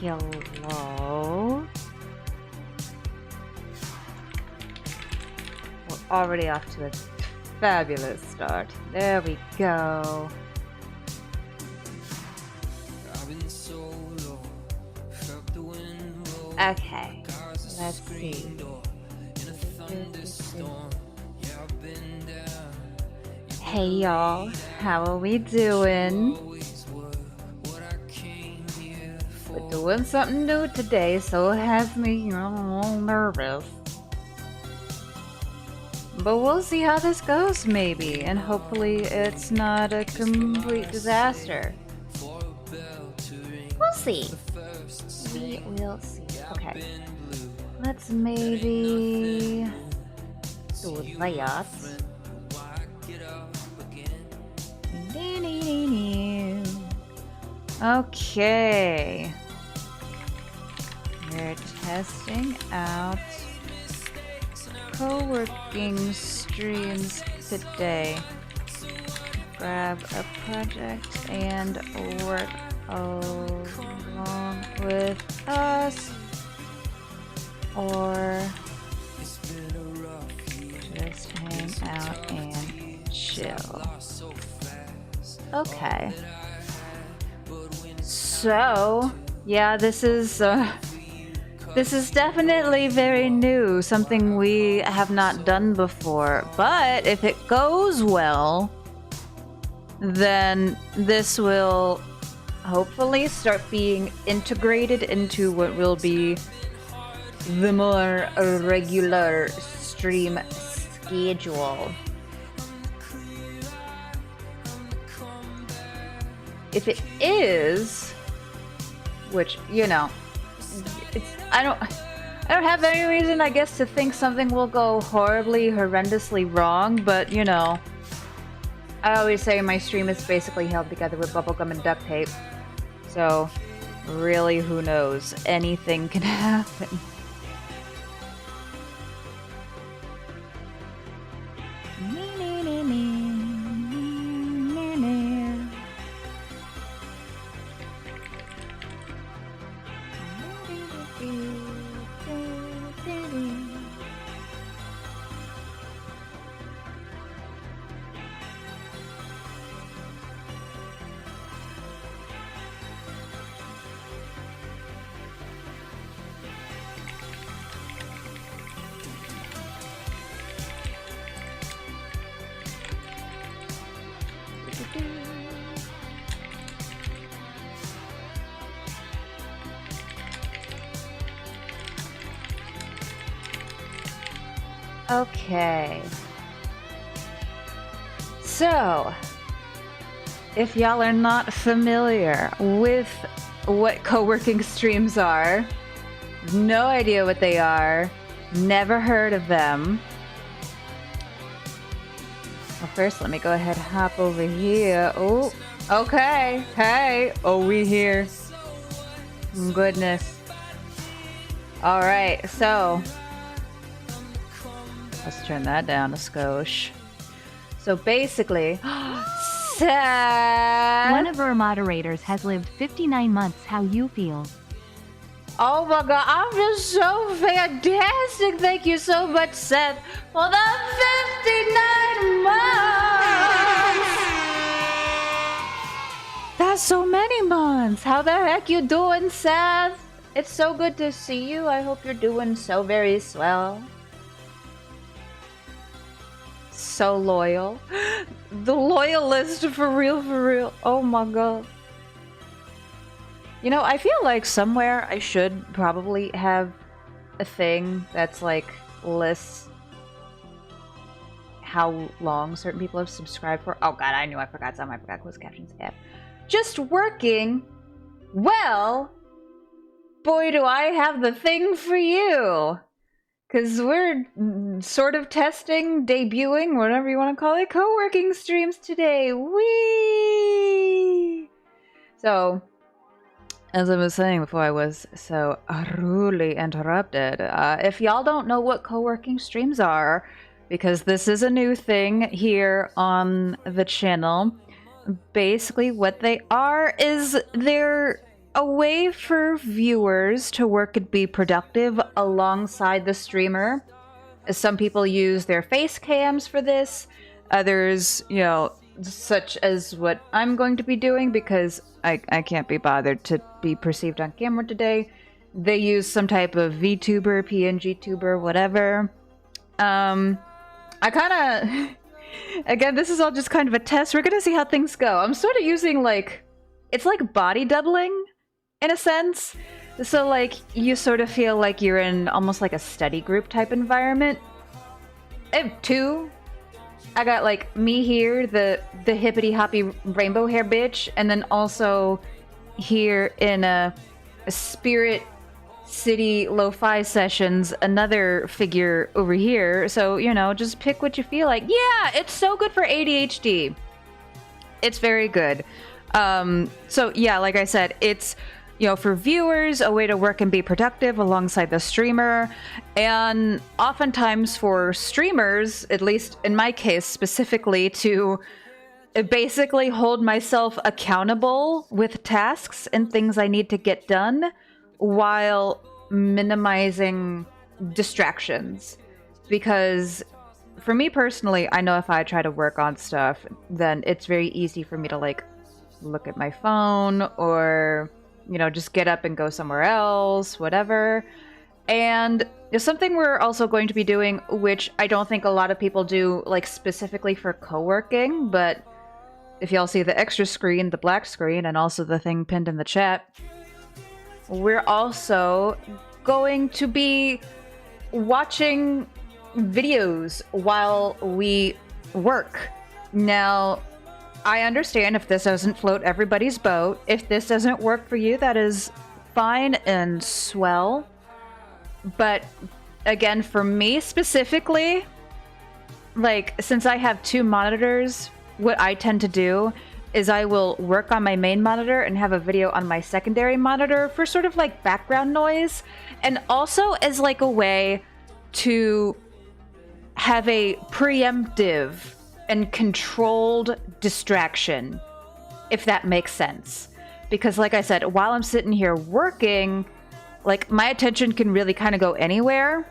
Hello. We're already off to a fabulous start. There we go. Okay, let's see. Hey y'all, how are we doing? We're doing something new today, so it has me a little nervous. But we'll see how this goes, maybe, and hopefully it's not a complete disaster. We'll see. We will see. Okay. Let's maybe do that. Okay. We're testing out co-working streams today. Grab a project and work along with us, or just hang out and chill. Okay. So, yeah, this is definitely very new, something we have not done before. But if it goes well, then this will hopefully start being integrated into what will be the more regular stream schedule. If it is, which, you know, I don't have any reason, I guess, to think something will go horrendously wrong, but, you know, I always say my stream is basically held together with bubblegum and duct tape. So, really, who knows? Anything can happen. Okay. So, if y'all are not familiar with what co-working streams are, no idea what they are, never heard of them. Well, first, let me go ahead and hop over here. Oh, okay. Hey, oh, we here. Goodness. All right, so let's turn that down a skosh. So basically, Seth. One of our moderators has lived 59 months. How you feel? Oh my god, I'm just so fantastic. Thank you so much, Seth, for the 59 months. That's so many months. How the heck you doing, Seth? It's so good to see you. I hope you're doing so very swell. So loyal. The loyalist, for real, for real. Oh my god. You know, I feel like somewhere I should probably have a thing that's like lists how long certain people have subscribed for. Oh god, I knew I forgot something. I forgot closed captions app. Just working. Well, boy, do I have the thing for you. Because we're sort of testing, debuting, whatever you want to call it, co-working streams today. Whee! So, as I was saying before I was so rudely interrupted, if y'all don't know what co-working streams are, because this is a new thing here on the channel, basically what they are is they're a way for viewers to work and be productive alongside the streamer. Some people use their face cams for this. Others, you know, such as what I'm going to be doing because I can't be bothered to be perceived on camera today. They use some type of VTuber, PNG tuber, whatever. I kind of... Again, this is all just kind of a test. We're gonna see how things go. I'm sort of using, like... It's like body doubling, in a sense. So, like, you sort of feel like you're in almost like a study group type environment. I have two. I got, like, me here, the hippity-hoppy rainbow hair bitch, and then also here in a Spirit City Lo-Fi Sessions, another figure over here. So, you know, just pick what you feel like. Yeah, it's so good for ADHD. It's very good. So, yeah, like I said, it's, you know, for viewers, a way to work and be productive alongside the streamer. And oftentimes for streamers, at least in my case specifically, to basically hold myself accountable with tasks and things I need to get done while minimizing distractions. Because for me personally, I know if I try to work on stuff, then it's very easy for me to, like, look at my phone or, you know, just get up and go somewhere else, whatever. And it's something we're also going to be doing, which I don't think a lot of people do, like, specifically for co-working, but if y'all see the extra screen, the black screen, and also the thing pinned in the chat, we're also going to be watching videos while we work. Now, I understand if this doesn't float everybody's boat. If this doesn't work for you, that is fine and swell. But again, for me specifically, like, since I have two monitors, what I tend to do is I will work on my main monitor and have a video on my secondary monitor for sort of like background noise, and also as like a way to have a preemptive and controlled distraction, if that makes sense. Because like I said, while I'm sitting here working, like, my attention can really kind of go anywhere.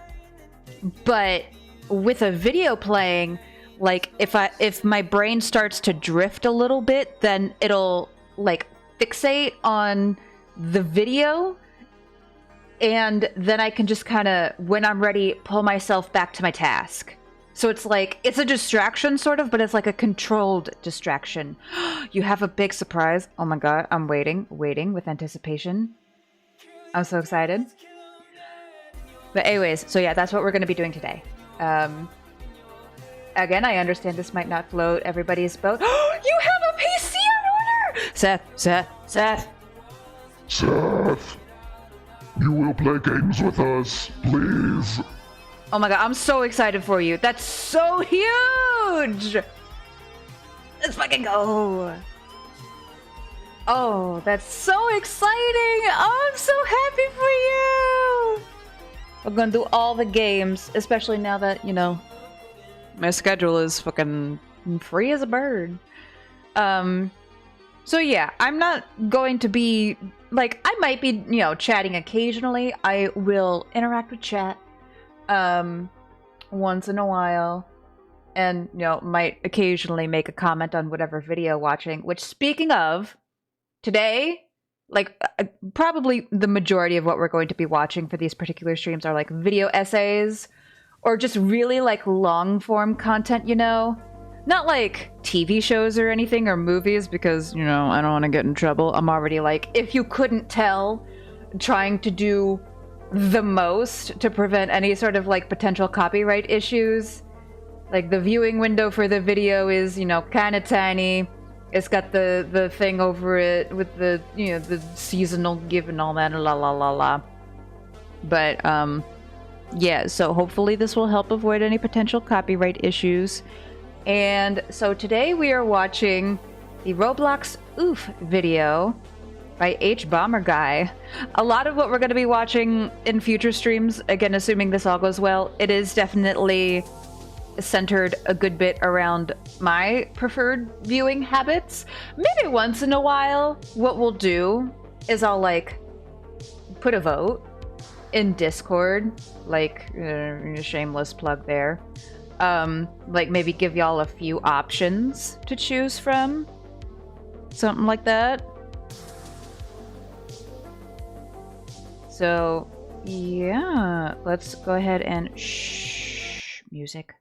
But with a video playing, like, if my brain starts to drift a little bit, then it'll, like, fixate on the video, and then I can just kind of, when I'm ready, pull myself back to my task. So it's like, it's a distraction sort of, but it's like a controlled distraction. You have a big surprise. Oh my god, I'm waiting with anticipation. I'm so excited. But anyways, so yeah, that's what we're going to be doing today. Again, I understand this might not float everybody's boat. You have a PC on order! Seth! You will play games with us, please. Oh my god, I'm so excited for you. That's so huge! Let's fucking go! Oh, that's so exciting! Oh, I'm so happy for you! We're gonna do all the games, especially now that, you know, my schedule is fucking free as a bird. So yeah, I'm not going to be, like, I might be, you know, chatting occasionally. I will interact with chat, once in a while. And, you know, might occasionally make a comment on whatever video watching, which, speaking of, today, like, probably the majority of what we're going to be watching for these particular streams are, like, video essays, or just really, like, long-form content, you know? Not, like, TV shows or anything, or movies, because, you know, I don't want to get in trouble. I'm already, like, if you couldn't tell, trying to do the most to prevent any sort of, like, potential copyright issues. Like, the viewing window for the video is, you know, kind of tiny. It's got the thing over it with the, you know, the seasonal give and all that, la la la la. But, yeah, so hopefully this will help avoid any potential copyright issues. And so today we are watching the Roblox Oof video by HBomberGuy. A lot of what we're going to be watching in future streams, again, assuming this all goes well, it is definitely centered a good bit around my preferred viewing habits. Maybe once in a while, what we'll do is I'll like put a vote in Discord, like shameless plug there. Like maybe give y'all a few options to choose from, something like that. So yeah, let's go ahead and music.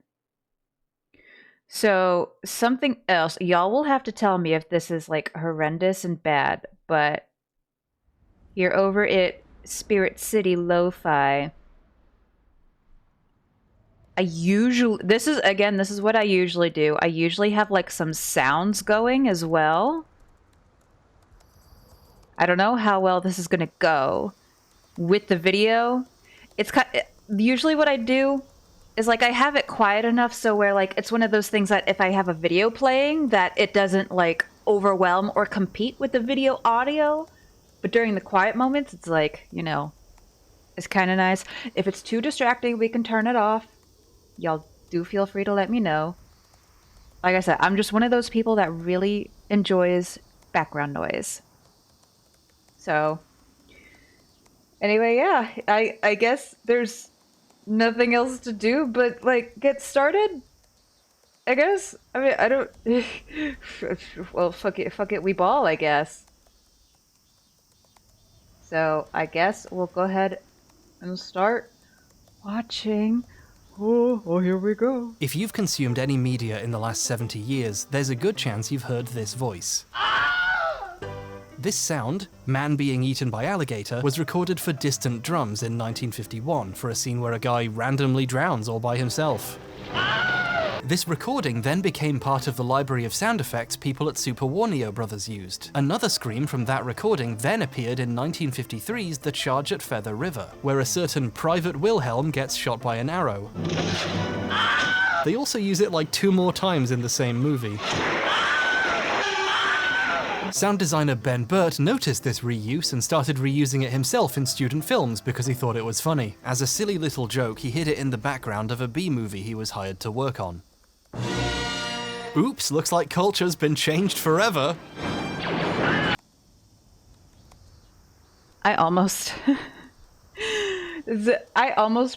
So something else, y'all will have to tell me if this is like horrendous and bad, but you're over at Spirit City Lo-Fi. This is what I usually do. I usually have like some sounds going as well. I don't know how well this is gonna go with the video. Usually what I do is like I have it quiet enough so where like it's one of those things that if I have a video playing that it doesn't like overwhelm or compete with the video audio. But during the quiet moments, it's like, you know, it's kind of nice. If it's too distracting, we can turn it off. Y'all do feel free to let me know. Like I said, I'm just one of those people that really enjoys background noise. So anyway, yeah, I guess there's nothing else to do but like get started, I guess. I mean, I don't well, fuck it, we ball, I guess. So I guess we'll go ahead and start watching. Oh, here we go. If you've consumed any media in the last 70 years, there's a good chance you've heard this voice. This sound, man being eaten by alligator, was recorded for Distant Drums in 1951 for a scene where a guy randomly drowns all by himself. This recording then became part of the library of sound effects people at Super Warneo Brothers used. Another scream from that recording then appeared in 1953's The Charge at Feather River, where a certain Private Wilhelm gets shot by an arrow. They also use it like 2 more times in the same movie. Sound designer Ben Burt noticed this reuse and started reusing it himself in student films because he thought it was funny. As a silly little joke, he hid it in the background of a B-movie he was hired to work on. Oops, looks like culture's been changed forever. I almost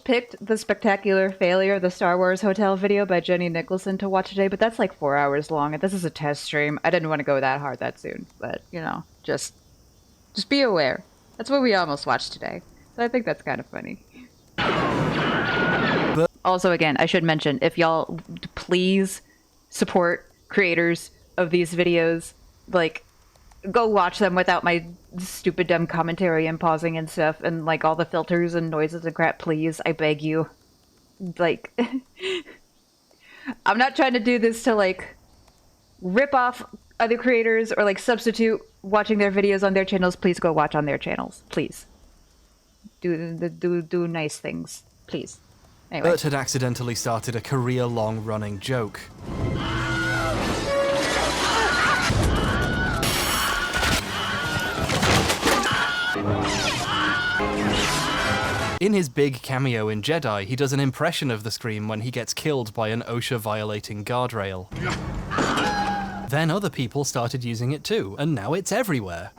picked The Spectacular Failure of the Star Wars Hotel video by Jenny Nicholson to watch today, but that's like 4 hours long, and this is a test stream. I didn't want to go that hard that soon, but, you know, just be aware. That's what we almost watched today. So I think that's kind of funny. But also, again, I should mention, if y'all please support creators of these videos, like, go watch them without my stupid dumb commentary and pausing and stuff and like all the filters and noises and crap, please. I beg you. Like, I'm not trying to do this to like rip off other creators or like substitute watching their videos on their channels. Please go watch on their channels. Please. Do nice things. Please. Anyway. Burt had accidentally started a career-long running joke. In his big cameo in Jedi, he does an impression of the scream when he gets killed by an OSHA-violating guardrail. Then other people started using it too, and now it's everywhere.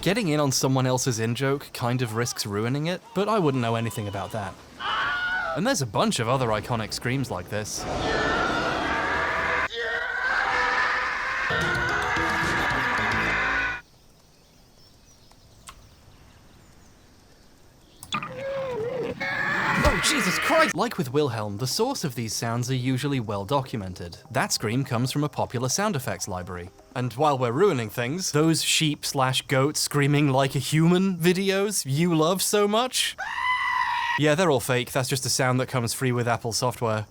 Getting in on someone else's in-joke kind of risks ruining it, but I wouldn't know anything about that. And there's a bunch of other iconic screams like this. Oh, Jesus Christ! Like with Wilhelm, the source of these sounds are usually well documented. That scream comes from a popular sound effects library. And while we're ruining things, those sheep/goats screaming like a human videos you love so much? Yeah, they're all fake. That's just a sound that comes free with Apple software.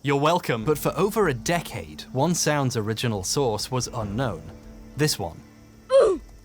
You're welcome. But for over a decade, one sound's original source was unknown. This one.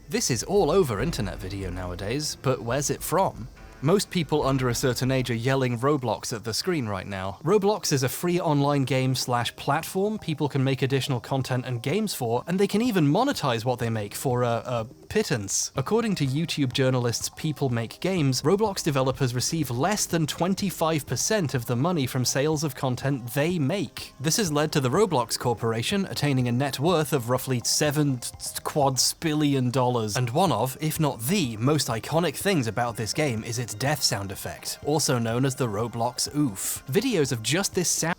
This is all over internet video nowadays, but where's it from? Most people under a certain age are yelling Roblox at the screen right now. Roblox is a free online game / platform people can make additional content and games for, and they can even monetize what they make for a pittance. According to YouTube journalists People Make Games, Roblox developers receive less than 25% of the money from sales of content they make. This has led to the Roblox Corporation attaining a net worth of roughly $7 quadrillion. And one of, if not the, most iconic things about this game is its death sound effect, also known as the Roblox oof. Videos of just this sound.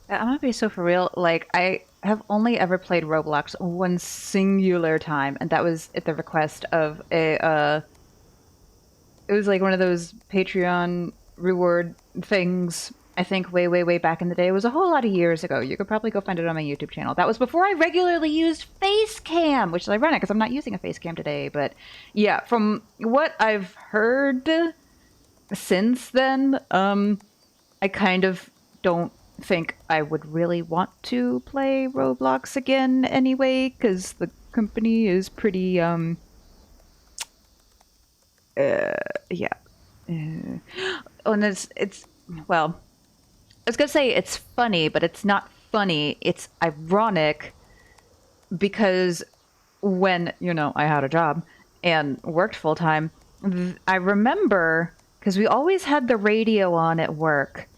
I'm gonna be so for real. Like, I have only ever played Roblox one singular time, and that was at the request of a, it was like one of those Patreon reward things, I think way, way, way back in the day. It was a whole lot of years ago. You could probably go find it on my YouTube channel. That was before I regularly used Facecam, which is ironic because I'm not using a Facecam today. But yeah, from what I've heard since then, I kind of don't think I would really want to play Roblox again anyway, because the company is pretty, yeah. Oh, and it's, well, I was gonna say it's funny, but it's not funny. It's ironic because when, you know, I had a job and worked full time, I remember, because we always had the radio on at work,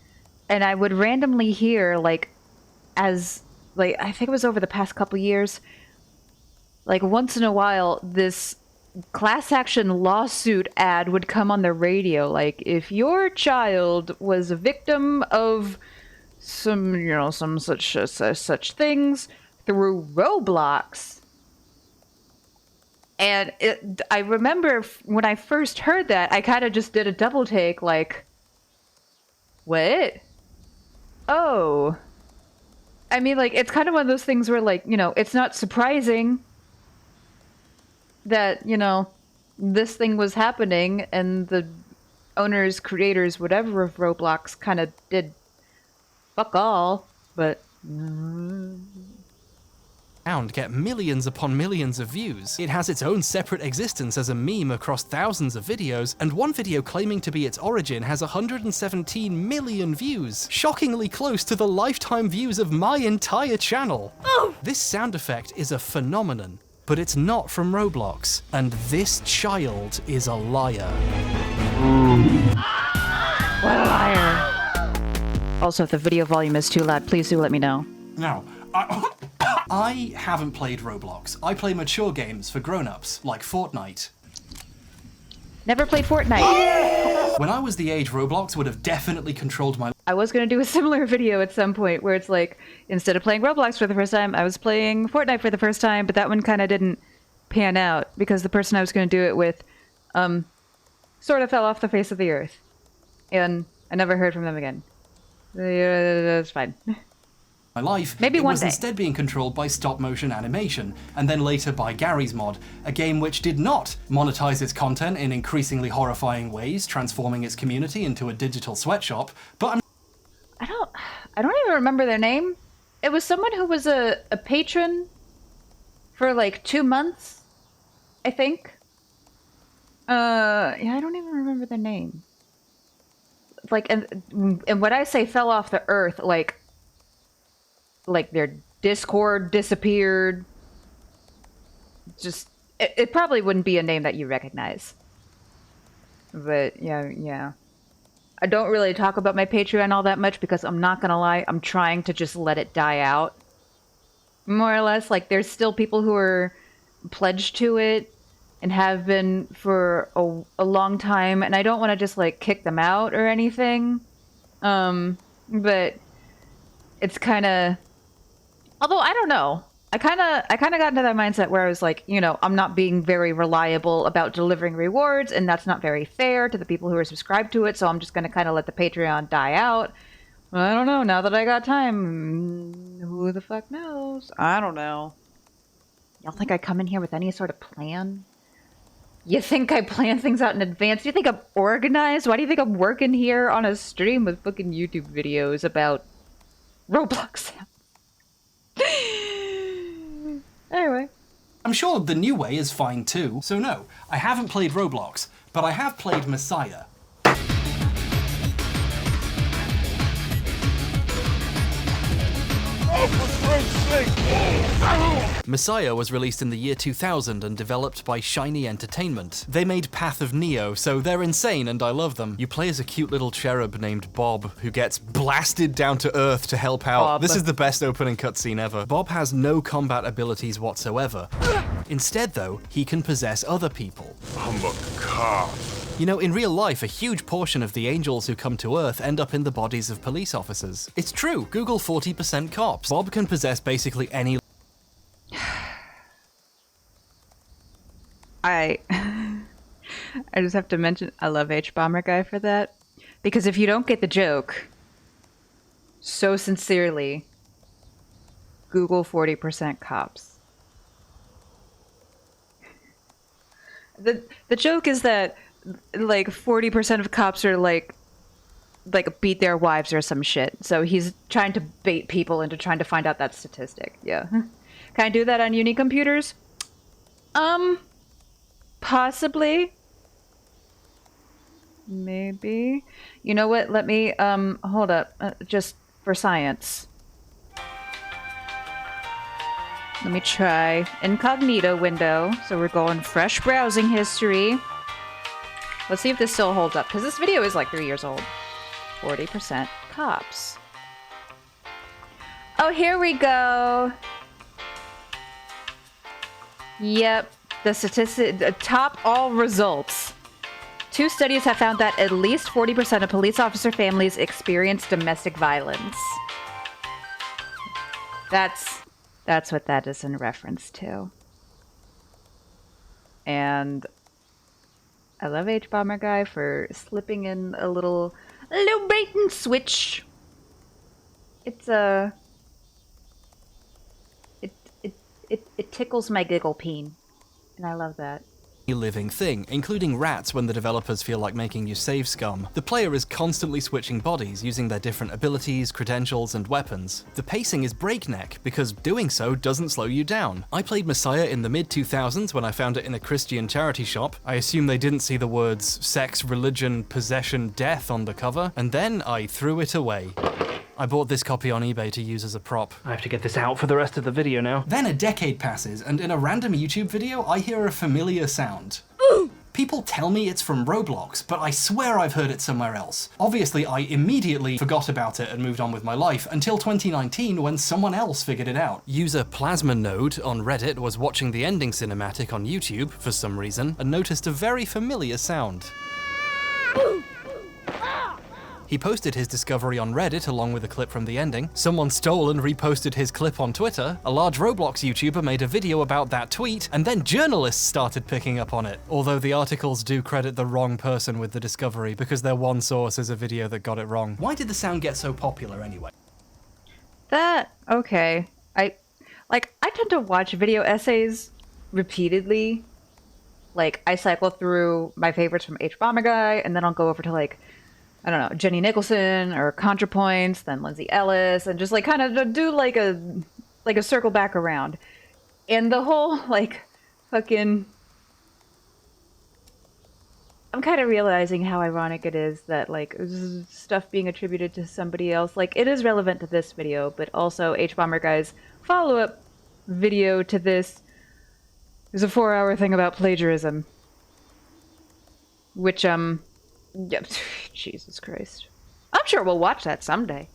and I would randomly hear, like, as, like, I think it was over the past couple years, like, once in a while, this class action lawsuit ad would come on the radio. Like, if your child was a victim of some, you know, some such things through Roblox. And I remember when I first heard that, I kind of just did a double take, like, what? Oh. I mean, like, it's kind of one of those things where, like, you know, it's not surprising that, you know, this thing was happening and the owners, creators, whatever of Roblox kind of did fuck all, but... Get millions upon millions of views. It has its own separate existence as a meme across thousands of videos, and one video claiming to be its origin has 117 million views, shockingly close to the lifetime views of my entire channel. Oh. This sound effect is a phenomenon, but it's not from Roblox, and this child is a liar. What a liar. Also, if the video volume is too loud, please do let me know. Now, I haven't played Roblox. I play mature games for grown-ups, like Fortnite. Never played Fortnite. When I was the age, Roblox would have definitely controlled my... I was going to do a similar video at some point where it's like, instead of playing Roblox for the first time, I was playing Fortnite for the first time, but that one kind of didn't pan out because the person I was going to do it with sort of fell off the face of the earth. And I never heard from them again. That's fine. My life, maybe it one was day. Instead being controlled by stop-motion animation, and then later by Garry's Mod, a game which did not monetize its content in increasingly horrifying ways, transforming its community into a digital sweatshop, but I don't even remember their name. It was someone who was a patron for like 2 months, I think. Yeah, I don't even remember their name. Like, and when I say fell off the earth, like their Discord disappeared. Just, it probably wouldn't be a name that you recognize. But yeah. I don't really talk about my Patreon all that much because I'm not gonna lie, I'm trying to just let it die out. More or less, like, there's still people who are pledged to it and have been for a long time, and I don't want to just, like, kick them out or anything. But it's kind of... Although, I don't know. I kind of got into that mindset where I was like, you know, I'm not being very reliable about delivering rewards, and that's not very fair to the people who are subscribed to it, so I'm just going to kind of let the Patreon die out. I don't know, now that I got time, who the fuck knows? I don't know. Y'all think I come in here with any sort of plan? You think I plan things out in advance? Do you think I'm organized? Why do you think I'm working here on a stream with fucking YouTube videos about Roblox? Anyway. I'm sure the new way is fine too. So no, I haven't played Roblox, but I have played Messiah. Messiah was released in the year 2000 and developed by Shiny Entertainment. They made Path of Neo, so they're insane and I love them. You play as a cute little cherub named Bob, who gets blasted down to Earth to help out. Bob. This is the best opening cutscene ever. Bob has no combat abilities whatsoever. Instead, though, he can possess other people. I'm a cop. You know, in real life, a huge portion of the angels who come to Earth end up in the bodies of police officers. It's true, Google 40% cops. Bob can possess basically any... I just have to mention, I love H-Bomber Guy for that. Because if you don't get the joke, so sincerely, Google 40% cops. The joke is that, like, 40% of cops are, like beat their wives or some shit. So he's trying to bait people into trying to find out that statistic. Yeah. Can I do that on uni computers? Possibly. Maybe. You know what? Let me, hold up. Just for science. Let me try incognito window. So we're going fresh browsing history. Let's see if this still holds up, because this video is like 3 years old. 40% cops. Oh, here we go. Yep. The top all results. 2 studies have found that at least 40% of police officer families experience domestic violence. That's what that is in reference to. And I love H-Bomber Guy for slipping in a little bait and switch. It's it tickles my giggle peen. And I love that. living thing, including rats when the developers feel like making you save scum. The player is constantly switching bodies, using their different abilities, credentials, and weapons. The pacing is breakneck, because doing so doesn't slow you down. I played Messiah in the mid-2000s when I found it in a Christian charity shop. I assume they didn't see the words sex, religion, possession, death on the cover, and then I threw it away. I bought this copy on eBay to use as a prop. I have to get this out for the rest of the video now. Then a decade passes, and in a random YouTube video, I hear a familiar sound. People tell me it's from Roblox, but I swear I've heard it somewhere else. Obviously, I immediately forgot about it and moved on with my life, until 2019 when someone else figured it out. User Plasma Node on Reddit was watching the ending cinematic on YouTube, for some reason, and noticed a very familiar sound. He posted his discovery on Reddit along with a clip from the ending. Someone stole and reposted his clip on Twitter. A large Roblox YouTuber made a video about that tweet, and then journalists started picking up on it. Although the articles do credit the wrong person with the discovery because their one source is a video that got it wrong. Why did the sound get so popular anyway? Okay. I tend to watch video essays repeatedly. Like, I cycle through my favorites from H-Bomber Guy, and then I'll go over to, like, I don't know, Jenny Nicholson or ContraPoints, then Lindsay Ellis, and just like kind of do like a circle back around. And the whole like fucking, I'm kind of realizing how ironic it is that like stuff being attributed to somebody else, like it is relevant to this video, but also H-Bomber Guy's follow-up video to this is a 4-hour thing about plagiarism, which yep. Jesus Christ. I'm sure we'll watch that someday.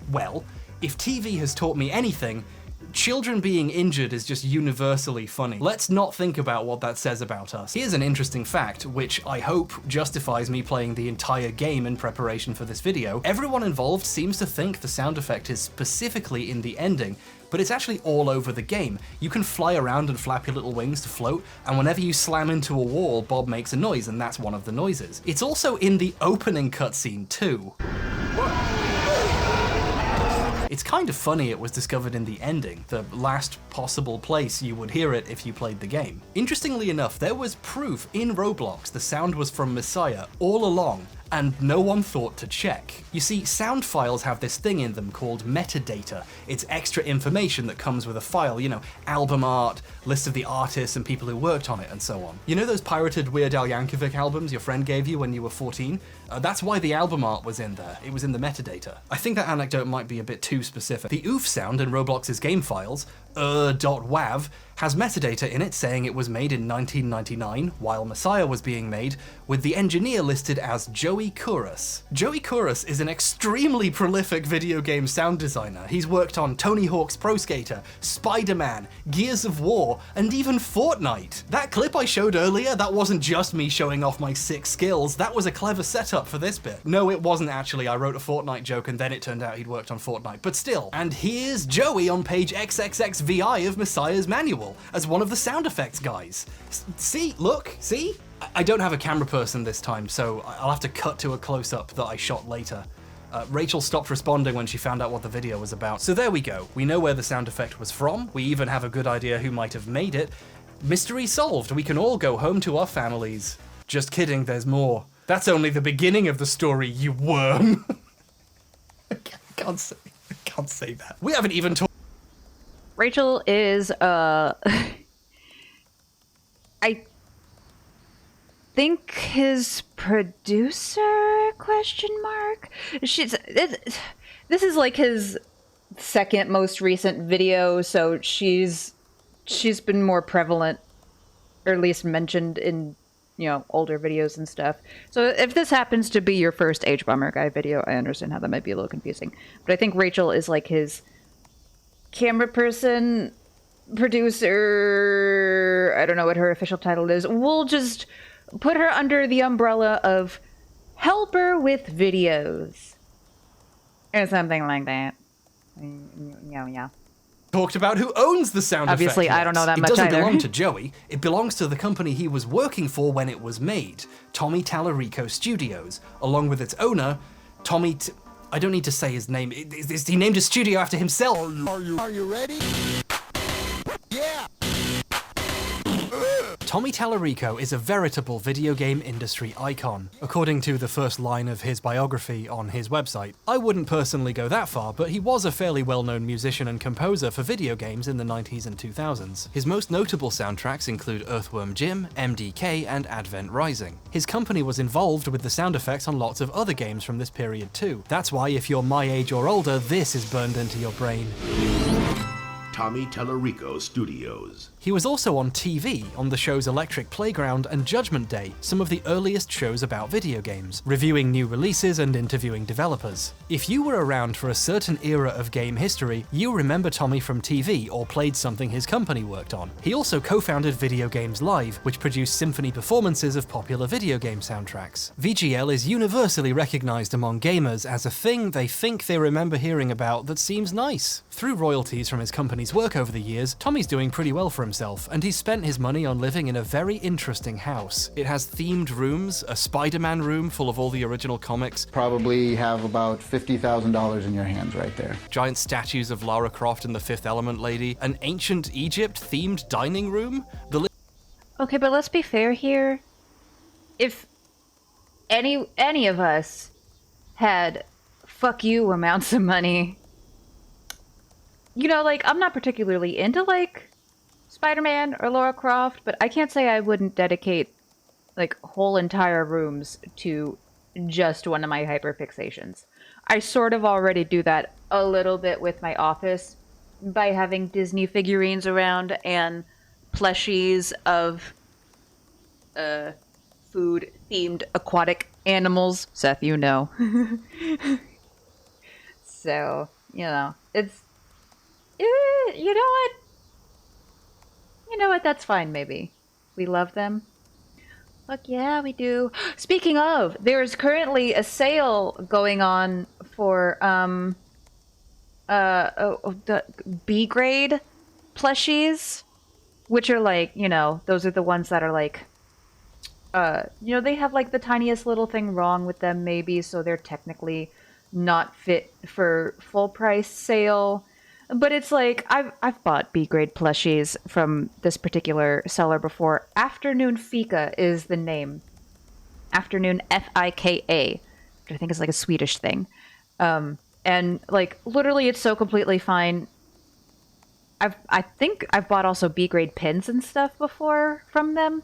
Well, if TV has taught me anything, children being injured is just universally funny. Let's not think about what that says about us. Here's an interesting fact, which I hope justifies me playing the entire game in preparation for this video. Everyone involved seems to think the sound effect is specifically in the ending, but it's actually all over the game. You can fly around and flap your little wings to float, and whenever you slam into a wall, Bob makes a noise, and that's one of the noises. It's also in the opening cutscene too. It's kind of funny it was discovered in the ending, the last possible place you would hear it if you played the game. Interestingly enough, there was proof in Roblox the sound was from Messiah all along, and no one thought to check. You see, sound files have this thing in them called metadata. It's extra information that comes with a file, you know, album art, list of the artists and people who worked on it, and so on. You know those pirated Weird Al Yankovic albums your friend gave you when you were 14? That's why the album art was in there. It was in the metadata. I think that anecdote might be a bit too specific. The oof sound in Roblox's game files, .wav, has metadata in it saying it was made in 1999 while Messiah was being made, with the engineer listed as Joey Kouros. Joey Kouros is an extremely prolific video game sound designer. He's worked on Tony Hawk's Pro Skater, Spider-Man, Gears of War, and even Fortnite. That clip I showed earlier, that wasn't just me showing off my sick skills, that was a clever setup for this bit. No, it wasn't actually. I wrote a Fortnite joke and then it turned out he'd worked on Fortnite, but still. And here's Joey on page XXXVI of Messiah's manual as one of the sound effects guys. See, look, see? I don't have a camera person this time, so I'll have to cut to a close-up that I shot later. Rachel stopped responding when she found out what the video was about. So there we go. We know where the sound effect was from. We even have a good idea who might have made it. Mystery solved. We can all go home to our families. Just kidding, there's more. That's only the beginning of the story, you worm. I can't say that. We haven't even talked. Rachel is I think his producer, question mark? This is like his second most recent video, so she's been more prevalent, or at least mentioned in, you know, older videos and stuff. So if this happens to be your first H-Bomber Guy video, I understand how that might be a little confusing. But I think Rachel is like his camera person, producer, I don't know what her official title is. We'll just put her under the umbrella of helper with videos. Or something like that. Yeah. Talked about who owns the sound effect. Obviously, I don't know that much either. It either. doesn't belong to Joey. It belongs to the company he was working for when it was made, Tommy Tallarico Studios, along with its owner, I don't need to say his name. He named his studio after himself. Are you ready? Yeah! Tommy Tallarico is a veritable video game industry icon, according to the first line of his biography on his website. I wouldn't personally go that far, but he was a fairly well-known musician and composer for video games in the 90s and 2000s. His most notable soundtracks include Earthworm Jim, MDK, and Advent Rising. His company was involved with the sound effects on lots of other games from this period too. That's why if you're my age or older, this is burned into your brain. Tommy Tallarico Studios. He was also on TV on the shows Electric Playground and Judgment Day, some of the earliest shows about video games, reviewing new releases and interviewing developers. If you were around for a certain era of game history, you remember Tommy from TV or played something his company worked on. He also co-founded Video Games Live, which produced symphony performances of popular video game soundtracks. VGL is universally recognized among gamers as a thing they think they remember hearing about that seems nice. Through royalties from his company's work over the years, Tommy's doing pretty well for himself, and he's spent his money on living in a very interesting house. It has themed rooms, a Spider-Man room full of all the original comics, Probably have about $50,000 in your hands right there. giant statues of Lara Croft and the Fifth Element lady, an ancient Egypt-themed dining room. Okay, but let's be fair here. If any of us had fuck you amounts of money, you know, like, I'm not particularly into, like, Spider-Man or Lara Croft, but I can't say I wouldn't dedicate, like, whole entire rooms to just one of my hyperfixations. I sort of already do that a little bit with my office by having Disney figurines around and plushies of food-themed aquatic animals. Seth, you know. So, you know, it's... you know what? You know what? That's fine, maybe. We love them. Fuck yeah, we do. Speaking of, there's currently a sale going on for, the B-grade plushies, which are like, you know, those are the ones that are like, you know, they have like the tiniest little thing wrong with them maybe, so they're technically not fit for full price sale. But it's like, I've bought B-grade plushies from this particular seller before. Afternoon Fika is the name. afternoon FIKA, which I think is like a Swedish thing. And like literally it's so completely fine. I think I've bought also B grade pins and stuff before from them.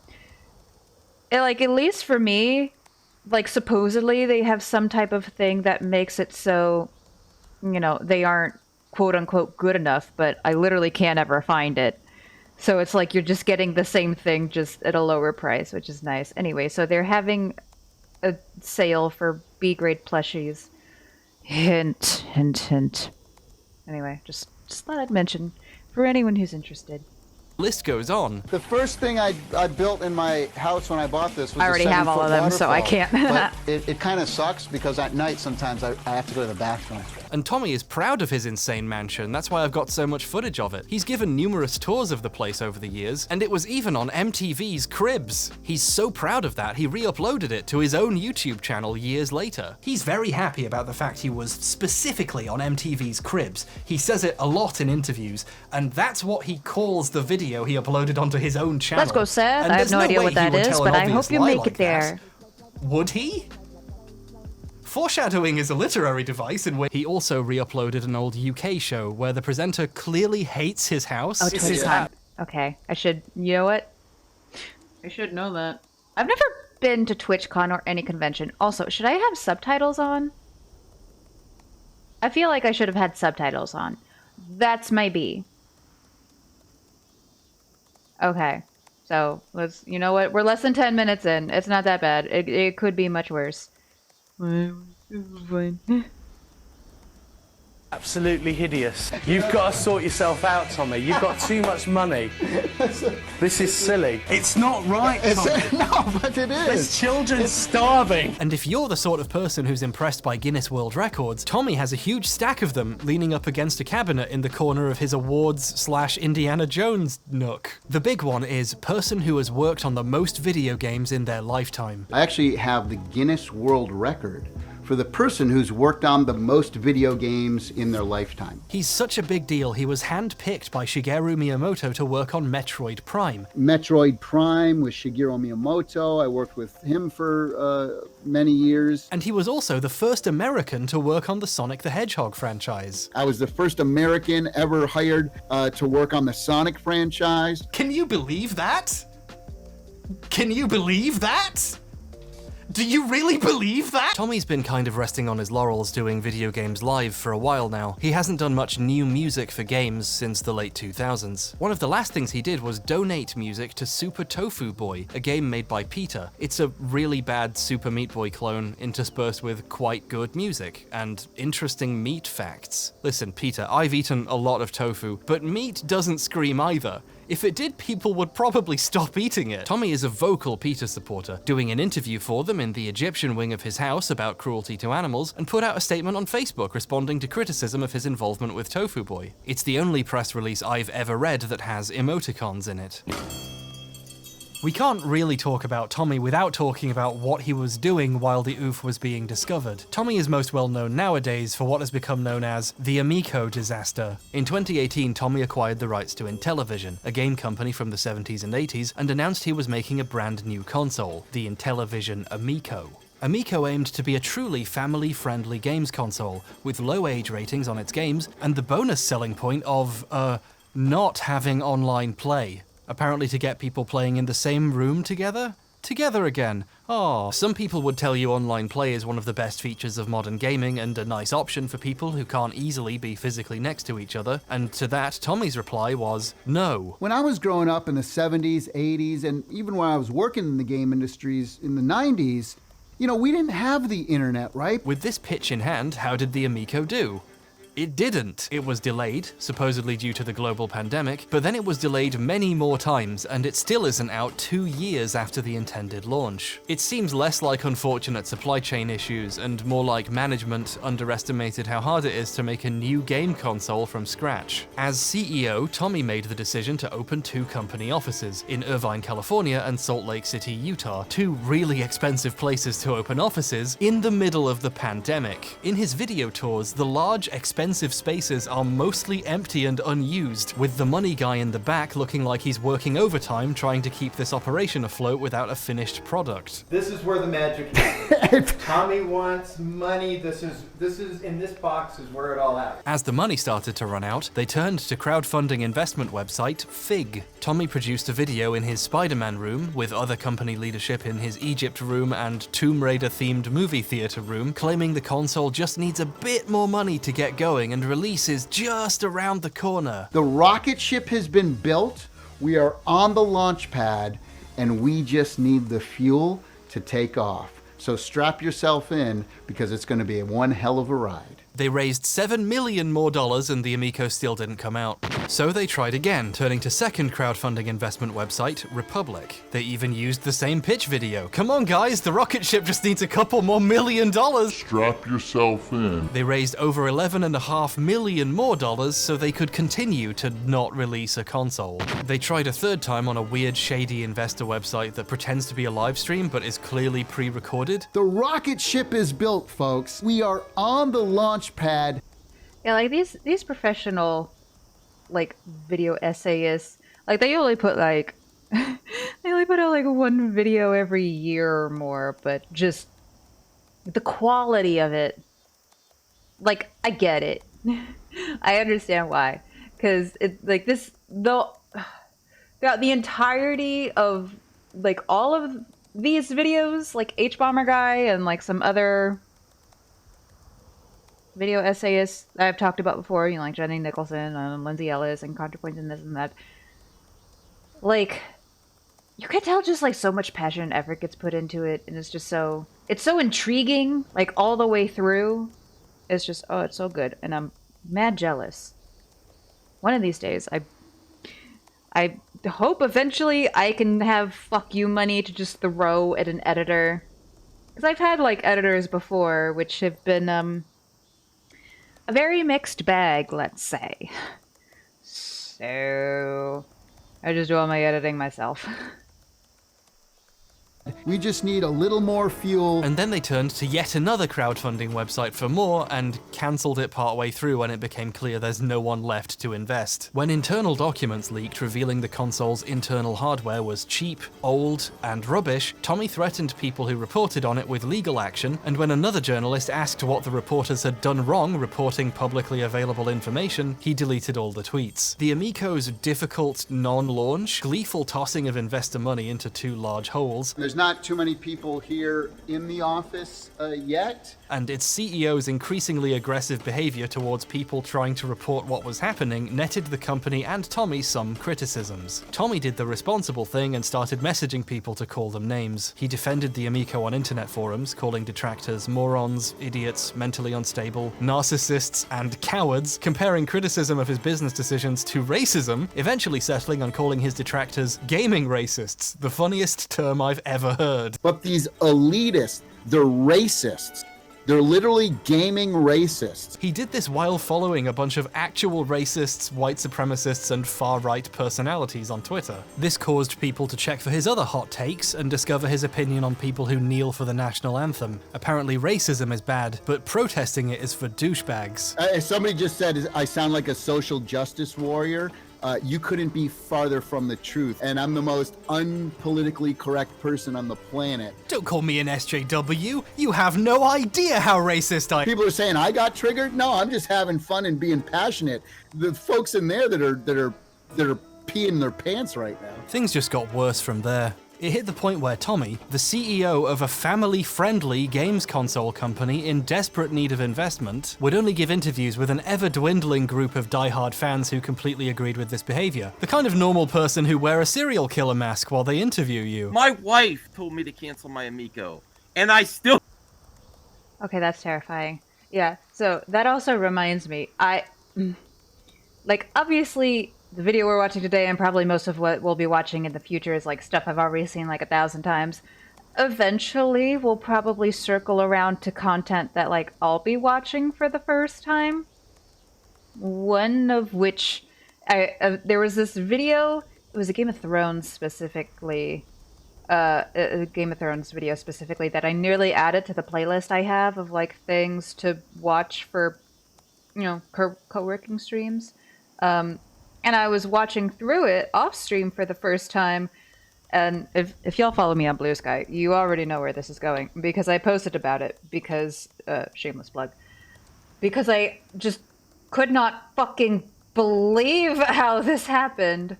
Like, at least for me, like, supposedly they have some type of thing that makes it so, you know, they aren't quote unquote good enough, but I literally can't ever find it. So it's like you're just getting the same thing just at a lower price, which is nice. Anyway, so they're having a sale for B grade plushies. Hint, hint, hint. Anyway, just thought I'd mention for anyone who's interested. List goes on. The first thing I built in my house when I bought this was I already have all of them, so I can't. But it kind of sucks because at night sometimes I have to go to the bathroom. And Tommy is proud of his insane mansion, that's why I've got so much footage of it. He's given numerous tours of the place over the years, and it was even on MTV's Cribs. He's so proud of that, he re-uploaded it to his own YouTube channel years later. He's very happy about the fact he was specifically on MTV's Cribs. He says it a lot in interviews, and that's what he calls the video he uploaded onto his own channel. Let's go, Seth. And I have there's no idea way what he that would is, tell an but I obvious hope you lie make like it there. that. Would he? Foreshadowing is a literary device in which he also re-uploaded an old UK show where the presenter clearly hates his house. Oh, TwitchCon. Okay, I should, you know what? I should know that. I've never been to TwitchCon or any convention. Also, should I have subtitles on? I feel like I should have had subtitles on. That's my B. Okay, so let's, you know what? We're less than 10 minutes in. It's not that bad. It could be much worse. Absolutely hideous. You've got to sort yourself out, Tommy. You've got too much money. This is silly. It's not right, Tommy. No, but it There's is. children starving. And if you're the sort of person who's impressed by Guinness World Records, Tommy has a huge stack of them leaning up against a cabinet in the corner of his awards/Indiana Jones nook. The big one is person who has worked on the most video games in their lifetime. I actually have the Guinness World Record for the person who's worked on the most video games in their lifetime. He's such a big deal, he was handpicked by Shigeru Miyamoto to work on Metroid Prime. Metroid Prime with Shigeru Miyamoto. I worked with him for many years. And he was also the first American to work on the Sonic the Hedgehog franchise. I was the first American ever hired to work on the Sonic franchise. Can you believe that? Can you believe that? Do you really believe that? Tommy's been kind of resting on his laurels doing video games live for a while now. He hasn't done much new music for games since the late 2000s. One of the last things he did was donate music to Super Tofu Boy, a game made by Peter. It's a really bad Super Meat Boy clone interspersed with quite good music and interesting meat facts. Listen, Peter, I've eaten a lot of tofu, but meat doesn't scream either. If it did, people would probably stop eating it. Tommy is a vocal Peter supporter, doing an interview for them in the Egyptian wing of his house about cruelty to animals, and put out a statement on Facebook responding to criticism of his involvement with Tofu Boy. It's the only press release I've ever read that has emoticons in it. We can't really talk about Tommy without talking about what he was doing while the OOF was being discovered. Tommy is most well known nowadays for what has become known as the Amico disaster. In 2018, Tommy acquired the rights to Intellivision, a game company from the 70s and 80s, and announced he was making a brand new console, the Intellivision Amico. Amico aimed to be a truly family-friendly games console, with low age ratings on its games, and the bonus selling point of, not having online play. Apparently to get people playing in the same room together? Together again. Oh, some people would tell you online play is one of the best features of modern gaming and a nice option for people who can't easily be physically next to each other, and to that, Tommy's reply was, no. When I was growing up in the 70s, 80s, and even when I was working in the game industries in the 90s, you know, we didn't have the internet, right? With this pitch in hand, how did the Amico do? It didn't. It was delayed, supposedly due to the global pandemic, but then it was delayed many more times, and it still isn't out 2 years after the intended launch. It seems less like unfortunate supply chain issues and more like management underestimated how hard it is to make a new game console from scratch. As CEO, Tommy made the decision to open 2 company offices, in Irvine, California and Salt Lake City, Utah, 2 really expensive places to open offices in the middle of the pandemic. In his video tours, the large, expensive expensive spaces are mostly empty and unused, with the money guy in the back looking like he's working overtime trying to keep this operation afloat without a finished product. This is where the magic happens. Tommy wants money. This is in this box is where it all happens. As the money started to run out, they turned to crowdfunding investment website Fig. Tommy produced a video in his Spider-Man room, with other company leadership in his Egypt room and Tomb Raider-themed movie theater room, claiming the console just needs a bit more money to get going and release is just around the corner. The rocket ship has been built. We are on the launch pad, and we just need the fuel to take off. So strap yourself in, because it's going to be one hell of a ride. They raised $7 million more and the Amico still didn't come out. So they tried again, turning to second crowdfunding investment website, Republic. They even used the same pitch video. Come on guys, the rocket ship just needs a couple more $1 million. Strap yourself in. They raised over $11.5 million more so they could continue to not release a console. They tried a third time on a weird shady investor website that pretends to be a live stream but is clearly pre-recorded. The rocket ship is built, folks. We are on the launch pad. Yeah, like these professional, like, video essayists, like, they only put like they only put out like one video every year or more, but just the quality of it, like, I get it. I understand why, because it's like this, though, throughout the entirety of like all of these videos, like H-Bomber Guy and like some other video essayists that I've talked about before, you know, like Jenny Nicholson and Lindsay Ellis and ContraPoints and this and that. Like, you can tell just like so much passion and effort gets put into it, and it's just so, it's so intriguing, like all the way through. It's just, oh, it's so good, and I'm mad jealous. One of these days, I hope eventually I can have fuck you money to just throw at an editor, because I've had like editors before which have been a very mixed bag, let's say. So I just do all my editing myself. We just need a little more fuel. And then they turned to yet another crowdfunding website for more and cancelled it partway through when it became clear there's no one left to invest. When internal documents leaked revealing the console's internal hardware was cheap, old, and rubbish, Tommy threatened people who reported on it with legal action, and when another journalist asked what the reporters had done wrong reporting publicly available information, he deleted all the tweets. The Amico's difficult non-launch, gleeful tossing of investor money into two large holes, There's not too many people here in the office yet. and its CEO's increasingly aggressive behavior towards people trying to report what was happening netted the company and Tommy some criticisms. Tommy did the responsible thing and started messaging people to call them names. He defended the Amico on internet forums, calling detractors morons, idiots, mentally unstable, narcissists, and cowards, comparing criticism of his business decisions to racism, eventually settling on calling his detractors gaming racists, the funniest term I've ever heard. But these elitists, they're racists. They're literally gaming racists. He did this while following a bunch of actual racists, white supremacists, and far-right personalities on Twitter. This caused people to check for his other hot takes and discover his opinion on people who kneel for the national anthem. Apparently racism is bad, but protesting it is for douchebags. As somebody just said, I sound like a social justice warrior. You couldn't be farther from the truth, and I'm the most unpolitically correct person on the planet. Don't call me an SJW! You have no idea how racist I am! People are saying I got triggered. No, I'm just having fun and being passionate. The folks in there that are peeing their pants right now. Things just got worse from there. It hit the point where Tommy, the CEO of a family-friendly games console company in desperate need of investment, would only give interviews with an ever-dwindling group of die-hard fans who completely agreed with this behavior. The kind of normal person who wear a serial killer mask while they interview you. My wife told me to cancel my Amico, and I still... Okay, that's terrifying. Yeah, so that also reminds me, like, obviously, the video we're watching today and probably most of what we'll be watching in the future is like stuff I've already seen like 1,000 times. Eventually, we'll probably circle around to content that like I'll be watching for the first time. One of which, there was this video, it was a Game of Thrones specifically, a Game of Thrones video specifically that I nearly added to the playlist I have of like things to watch for co-working streams. And I was watching through it off stream for the first time. And if y'all follow me on Blue Sky, you already know where this is going because I posted about it because, shameless plug, because I just could not fucking believe how this happened.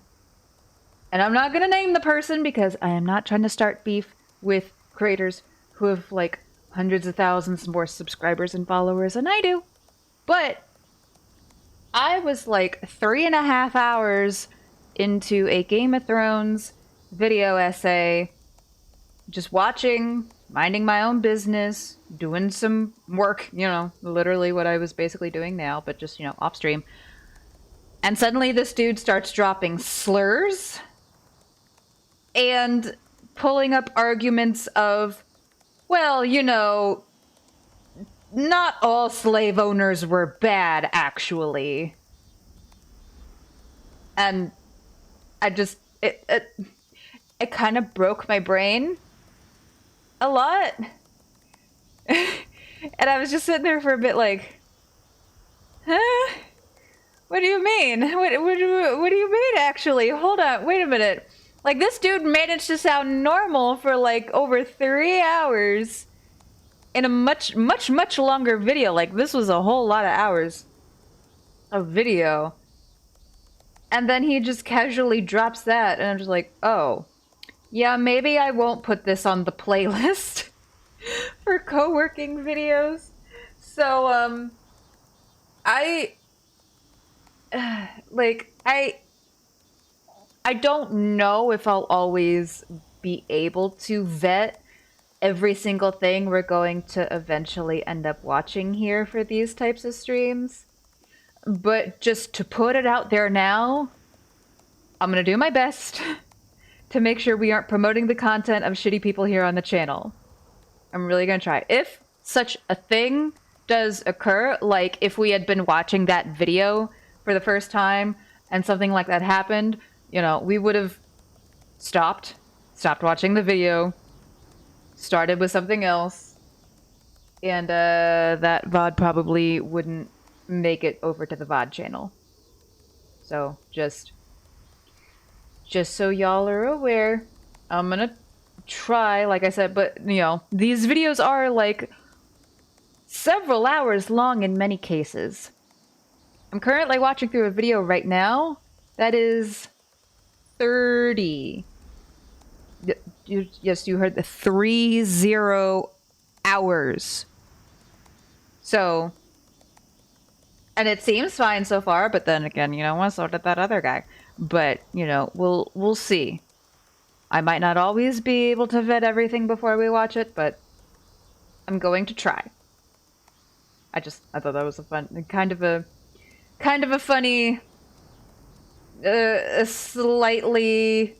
And I'm not gonna name the person because I am not trying to start beef with creators who have like hundreds of thousands more subscribers and followers than I do. But I was like 3.5 hours into a Game of Thrones video essay, just watching, minding my own business, doing some work, literally what I was basically doing now, but just, off stream. And suddenly this dude starts dropping slurs and pulling up arguments of, well, not all slave owners were bad, actually. And I just, it kind of broke my brain a lot. And I was just sitting there for a bit like, huh? What do you mean? What do you mean, actually? Hold on, wait a minute. Like, this dude managed to sound normal for like over 3 hours in a much, much, much longer video. Like, this was a whole lot of hours of video. And then he just casually drops that, and I'm just like, oh. Yeah, maybe I won't put this on the playlist for co-working videos. So, I don't know if I'll always be able to vet every single thing we're going to eventually end up watching here for these types of streams. But just to put it out there now, I'm gonna do my best to make sure we aren't promoting the content of shitty people here on the channel. I'm really gonna try. If such a thing does occur, like if we had been watching that video for the first time and something like that happened, we would have stopped watching the video, started with something else, and that VOD probably wouldn't make it over to the VOD channel. So just so y'all are aware, I'm gonna try, like I said, but these videos are like several hours long in many cases. I'm currently watching through a video right now that is 30. Yes, you heard the 30 hours. So, and it seems fine so far, but then again, so did that other guy. But, we'll see. I might not always be able to vet everything before we watch it, but I'm going to try. I thought that was a fun, kind of a funny, a slightly,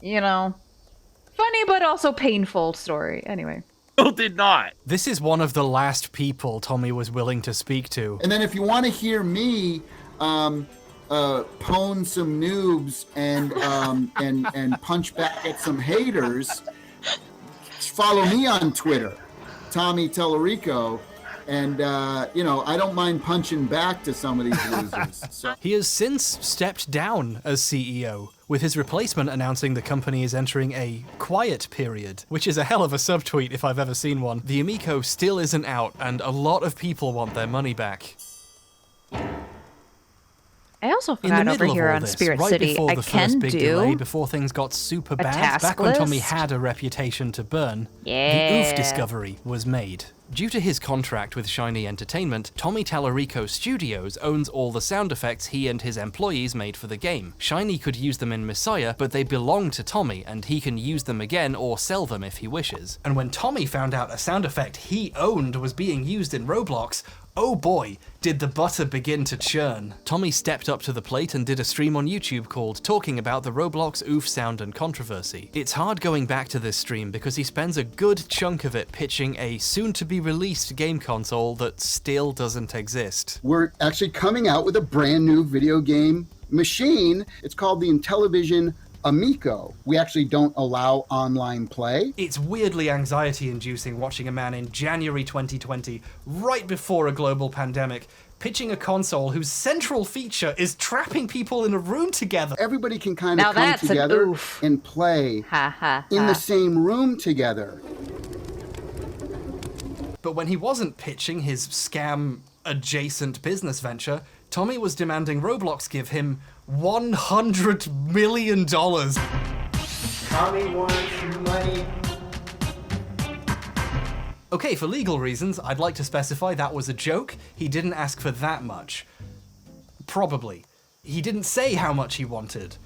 funny but also painful story. Anyway. Did not. This is one of the last people Tommy was willing to speak to. And then if you want to hear me pwn some noobs and punch back at some haters, follow me on Twitter, Tommy Tellerico. And, I don't mind punching back to some of these losers. So. He has since stepped down as CEO, with his replacement announcing the company is entering a quiet period, which is a hell of a subtweet if I've ever seen one. The Amico still isn't out, and a lot of people want their money back. I also forgot over here on Spirit City, I can do delay before things got super bad, back when Tommy had a reputation to burn, the Oof discovery was made. Due to his contract with Shiny Entertainment, Tommy Tallarico Studios owns all the sound effects he and his employees made for the game. Shiny could use them in Messiah, but they belong to Tommy, and he can use them again or sell them if he wishes. And when Tommy found out a sound effect he owned was being used in Roblox, oh boy, did the butter begin to churn. Tommy stepped up to the plate and did a stream on YouTube called Talking About the Roblox Oof Sound and Controversy. It's hard going back to this stream because he spends a good chunk of it pitching a soon-to-be-released game console that still doesn't exist. We're actually coming out with a brand new video game machine. It's called the Intellivision Amico. We actually don't allow online play. It's weirdly anxiety-inducing watching a man in January 2020, right before a global pandemic, pitching a console whose central feature is trapping people in a room together. Everybody can kind Now of come that's an together oof. and play Ha ha in ha. the same room together. But when he wasn't pitching his scam-adjacent business venture, Tommy was demanding Roblox give him $100 million. Tommy wants money. Okay, for legal reasons, I'd like to specify that was a joke. He didn't ask for that much. Probably. He didn't say how much he wanted.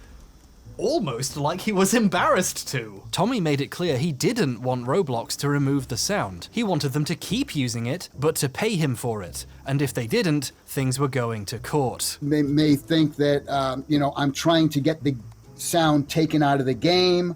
Almost like he was embarrassed to. Tommy made it clear he didn't want Roblox to remove the sound. He wanted them to keep using it, but to pay him for it. And if they didn't, things were going to court. They may think that, I'm trying to get the sound taken out of the game.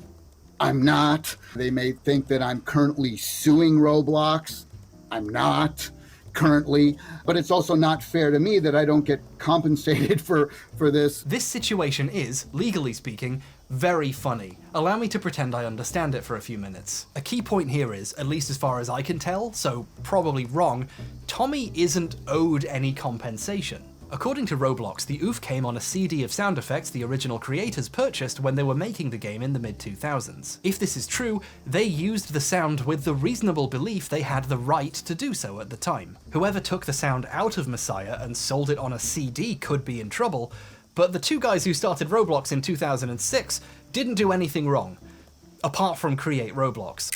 I'm not. They may think that I'm currently suing Roblox. I'm not currently. But it's also not fair to me that I don't get compensated for this. This situation is, legally speaking, very funny. Allow me to pretend I understand it for a few minutes. A key point here is, at least as far as I can tell, so probably wrong, Tommy isn't owed any compensation. According to Roblox, the oof came on a CD of sound effects the original creators purchased when they were making the game in the mid-2000s. If this is true, they used the sound with the reasonable belief they had the right to do so at the time. Whoever took the sound out of Messiah and sold it on a CD could be in trouble, but the two guys who started Roblox in 2006 didn't do anything wrong, apart from create Roblox.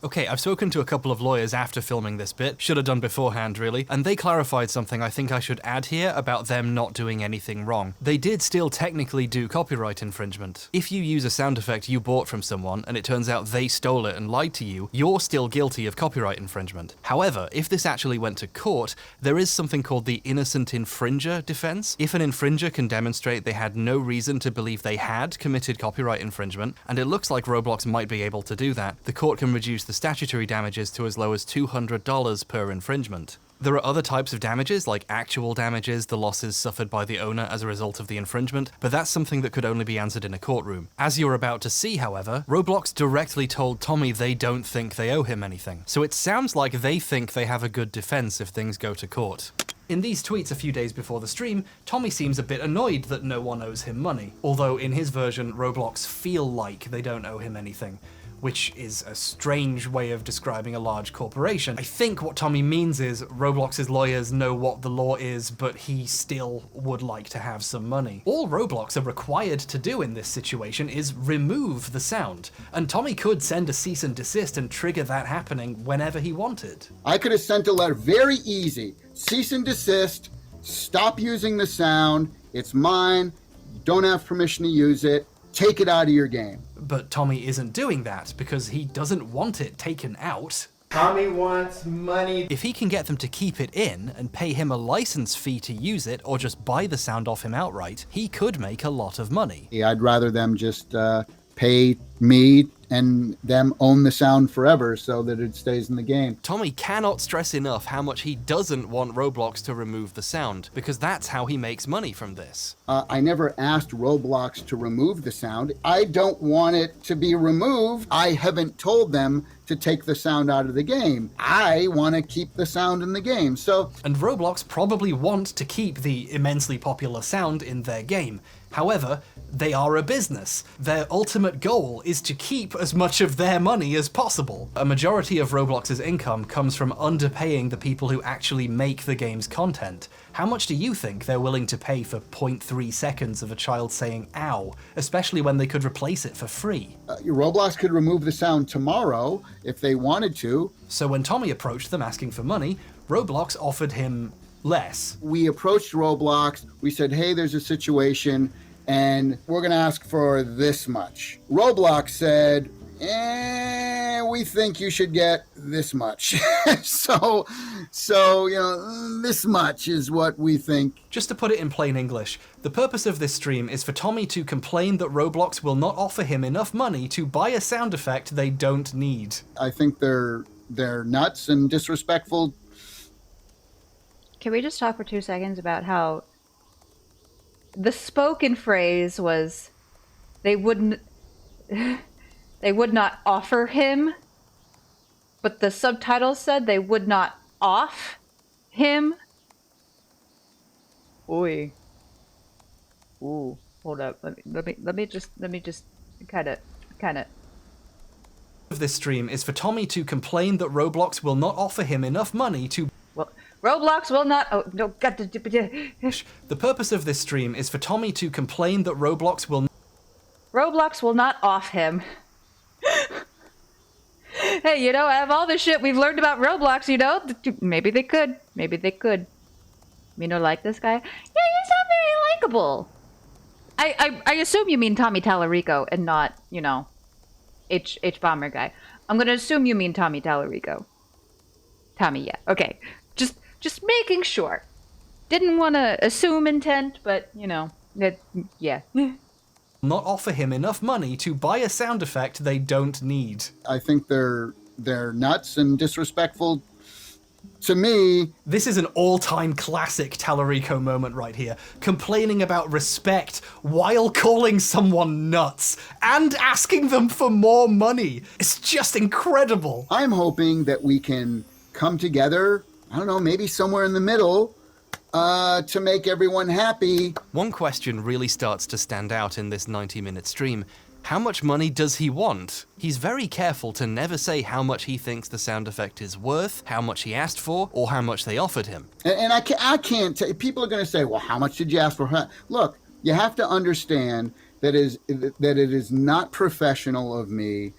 Okay, I've spoken to a couple of lawyers after filming this bit, should have done beforehand really, and they clarified something I think I should add here about them not doing anything wrong. They did still technically do copyright infringement. If you use a sound effect you bought from someone and it turns out they stole it and lied to you, you're still guilty of copyright infringement. However, if this actually went to court, there is something called the innocent infringer defense. If an infringer can demonstrate they had no reason to believe they had committed copyright infringement, and it looks like Roblox might be able to do that, the court can reduce the statutory damages to as low as $200 per infringement. There are other types of damages, like actual damages, the losses suffered by the owner as a result of the infringement, but that's something that could only be answered in a courtroom. As you're about to see, however, Roblox directly told Tommy they don't think they owe him anything, so it sounds like they think they have a good defense if things go to court. In these tweets a few days before the stream, Tommy seems a bit annoyed that no one owes him money, although in his version, Roblox feel like they don't owe him anything, which is a strange way of describing a large corporation. I think what Tommy means is Roblox's lawyers know what the law is, but he still would like to have some money. All Roblox are required to do in this situation is remove the sound, and Tommy could send a cease and desist and trigger that happening whenever he wanted. I could have sent a letter, very easy. Cease and desist, stop using the sound, it's mine, you don't have permission to use it, take it out of your game. But Tommy isn't doing that because he doesn't want it taken out. Tommy wants money. If he can get them to keep it in and pay him a license fee to use it or just buy the sound off him outright, he could make a lot of money. Yeah, I'd rather them just pay me and them own the sound forever so that it stays in the game. Tommy cannot stress enough how much he doesn't want Roblox to remove the sound, because that's how he makes money from this. I never asked Roblox to remove the sound. I don't want it to be removed. I haven't told them to take the sound out of the game. I want to keep the sound in the game, so... And Roblox probably want to keep the immensely popular sound in their game. However, they are a business. Their ultimate goal is to keep as much of their money as possible. A majority of Roblox's income comes from underpaying the people who actually make the game's content. How much do you think they're willing to pay for 0.3 seconds of a child saying ow, especially when they could replace it for free? Roblox could remove the sound tomorrow if they wanted to. So when Tommy approached them asking for money, Roblox offered him less. We approached Roblox, we said, hey, there's a situation, and we're gonna ask for this much. Roblox said, we think you should get this much. so, this much is what we think. Just to put it in plain English, the purpose of this stream is for Tommy to complain that Roblox will not offer him enough money to buy a sound effect they don't need. I think they're nuts and disrespectful. Can we just talk for 2 seconds about how the spoken phrase was, they wouldn't they would not offer him, but the subtitles said they would not off him. Oi. Ooh, hold up. Let me just kind of Of this stream is for Tommy to complain that Roblox will not offer him enough money to. Well, Roblox will not. Oh no, got to. The purpose of this stream is for Tommy to complain that Roblox will not off him. Hey, you know, out of all the shit we've learned about Roblox, you know, maybe they could. Maybe they could. You know, like this guy? Yeah, you sound very likable. I assume you mean Tommy Tallarico and not, you know, H Bomber guy. I'm gonna assume you mean Tommy Tallarico. Tommy, yeah. Okay. Just making sure. Didn't want to assume intent, but, you know, yeah. not offer him enough money to buy a sound effect they don't need. I think they're nuts and disrespectful to me. This is an all-time classic Tallarico moment right here, complaining about respect while calling someone nuts and asking them for more money. It's just incredible. I'm hoping that we can come together, I don't know, maybe somewhere in the middle, to make everyone happy. One question really starts to stand out in this 90-minute stream. How much money does he want? He's very careful to never say how much he thinks the sound effect is worth, how much he asked for, or how much they offered him. And I can't tell. People are going to say, well, how much did you ask for? Look, you have to understand that it is not professional of me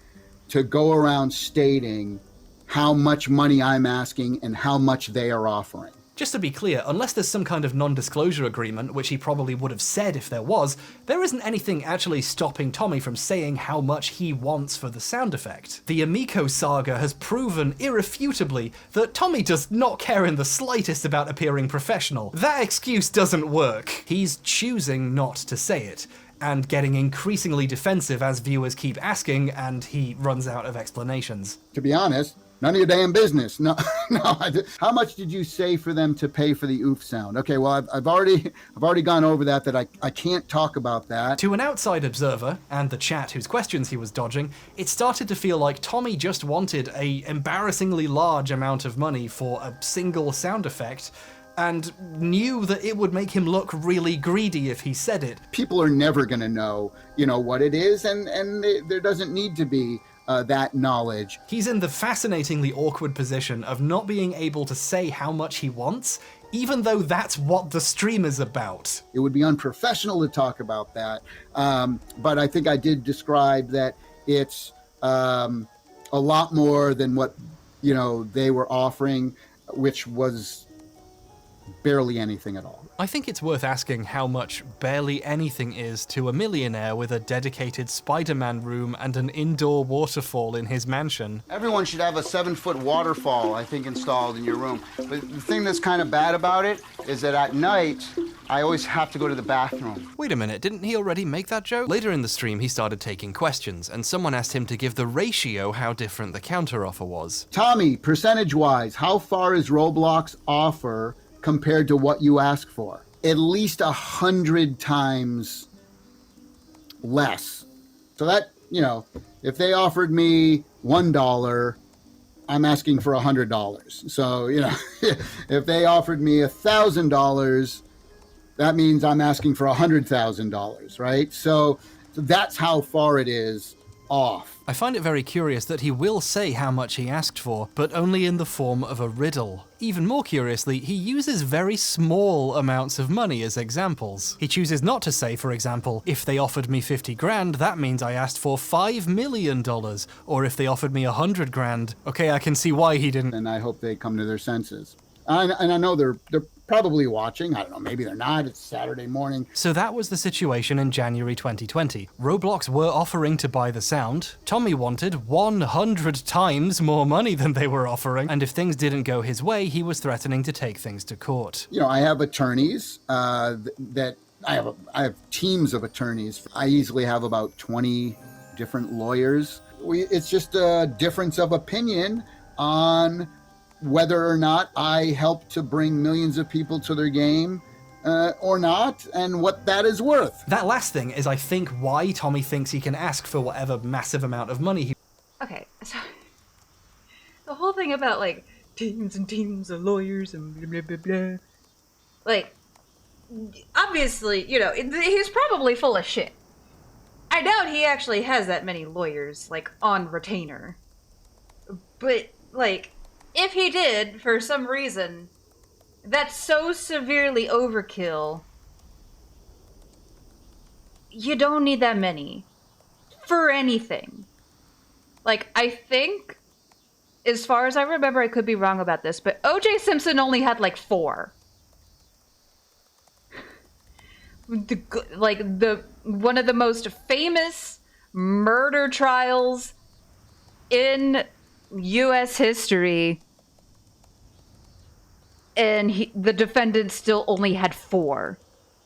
to go around stating how much money I'm asking and how much they are offering. Just to be clear, unless there's some kind of non-disclosure agreement, which he probably would have said if there was, there isn't anything actually stopping Tommy from saying how much he wants for the sound effect. The Amico saga has proven irrefutably that Tommy does not care in the slightest about appearing professional. That excuse doesn't work. He's choosing not to say it, and getting increasingly defensive as viewers keep asking, and he runs out of explanations. To be honest, none of your damn business. No. How much did you say for them to pay for the oof sound? Okay, well, I've already gone over that I can't talk about that. To an outside observer, and the chat whose questions he was dodging, it started to feel like Tommy just wanted a embarrassingly large amount of money for a single sound effect, and knew that it would make him look really greedy if he said it. People are never going to know, what it is, and there doesn't need to be that knowledge. He's in the fascinatingly awkward position of not being able to say how much he wants, even though that's what the stream is about. It would be unprofessional to talk about that, but I think I did describe that it's a lot more than what they were offering, which was barely anything at all. I think it's worth asking how much barely anything is to a millionaire with a dedicated Spider-Man room and an indoor waterfall in his mansion. Everyone should have a 7-foot waterfall, I think, installed in your room. But the thing that's kind of bad about it is that at night, I always have to go to the bathroom. Wait a minute, didn't he already make that joke? Later in the stream, he started taking questions, and someone asked him to give the ratio how different the counteroffer was. Tommy, percentage-wise, how far is Roblox offer compared to what you ask for? At least 100 times less. So that, if they offered me $1, I'm asking for $100. So, if they offered me $1,000, that means I'm asking for $100,000, right? So that's how far it is off. I find it very curious that he will say how much he asked for, but only in the form of a riddle. Even more curiously, he uses very small amounts of money as examples. He chooses not to say, for example, if they offered me 50 grand, that means I asked for $5 million. Or if they offered me 100 grand. Okay, I can see why he didn't. And I hope they come to their senses. And I know they're probably watching. I don't know, maybe they're not. It's Saturday morning. So that was the situation in January 2020. Roblox were offering to buy the sound. Tommy wanted 100 times more money than they were offering. And if things didn't go his way, he was threatening to take things to court. I have attorneys I have teams of attorneys. I easily have about 20 different lawyers. It's just a difference of opinion on whether or not I help to bring millions of people to their game or not, and what that is worth. That last thing is, I think, why Tommy thinks he can ask for whatever massive amount of money he... Okay, so the whole thing about like teams and teams of lawyers and blah blah blah blah. Like, obviously, you know, he's probably full of shit. I doubt he actually has that many lawyers, like, on retainer. But, like, if he did, for some reason, that's so severely overkill. You don't need that many. For anything. Like, I think, as far as I remember, I could be wrong about this, but O.J. Simpson only had, like, 4. One of the most famous murder trials in U.S. history, and the defendant still only had 4.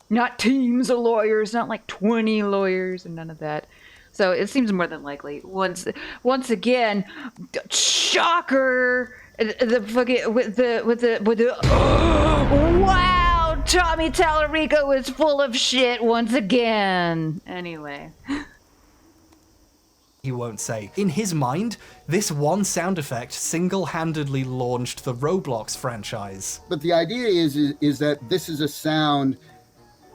Not teams of lawyers, not like 20 lawyers, and none of that. So it seems more than likely. Once again, shocker! Wow! Tommy Tallarico is full of shit once again. Anyway. He won't say. In his mind, this one sound effect single-handedly launched the Roblox franchise. But the idea is that this is a sound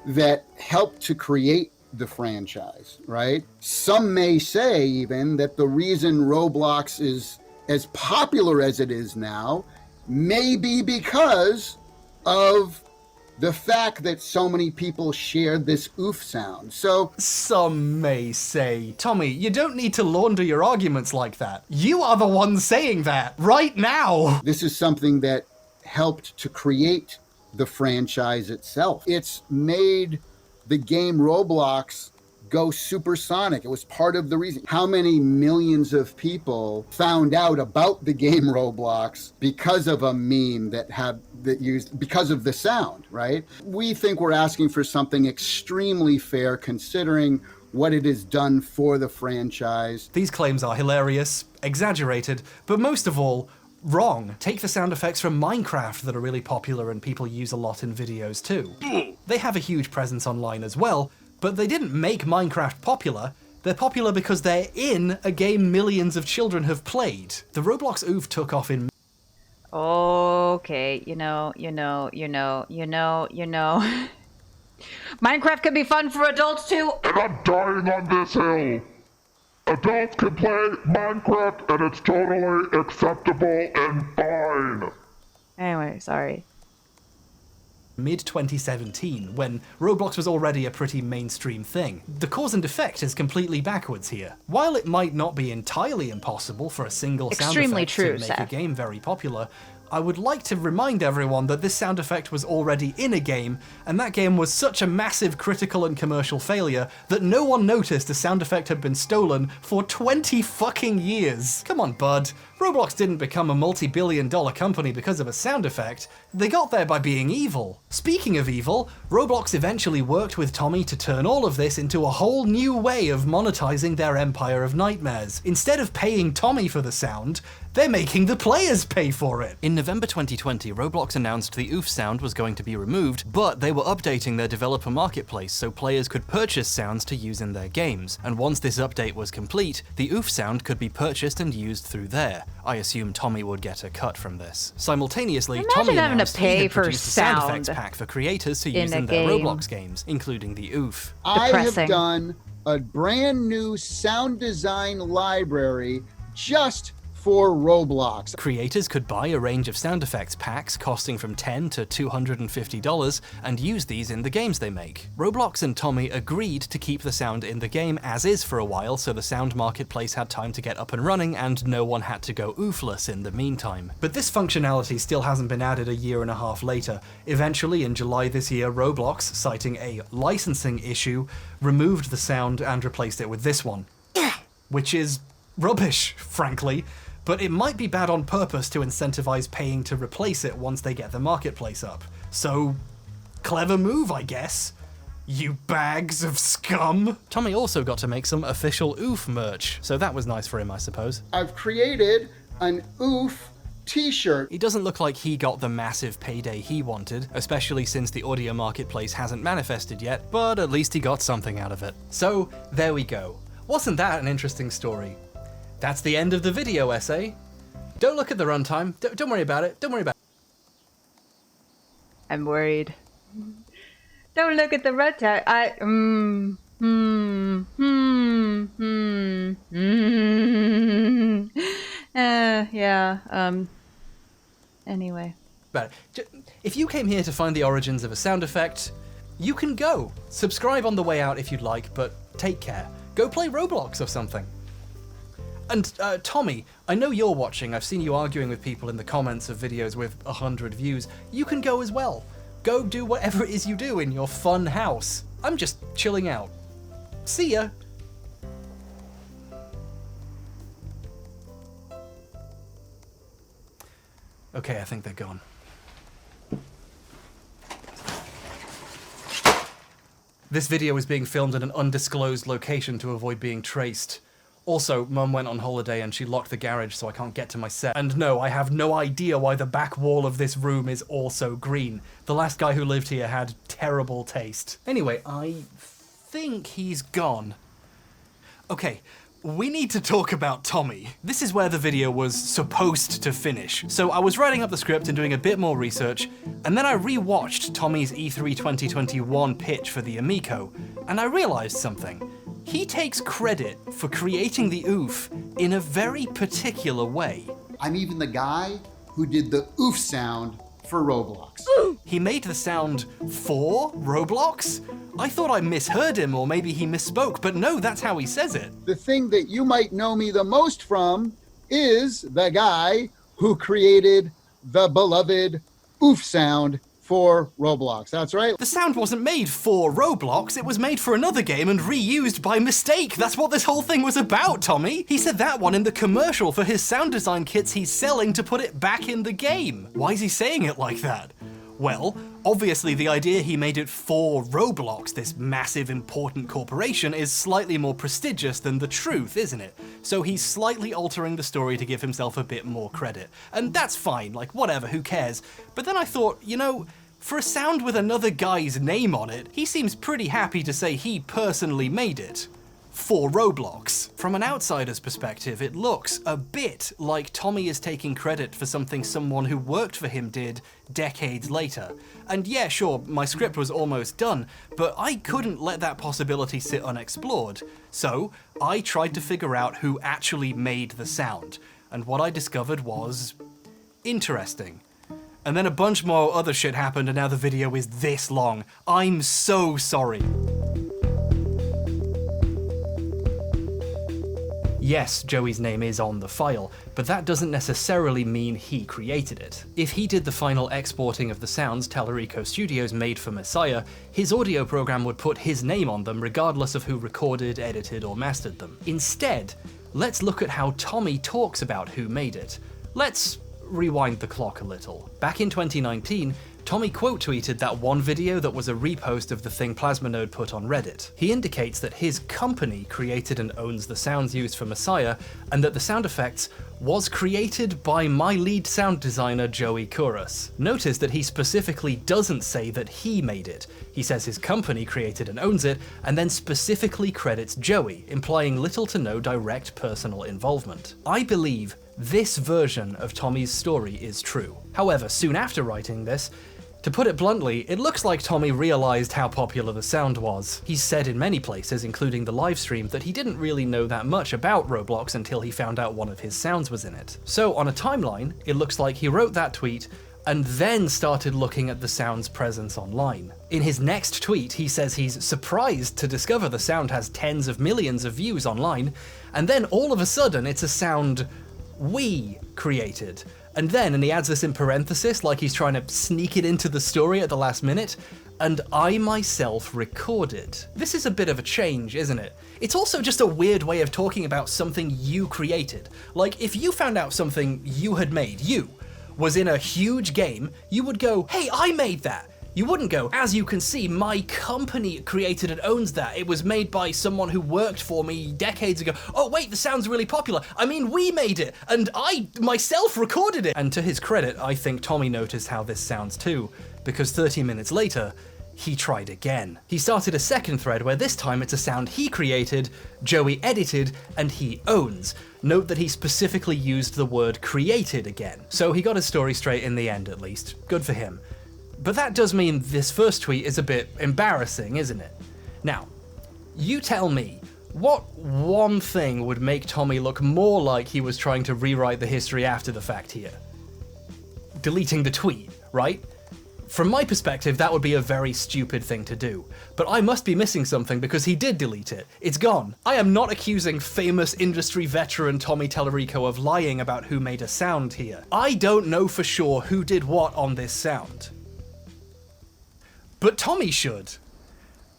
that helped to create the franchise, right? Some may say even that the reason Roblox is as popular as it is now may be because of the fact that so many people shared this oof sound. So some may say. Tommy, you don't need to launder your arguments like that. You are the one saying that right now. This is something that helped to create the franchise itself. It's made the game Roblox go supersonic. It was part of the reason. How many millions of people found out about the game Roblox because of a meme because of the sound, right? We think we're asking for something extremely fair considering what it has done for the franchise. These claims are hilarious, exaggerated, but most of all, wrong. Take the sound effects from Minecraft that are really popular and people use a lot in videos too. They have a huge presence online as well, but they didn't make Minecraft popular. They're popular because they're in a game millions of children have played. The Roblox oof took off in... Okay, you know. Minecraft can be fun for adults too. And I'm dying on this hill. Adults can play Minecraft and it's totally acceptable and fine. Anyway, sorry. Mid-2017, when Roblox was already a pretty mainstream thing. The cause and effect is completely backwards here. While it might not be entirely impossible for a single sound effect to make a game very popular, I would like to remind everyone that this sound effect was already in a game, and that game was such a massive critical and commercial failure that no one noticed a sound effect had been stolen for 20 fucking years. Come on, bud. Roblox didn't become a multi-billion-dollar company because of a sound effect. They got there by being evil. Speaking of evil, Roblox eventually worked with Tommy to turn all of this into a whole new way of monetizing their empire of nightmares. Instead of paying Tommy for the sound, they're making the players pay for it. In November 2020, Roblox announced the oof sound was going to be removed, but they were updating their developer marketplace so players could purchase sounds to use in their games. And once this update was complete, the oof sound could be purchased and used through there. I assume Tommy would get a cut from this. Simultaneously, Tommy announced he had produced a sound effects pack for creators to use in their Roblox games, including the oof. I have done a brand new sound design library just for Roblox. Creators could buy a range of sound effects packs costing from $10 to $250 and use these in the games they make. Roblox and Tommy agreed to keep the sound in the game as is for a while so the sound marketplace had time to get up and running and no one had to go oofless in the meantime. But this functionality still hasn't been added a year and a half later. Eventually, in July this year, Roblox, citing a licensing issue, removed the sound and replaced it with this one. Which is rubbish, frankly. But it might be bad on purpose to incentivize paying to replace it once they get the marketplace up. So, clever move, I guess. You bags of scum. Tommy also got to make some official oof merch, so that was nice for him, I suppose. I've created an oof t-shirt. It doesn't look like he got the massive payday he wanted, especially since the audio marketplace hasn't manifested yet, but at least he got something out of it. So, there we go. Wasn't that an interesting story? That's the end of the video essay. Don't look at the runtime. Don't worry about it. Don't worry about it. I'm worried. Don't look at the red tag. Anyway. But if you came here to find the origins of a sound effect, you can go. Subscribe on the way out if you'd like, but take care. Go play Roblox or something. And Tommy, I know you're watching. I've seen you arguing with people in the comments of videos with 100 views. You can go as well. Go do whatever it is you do in your fun house. I'm just chilling out. See ya. Okay, I think they're gone. This video is being filmed at an undisclosed location to avoid being traced. Also, Mum went on holiday and she locked the garage so I can't get to my set. And no, I have no idea why the back wall of this room is also green. The last guy who lived here had terrible taste. Anyway, I think he's gone. Okay, we need to talk about Tommy. This is where the video was supposed to finish. So I was writing up the script and doing a bit more research, and then I re-watched Tommy's E3 2021 pitch for the Amico, and I realized something. He takes credit for creating the oof in a very particular way. I'm even the guy who did the oof sound for Roblox. He made the sound for Roblox? I thought I misheard him, or maybe he misspoke, but no, that's how he says it. The thing that you might know me the most from is the guy who created the beloved oof sound for Roblox. That's right. The sound wasn't made for Roblox, it was made for another game and reused by mistake. That's what this whole thing was about, Tommy. He said that one in the commercial for his sound design kits he's selling to put it back in the game. Why is he saying it like that? Well, obviously the idea he made it for Roblox, this massive important corporation, is slightly more prestigious than the truth, isn't it? So he's slightly altering the story to give himself a bit more credit. And that's fine, like whatever, who cares? But then I thought, you know, for a sound with another guy's name on it, he seems pretty happy to say he personally made it. For Roblox. From an outsider's perspective, it looks a bit like Tommy is taking credit for something someone who worked for him did decades later. And yeah, sure, my script was almost done, but I couldn't let that possibility sit unexplored. So I tried to figure out who actually made the sound, and what I discovered was interesting. And then a bunch more other shit happened and now the video is this long. I'm so sorry. Yes, Joey's name is on the file, but that doesn't necessarily mean he created it. If he did the final exporting of the sounds Tellurico Studios made for Messiah, his audio program would put his name on them regardless of who recorded, edited, or mastered them. Instead, let's look at how Tommy talks about who made it. Let's rewind the clock a little. Back in 2019, Tommy quote tweeted that one video that was a repost of the thing Plasmonode put on Reddit. He indicates that his company created and owns the sounds used for Messiah, and that the sound effects was created by my lead sound designer Joey Kouros. Notice that he specifically doesn't say that he made it. He says his company created and owns it, and then specifically credits Joey, implying little to no direct personal involvement. I believe this version of Tommy's story is true. However, soon after writing this, to put it bluntly, it looks like Tommy realized how popular the sound was. He's said in many places, including the livestream, that he didn't really know that much about Roblox until he found out one of his sounds was in it. So on a timeline, it looks like he wrote that tweet and then started looking at the sound's presence online. In his next tweet, he says he's surprised to discover the sound has tens of millions of views online, and then all of a sudden it's a sound we created. And then, and he adds this in parenthesis like he's trying to sneak it into the story at the last minute, and I myself recorded. This is a bit of a change, isn't it? It's also just a weird way of talking about something you created. Like, if you found out something you had made, you, was in a huge game, you would go, hey, I made that. You wouldn't go, as you can see, my company created and owns that. It was made by someone who worked for me decades ago. Oh wait, the sound's really popular. I mean, we made it, and I myself recorded it. And to his credit, I think Tommy noticed how this sounds too, because 30 minutes later, he tried again. He started a second thread where this time it's a sound he created, Joey edited, and he owns. Note that he specifically used the word created again. So he got his story straight in the end, at least. Good for him. But that does mean this first tweet is a bit embarrassing, isn't it? Now, you tell me, what one thing would make Tommy look more like he was trying to rewrite the history after the fact here? Deleting the tweet, right? From my perspective, that would be a very stupid thing to do. But I must be missing something because he did delete it. It's gone. I am not accusing famous industry veteran Tommy Tallarico of lying about who made a sound here. I don't know for sure who did what on this sound. But Tommy should.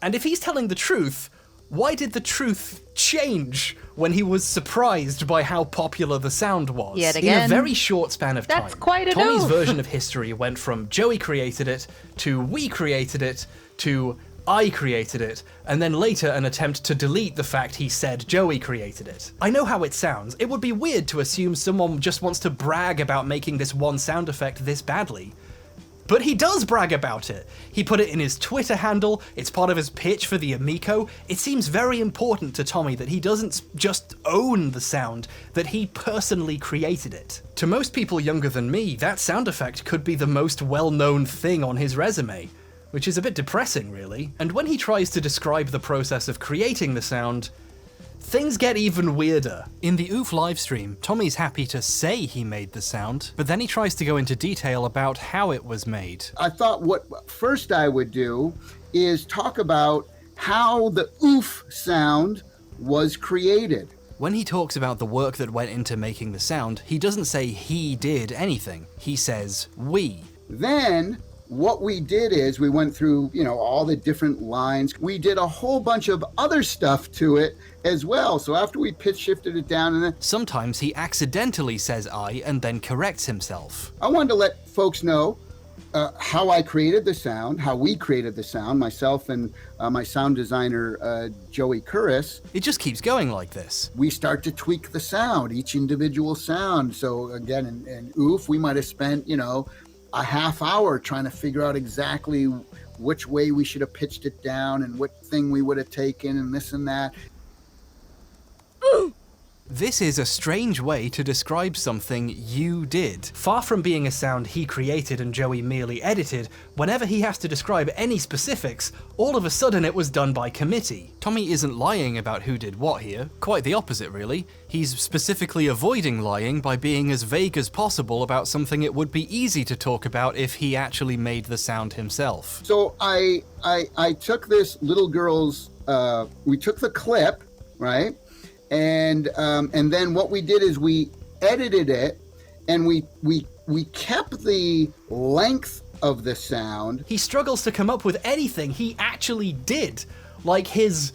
And if he's telling the truth, why did the truth change when he was surprised by how popular the sound was? Yet again. In a very short span of time. That's quite a Tommy's oof. version of history went from Joey created it, to we created it, to I created it, and then later an attempt to delete the fact he said Joey created it. I know how it sounds. It would be weird to assume someone just wants to brag about making this one sound effect this badly. But he does brag about it. He put it in his Twitter handle, it's part of his pitch for the Amico. It seems very important to Tommy that he doesn't just own the sound, that he personally created it. To most people younger than me, that sound effect could be the most well-known thing on his resume, which is a bit depressing, really. And when he tries to describe the process of creating the sound, things get even weirder. In the OOF livestream, Tommy's happy to say he made the sound, but then he tries to go into detail about how it was made. I thought what first I would do is talk about how the oof sound was created. When he talks about the work that went into making the sound, he doesn't say he did anything. He says we. Then what we did is we went through, all the different lines. We did a whole bunch of other stuff to it as well. So after we pitch shifted it down, and then Sometimes he accidentally says I and then corrects himself. I wanted to let folks know how I created the sound, how we created the sound, myself and my sound designer, Joey Curris. It just keeps going like this. We start to tweak the sound, each individual sound. So again, in OOF, we might have spent, a half hour trying to figure out exactly which way we should have pitched it down and what thing we would have taken and this and that. This is a strange way to describe something you did. Far from being a sound he created and Joey merely edited, whenever he has to describe any specifics, all of a sudden it was done by committee. Tommy isn't lying about who did what here, quite the opposite really. He's specifically avoiding lying by being as vague as possible about something it would be easy to talk about if he actually made the sound himself. So I took this little girl's, we took the clip, right? And then what we did is we edited it, and we kept the length of the sound. He struggles to come up with anything he actually did. Like his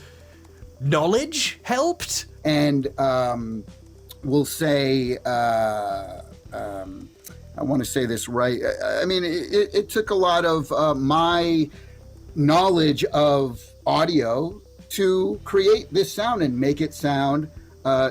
knowledge helped? And we'll say, I want to say this right. I mean, it took a lot of my knowledge of audio to create this sound and make it sound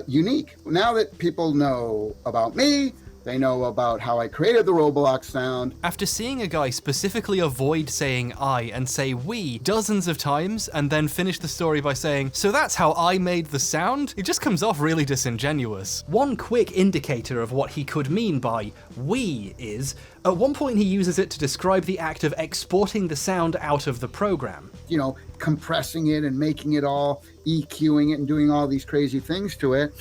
unique. Now that people know about me, they know about how I created the Roblox sound. After seeing a guy specifically avoid saying I and say we dozens of times and then finish the story by saying, so that's how I made the sound? It just comes off really disingenuous. One quick indicator of what he could mean by we is, at one point he uses it to describe the act of exporting the sound out of the program. Compressing it and making it all, EQing it and doing all these crazy things to it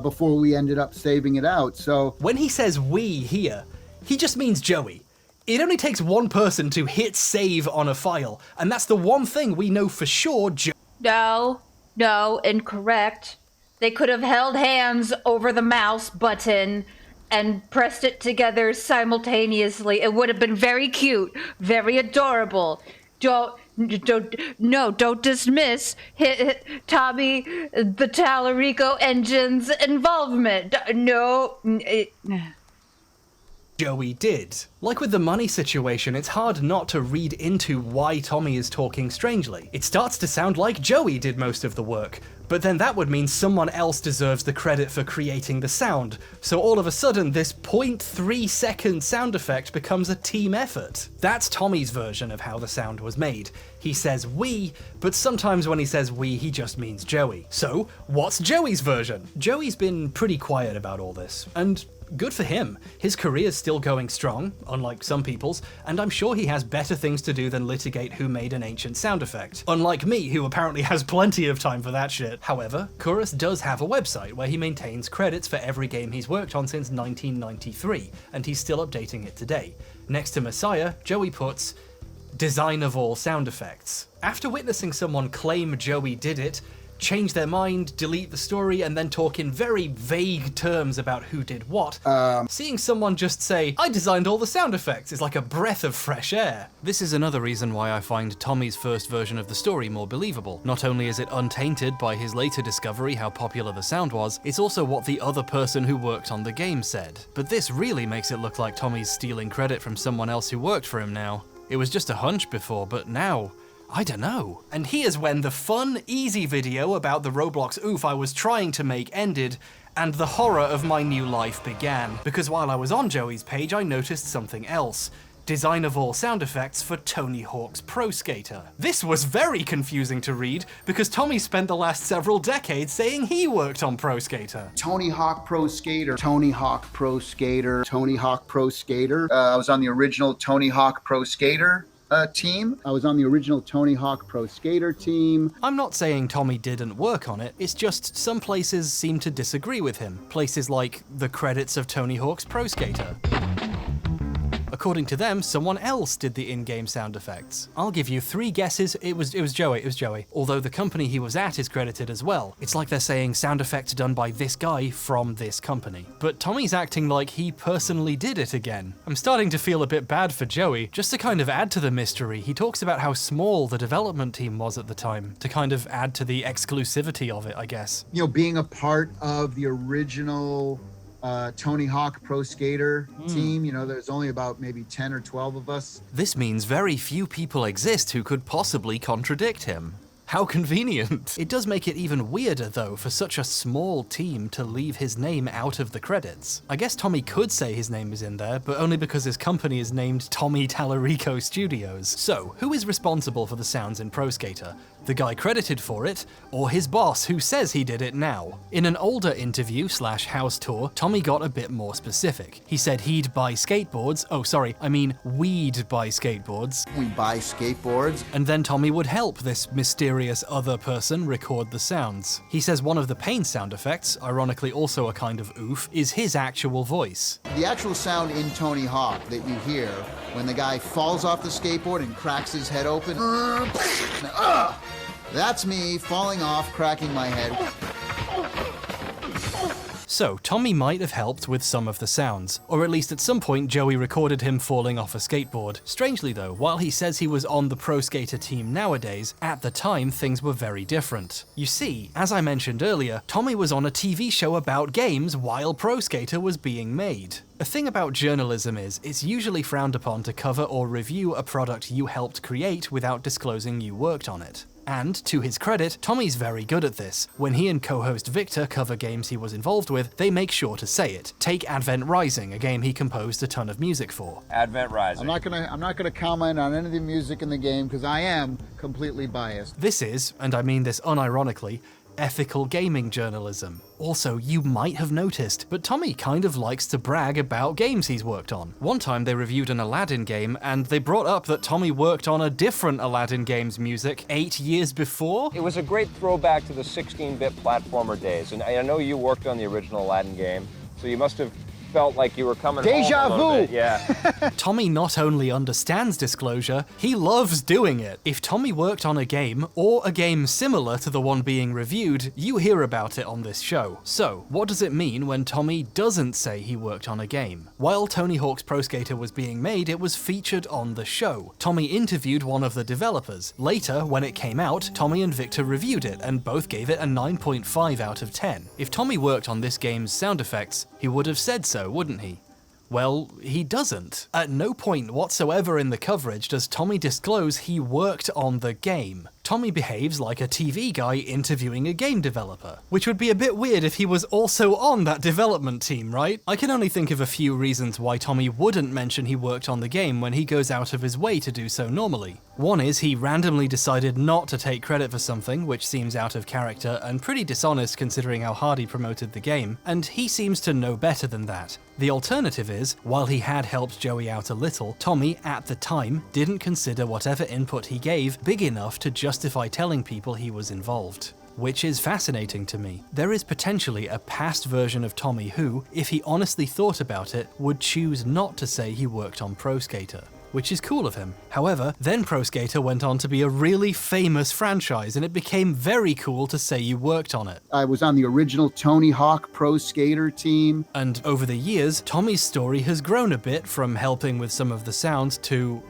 before we ended up saving it out. So when he says we here, he just means Joey. It only takes one person to hit save on a file, and that's the one thing we know for sure No, incorrect. They could have held hands over the mouse button and pressed it together simultaneously. It would have been very cute, very adorable. Don't dismiss Tommy the Tallarico engine's involvement. Joey did. Like with the money situation, it's hard not to read into why Tommy is talking strangely. It starts to sound like Joey did most of the work, but then that would mean someone else deserves the credit for creating the sound. So all of a sudden, this 0.3 second sound effect becomes a team effort. That's Tommy's version of how the sound was made. He says we, but sometimes when he says we, he just means Joey. So, what's Joey's version? Joey's been pretty quiet about all this, and good for him. His career's still going strong, unlike some people's, and I'm sure he has better things to do than litigate who made an ancient sound effect. Unlike me, who apparently has plenty of time for that shit. However, Kouros does have a website where he maintains credits for every game he's worked on since 1993, and he's still updating it today. Next to Messiah, Joey puts, "Design of all sound effects." After witnessing someone claim Joey did it, change their mind, delete the story, and then talk in very vague terms about who did what, seeing someone just say, "I designed all the sound effects," is like a breath of fresh air. This is another reason why I find Tommy's first version of the story more believable. Not only is it untainted by his later discovery how popular the sound was, it's also what the other person who worked on the game said. But this really makes it look like Tommy's stealing credit from someone else who worked for him now. It was just a hunch before, but now, I don't know. And here's when the fun, easy video about the Roblox oof I was trying to make ended, and the horror of my new life began. Because while I was on Joey's page, I noticed something else. Design of all sound effects for Tony Hawk's Pro Skater. This was very confusing to read, because Tommy spent the last several decades saying he worked on Pro Skater. Tony Hawk Pro Skater, Tony Hawk Pro Skater, Tony Hawk Pro Skater. I was on the original Tony Hawk Pro Skater team. I was on the original Tony Hawk Pro Skater team. I'm not saying Tommy didn't work on it, it's just some places seem to disagree with him. Places like the credits of Tony Hawk's Pro Skater. According to them, someone else did the in-game sound effects. I'll give you 3 guesses. It was Joey. Although the company he was at is credited as well. It's like they're saying sound effects done by this guy from this company. But Tommy's acting like he personally did it again. I'm starting to feel a bit bad for Joey. Just to kind of add to the mystery, he talks about how small the development team was at the time, to kind of add to the exclusivity of it, I guess. You know, being a part of the original Tony Hawk Pro Skater team, you know, there's only about maybe 10 or 12 of us. This means very few people exist who could possibly contradict him. How convenient. It does make it even weirder, though, for such a small team to leave his name out of the credits. I guess Tommy could say his name is in there, but only because his company is named Tommy Tallarico Studios. So, who is responsible for the sounds in Pro Skater? The guy credited for it, or his boss who says he did it now? In an older interview / house tour, Tommy got a bit more specific. He said he'd buy skateboards, we'd buy skateboards. We buy skateboards. And then Tommy would help this mysterious other person record the sounds. He says one of the pain sound effects, ironically also a kind of oof, is his actual voice. The actual sound in Tony Hawk that you hear when the guy falls off the skateboard and cracks his head open. That's me falling off, cracking my head. So, Tommy might have helped with some of the sounds, or at least at some point Joey recorded him falling off a skateboard. Strangely though, while he says he was on the Pro Skater team nowadays, at the time things were very different. You see, as I mentioned earlier, Tommy was on a TV show about games while Pro Skater was being made. A thing about journalism is, it's usually frowned upon to cover or review a product you helped create without disclosing you worked on it. And, to his credit, Tommy's very good at this. When he and co-host Victor cover games he was involved with, they make sure to say it. Take Advent Rising, a game he composed a ton of music for. Advent Rising. I'm not gonna comment on any of the music in the game because I am completely biased. This is, and I mean this unironically, ethical gaming journalism. Also, you might have noticed, but Tommy kind of likes to brag about games he's worked on. One time they reviewed an Aladdin game, and they brought up that Tommy worked on a different Aladdin game's music 8 years before. It was a great throwback to the 16-bit platformer days, and I know you worked on the original Aladdin game, so you must have felt like you were coming Deja home a little vu. bit. Yeah. Tommy not only understands disclosure, he loves doing it. If Tommy worked on a game, or a game similar to the one being reviewed, you hear about it on this show. So, what does it mean when Tommy doesn't say he worked on a game? While Tony Hawk's Pro Skater was being made, it was featured on the show. Tommy interviewed one of the developers. Later, when it came out, Tommy and Victor reviewed it, and both gave it a 9.5 out of 10. If Tommy worked on this game's sound effects, he would have said so, wouldn't he? Well, he doesn't. At no point whatsoever in the coverage does Tommy disclose he worked on the game. Tommy behaves like a TV guy interviewing a game developer, which would be a bit weird if he was also on that development team, right? I can only think of a few reasons why Tommy wouldn't mention he worked on the game when he goes out of his way to do so normally. One is he randomly decided not to take credit for something, which seems out of character and pretty dishonest considering how hard he promoted the game, and he seems to know better than that. The alternative is, while he had helped Joey out a little, Tommy, at the time, didn't consider whatever input he gave big enough to justify telling people he was involved. Which is fascinating to me. There is potentially a past version of Tommy who, if he honestly thought about it, would choose not to say he worked on Pro Skater. Which is cool of him. However, then Pro Skater went on to be a really famous franchise, and it became very cool to say you worked on it. I was on the original Tony Hawk Pro Skater team. And over the years, Tommy's story has grown a bit from helping with some of the sounds to,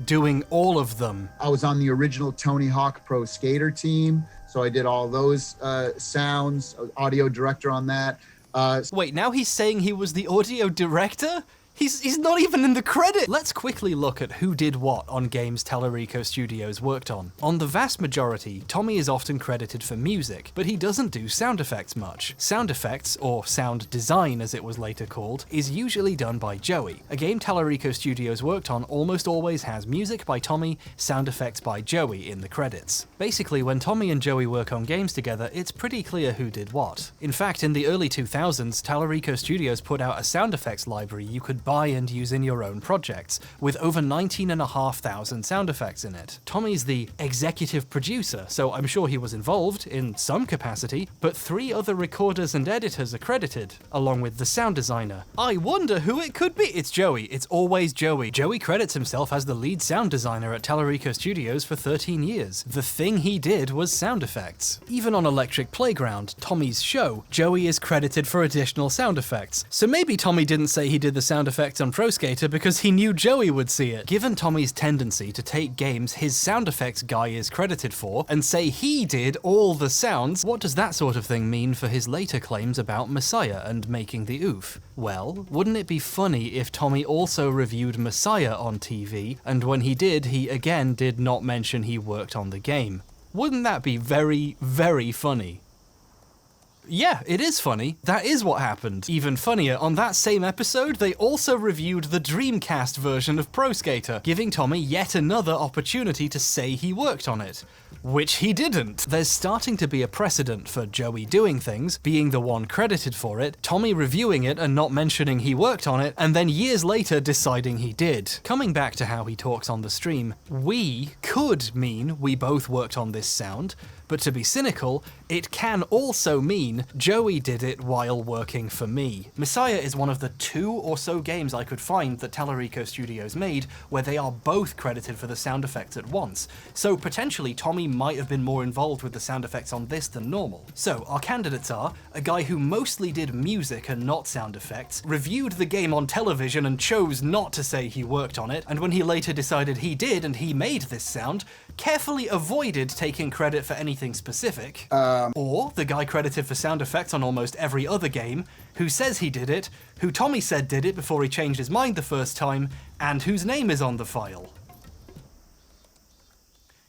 doing all of them. I was on the original Tony Hawk Pro Skater team, so I did all those sounds, audio director on that. Wait, now he's saying he was the audio director? He's not even in the credit! Let's quickly look at who did what on games Tellurico Studios worked on. On the vast majority, Tommy is often credited for music, but he doesn't do sound effects much. Sound effects, or sound design as it was later called, is usually done by Joey. A game Tellurico Studios worked on almost always has music by Tommy, sound effects by Joey in the credits. Basically, when Tommy and Joey work on games together, it's pretty clear who did what. In fact, in the early 2000s, Tellurico Studios put out a sound effects library you could buy and use in your own projects, with over 19,500 sound effects in it. Tommy's the executive producer, so I'm sure he was involved in some capacity, but 3 other recorders and editors are credited, along with the sound designer. I wonder who it could be! It's Joey. It's always Joey. Joey credits himself as the lead sound designer at Tellurico Studios for 13 years. The thing he did was sound effects. Even on Electric Playground, Tommy's show, Joey is credited for additional sound effects. So maybe Tommy didn't say he did the sound effects on Pro Skater because he knew Joey would see it. Given Tommy's tendency to take games his sound effects guy is credited for and say he did all the sounds, what does that sort of thing mean for his later claims about Messiah and making the oof? Well, wouldn't it be funny if Tommy also reviewed Messiah on TV, and when he did, he again did not mention he worked on the game? Wouldn't that be very, very funny? Yeah, it is funny. That is what happened. Even funnier, on that same episode, they also reviewed the Dreamcast version of Pro Skater, giving Tommy yet another opportunity to say he worked on it. Which he didn't. There's starting to be a precedent for Joey doing things, being the one credited for it, Tommy reviewing it and not mentioning he worked on it, and then years later deciding he did. Coming back to how he talks on the stream, we could mean we both worked on this sound, but to be cynical, it can also mean Joey did it while working for me. Messiah is one of the 2 or so games I could find that Tellurico Studios made where they are both credited for the sound effects at once, so potentially Tommy might have been more involved with the sound effects on this than normal. So our candidates are a guy who mostly did music and not sound effects, reviewed the game on television and chose not to say he worked on it, and when he later decided he did and he made this sound, carefully avoided taking credit for anything specific, or the guy credited for sound effects on almost every other game, who says he did it, who Tommy said did it before he changed his mind the first time, and whose name is on the file.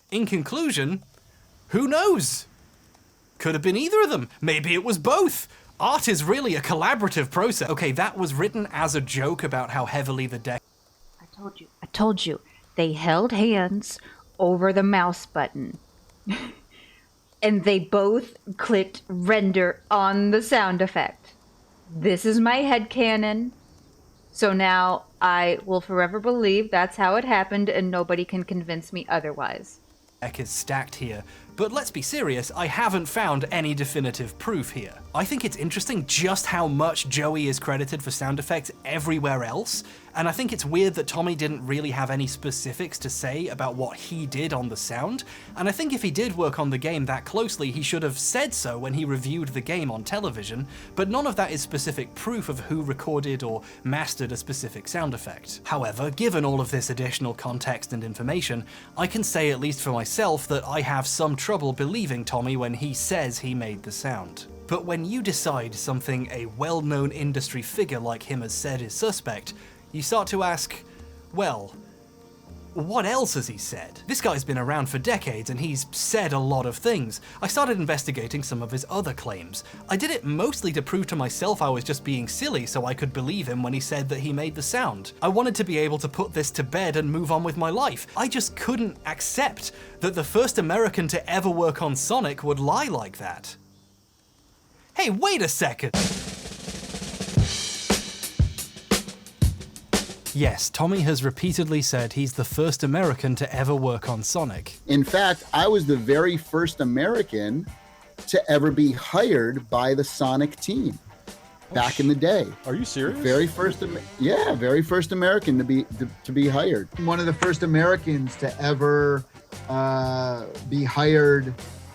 In conclusion, who knows? Could have been either of them. Maybe it was both. Art is really a collaborative process. Okay, that was written as a joke about how heavily the deck... I told you. They held hands over the mouse button. And they both clicked render on the sound effect. This is my headcanon. So now I will forever believe that's how it happened and nobody can convince me otherwise. Deck is stacked here, but let's be serious, I haven't found any definitive proof here. I think it's interesting just how much Joey is credited for sound effects everywhere else, and I think it's weird that Tommy didn't really have any specifics to say about what he did on the sound, and I think if he did work on the game that closely, he should have said so when he reviewed the game on television, but none of that is specific proof of who recorded or mastered a specific sound effect. However, given all of this additional context and information, I can say at least for myself that I have some trouble believing Tommy when he says he made the sound. But when you decide something a well-known industry figure like him has said is suspect, you start to ask, well, what else has he said? This guy's been around for decades and he's said a lot of things. I started investigating some of his other claims. I did it mostly to prove to myself I was just being silly so I could believe him when he said that he made the sound. I wanted to be able to put this to bed and move on with my life. I just couldn't accept that the first American to ever work on Sonic would lie like that. Hey, wait a second! Yes, Tommy has repeatedly said he's the first American to ever work on Sonic. In fact, I was the very first American to ever be hired by the Sonic team back in the day. Are you serious? Very first American to be hired. One of the first Americans to ever be hired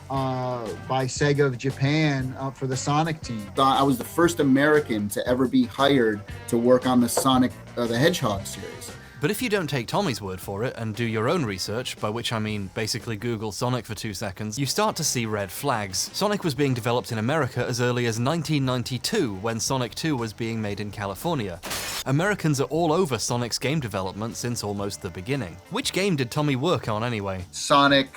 by Sega of Japan for the Sonic team. I was the first American to ever be hired to work on the Sonic the Hedgehog series. But if you don't take Tommy's word for it and do your own research, by which I mean basically Google Sonic for 2 seconds, you start to see red flags. Sonic was being developed in America as early as 1992, when Sonic 2 was being made in California. Americans are all over Sonic's game development since almost the beginning. Which game did Tommy work on anyway? Sonic,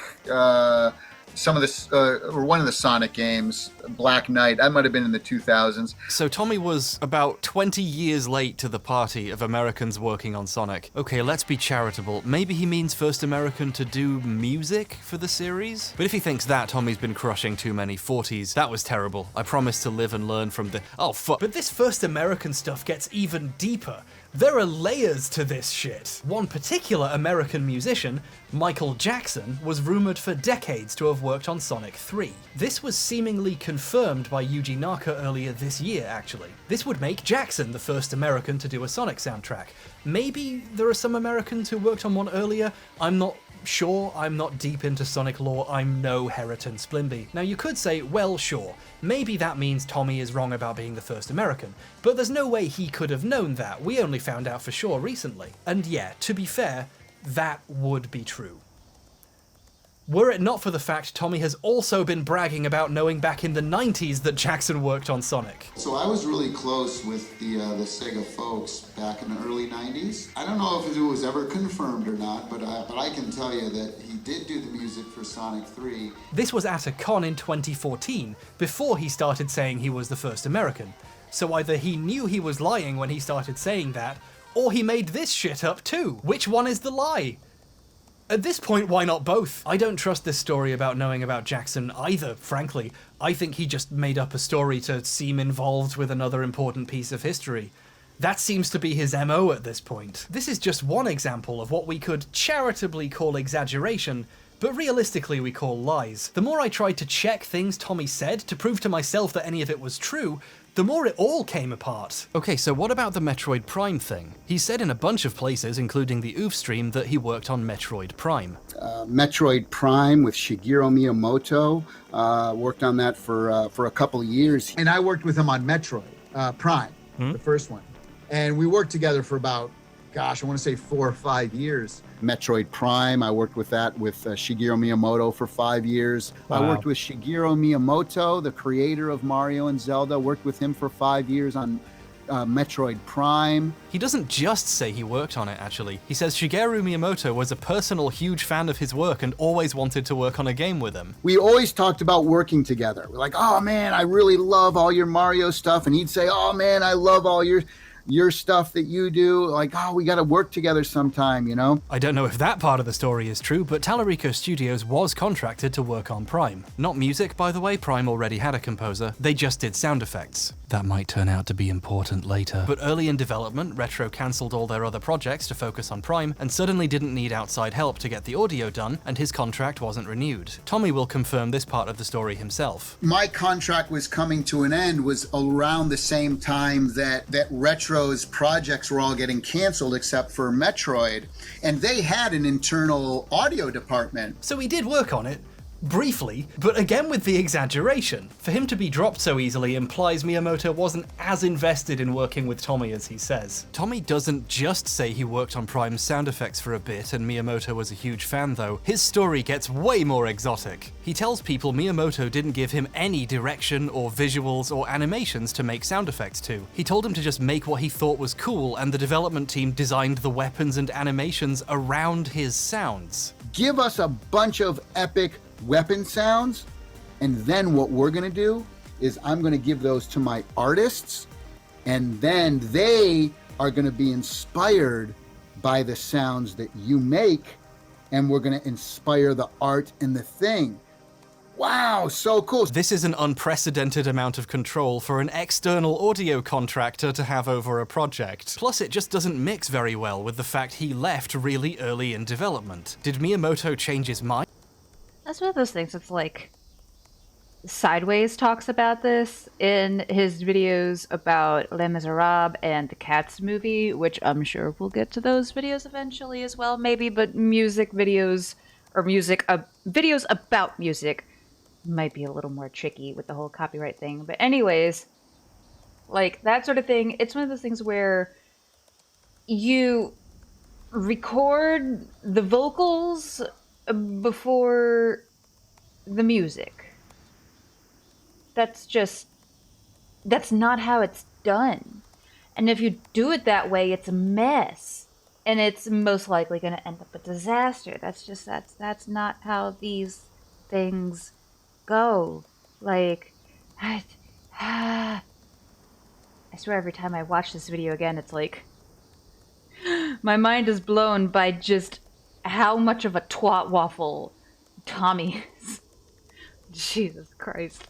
some of the, or one of the Sonic games, Black Knight, that might have been in the 2000s. So Tommy was about 20 years late to the party of Americans working on Sonic. Okay, let's be charitable. Maybe he means first American to do music for the series? But if he thinks that, Tommy's been crushing too many 40s. That was terrible. I promised to live and learn from the... Oh, fuck. But this first American stuff gets even deeper. There are layers to this shit. One particular American musician, Michael Jackson, was rumored for decades to have worked on Sonic 3. This was seemingly confirmed by Yuji Naka earlier this year, actually. This would make Jackson the first American to do a Sonic soundtrack. Maybe there are some Americans who worked on one earlier. I'm not sure, I'm not deep into Sonic lore, I'm no Heriton Splimby. Now you could say, well sure, maybe that means Tommy is wrong about being the first American, but there's no way he could have known that, we only found out for sure recently. And yeah, to be fair, that would be true. Were it not for the fact Tommy has also been bragging about knowing back in the 90s that Jackson worked on Sonic. So I was really close with the Sega folks back in the early 90s. I don't know if it was ever confirmed or not, but I can tell you that he did do the music for Sonic 3. This was at a con in 2014, before he started saying he was the first American. So either he knew he was lying when he started saying that, or he made this shit up too. Which one is the lie? At this point, why not both? I don't trust this story about knowing about Jackson either, frankly. I think he just made up a story to seem involved with another important piece of history. That seems to be his MO at this point. This is just one example of what we could charitably call exaggeration, but realistically we call lies. The more I tried to check things Tommy said to prove to myself that any of it was true, the more it all came apart. Okay, so what about the Metroid Prime thing? He said in a bunch of places, including the OOF stream, that he worked on Metroid Prime. Metroid Prime with Shigeru Miyamoto, worked on that for a couple of years. And I worked with him on Metroid Prime, the first one. And we worked together for about, gosh, I want to say 4 or 5 years. Metroid Prime, I worked with that with Shigeru Miyamoto for 5 years. Wow. I worked with Shigeru Miyamoto, the creator of Mario and Zelda, worked with him for 5 years on Metroid Prime. He doesn't just say he worked on it, actually. He says Shigeru Miyamoto was a personal huge fan of his work and always wanted to work on a game with him. We always talked about working together. We're like, oh man, I really love all your Mario stuff. And he'd say, oh man, I love all your stuff that you do, like, oh, we got to work together sometime, you know? I don't know if that part of the story is true, but Tallarico Studios was contracted to work on Prime. Not music, by the way, Prime already had a composer, they just did sound effects. That might turn out to be important later. But early in development, Retro cancelled all their other projects to focus on Prime, and suddenly didn't need outside help to get the audio done, and his contract wasn't renewed. Tommy will confirm this part of the story himself. My contract was coming to an end was around the same time that Retro's projects were all getting canceled except for Metroid, and they had an internal audio department. So he did work on it, Briefly, but again with the exaggeration. For him to be dropped so easily implies Miyamoto wasn't as invested in working with Tommy as he says. Tommy doesn't just say he worked on Prime's sound effects for a bit and Miyamoto was a huge fan though. His story gets way more exotic. He tells people Miyamoto didn't give him any direction or visuals or animations to make sound effects to. He told him to just make what he thought was cool, and the development team designed the weapons and animations around his sounds. Give us a bunch of epic weapon sounds, and then what we're going to do is I'm going to give those to my artists, and then they are going to be inspired by the sounds that you make, and we're going to inspire the art and the thing. Wow, so cool. This is an unprecedented amount of control for an external audio contractor to have over a project. Plus, it just doesn't mix very well with the fact he left really early in development. Did Miyamoto change his mind? That's one of those things. It's like Sideways talks about this in his videos about Les Miserables and the Cats movie, which I'm sure we'll get to those videos eventually as well, maybe. But music videos or videos about music might be a little more tricky with the whole copyright thing. But anyways, like that sort of thing. It's one of those things where you record the vocals before the music. That's not how it's done. And if you do it that way, it's a mess. And it's most likely going to end up a disaster. That's not how these things go. Like, I swear every time I watch this video again, it's like, my mind is blown by just how much of a twat waffle Tommy is. Jesus Christ.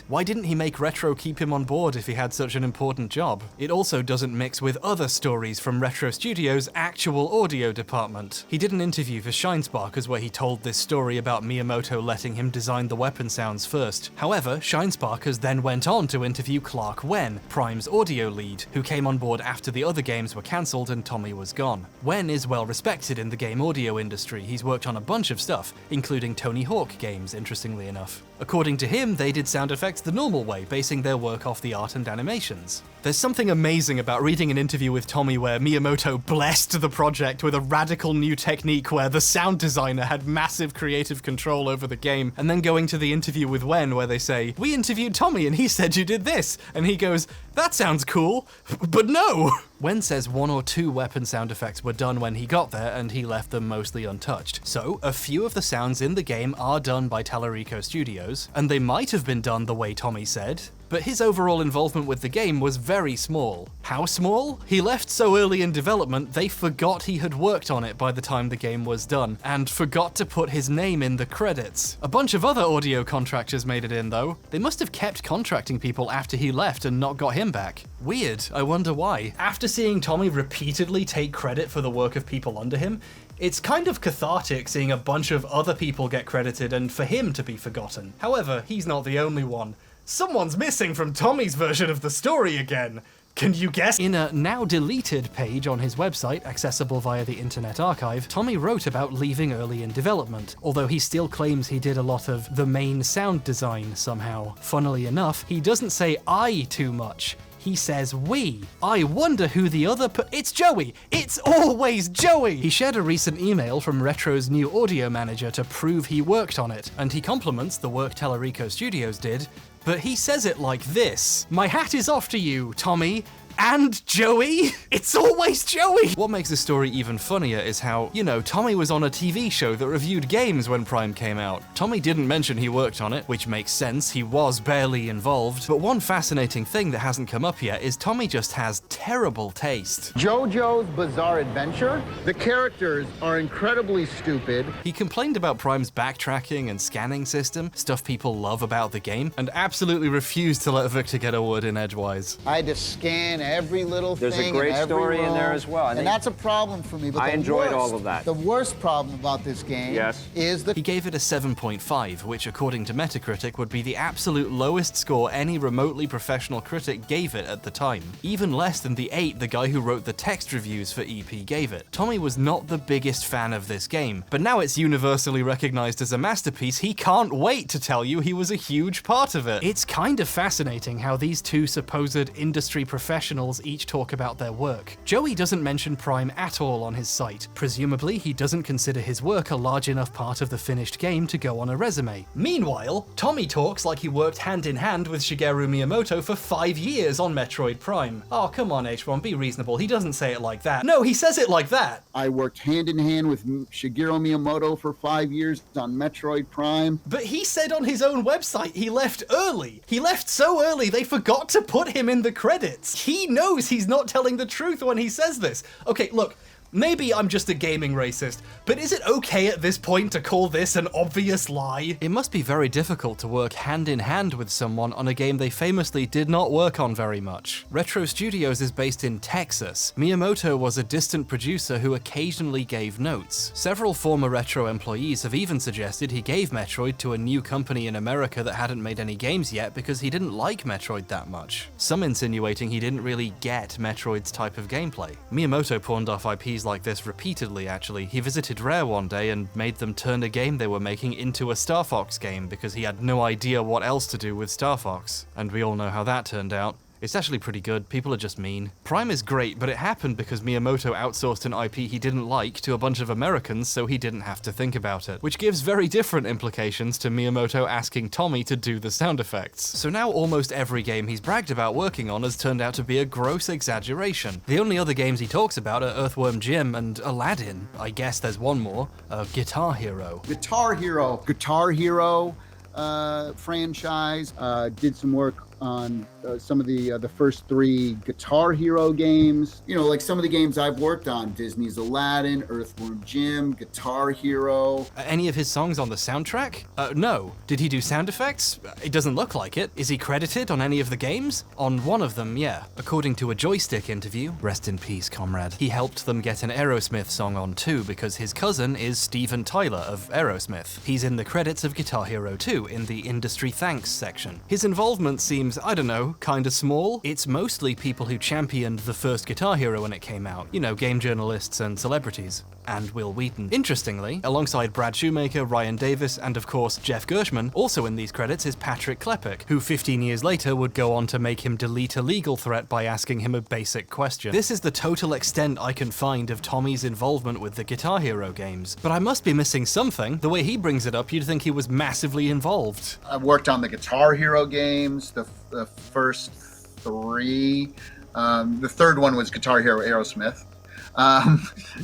Why didn't he make Retro keep him on board if he had such an important job? It also doesn't mix with other stories from Retro Studios' actual audio department. He did an interview for Shinesparkers where he told this story about Miyamoto letting him design the weapon sounds first. However, Shinesparkers then went on to interview Clark Wen, Prime's audio lead, who came on board after the other games were cancelled and Tommy was gone. Wen is well respected in the game audio industry. He's worked on a bunch of stuff, including Tony Hawk games, interestingly enough. According to him, they did sound effects the normal way, basing their work off the art and animations. There's something amazing about reading an interview with Tommy where Miyamoto blessed the project with a radical new technique where the sound designer had massive creative control over the game, and then going to the interview with Wen where they say, "We interviewed Tommy and he said you did this," and he goes, "That sounds cool, but no!" Wen says 1 or 2 weapon sound effects were done when he got there and he left them mostly untouched. So, a few of the sounds in the game are done by Tallarico Studios, and they might have been done the way Tommy said, but his overall involvement with the game was very small. How small? He left so early in development, they forgot he had worked on it by the time the game was done, and forgot to put his name in the credits. A bunch of other audio contractors made it in though. They must have kept contracting people after he left and not got him back. Weird, I wonder why. After seeing Tommy repeatedly take credit for the work of people under him, it's kind of cathartic seeing a bunch of other people get credited and for him to be forgotten. However, he's not the only one. Someone's missing from Tommy's version of the story again. Can you guess? In a now deleted page on his website, accessible via the Internet Archive, Tommy wrote about leaving early in development, although he still claims he did a lot of the main sound design somehow. Funnily enough, he doesn't say I too much. He says we. I wonder who the other it's Joey! It's always Joey! He shared a recent email from Retro's new audio manager to prove he worked on it, and he compliments the work Tallarico Studios did, but he says it like this: "My hat is off to you, Tommy. And Joey? It's always Joey!" What makes the story even funnier is how, Tommy was on a TV show that reviewed games when Prime came out. Tommy didn't mention he worked on it, which makes sense, he was barely involved. But one fascinating thing that hasn't come up yet is Tommy just has terrible taste. JoJo's Bizarre Adventure? The characters are incredibly stupid. He complained about Prime's backtracking and scanning system, stuff people love about the game, and absolutely refused to let Victor get a word in edgewise. I had to scan every little There's a thing. great and every story in there room. as well, And and that's a problem for me. But I the enjoyed all worst- of that. The worst problem about this game Yes. is the He gave it a 7.5, which according to Metacritic would be the absolute lowest score any remotely professional critic gave it at the time. Even less than the 8 the guy who wrote the text reviews for EP gave it. Tommy was not the biggest fan of this game, but now it's universally recognized as a masterpiece, he can't wait to tell you he was a huge part of it. It's kind of fascinating how these two supposed industry professionals each talk about their work. Joey doesn't mention Prime at all on his site. Presumably, he doesn't consider his work a large enough part of the finished game to go on a resume. Meanwhile, Tommy talks like he worked hand in hand with Shigeru Miyamoto for 5 years on Metroid Prime. Oh, come on, H1, be reasonable. He doesn't say it like that. No, he says it like that. I worked hand in hand with Shigeru Miyamoto for 5 years on Metroid Prime. But he said on his own website he left early. He left so early they forgot to put him in the credits. He knows he's not telling the truth when he says this. Okay, look, maybe I'm just a gaming racist, but is it okay at this point to call this an obvious lie? It must be very difficult to work hand in hand with someone on a game they famously did not work on very much. Retro Studios is based in Texas. Miyamoto was a distant producer who occasionally gave notes. Several former Retro employees have even suggested he gave Metroid to a new company in America that hadn't made any games yet because he didn't like Metroid that much. Some insinuating he didn't really get Metroid's type of gameplay. Miyamoto pawned off IPs like this repeatedly, actually. He visited Rare one day and made them turn a game they were making into a Star Fox game because he had no idea what else to do with Star Fox. And we all know how that turned out. It's actually pretty good, people are just mean. Prime is great, but it happened because Miyamoto outsourced an IP he didn't like to a bunch of Americans so he didn't have to think about it, which gives very different implications to Miyamoto asking Tommy to do the sound effects. So now almost every game he's bragged about working on has turned out to be a gross exaggeration. The only other games he talks about are Earthworm Jim and Aladdin. I guess there's one more, Guitar Hero. Guitar Hero franchise. Did some work on some of the first 3 Guitar Hero games. You know, like some of the games I've worked on: Disney's Aladdin, Earthworm Jim, Guitar Hero. Any of his songs on the soundtrack? No. Did he do sound effects? It doesn't look like it. Is he credited on any of the games? On one of them, yeah. According to a Joystick interview, rest in peace, comrade, he helped them get an Aerosmith song on too because his cousin is Steven Tyler of Aerosmith. He's in the credits of Guitar Hero 2 in the industry thanks section. His involvement seems, I don't know, kinda small. It's mostly people who championed the first Guitar Hero when it came out. You know, game journalists and celebrities. And Will Wheaton. Interestingly, alongside Brad Shoemaker, Ryan Davis, and of course Jeff Gershman, also in these credits is Patrick Klepek, who 15 years later would go on to make him delete a legal threat by asking him a basic question. This is the total extent I can find of Tommy's involvement with the Guitar Hero games. But I must be missing something. The way he brings it up, you'd think he was massively involved. I worked on the Guitar Hero games, the first 3. The third one was Guitar Hero Aerosmith.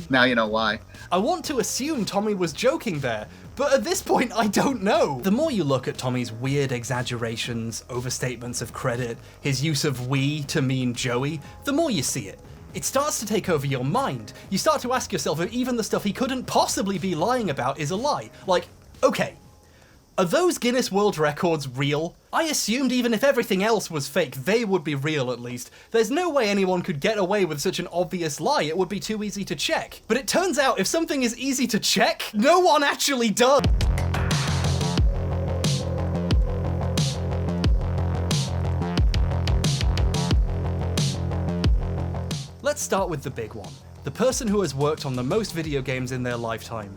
Now you know why. I want to assume Tommy was joking there, but at this point I don't know. The more you look at Tommy's weird exaggerations, overstatements of credit, his use of we to mean Joey, the more you see it. It starts to take over your mind. You start to ask yourself if even the stuff he couldn't possibly be lying about is a lie. Like, okay, are those Guinness World Records real? I assumed even if everything else was fake, they would be real at least. There's no way anyone could get away with such an obvious lie, it would be too easy to check. But it turns out if something is easy to check, no one actually does. Let's start with the big one. The person who has worked on the most video games in their lifetime.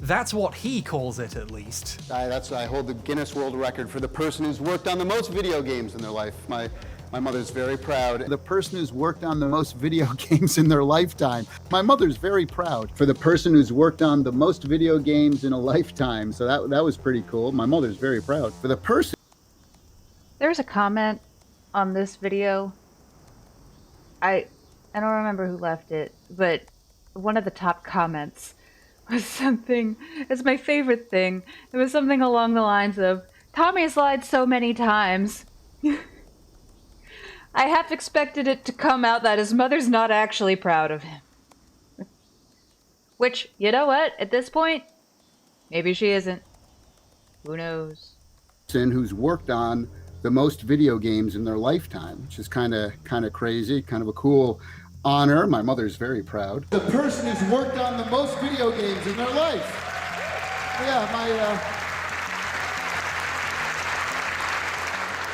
That's what he calls it, at least. I hold the Guinness World Record for the person who's worked on the most video games in their life. My mother's very proud. The person who's worked on the most video games in their lifetime. My mother's very proud for the person who's worked on the most video games in a lifetime. So that was pretty cool. My mother's very proud for the person. There's a comment on this video. I don't remember who left it, but one of the top comments was something, it's my favorite thing. It was something along the lines of, Tommy has lied so many times. I half expected it to come out that his mother's not actually proud of him. Which, you know what, at this point, maybe she isn't. Who knows? Who's worked on the most video games in their lifetime, which is kind of crazy, kind of a cool honor. My mother's very proud. The person who's worked on the most video games in their life. Yeah,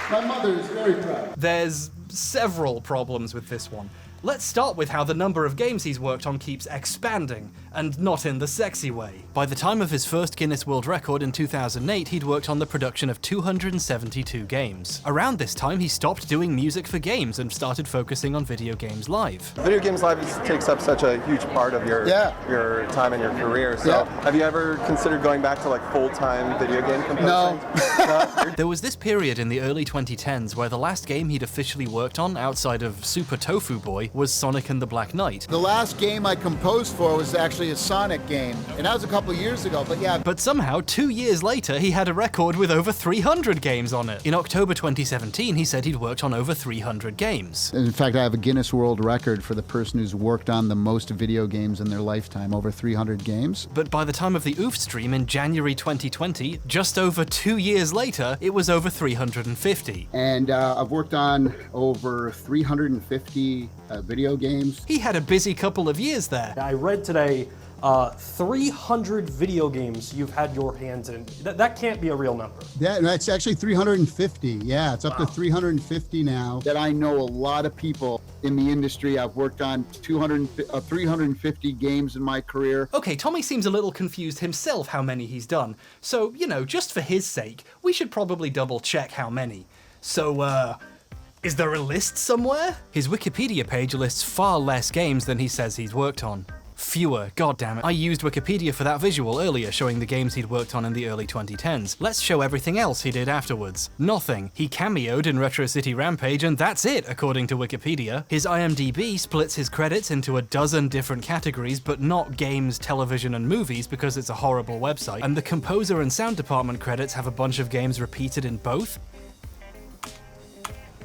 my mother is very proud. There's several problems with this one. Let's start with how the number of games he's worked on keeps expanding, and not in the sexy way. By the time of his first Guinness World Record in 2008, he'd worked on the production of 272 games. Around this time, he stopped doing music for games and started focusing on video games live. Video games live takes up such a huge part of your time and your career, so have you ever considered going back to like full-time video game composing? No. There was this period in the early 2010s where the last game he'd officially worked on, outside of Super Tofu Boy, was Sonic and the Black Knight. The last game I composed for was actually a Sonic game, and that was a couple years ago, but yeah. But somehow, 2 years later, he had a record with over 300 games on it. In October 2017, he said he'd worked on over 300 games. In fact, I have a Guinness World Record for the person who's worked on the most video games in their lifetime, over 300 games. But by the time of the OOF stream in January 2020, just over 2 years later, it was over 350. And I've worked on over 350 video games. He had a busy couple of years there. I read today 300 video games you've had your hands in. That can't be a real number. That's actually 350. Yeah, it's up to 350 now. That I know a lot of people in the industry. I've worked on 350 games in my career. Okay, Tommy seems a little confused himself how many he's done. So, you know, just for his sake, we should probably double check how many. So, is there a list somewhere? His Wikipedia page lists far less games than he says he's worked on. Fewer, goddammit. I used Wikipedia for that visual earlier, showing the games he'd worked on in the early 2010s. Let's show everything else he did afterwards. Nothing. He cameoed in Retro City Rampage, and that's it, according to Wikipedia. His IMDb splits his credits into a dozen different categories, but not games, television, and movies, because it's a horrible website. And the composer and sound department credits have a bunch of games repeated in both.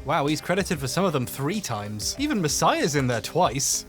Wow, he's credited for some of them 3 times. Even Messiah's in there twice.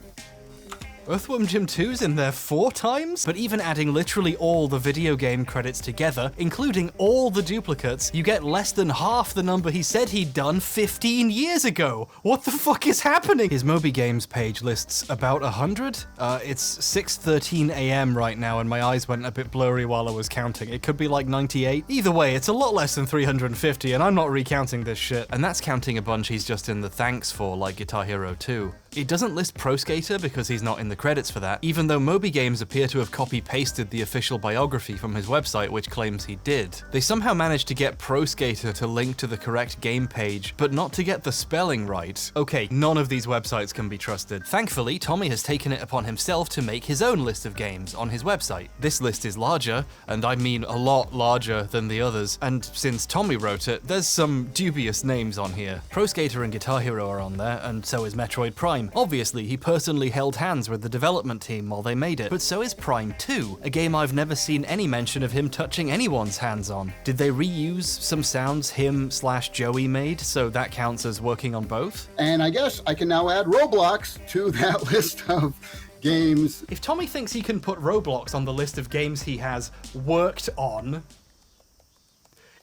Earthworm Jim 2's in there 4 times? But even adding literally all the video game credits together, including all the duplicates, you get less than half the number he said he'd done 15 years ago. What the fuck is happening? His Moby Games page lists about 100? It's 6:13 AM right now and my eyes went a bit blurry while I was counting. It could be like 98. Either way, it's a lot less than 350 and I'm not recounting this shit. And that's counting a bunch he's just in the thanks for, like Guitar Hero 2. It doesn't list Pro Skater because he's not in the credits for that, even though Moby Games appear to have copy-pasted the official biography from his website, which claims he did. They somehow managed to get Pro Skater to link to the correct game page, but not to get the spelling right. Okay, none of these websites can be trusted. Thankfully, Tommy has taken it upon himself to make his own list of games on his website. This list is larger, and I mean a lot larger than the others, and since Tommy wrote it, there's some dubious names on here. Pro Skater and Guitar Hero are on there, and so is Metroid Prime. Obviously, he personally held hands with the development team while they made it, but so is Prime 2, a game I've never seen any mention of him touching anyone's hands on. Did they reuse some sounds him/Joey made, so that counts as working on both? And I guess I can now add Roblox to that list of games. If Tommy thinks he can put Roblox on the list of games he has worked on,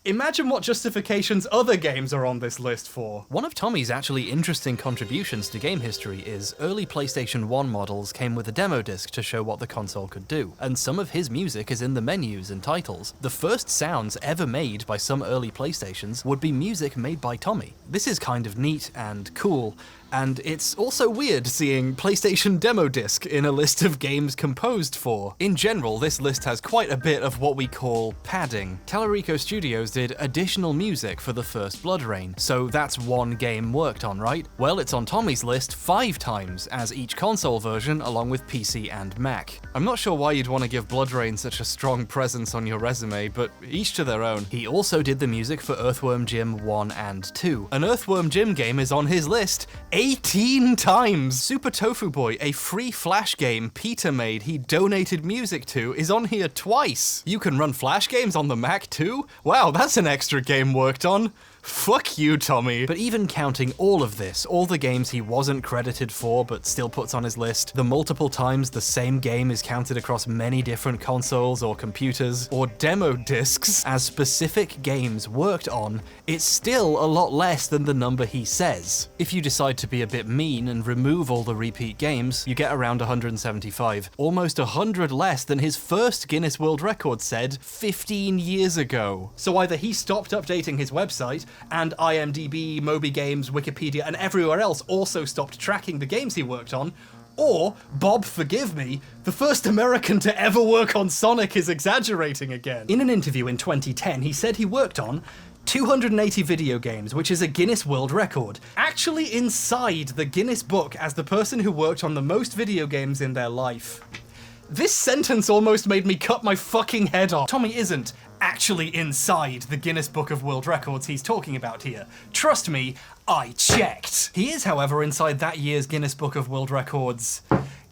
imagine what justifications other games are on this list for. One of Tommy's actually interesting contributions to game history is early PlayStation 1 models came with a demo disc to show what the console could do, and some of his music is in the menus and titles. The first sounds ever made by some early PlayStations would be music made by Tommy. This is kind of neat and cool, and it's also weird seeing PlayStation demo disc in a list of games composed for. In general, this list has quite a bit of what we call padding. Tellurico Studios did additional music for the first Blood Rain, so that's one game worked on, right? Well, it's on Tommy's list 5 times, as each console version along with PC and Mac. I'm not sure why you'd want to give Blood Rain such a strong presence on your resume, but each to their own. He also did the music for Earthworm Jim 1 and 2. An Earthworm Jim game is on his list 18 times! Super Tofu Boy, a free Flash game Peter made he donated music to, is on here twice! You can run Flash games on the Mac too? Wow, that's an extra game worked on! Fuck you, Tommy. But even counting all of this, all the games he wasn't credited for but still puts on his list, the multiple times the same game is counted across many different consoles or computers, or demo discs as specific games worked on, it's still a lot less than the number he says. If you decide to be a bit mean and remove all the repeat games, you get around 175, almost 100 less than his first Guinness World Record said 15 years ago. So either he stopped updating his website, and IMDb, Moby Games, Wikipedia, and everywhere else also stopped tracking the games he worked on, or, Bob, forgive me, the first American to ever work on Sonic is exaggerating again. In an interview in 2010, he said he worked on 280 video games, which is a Guinness World Record, actually inside the Guinness Book as the person who worked on the most video games in their life. This sentence almost made me cut my fucking head off. Tommy isn't actually inside the Guinness Book of World Records he's talking about here. Trust me, I checked. He is, however, inside that year's Guinness Book of World Records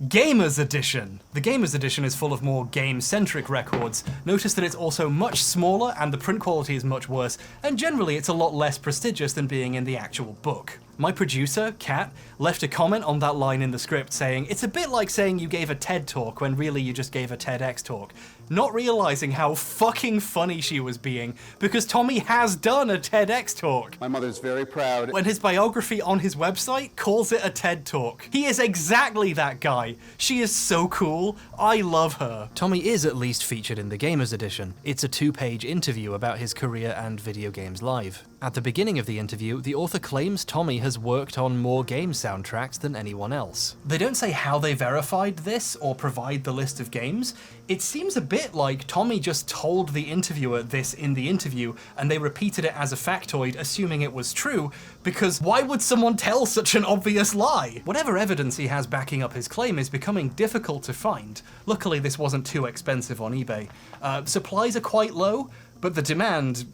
Gamers Edition. The Gamers Edition is full of more game-centric records. Notice that it's also much smaller and the print quality is much worse, and generally it's a lot less prestigious than being in the actual book. My producer, Kat, left a comment on that line in the script saying, it's a bit like saying you gave a TED talk when really you just gave a TEDx talk, not realizing how fucking funny she was being, because Tommy has done a TEDx talk. My mother's very proud. When his biography on his website calls it a TED talk. He is exactly that guy. She is so cool. I love her. Tommy is at least featured in the Gamers Edition. It's a 2-page interview about his career and video games live. At the beginning of the interview, the author claims Tommy has worked on more game soundtracks than anyone else. They don't say how they verified this or provide the list of games. It seems a bit like Tommy just told the interviewer this in the interview and they repeated it as a factoid, assuming it was true, because why would someone tell such an obvious lie? Whatever evidence he has backing up his claim is becoming difficult to find. Luckily, this wasn't too expensive on eBay. Supplies are quite low, but the demand...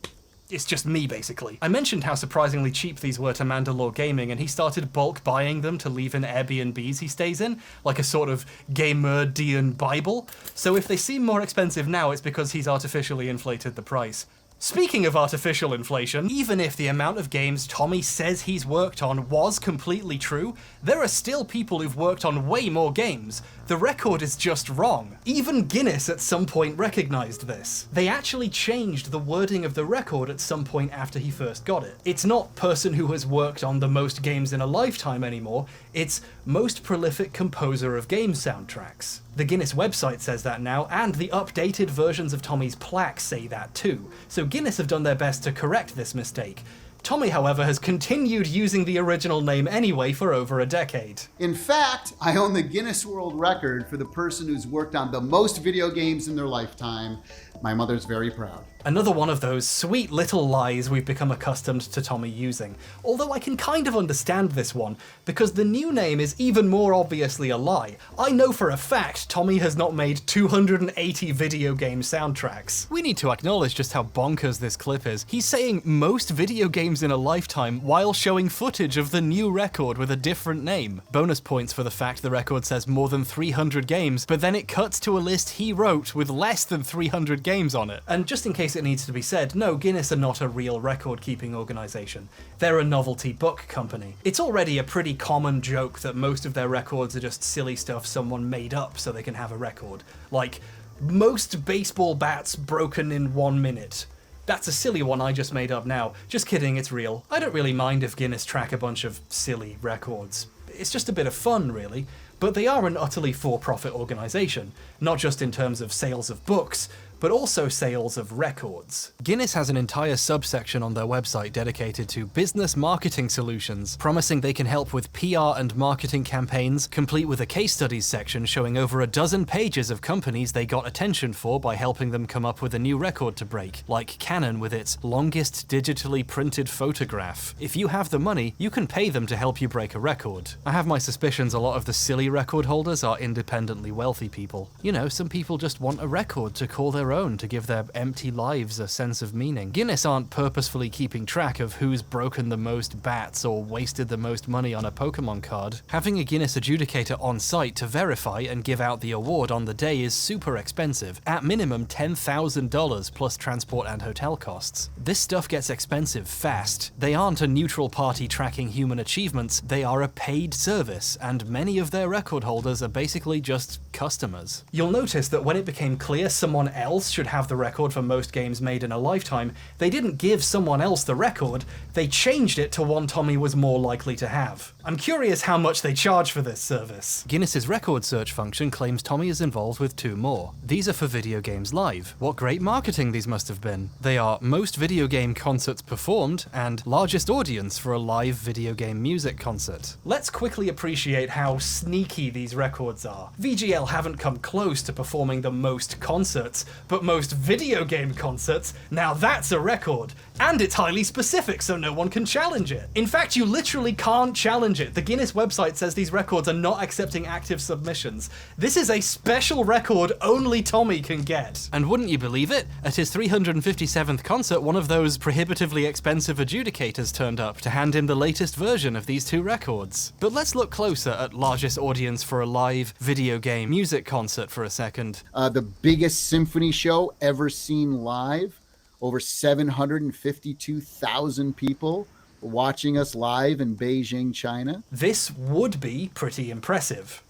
it's just me, basically. I mentioned how surprisingly cheap these were to Mandalore Gaming, and he started bulk buying them to leave in Airbnbs he stays in, like a sort of Gamerdian Bible. So if they seem more expensive now, it's because he's artificially inflated the price. Speaking of artificial inflation, even if the amount of games Tommy says he's worked on was completely true, there are still people who've worked on way more games. The record is just wrong. Even Guinness at some point recognized this. They actually changed the wording of the record at some point after he first got it. It's not person who has worked on the most games in a lifetime anymore, it's most prolific composer of game soundtracks. The Guinness website says that now, and the updated versions of Tommy's plaque say that too. So Guinness have done their best to correct this mistake. Tommy, however, has continued using the original name anyway for over a decade. In fact, I own the Guinness World Record for the person who's worked on the most video games in their lifetime. My mother's very proud. Another one of those sweet little lies we've become accustomed to Tommy using. Although I can kind of understand this one, because the new name is even more obviously a lie. I know for a fact Tommy has not made 280 video game soundtracks. We need to acknowledge just how bonkers this clip is. He's saying most video games in a lifetime while showing footage of the new record with a different name. Bonus points for the fact the record says more than 300 games, but then it cuts to a list he wrote with less than 300 games on it. And just in case it needs to be said, no, Guinness are not a real record-keeping organisation. They're a novelty book company. It's already a pretty common joke that most of their records are just silly stuff someone made up so they can have a record. Like, most baseball bats broken in 1 minute. That's a silly one I just made up now. Just kidding, it's real. I don't really mind if Guinness track a bunch of silly records. It's just a bit of fun, really. But they are an utterly for-profit organisation, not just in terms of sales of books, but also sales of records. Guinness has an entire subsection on their website dedicated to business marketing solutions, promising they can help with PR and marketing campaigns, complete with a case studies section showing over a dozen pages of companies they got attention for by helping them come up with a new record to break, like Canon with its longest digitally printed photograph. If you have the money, you can pay them to help you break a record. I have my suspicions a lot of the silly record holders are independently wealthy people. You know, some people just want a record to call their own to give their empty lives a sense of meaning. Guinness aren't purposefully keeping track of who's broken the most bats or wasted the most money on a Pokemon card. Having a Guinness adjudicator on site to verify and give out the award on the day is super expensive, at minimum $10,000 plus transport and hotel costs. This stuff gets expensive fast. They aren't a neutral party tracking human achievements, they are a paid service, and many of their record holders are basically just customers. You'll notice that when it became clear someone else should have the record for most games made in a lifetime, they didn't give someone else the record, they changed it to one Tommy was more likely to have. I'm curious how much they charge for this service. Guinness's record search function claims Tommy is involved with 2 more. These are for Video Games Live. What great marketing these must have been. They are most video game concerts performed and largest audience for a live video game music concert. Let's quickly appreciate how sneaky these records are. VGL haven't come close to performing the most concerts, but most video game concerts, now that's a record. And it's highly specific, so no one can challenge it. In fact, you literally can't challenge it. The Guinness website says these records are not accepting active submissions. This is a special record only Tommy can get. And wouldn't you believe it? At his 357th concert, one of those prohibitively expensive adjudicators turned up to hand him the latest version of these 2 records. But let's look closer at largest audience for a live video game music concert for a second. The biggest symphony show ever seen live. Over 752,000 people watching us live in Beijing, China. This would be pretty impressive.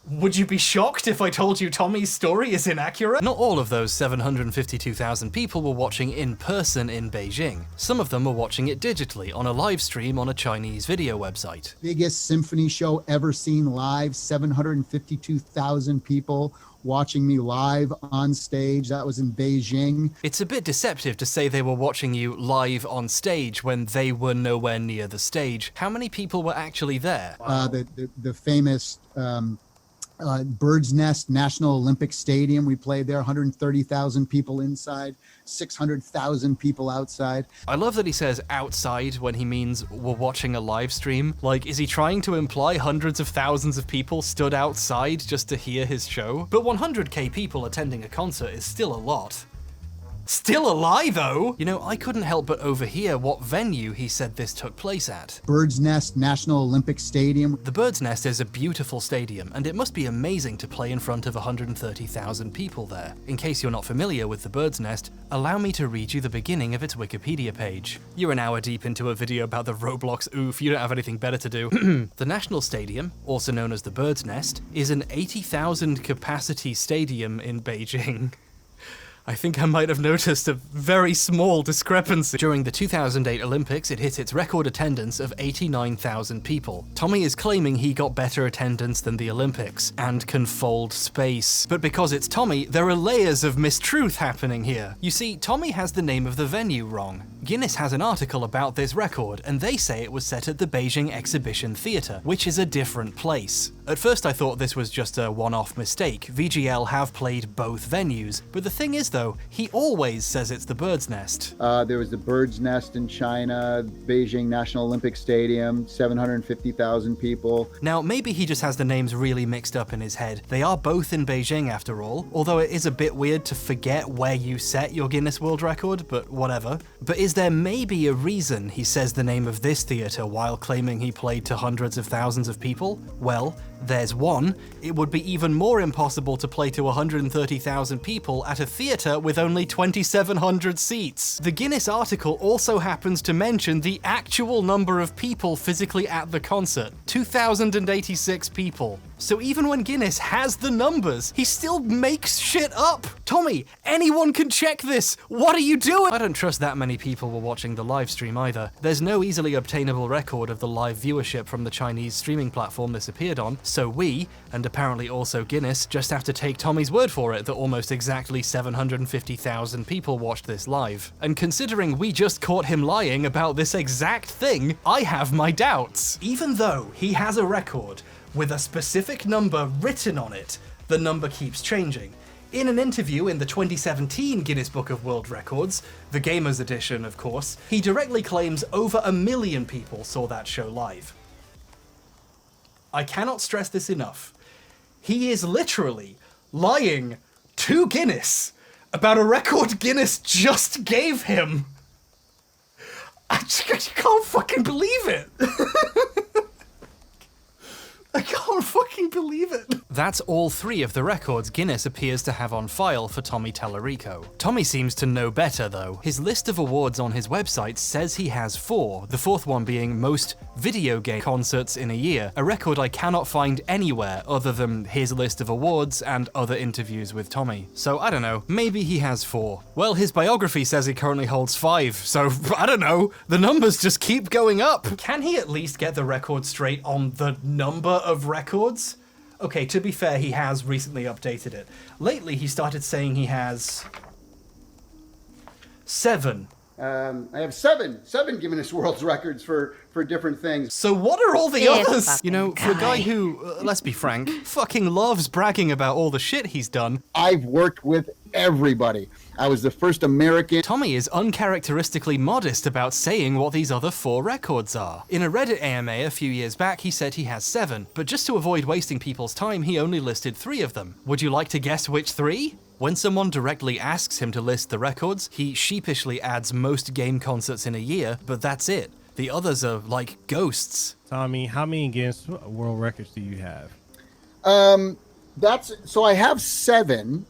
Would you be shocked if I told you Tommy's story is inaccurate? Not all of those 752,000 people were watching in person in Beijing. Some of them were watching it digitally on a live stream on a Chinese video website. Biggest symphony show ever seen live, 752,000 people watching me live on stage. That was in Beijing. It's a bit deceptive to say they were watching you live on stage when they were nowhere near the stage. How many people were actually there? The famous Bird's Nest National Olympic Stadium. We played there, 130,000 people inside, 600,000 people outside. I love that he says outside when he means we're watching a live stream. Like, is he trying to imply hundreds of thousands of people stood outside just to hear his show? But 100k people attending a concert is still a lot. Still a lie, though! You know, I couldn't help but overhear what venue he said this took place at. Bird's Nest National Olympic Stadium. The Bird's Nest is a beautiful stadium, and it must be amazing to play in front of 130,000 people there. In case you're not familiar with the Bird's Nest, allow me to read you the beginning of its Wikipedia page. You're an hour deep into a video about the Roblox oof, you don't have anything better to do. The National Stadium, also known as the Bird's Nest, is an 80,000 capacity stadium in Beijing. I think I might have noticed a very small discrepancy. During the 2008 Olympics, it hit its record attendance of 89,000 people. Tommy is claiming he got better attendance than the Olympics, and can fold space. But because it's Tommy, there are layers of mistruth happening here. You see, Tommy has the name of the venue wrong. Guinness has an article about this record, and they say it was set at the Beijing Exhibition Theatre, which is a different place. At first I thought this was just a one-off mistake. VGL have played both venues, but the thing is though, he always says it's the Bird's Nest. There was the Bird's Nest in China, Beijing National Olympic Stadium, 750,000 people. Now, maybe he just has the names really mixed up in his head. They are both in Beijing after all, although it is a bit weird to forget where you set your Guinness World Record, but whatever. But is there maybe a reason he says the name of this theatre while claiming he played to hundreds of thousands of people? Well, there's one. It would be even more impossible to play to 130,000 people at a theatre with only 2,700 seats. The Guinness article also happens to mention the actual number of people physically at the concert, 2,086 people. So even when Guinness has the numbers, he still makes shit up. Tommy, anyone can check this. What are you doing? I don't trust that many people were watching the live stream either. There's no easily obtainable record of the live viewership from the Chinese streaming platform this appeared on, so we, and apparently also Guinness, just have to take Tommy's word for it that almost exactly 750,000 people watched this live. And considering we just caught him lying about this exact thing, I have my doubts. Even though he has a record with a specific number written on it, the number keeps changing. In an interview in the 2017 Guinness Book of World Records, the Gamers Edition of course, he directly claims over 1 million people saw that show live. I cannot stress this enough. He is literally lying to Guinness about a record Guinness just gave him. I can't fucking believe it. I can't fucking believe it. That's all 3 of the records Guinness appears to have on file for Tommy Tallarico. Tommy seems to know better though. His list of awards on his website says he has 4, the 4th one being most video game concerts in a year, a record I cannot find anywhere other than his list of awards and other interviews with Tommy. So I don't know, maybe he has 4. Well, his biography says he currently holds 5, so I don't know, the numbers just keep going up. Can he at least get the record straight on the number of records? Okay, to be fair, he has recently updated it. Lately, he started saying he has 7. I have seven Guinness World Records for different things. So what are all the others? You know, for a guy who, let's be frank, fucking loves bragging about all the shit he's done. I've worked with everybody. I was the first American. Tommy is uncharacteristically modest about saying what these other 4 records are. In a Reddit AMA a few years back, he said he has 7, but just to avoid wasting people's time, he only listed 3 of them. Would you like to guess which 3? When someone directly asks him to list the records, he sheepishly adds most game concerts in a year, but that's it. The others are like ghosts. Tommy, how many Guinness World Records do you have? So I have 7.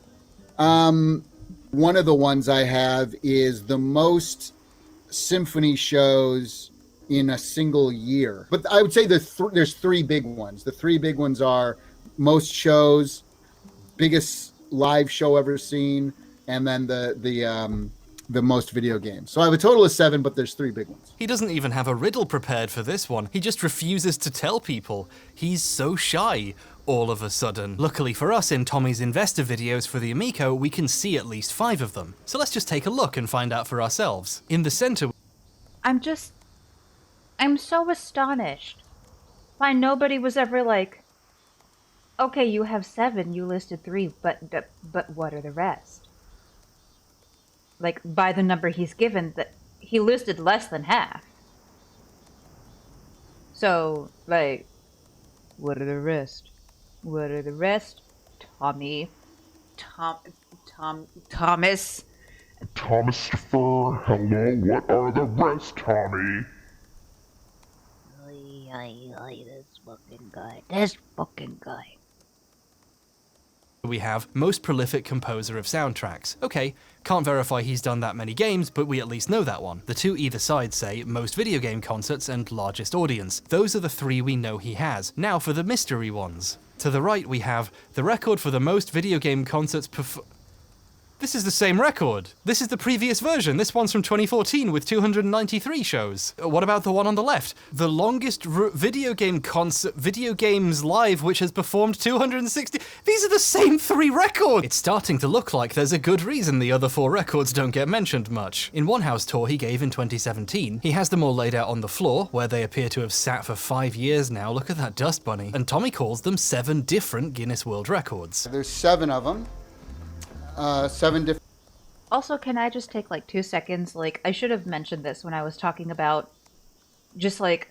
One of the ones I have is the most symphony shows in a single year. But I would say there's 3 big ones. The 3 big ones are most shows, biggest live show ever seen, and then the most video games. So I have a total of 7, but there's 3 big ones. He doesn't even have a riddle prepared for this one. He just refuses to tell people. He's so shy all of a sudden. Luckily for us, in Tommy's investor videos for the Amico, we can see at least 5 of them. So let's just take a look and find out for ourselves. In the center... I'm so astonished. Why nobody was ever like, okay, you have 7, you listed 3, but what are the rest? Like, by the number he's given, that he listed less than half. So, like, what are the rest? What are the rest? Tommy. Thomas. Thomas-topher, hello, what are the rest, Tommy? This fucking guy. We have most prolific composer of soundtracks. Okay, can't verify he's done that many games, but we at least know that one. The 2 either side say most video game concerts and largest audience. Those are the 3 we know he has. Now for the mystery ones. To the right we have the record for the most video game concerts This is the same record. This is the previous version. This one's from 2014 with 293 shows. What about the one on the left? The longest video games live, which has performed 260. These are the same 3 records. It's starting to look like there's a good reason the other 4 records don't get mentioned much. In one house tour he gave in 2017, he has them all laid out on the floor, where they appear to have sat for 5 years now. Look at that dust bunny. And Tommy calls them 7 different Guinness World Records. There's 7 of them. 7 different. Also, can I just take like 2 seconds? Like, I should have mentioned this when I was talking about just like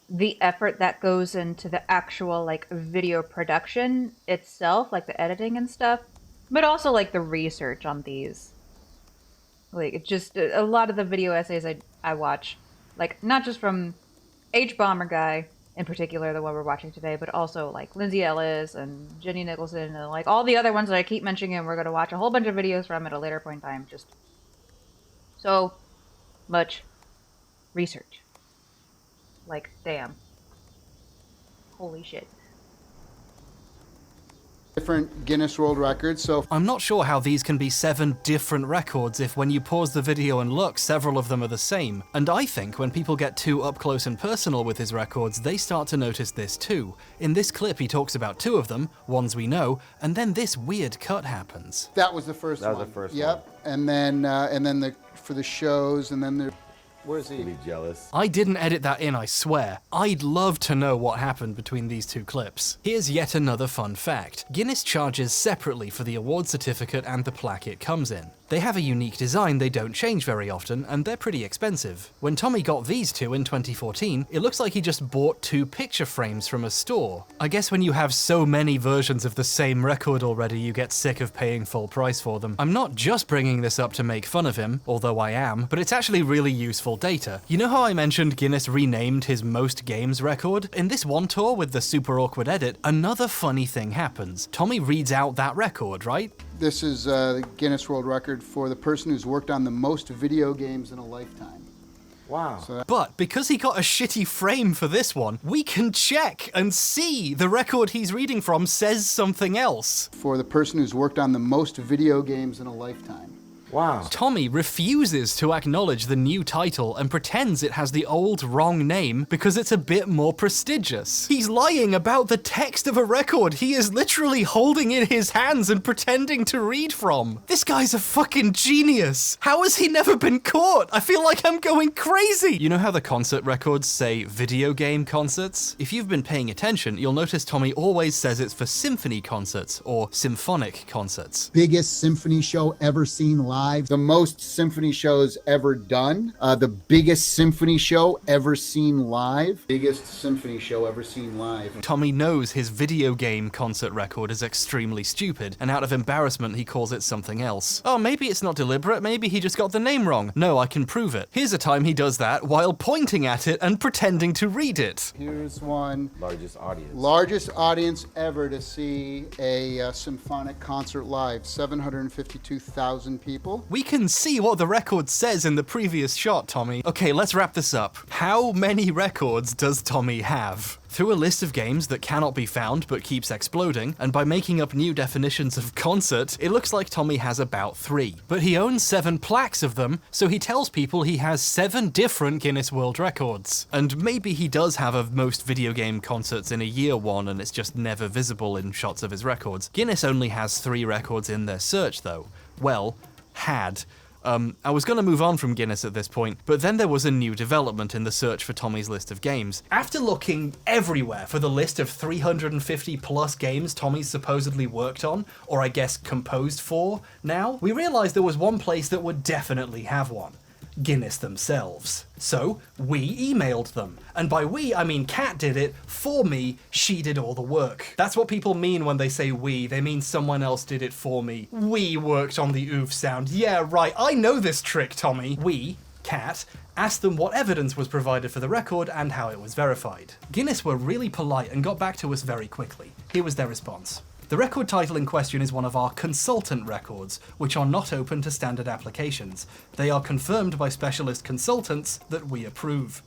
the effort that goes into the actual like video production itself, like the editing and stuff, but also like the research on these. Like, it's just a lot of the video essays I watch, like not just from H-Bomber Guy in particular, the one we're watching today, but also like Lindsay Ellis and Jenny Nicholson and like all the other ones that I keep mentioning, and we're going to watch a whole bunch of videos from at a later point in time. Just so much research. Like, damn. Holy shit. Different Guinness World Records, so... I'm not sure how these can be 7 different records if when you pause the video and look, several of them are the same. And I think when people get too up close and personal with his records, they start to notice this too. In this clip, he talks about 2 of them, ones we know, and then this weird cut happens. That was the first one. That was the first one. Yep, and then for the shows, and then the... Where's he? Be jealous. I didn't edit that in, I swear. I'd love to know what happened between these 2 clips. Here's yet another fun fact. Guinness charges separately for the award certificate and the plaque it comes in. They have a unique design, they don't change very often, and they're pretty expensive. When Tommy got these two in 2014, it looks like he just bought 2 picture frames from a store. I guess when you have so many versions of the same record already, you get sick of paying full price for them. I'm not just bringing this up to make fun of him, although I am, but it's actually really useful data. You know how I mentioned Guinness renamed his most games record? In this one tour with the super awkward edit, another funny thing happens. Tommy reads out that record, right? This is the Guinness World Record for the person who's worked on the most video games in a lifetime. Wow. But because he got a shitty frame for this one, we can check and see the record he's reading from says something else. For the person who's worked on the most video games in a lifetime. Wow. Tommy refuses to acknowledge the new title and pretends it has the old wrong name because it's a bit more prestigious. He's lying about the text of a record he is literally holding in his hands and pretending to read from. This guy's a fucking genius. How has he never been caught? I feel like I'm going crazy. You know how the concert records say video game concerts? If you've been paying attention, you'll notice Tommy always says it's for symphony concerts or symphonic concerts. Biggest symphony show ever seen live. The most symphony shows ever done. The biggest symphony show ever seen live. Biggest symphony show ever seen live. Tommy knows his video game concert record is extremely stupid, and out of embarrassment he calls it something else. Oh, maybe it's not deliberate, maybe he just got the name wrong. No, I can prove it. Here's a time he does that while pointing at it and pretending to read it. Here's one. Largest audience. Largest audience ever to see a symphonic concert live. 752,000 people. We can see what the record says in the previous shot, Tommy. Okay, let's wrap this up. How many records does Tommy have? Through a list of games that cannot be found but keeps exploding, and by making up new definitions of concert, it looks like Tommy has about 3. But he owns 7 plaques of them, so he tells people he has 7 different Guinness World Records. And maybe he does have a most video game concerts in a year one and it's just never visible in shots of his records. Guinness only has 3 records in their search though. Well, had. I was going to move on from Guinness at this point, but then there was a new development in the search for Tommy's list of games. After looking everywhere for the list of 350 plus games Tommy's supposedly worked on, or I guess composed for now, we realized there was one place that would definitely have one. Guinness themselves. So, we emailed them. And by we, I mean Kat did it for me, she did all the work. That's what people mean when they say we, they mean someone else did it for me. We worked on the oof sound. Yeah, right, I know this trick, Tommy. We, Kat, asked them what evidence was provided for the record and how it was verified. Guinness were really polite and got back to us very quickly. Here was their response. The record title in question is one of our consultant records, which are not open to standard applications. They are confirmed by specialist consultants that we approve.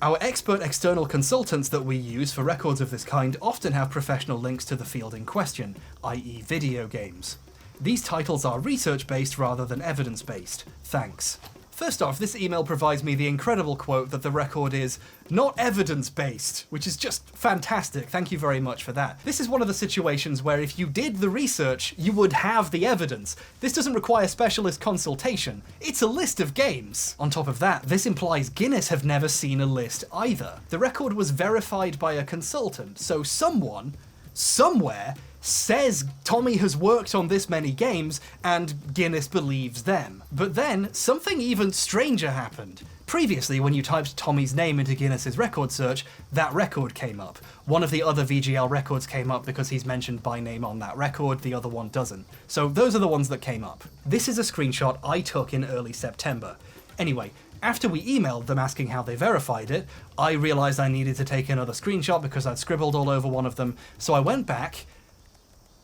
Our expert external consultants that we use for records of this kind often have professional links to the field in question, i.e. video games. These titles are research-based rather than evidence-based. Thanks. First off, this email provides me the incredible quote that the record is not evidence-based, which is just fantastic. Thank you very much for that. This is one of the situations where if you did the research, you would have the evidence. This doesn't require specialist consultation. It's a list of games. On top of that, this implies Guinness have never seen a list either. The record was verified by a consultant, so someone, somewhere, says Tommy has worked on this many games, and Guinness believes them. But then, something even stranger happened. Previously, when you typed Tommy's name into Guinness's record search, that record came up. One of the other VGL records came up because he's mentioned by name on that record, the other one doesn't. So those are the ones that came up. This is a screenshot I took in early September. Anyway, after we emailed them asking how they verified it, I realized I needed to take another screenshot because I'd scribbled all over one of them, so I went back,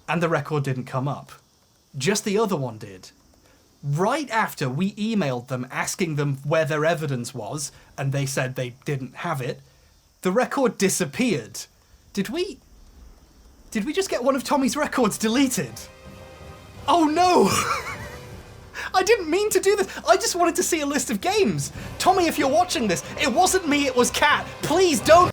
and the record didn't come up. Just the other one did. Right after we emailed them asking them where their evidence was, and they said they didn't have it, the record disappeared. Did we just get one of Tommy's records deleted? Oh no! I didn't mean to do this. I just wanted to see a list of games. Tommy, if you're watching this, it wasn't me, it was Kat. Please don't.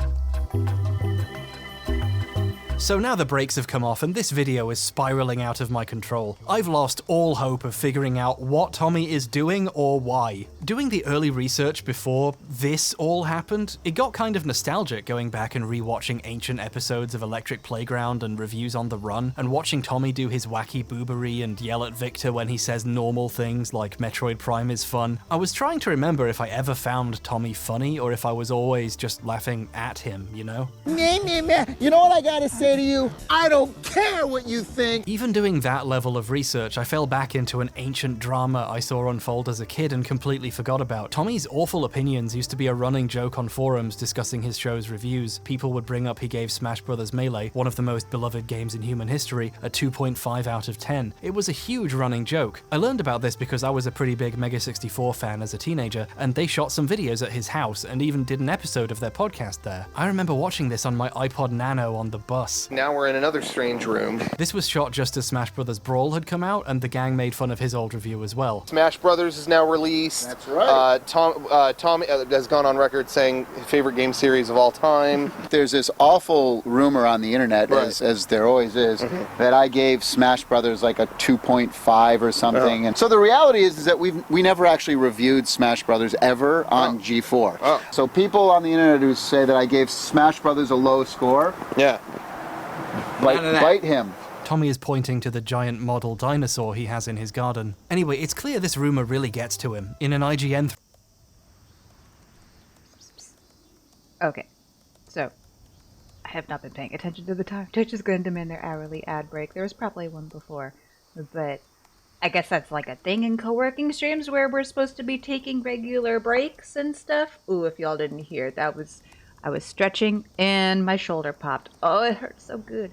So now the brakes have come off and this video is spiraling out of my control. I've lost all hope of figuring out what Tommy is doing or why. Doing the early research before this all happened, it got kind of nostalgic going back and rewatching ancient episodes of Electric Playground and reviews on the run, and watching Tommy do his wacky boobery and yell at Victor when he says normal things like Metroid Prime is fun. I was trying to remember if I ever found Tommy funny or if I was always just laughing at him, you know? You know what I gotta say to you? I don't care what you think. Even doing that level of research, I fell back into an ancient drama I saw unfold as a kid and completely forgot about. Tommy's awful opinions used to be a running joke on forums discussing his show's reviews. People would bring up he gave Smash Bros. Melee, one of the most beloved games in human history, a 2.5 out of 10. It was a huge running joke. I learned about this because I was a pretty big Mega 64 fan as a teenager, and they shot some videos at his house and even did an episode of their podcast there. I remember watching this on my iPod Nano on the bus. Now we're in another strange room. This was shot just as Smash Bros. Brawl had come out, and the gang made fun of his old review as well. Smash Brothers is now released. That's right. Tom has gone on record saying his favorite game series of all time. There's this awful rumor on the internet, as there always is, that I gave Smash Brothers like a 2.5 or something. And so the reality is that we never actually reviewed Smash Brothers ever on G4. So people on the internet who say that I gave Smash Brothers a low score, bite him. Tommy is pointing to the giant model dinosaur he has in his garden. Anyway, it's clear this rumor really gets to him. In an IGN Okay, so I have not been paying attention to the time. Twitch is going to demand their hourly ad break. There was probably one before, but I guess that's like a thing in co-working streams where we're supposed to be taking regular breaks and stuff. Ooh, if y'all didn't hear, I was stretching and my shoulder popped. Oh, it hurts so good.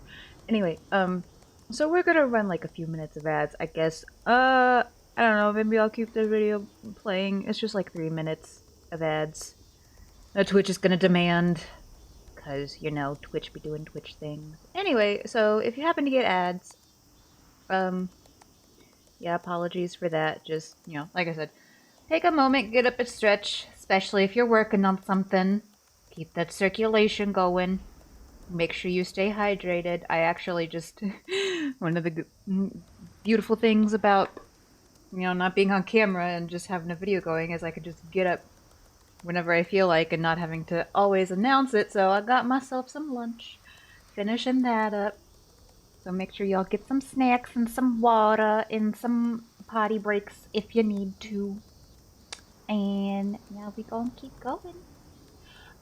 Anyway, so we're gonna run like a few minutes of ads, I guess. I don't know, maybe I'll keep the video playing. It's just like 3 minutes of ads. Twitch is gonna demand, cause you know, Twitch be doing Twitch things. Anyway, so if you happen to get ads, yeah, apologies for that. Just, you know, like I said, take a moment, get up and stretch, especially if you're working on something. Keep that circulation going. Make sure you stay hydrated. I actually just, one of the beautiful things about, you know, not being on camera and just having a video going is I could just get up whenever I feel like and not having to always announce it. So I got myself some lunch, finishing that up. So make sure y'all get some snacks and some water and some potty breaks if you need to. And now we gonna keep going.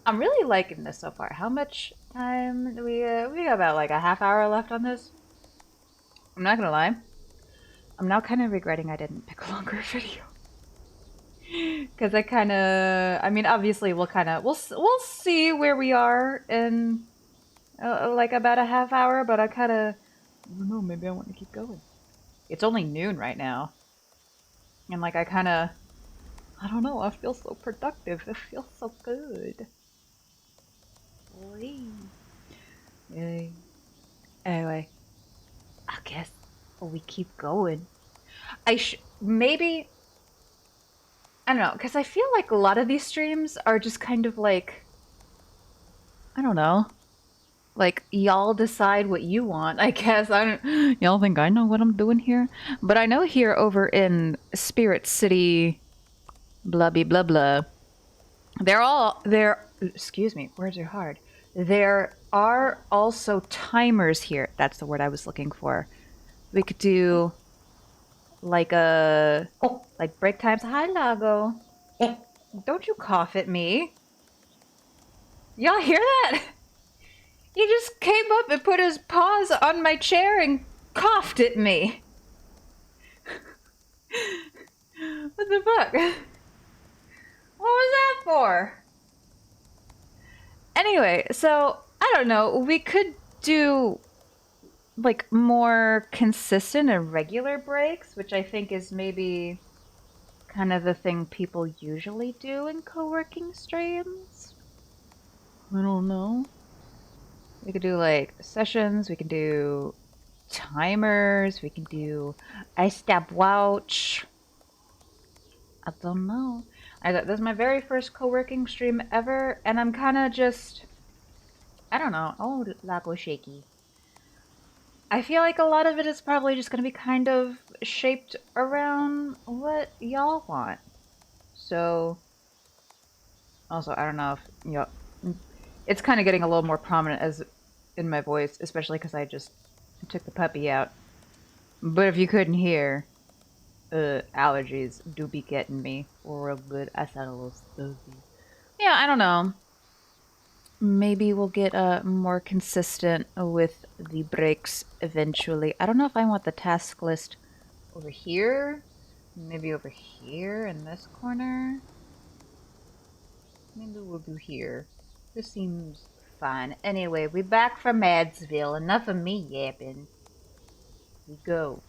I'm really liking this so far. How much time do we got about like a half hour left on this. I'm not gonna lie. I'm now kind of regretting I didn't pick a longer video. Because I mean, obviously we'll see where we are in like about a half hour, but I don't know, maybe I want to keep going. It's only noon right now. And like I don't know, I feel so productive. It feels so good. Anyway, I guess we keep going. Maybe, I don't know, because I feel like a lot of these streams are just kind of like, I don't know, like y'all decide what you want, I guess. Y'all think I know what I'm doing here? But I know here over in Spirit City, blah blah blah blah, excuse me, words are hard. There are also timers here. That's the word I was looking for. We could do like like break times. Hi, Lago. Don't you cough at me. Y'all hear that? He just came up and put his paws on my chair and coughed at me. What the fuck? What was that for? Anyway, so, I don't know, we could do, like, more consistent and regular breaks, which I think is maybe kind of the thing people usually do in co-working streams. I don't know. We could do, like, sessions, we can do timers, we can do I stopwatch. I don't know. This is my very first co-working stream ever, and I'm kind of just, I don't know. Oh, Lago shaky. I feel like a lot of it is probably just going to be kind of shaped around what y'all want. So, also, I don't know if y'all... It's kind of getting a little more prominent as in my voice, especially because I just took the puppy out. But if you couldn't hear, allergies do be getting me real good. I sound a little stuffy. Yeah, I don't know. Maybe we'll get more consistent with the breaks eventually. I don't know if I want the task list over here. Maybe over here in this corner. Maybe we'll do here. This seems fine. Anyway, we back from Madsville. Enough of me yapping. We go.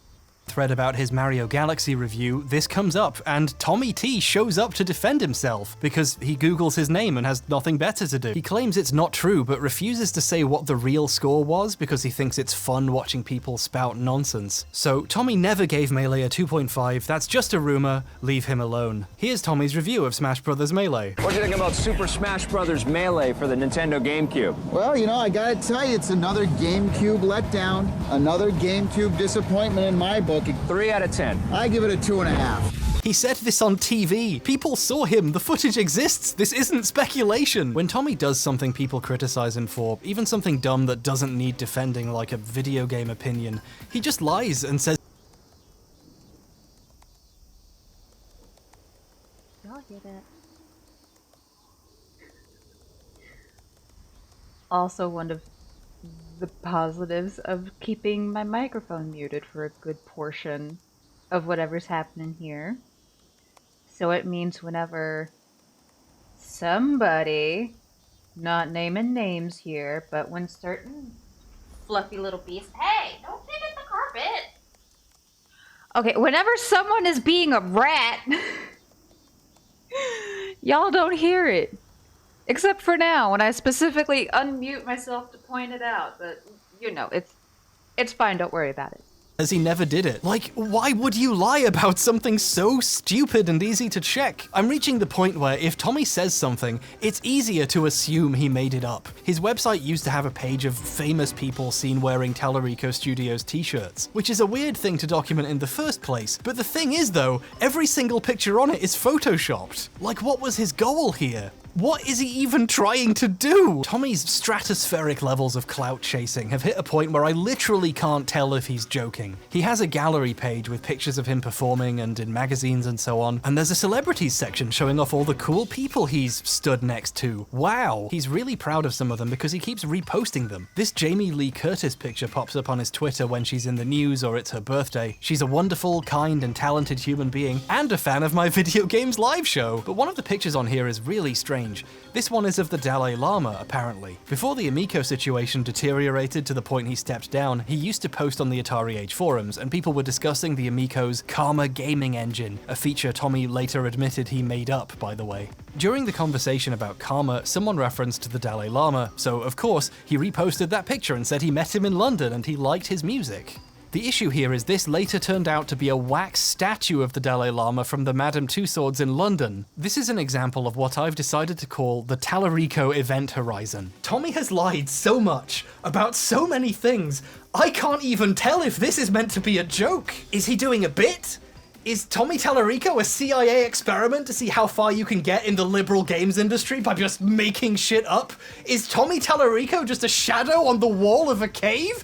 Thread about his Mario Galaxy review, this comes up, and Tommy T shows up to defend himself because he Googles his name and has nothing better to do. He claims it's not true, but refuses to say what the real score was because he thinks it's fun watching people spout nonsense. So Tommy never gave Melee a 2.5, that's just a rumor, leave him alone. Here's Tommy's review of Smash Bros. Melee. What do you think about Super Smash Bros. Melee for the Nintendo GameCube? Well, you know, I gotta tell you, it's another GameCube letdown, another GameCube disappointment in my book. 3 out of 10. I give it a 2.5. He said this on TV. People saw him. The footage exists. This isn't speculation. When Tommy does something people criticize him for, even something dumb that doesn't need defending like a video game opinion, he just lies and says, Y'all hear that? Also, one of the positives of keeping my microphone muted for a good portion of whatever's happening here. So it means whenever somebody, not naming names here, but when certain fluffy little beasts, hey, don't dig at the carpet. Okay, whenever someone is being a rat, y'all don't hear it. Except for now, when I specifically unmute myself to point it out. But, you know, it's fine, don't worry about it. as he never did it. Like, why would you lie about something so stupid and easy to check? I'm reaching the point where if Tommy says something, it's easier to assume he made it up. His website used to have a page of famous people seen wearing Tallarico Studios t-shirts, which is a weird thing to document in the first place. But the thing is though, every single picture on it is photoshopped. Like, what was his goal here? What is he even trying to do? Tommy's stratospheric levels of clout chasing have hit a point where I literally can't tell if he's joking. He has a gallery page with pictures of him performing and in magazines and so on, and there's a celebrities section showing off all the cool people he's stood next to. Wow. He's really proud of some of them because he keeps reposting them. This Jamie Lee Curtis picture pops up on his Twitter when she's in the news or it's her birthday. She's a wonderful, kind, and talented human being, and a fan of my video games live show. But one of the pictures on here is really strange. This one is of the Dalai Lama, apparently. Before the Amico situation deteriorated to the point he stepped down, he used to post on the Atari Age forums, and people were discussing the Amico's Karma gaming engine, a feature Tommy later admitted he made up, by the way. During the conversation about Karma, someone referenced the Dalai Lama, so of course, he reposted that picture and said he met him in London and he liked his music. The issue here is this later turned out to be a wax statue of the Dalai Lama from the Madame Tussauds in London. This is an example of what I've decided to call the Tallarico event horizon. Tommy has lied so much about so many things, I can't even tell if this is meant to be a joke. Is he doing a bit? Is Tommy Tallarico a CIA experiment to see how far you can get in the liberal games industry by just making shit up? Is Tommy Tallarico just a shadow on the wall of a cave?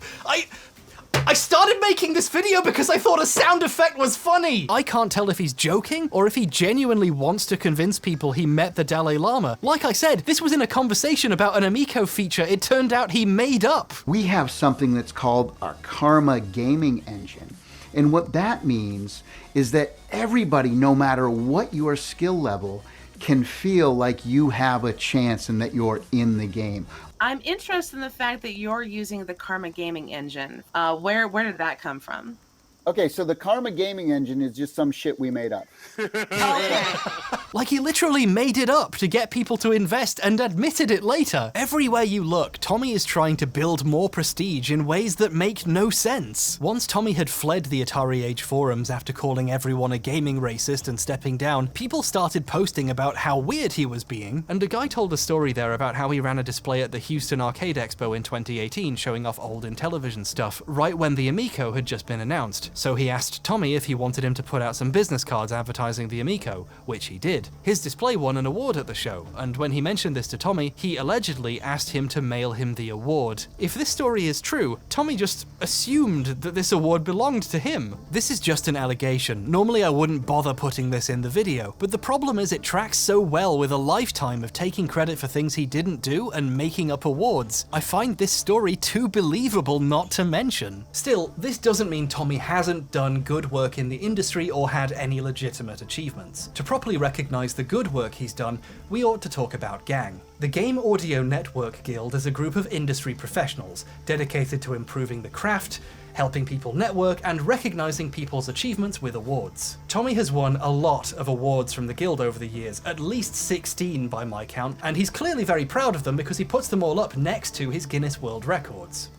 I started making this video because I thought a sound effect was funny! I can't tell if he's joking or if he genuinely wants to convince people he met the Dalai Lama. Like I said, this was in a conversation about an Amico feature it turned out he made up. We have something that's called our Karma gaming engine. And what that means is that everybody, no matter what your skill level, can feel like you have a chance and that you're in the game. I'm interested in the fact that you're using the Karma gaming engine. Where did that come from? Okay, so the Karma gaming engine is just some shit we made up. Okay. Like he literally made it up to get people to invest and admitted it later. Everywhere you look, Tommy is trying to build more prestige in ways that make no sense. Once Tommy had fled the Atari Age forums after calling everyone a gaming racist and stepping down, people started posting about how weird he was being, and a guy told a story there about how he ran a display at the Houston Arcade Expo in 2018 showing off old Intellivision stuff right when the Amico had just been announced. So he asked Tommy if he wanted him to put out some business cards advertising the Amico, which he did. His display won an award at the show, and when he mentioned this to Tommy, he allegedly asked him to mail him the award. If this story is true, Tommy just assumed that this award belonged to him. This is just an allegation. Normally I wouldn't bother putting this in the video, but the problem is it tracks so well with a lifetime of taking credit for things he didn't do and making up awards. I find this story too believable not to mention. Still, this doesn't mean Tommy hasn't done good work in the industry or had any legitimate achievements. To properly recognize the good work he's done, we ought to talk about GANG. The Game Audio Network Guild is a group of industry professionals dedicated to improving the craft, helping people network, and recognizing people's achievements with awards. Tommy has won a lot of awards from the guild over the years, at least 16 by my count, and he's clearly very proud of them because he puts them all up next to his Guinness World Records.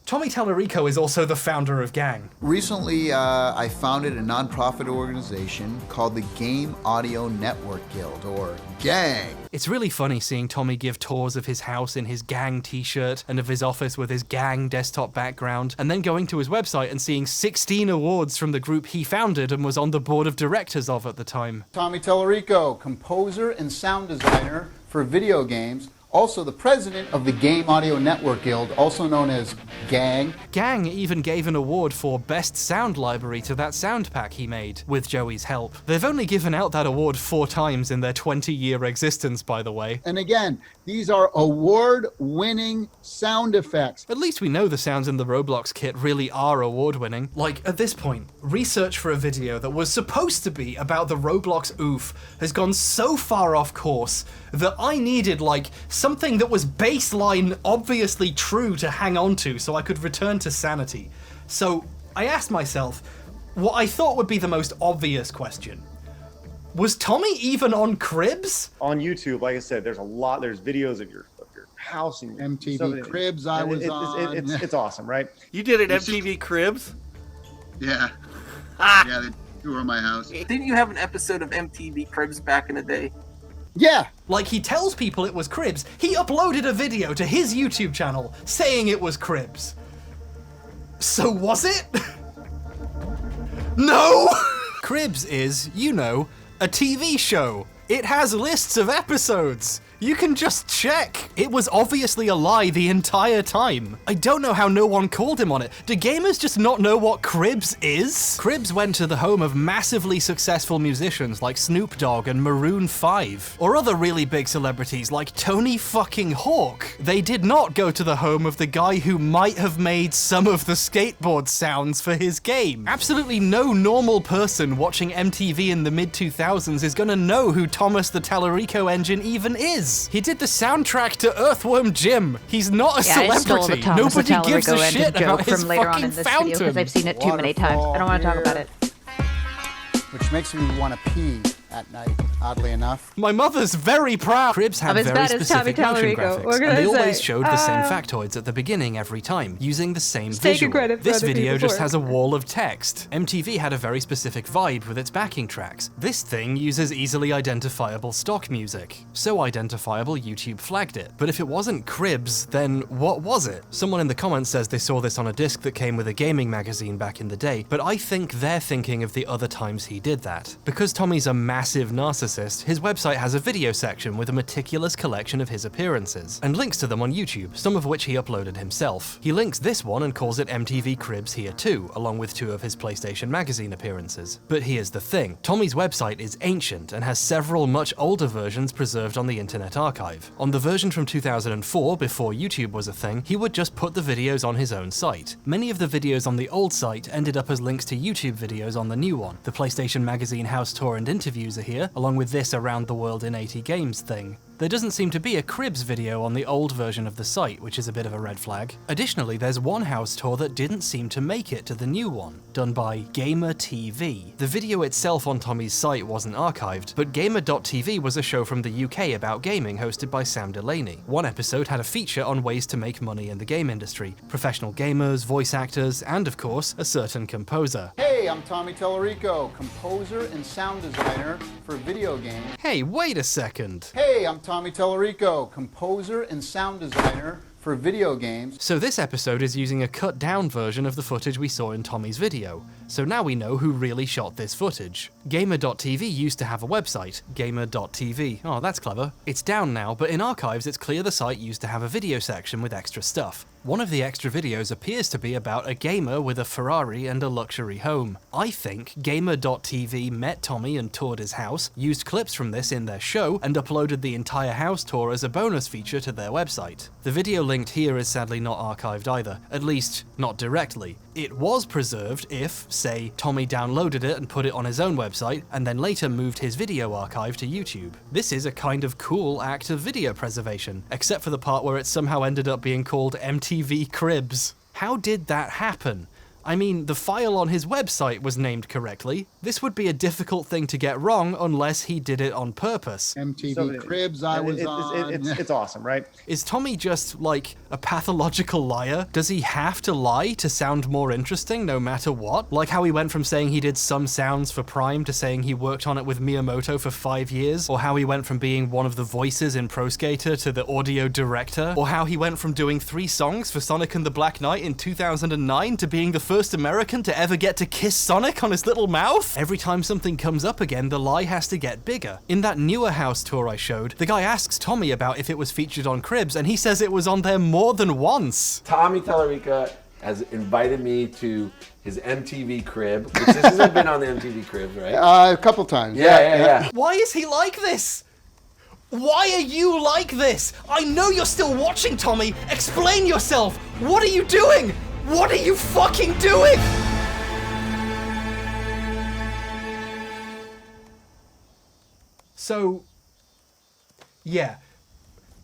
Tommy Tallarico is also the founder of GANG. Recently, I founded a nonprofit organization called the Game Audio Network Guild, or GANG. It's really funny seeing Tommy give tours of his house in his GANG t-shirt and of his office with his GANG desktop background, and then going to his website and seeing 16 awards from the group he founded and was on the board of directors of at the time. Tommy Tallarico, composer and sound designer for video games, also the president of the Game Audio Network Guild, also known as GANG. GANG even gave an award for Best Sound Library to that sound pack he made, with Joey's help. They've only given out that award 4 times in their 20-year existence, by the way. And again, these are award-winning sound effects. At least we know the sounds in the Roblox kit really are award-winning. Like, at this point, research for a video that was supposed to be about the Roblox oof has gone so far off course that I needed, like, something that was baseline obviously true to hang on to so I could return to sanity. So I asked myself what I thought would be the most obvious question. Was Tommy even on Cribs? On YouTube, like I said, there's videos of your house and MTV Cribs I was on. It's awesome, right? You did an MTV Cribs? Yeah. Yeah, they tour my house. Didn't you have an episode of MTV Cribs back in the day? Yeah! Like, he tells people it was Cribs. He uploaded a video to his YouTube channel saying it was Cribs. So was it? No! Cribs is, you know, a TV show. It has lists of episodes. You can just check. It was obviously a lie the entire time. I don't know how no one called him on it. Do gamers just not know what Cribs is? Cribs went to the home of massively successful musicians like Snoop Dogg and Maroon 5, or other really big celebrities like Tony fucking Hawk. They did not go to the home of the guy who might have made some of the skateboard sounds for his game. Absolutely no normal person watching MTV in the mid-2000s is gonna know who Thomas the Tallarico Engine even is. He did the soundtrack to Earthworm Jim. He's not a celebrity. Nobody gives a shit about his from later on fucking in this fountain. video because I've seen it too many times. I don't want to talk about it. Which makes me want to pee at night, oddly enough. My mother's very proud. Cribs had I'm as very bad as Tommy specific motion Tallarico. graphics, What can and they I always say? showed the same factoids at the beginning every time, using the same Just taking visual. credit for This other video people's just work. has a wall of text. MTV had a very specific vibe with its backing tracks. This thing uses easily identifiable stock music. So identifiable, YouTube flagged it. But if it wasn't Cribs, then what was it? Someone in the comments says they saw this on a disc that came with a gaming magazine back in the day, but I think they're thinking of the other times he did that. Because Tommy's a massive narcissist, his website has a video section with a meticulous collection of his appearances, and links to them on YouTube, some of which he uploaded himself. He links this one and calls it MTV Cribs here too, along with 2 of his PlayStation Magazine appearances. But here's the thing, Tommy's website is ancient and has several much older versions preserved on the Internet Archive. On the version from 2004, before YouTube was a thing, he would just put the videos on his own site. Many of the videos on the old site ended up as links to YouTube videos on the new one. The PlayStation Magazine house tour and interviews user here, along with this Around the World in 80 Games thing. There doesn't seem to be a Cribs video on the old version of the site, which is a bit of a red flag. Additionally, there's one house tour that didn't seem to make it to the new one, done by Gamer TV. The video itself on Tommy's site wasn't archived, but Gamer.tv was a show from the UK about gaming hosted by Sam Delaney. One episode had a feature on ways to make money in the game industry, professional gamers, voice actors, and of course, a certain composer. Hey, I'm Tommy Tellerico, composer and sound designer for video games. Hey, wait a second. Hey, I'm Tommy Tellerico, composer and sound designer for video games. So this episode is using a cut down version of the footage we saw in Tommy's video. So now we know who really shot this footage. Gamer.tv used to have a website, Gamer.tv. Oh, that's clever. It's down now, but in archives it's clear the site used to have a video section with extra stuff. One of the extra videos appears to be about a gamer with a Ferrari and a luxury home. I think Gamer.tv met Tommy and toured his house, used clips from this in their show, and uploaded the entire house tour as a bonus feature to their website. The video linked here is sadly not archived either, at least not directly. It was preserved if, say, Tommy downloaded it and put it on his own website, and then later moved his video archive to YouTube. This is a kind of cool act of video preservation, except for the part where it somehow ended up being called MTV Cribs. How did that happen? I mean, the file on his website was named correctly. This would be a difficult thing to get wrong unless he did it on purpose. MTV Cribs I was on. It's awesome, right? Is Tommy just, like, a pathological liar? Does he have to lie to sound more interesting no matter what? Like how he went from saying he did some sounds for Prime to saying he worked on it with Miyamoto for 5 years? Or how he went from being one of the voices in Pro Skater to the audio director? Or how he went from doing 3 songs for Sonic and the Black Knight in 2009 to being the first American to ever get to kiss Sonic on his little mouth? Every time something comes up again, the lie has to get bigger. In that newer house tour I showed, the guy asks Tommy about if it was featured on Cribs, and he says it was on there more than once. Tommy Tellerico has invited me to his MTV Crib, which this hasn't been on the MTV Cribs, right? A couple times. Yeah. Why is he like this? Why are you like this? I know you're still watching, Tommy. Explain yourself. What are you doing? What are you fucking doing? So, yeah,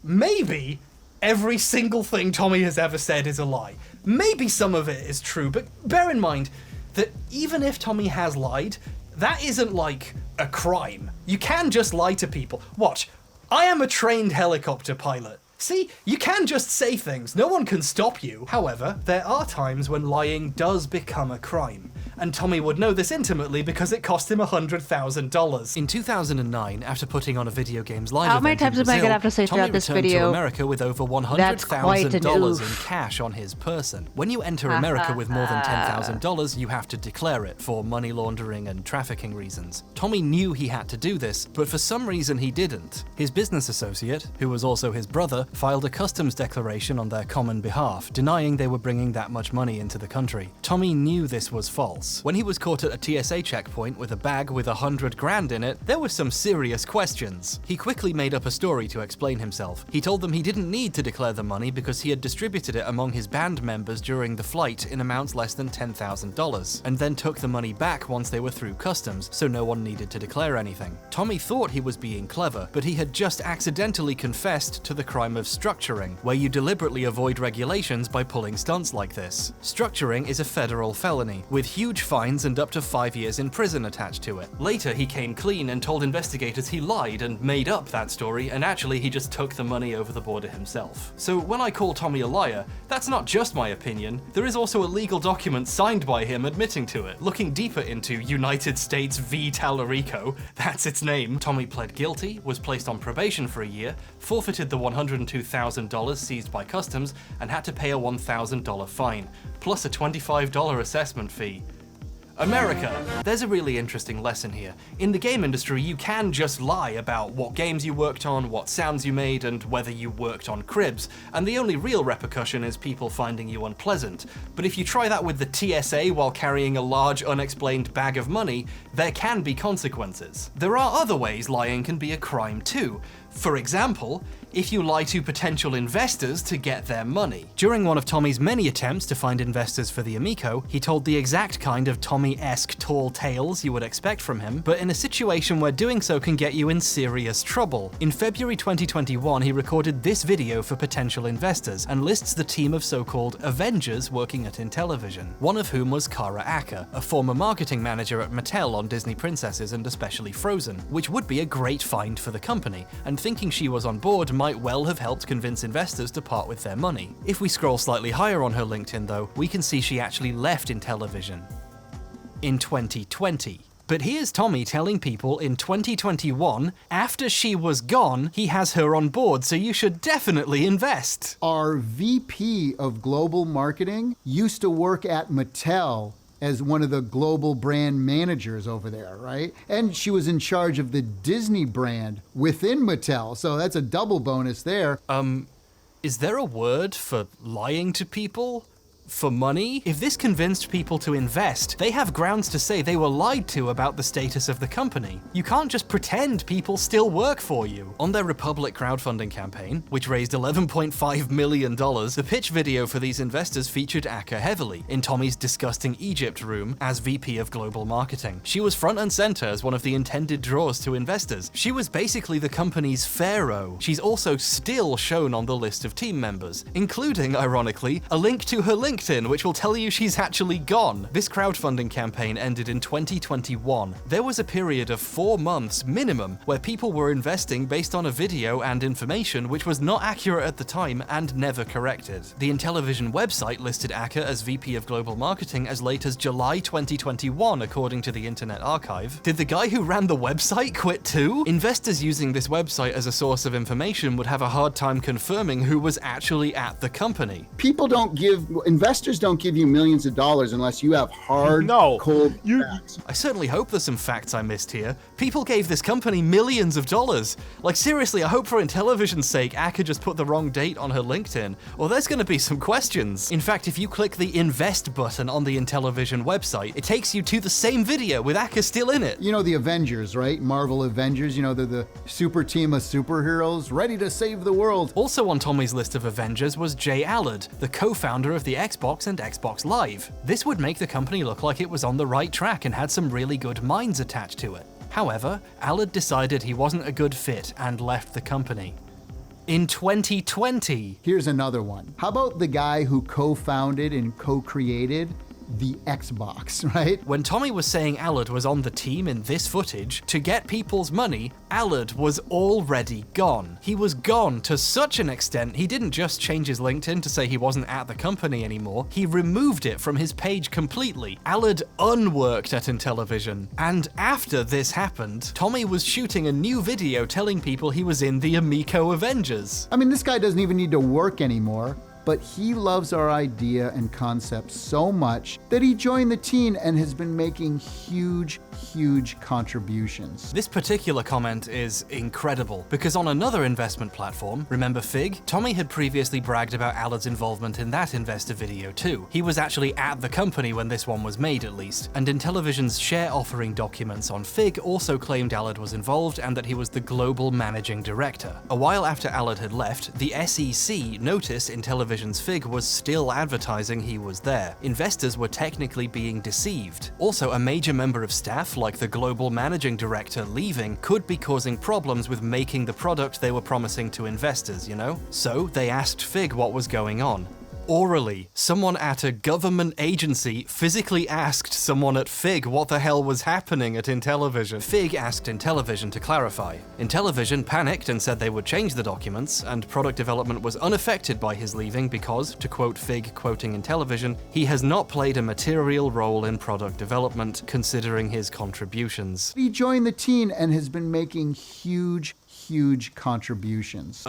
maybe every single thing Tommy has ever said is a lie. Maybe some of it is true, but bear in mind that even if Tommy has lied, that isn't like a crime. You can just lie to people. Watch, I am a trained helicopter pilot. See, you can just say things, no one can stop you. However, there are times when lying does become a crime. And Tommy would know this intimately because it cost him $100,000. In 2009, after putting on a video games live How many event in times am I Brazil, gonna have to say Tommy throughout this returned video? to America with over That's quite an $100,000 in oof. cash on his person. When you enter America with more than $10,000, you have to declare it for money laundering and trafficking reasons. Tommy knew he had to do this, but for some reason he didn't. His business associate, who was also his brother, filed a customs declaration on their common behalf, denying they were bringing that much money into the country. Tommy knew this was false. When he was caught at a TSA checkpoint with a bag with $100 grand in it, there were some serious questions. He quickly made up a story to explain himself. He told them he didn't need to declare the money because he had distributed it among his band members during the flight in amounts less than $10,000, and then took the money back once they were through customs, so no one needed to declare anything. Tommy thought he was being clever, but he had just accidentally confessed to the crime of structuring, where you deliberately avoid regulations by pulling stunts like this. Structuring is a federal felony, with huge fines and up to 5 years in prison attached to it. Later, he came clean and told investigators he lied and made up that story, and actually he just took the money over the border himself. So when I call Tommy a liar, that's not just my opinion. There is also a legal document signed by him admitting to it. Looking deeper into United States v. Tellerico, that's its name, Tommy pled guilty, was placed on probation for a year, forfeited the $102,000 seized by customs, and had to pay a $1,000 fine, plus a $25 assessment fee. America. There's a really interesting lesson here. In the game industry, you can just lie about what games you worked on, what sounds you made, and whether you worked on Cribs, and the only real repercussion is people finding you unpleasant. But if you try that with the TSA while carrying a large, unexplained bag of money, there can be consequences. There are other ways lying can be a crime too. For example, if you lie to potential investors to get their money. During one of Tommy's many attempts to find investors for the Amico, he told the exact kind of Tommy Tommy-esque tall tales you would expect from him, but in a situation where doing so can get you in serious trouble. In February 2021, he recorded this video for potential investors and lists the team of so-called Avengers working at Intellivision, one of whom was Kara Acker, a former marketing manager at Mattel on Disney Princesses and especially Frozen, which would be a great find for the company, and thinking she was on board might well have helped convince investors to part with their money. If we scroll slightly higher on her LinkedIn though, we can see she actually left Intellivision in 2020. But here's Tommy telling people in 2021, after she was gone, he has her on board, so you should definitely invest. Our VP of global marketing used to work at Mattel as one of the global brand managers over there, right? And she was in charge of the Disney brand within Mattel, so that's a double bonus there. Is there a word for lying to people? For money? If this convinced people to invest, they have grounds to say they were lied to about the status of the company. You can't just pretend people still work for you. On their Republic crowdfunding campaign, which raised $11.5 million, the pitch video for these investors featured Acker heavily, in Tommy's disgusting Egypt room as VP of Global Marketing. She was front and center as one of the intended draws to investors. She was basically the company's pharaoh. She's also still shown on the list of team members, including, ironically, a link to her LinkedIn, which will tell you she's actually gone. This crowdfunding campaign ended in 2021. There was a period of 4 months minimum where people were investing based on a video and information which was not accurate at the time and never corrected. The Intellivision website listed Acker as VP of Global Marketing as late as July 2021, according to the Internet Archive. Did the guy who ran the website quit too? Investors using this website as a source of information would have a hard time confirming who was actually at the company. Investors don't give you millions of dollars unless you have hard, cold facts. I certainly hope there's some facts I missed here. People gave this company millions of dollars. Like seriously, I hope for Intellivision's sake, Acker just put the wrong date on her LinkedIn, or there's gonna be some questions. In fact, if you click the invest button on the Intellivision website, it takes you to the same video with Acker still in it. You know the Avengers, right? Marvel Avengers, you know, they're the super team of superheroes ready to save the world. Also on Tommy's list of Avengers was Jay Allard, the co-founder of the Xbox and Xbox Live. This would make the company look like it was on the right track and had some really good minds attached to it. However, Allard decided he wasn't a good fit and left the company. In 2020. Here's another one. How about the guy who co-founded and co-created the Xbox, right? When Tommy was saying Allard was on the team in this footage, to get people's money, Allard was already gone. He was gone to such an extent he didn't just change his LinkedIn to say he wasn't at the company anymore, he removed it from his page completely. Allard unworked at Intellivision. And after this happened, Tommy was shooting a new video telling people he was in the Amico Avengers. I mean, this guy doesn't even need to work anymore, but he loves our idea and concept so much that he joined the team and has been making huge contributions. This particular comment is incredible, because on another investment platform, remember Fig? Tommy had previously bragged about Allard's involvement in that investor video too. He was actually at the company when this one was made at least, and Intellivision's share offering documents on Fig also claimed Allard was involved and that he was the global managing director. A while after Allard had left, the SEC noticed Intellivision's Fig was still advertising he was there. Investors were technically being deceived. Also, a major member of staff, like the global managing director, leaving could be causing problems with making the product they were promising to investors, you know? So they asked Fig what was going on. Orally, someone at a government agency physically asked someone at Fig what the hell was happening at Intellivision. Fig asked Intellivision to clarify. Intellivision panicked and said they would change the documents, and product development was unaffected by his leaving because, to quote Fig quoting Intellivision, he has not played a material role in product development considering his contributions. He joined the team and has been making huge contributions.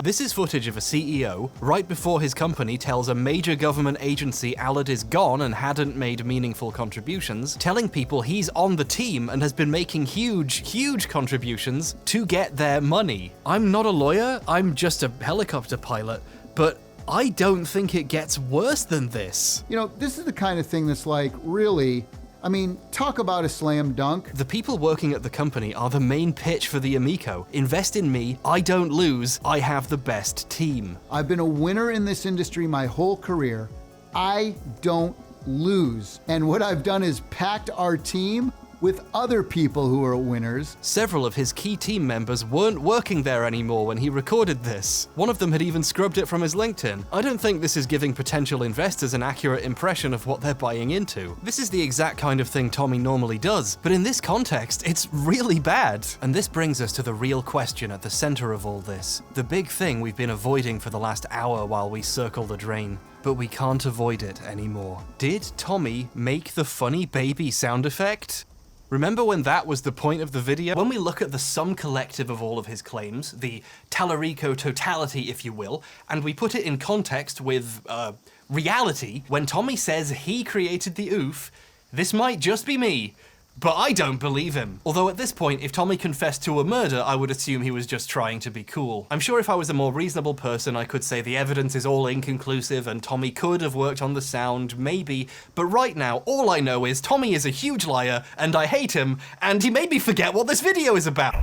This is footage of a CEO right before his company tells a major government agency Allard is gone and hadn't made meaningful contributions, telling people he's on the team and has been making huge contributions to get their money. I'm not a lawyer, I'm just a helicopter pilot, but I don't think it gets worse than this. You know, this is the kind of thing that's like, really, I mean, talk about a slam dunk. The people working at the company are the main pitch for the Amico. Invest in me, I don't lose, I have the best team. I've been a winner in this industry my whole career. I don't lose. And what I've done is packed our team with other people who are winners. Several of his key team members weren't working there anymore when he recorded this. One of them had even scrubbed it from his LinkedIn. I don't think this is giving potential investors an accurate impression of what they're buying into. This is the exact kind of thing Tommy normally does, but in this context, it's really bad. And this brings us to the real question at the center of all this. The big thing we've been avoiding for the last hour while we circle the drain. But we can't avoid it anymore. Did Tommy make the funny baby sound effect? Remember when that was the point of the video? When we look at the sum collective of all of his claims, the Tallarico totality, if you will, and we put it in context with, reality, when Tommy says he created the oof, this might just be me, but I don't believe him. Although at this point, if Tommy confessed to a murder, I would assume he was just trying to be cool. I'm sure if I was a more reasonable person, I could say the evidence is all inconclusive and Tommy could have worked on the sound, maybe, but right now, all I know is Tommy is a huge liar, and I hate him, and he made me forget what this video is about.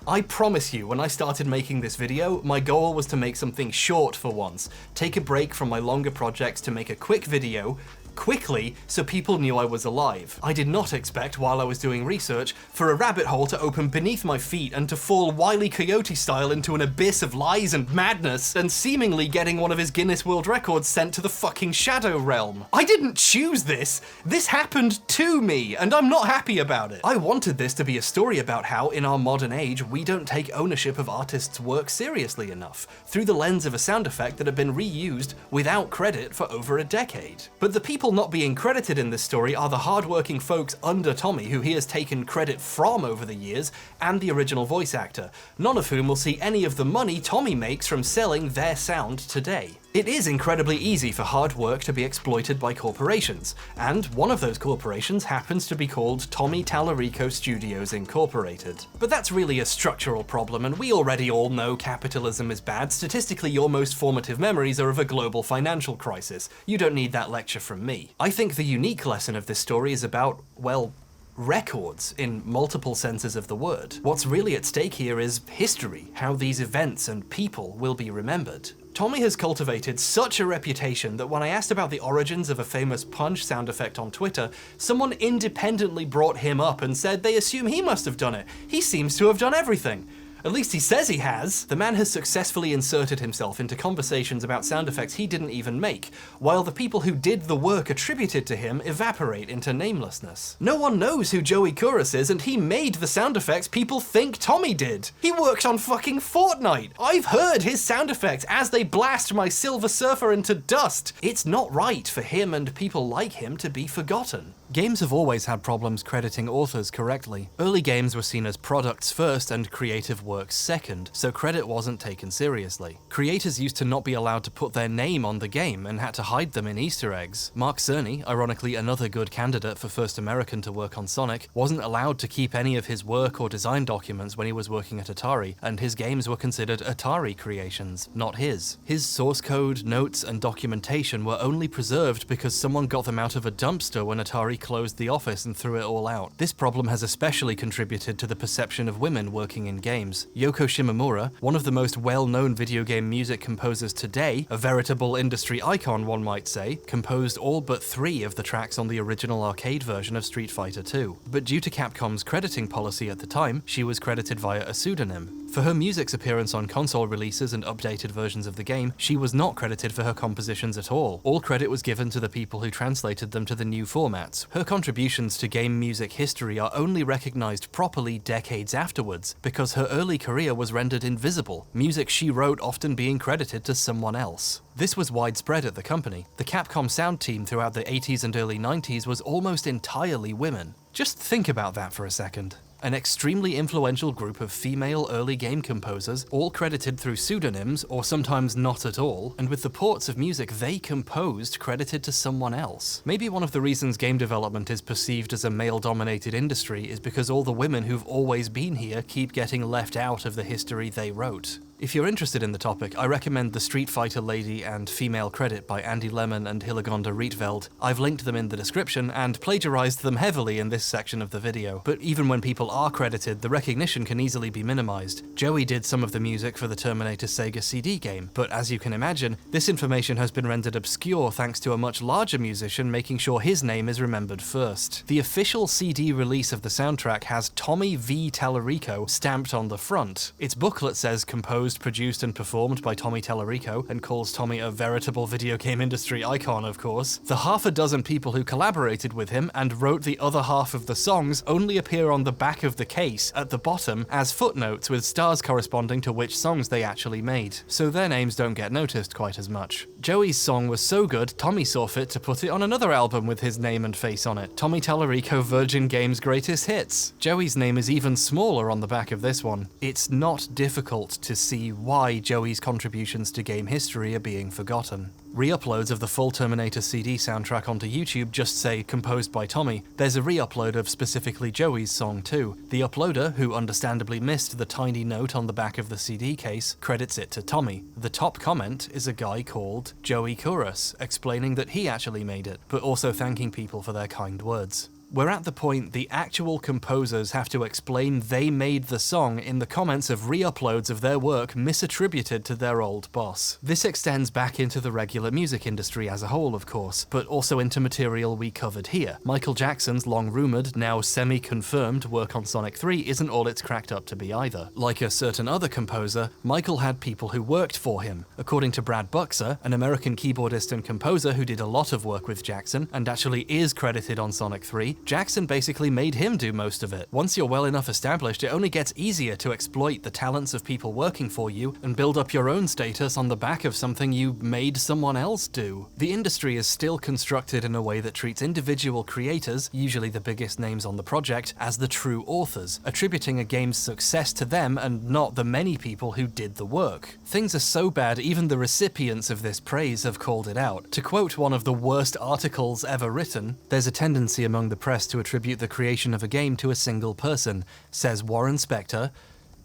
I promise you, when I started making this video, my goal was to make something short for once, take a break from my longer projects to make a quick video, quickly, so people knew I was alive. I did not expect, while I was doing research, for a rabbit hole to open beneath my feet and to fall Wile E. Coyote style into an abyss of lies and madness, and seemingly getting one of his Guinness World Records sent to the fucking Shadow Realm. I didn't choose this. This happened to me, and I'm not happy about it. I wanted this to be a story about how, in our modern age, we don't take ownership of artists' work seriously enough, through the lens of a sound effect that had been reused without credit for over a decade. But the people not being credited in this story are the hardworking folks under Tommy who he has taken credit from over the years, and the original voice actor, none of whom will see any of the money Tommy makes from selling their sound today. It is incredibly easy for hard work to be exploited by corporations, and one of those corporations happens to be called Tommy Tallarico Studios Incorporated. But that's really a structural problem, and we already all know capitalism is bad. Statistically, your most formative memories are of a global financial crisis. You don't need that lecture from me. I think the unique lesson of this story is about, well, records in multiple senses of the word. What's really at stake here is history, how these events and people will be remembered. Tommy has cultivated such a reputation that when I asked about the origins of a famous punch sound effect on Twitter, someone independently brought him up and said they assume he must have done it. He seems to have done everything. At least he says he has. The man has successfully inserted himself into conversations about sound effects he didn't even make, while the people who did the work attributed to him evaporate into namelessness. No one knows who Joey Kuras is, and he made the sound effects people think Tommy did. He worked on fucking Fortnite. I've heard his sound effects as they blast my Silver Surfer into dust. It's not right for him and people like him to be forgotten. Games have always had problems crediting authors correctly. Early games were seen as products first and creative works second, so credit wasn't taken seriously. Creators used to not be allowed to put their name on the game and had to hide them in Easter eggs. Mark Cerny, ironically another good candidate for first American to work on Sonic, wasn't allowed to keep any of his work or design documents when he was working at Atari, and his games were considered Atari creations, not his. His source code, notes, and documentation were only preserved because someone got them out of a dumpster when Atari closed the office and threw it all out. This problem has especially contributed to the perception of women working in games. Yoko Shimomura, one of the most well-known video game music composers today, a veritable industry icon one might say, composed all but 3 of the tracks on the original arcade version of Street Fighter II. But due to Capcom's crediting policy at the time, she was credited via a pseudonym. For her music's appearance on console releases and updated versions of the game, she was not credited for her compositions at all. All credit was given to the people who translated them to the new formats. Her contributions to game music history are only recognized properly decades afterwards, because her early career was rendered invisible, music she wrote often being credited to someone else. This was widespread at the company. The Capcom sound team throughout the 80s and early 90s was almost entirely women. Just think about that for a second. An extremely influential group of female early game composers, all credited through pseudonyms, or sometimes not at all, and with the ports of music they composed credited to someone else. Maybe one of the reasons game development is perceived as a male-dominated industry is because all the women who've always been here keep getting left out of the history they wrote. If you're interested in the topic, I recommend The Street Fighter Lady and Female Credit by Andy Lemon and Hillegonda Rietveld. I've linked them in the description and plagiarized them heavily in this section of the video, but even when people are credited, the recognition can easily be minimized. Joey did some of the music for the Terminator Sega CD game, but as you can imagine, this information has been rendered obscure thanks to a much larger musician making sure his name is remembered first. The official CD release of the soundtrack has Tommy V. Tallarico stamped on the front. Its booklet says composed, produced and performed by Tommy Tallarico, and calls Tommy a veritable video game industry icon, of course. The half a dozen people who collaborated with him and wrote the other half of the songs only appear on the back of the case at the bottom as footnotes with stars corresponding to which songs they actually made, so their names don't get noticed quite as much. Joey's song was so good, Tommy saw fit to put it on another album with his name and face on it, Tommy Tallarico Virgin Games Greatest Hits. Joey's name is even smaller on the back of this one. It's not difficult to see why Joey's contributions to game history are being forgotten. Re-uploads of the full Terminator CD soundtrack onto YouTube just say composed by Tommy. There's a re-upload of specifically Joey's song too. The uploader, who understandably missed the tiny note on the back of the CD case, credits it to Tommy. The top comment is a guy called Joey Kouros, explaining that he actually made it, but also thanking people for their kind words. We're at the point the actual composers have to explain they made the song in the comments of re-uploads of their work misattributed to their old boss. This extends back into the regular music industry as a whole, of course, but also into material we covered here. Michael Jackson's long-rumored, now semi-confirmed work on Sonic 3 isn't all it's cracked up to be either. Like a certain other composer, Michael had people who worked for him. According to Brad Buxer, an American keyboardist and composer who did a lot of work with Jackson, and actually is credited on Sonic 3, Jackson basically made him do most of it. Once you're well enough established, it only gets easier to exploit the talents of people working for you and build up your own status on the back of something you made someone else do. The industry is still constructed in a way that treats individual creators, usually the biggest names on the project, as the true authors, attributing a game's success to them and not the many people who did the work. Things are so bad even the recipients of this praise have called it out. To quote one of the worst articles ever written, "There's a tendency among the press to attribute the creation of a game to a single person," says Warren Spector,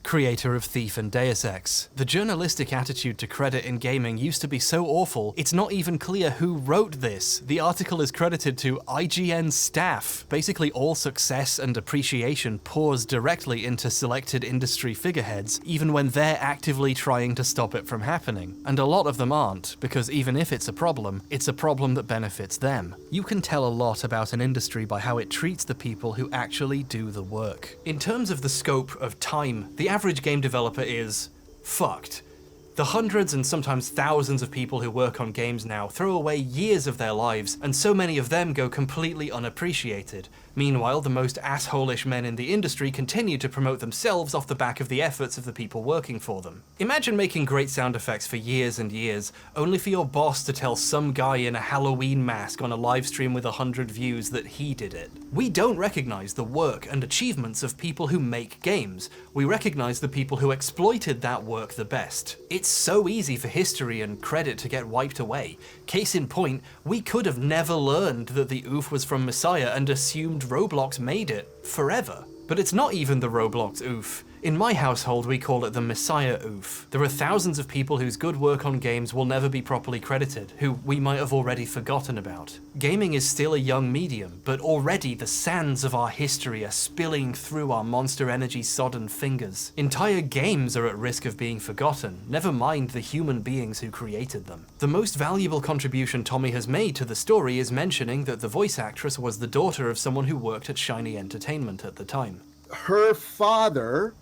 creator of Thief and Deus Ex. The journalistic attitude to credit in gaming used to be so awful, it's not even clear who wrote this. The article is credited to IGN staff. Basically all success and appreciation pours directly into selected industry figureheads, even when they're actively trying to stop it from happening. And a lot of them aren't, because even if it's a problem that benefits them. You can tell a lot about an industry by how it treats the people who actually do the work. In terms of the scope of time, the average game developer is fucked. The hundreds and sometimes thousands of people who work on games now throw away years of their lives, and so many of them go completely unappreciated. Meanwhile, the most asshole-ish men in the industry continue to promote themselves off the back of the efforts of the people working for them. Imagine making great sound effects for years and years, only for your boss to tell some guy in a Halloween mask on a live stream with 100 views that he did it. We don't recognize the work and achievements of people who make games. We recognize the people who exploited that work the best. It's so easy for history and credit to get wiped away. Case in point, we could have never learned that the oof was from Messiah and assumed Roblox made it forever. But it's not even the Roblox oof. In my household, we call it the Messiah oof. There are thousands of people whose good work on games will never be properly credited, who we might have already forgotten about. Gaming is still a young medium, but already the sands of our history are spilling through our Monster Energy sodden fingers. Entire games are at risk of being forgotten, never mind the human beings who created them. The most valuable contribution Tommy has made to the story is mentioning that the voice actress was the daughter of someone who worked at Shiny Entertainment at the time. Her father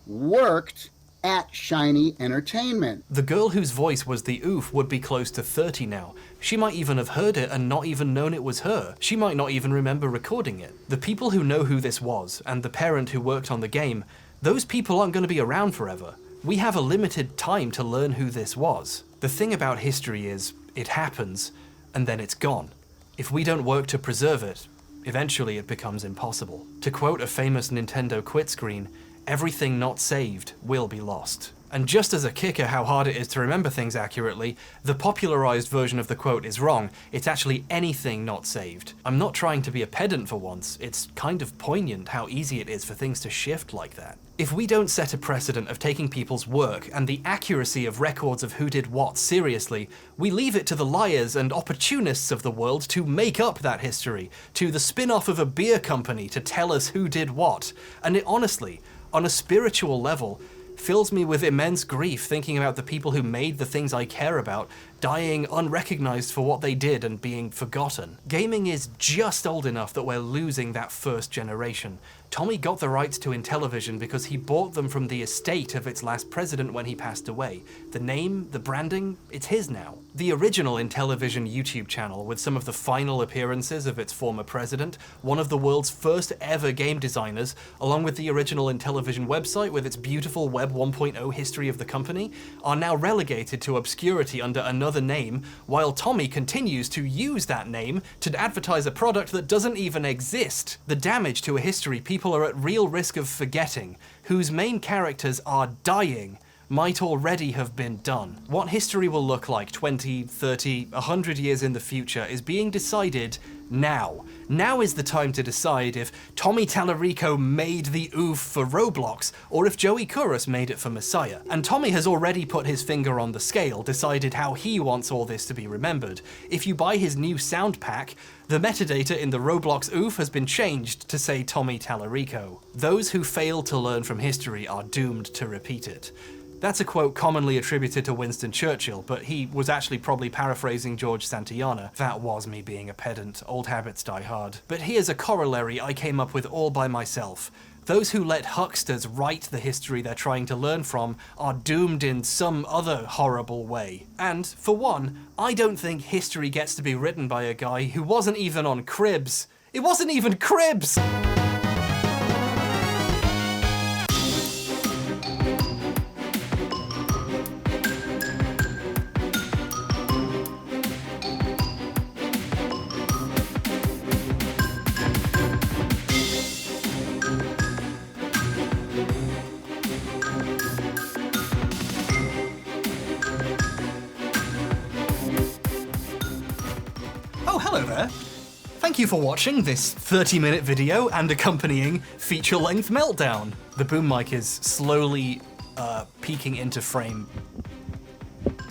worked at Shiny Entertainment. The girl whose voice was the oof would be close to 30 now. She might even have heard it and not even known it was her. She might not even remember recording it. The people who know who this was, and the parent who worked on the game, those people aren't going to be around forever. We have a limited time to learn who this was. The thing about history is, it happens, and then it's gone. If we don't work to preserve it, eventually it becomes impossible. To quote a famous Nintendo quit screen, "Everything not saved will be lost." And just as a kicker how hard it is to remember things accurately, the popularized version of the quote is wrong. It's actually anything not saved. I'm not trying to be a pedant for once. It's kind of poignant how easy it is for things to shift like that. If we don't set a precedent of taking people's work and the accuracy of records of who did what seriously, we leave it to the liars and opportunists of the world to make up that history, to the spin-off of a beer company to tell us who did what. And it honestly, on a spiritual level, fills me with immense grief thinking about the people who made the things I care about dying unrecognized for what they did and being forgotten. Gaming is just old enough that we're losing that first generation. Tommy got the rights to Intellivision because he bought them from the estate of its last president when he passed away. The name, the branding, it's his now. The original Intellivision YouTube channel, with some of the final appearances of its former president, one of the world's first ever game designers, along with the original Intellivision website with its beautiful Web 1.0 history of the company, are now relegated to obscurity under another name, while Tommy continues to use that name to advertise a product that doesn't even exist. The damage to a history people are at real risk of forgetting, whose main characters are dying, might already have been done. What history will look like 20, 30, 100 years in the future is being decided now. Now is the time to decide if Tommy Tallarico made the oof for Roblox, or if Joey Kouros made it for Messiah. And Tommy has already put his finger on the scale, decided how he wants all this to be remembered. If you buy his new sound pack, the metadata in the Roblox oof has been changed to say Tommy Tallarico. Those who fail to learn from history are doomed to repeat it. That's a quote commonly attributed to Winston Churchill, but he was actually probably paraphrasing George Santayana. That was me being a pedant. Old habits die hard. But here's a corollary I came up with all by myself. Those who let hucksters write the history they're trying to learn from are doomed in some other horrible way. And, for one, I don't think history gets to be written by a guy who wasn't even on Cribs. It wasn't even Cribs! Oh, hello there. Thank you for watching this 30-minute video and accompanying feature-length meltdown. The boom mic is slowly peeking into frame.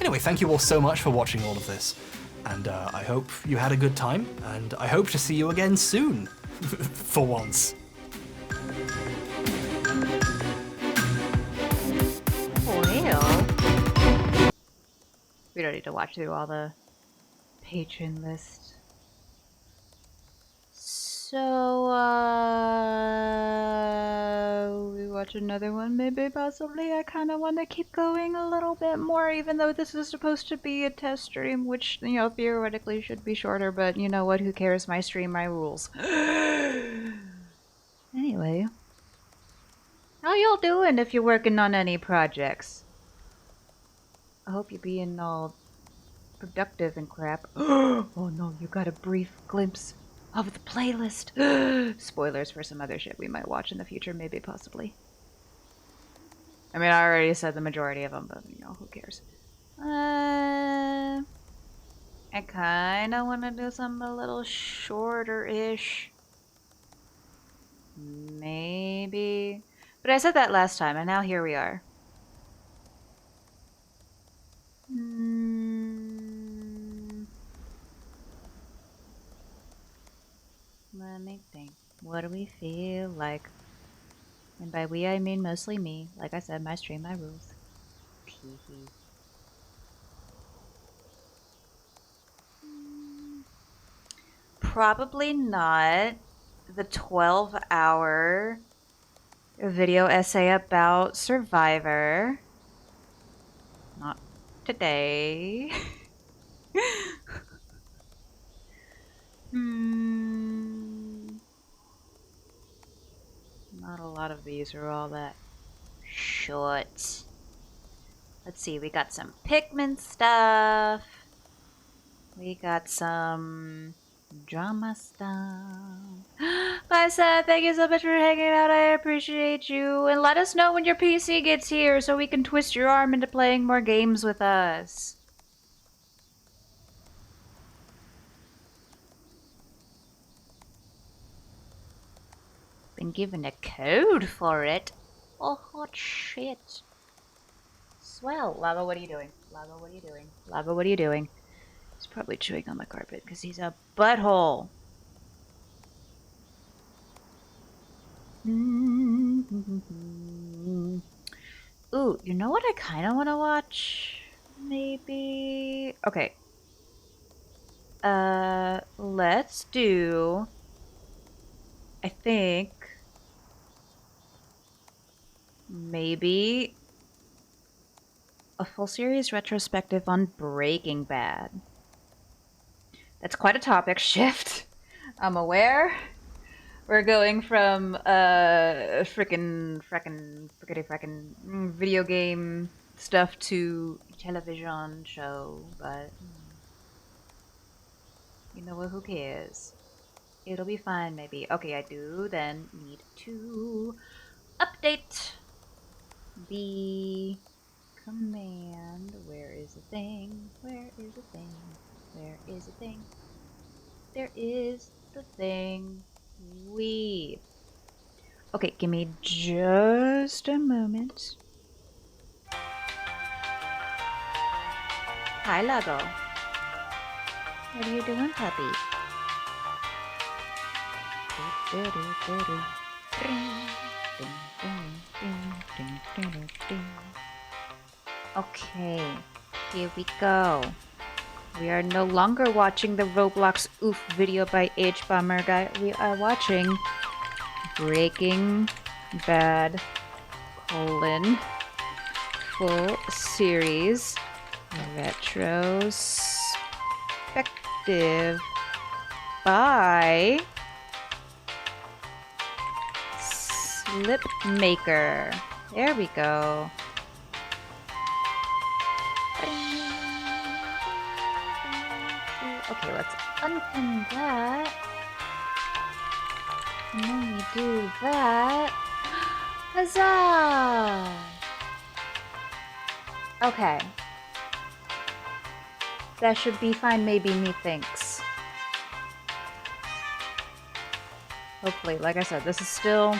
Anyway, thank you all so much for watching all of this. And I hope you had a good time, and I hope to see you again soon. For once. Well, we don't need to watch through all the patron list. So, we watch another one, maybe, possibly. I kind of want to keep going a little bit more, even though this is supposed to be a test stream, which, you know, theoretically should be shorter, but you know what, who cares? My stream, my rules. Anyway. How y'all doing if you're working on any projects? I hope you're being all productive and crap. Oh no, you got a brief glimpse of the playlist. Spoilers for some other shit we might watch in the future, maybe, possibly. I mean, I already said the majority of them, but, you know, who cares? I kinda wanna do something a little shorter-ish. Maybe. But I said that last time, and now here we are. Let me think. What do we feel like? And by we, I mean mostly me. Like I said, my stream, my rules. Teehee. Probably not the 12-hour video essay about Survivor. Not today. Not a lot of these are all that short. Let's see, we got some Pikmin stuff. We got some drama stuff. Bye, Seth. Thank you so much for hanging out. I appreciate you. And let us know when your PC gets here so we can twist your arm into playing more games with us. Been given a code for it. Oh, hot shit. Swell. Lava, what are you doing? Lava, what are you doing? Lava, what are you doing? He's probably chewing on the carpet because he's a butthole. Ooh, you know what I kind of want to watch? Maybe... Okay. Let's do... I think... Maybe... a full series retrospective on Breaking Bad. That's quite a topic shift. I'm aware. We're going from frickin' video game stuff to television show, but you know what? Who cares? It'll be fine, maybe. Okay, I do then need to update the command. Where is the thing? Where is the thing? Where is the thing? There is the thing. Okay, give me just a moment. Hi, Lago. What are you doing, puppy? Okay, here we go. We are no longer watching the Roblox oof video by H-Bomber Guy. We are watching Breaking Bad : full series retrospective by Slipmaker. There we go. Okay, let's unpin that. And then we do that. Huzzah! Okay. That should be fine, maybe, methinks. Hopefully, like I said, this is still...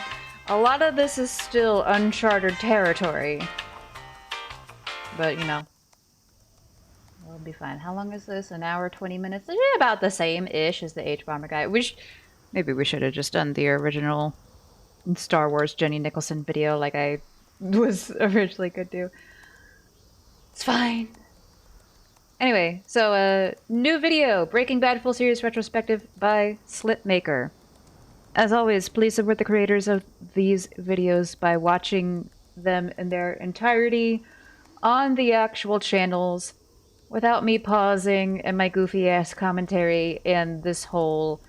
A lot of this is still uncharted territory. But, you know. We'll be fine. How long is this? An hour, 20 minutes? It's about the same-ish as the H-Bomber Guy. Maybe we should have just done the original Star Wars Jenny Nicholson video like I was originally gonna do. It's fine. Anyway, so new video, Breaking Bad full series retrospective by Slipmaker. As always, please support the creators of these videos by watching them in their entirety on the actual channels without me pausing and my goofy ass commentary and this whole,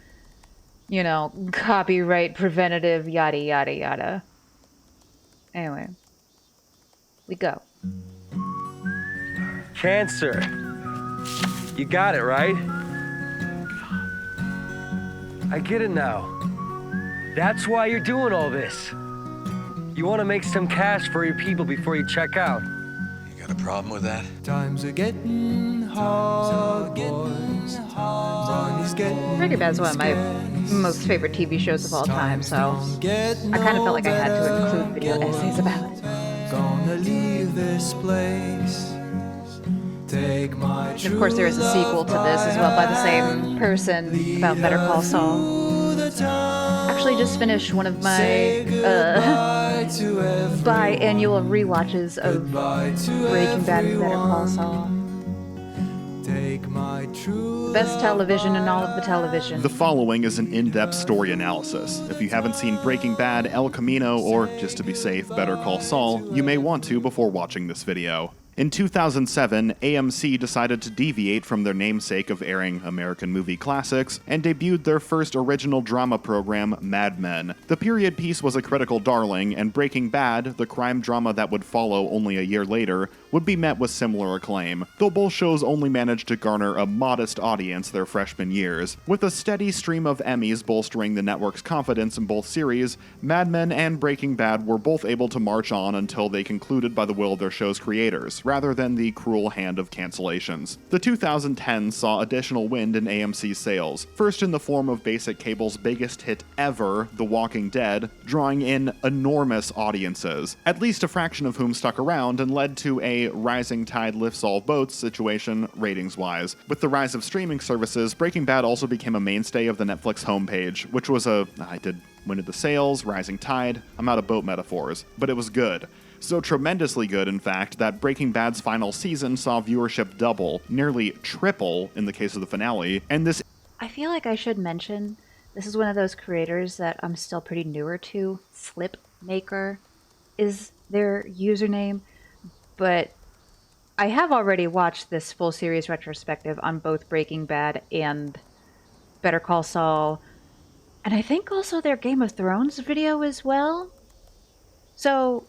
you know, copyright preventative yada yada yada. Anyway, we go. Cancer. You got it, right? I get it now. That's why you're doing all this. You want to make some cash for your people before you check out. You got a problem with that? Times are getting hard, boys. Breaking Bad's one of my most favorite TV shows of all time, so I kind of felt like I had to include video essays about it. Gonna leave this place. Take my And of course, there is a sequel to this as well by the same person about Better Call Saul. Actually, just finished one of my biannual rewatches of Breaking Bad and Better Call Saul. Best television in all of the television. The following is an in-depth story analysis. If you haven't seen Breaking Bad, El Camino, or, just to be safe, Better Call Saul, you may want to before watching this video. In 2007, AMC decided to deviate from their namesake of airing American movie classics and debuted their first original drama program, Mad Men. The period piece was a critical darling, and Breaking Bad, the crime drama that would follow only a year later, would be met with similar acclaim, though both shows only managed to garner a modest audience their freshman years. With a steady stream of Emmys bolstering the network's confidence in both series, Mad Men and Breaking Bad were both able to march on until they concluded by the will of their show's creators, rather than the cruel hand of cancellations. The 2010s saw additional wind in AMC's sales, first in the form of basic cable's biggest hit ever, The Walking Dead, drawing in enormous audiences, at least a fraction of whom stuck around and led to a rising tide lifts all boats situation ratings-wise. With the rise of streaming services, Breaking Bad also became a mainstay of the Netflix homepage, which was when did the sales, rising tide, I'm out of boat metaphors, but it was good. So tremendously good, in fact, that Breaking Bad's final season saw viewership double, nearly triple in the case of the finale, and this... I feel like I should mention, this is one of those creators that I'm still pretty newer to. Slipmaker is their username, but I have already watched this full series retrospective on both Breaking Bad and Better Call Saul, and I think also their Game of Thrones video as well. So...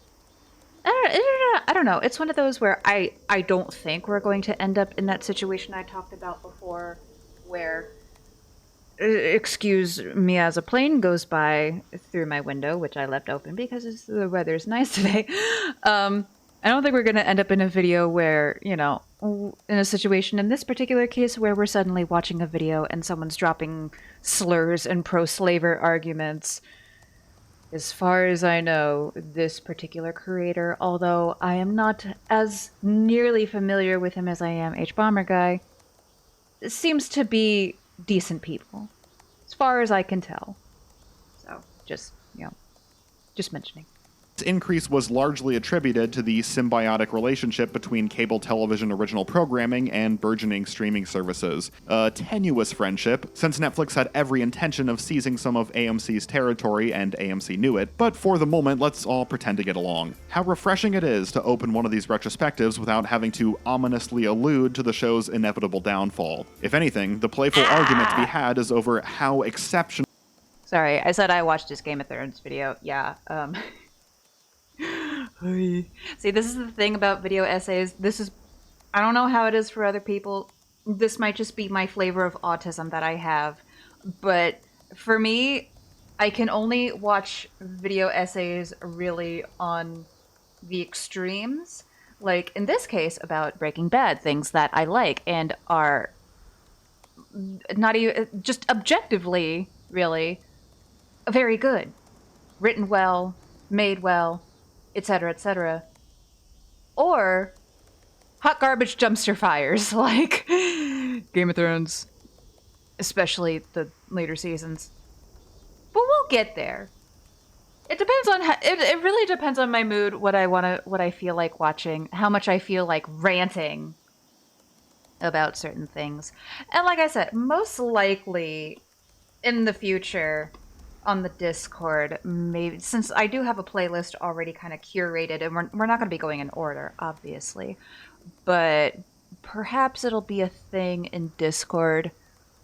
I don't know. It's one of those where I don't think we're going to end up in that situation I talked about before, where, excuse me, as a plane goes by through my window, which I left open because the weather's nice today. I don't think we're going to end up in a video where, in a situation in this particular case where we're suddenly watching a video and someone's dropping slurs and pro-slaver arguments. As far as I know, this particular creator, although I am not as nearly familiar with him as I am H-Bomber Guy, seems to be decent people, as far as I can tell. So, just mentioning. This increase was largely attributed to the symbiotic relationship between cable television original programming and burgeoning streaming services. A tenuous friendship, since Netflix had every intention of seizing some of AMC's territory and AMC knew it, but for the moment, let's all pretend to get along. How refreshing it is to open one of these retrospectives without having to ominously allude to the show's inevitable downfall. If anything, the playful argument to be had is over how exceptional... Sorry, I said I watched his Game of Thrones video. Yeah, See, this is the thing about video essays. I don't know how it is for other people. This might just be my flavor of autism that I have. But for me, I can only watch video essays really on the extremes. Like, in this case, about Breaking Bad, things that I like and are not even, just objectively, really, very good. Written well, made well, etc., etc. Or hot garbage dumpster fires like Game of Thrones, especially the later seasons. But we'll get there. It depends on it really depends on my mood, what I feel like watching, how much I feel like ranting about certain things. And like I said, most likely in the future on the Discord, maybe, since I do have a playlist already kind of curated, and we're not going to be going in order, obviously, but perhaps it'll be a thing in Discord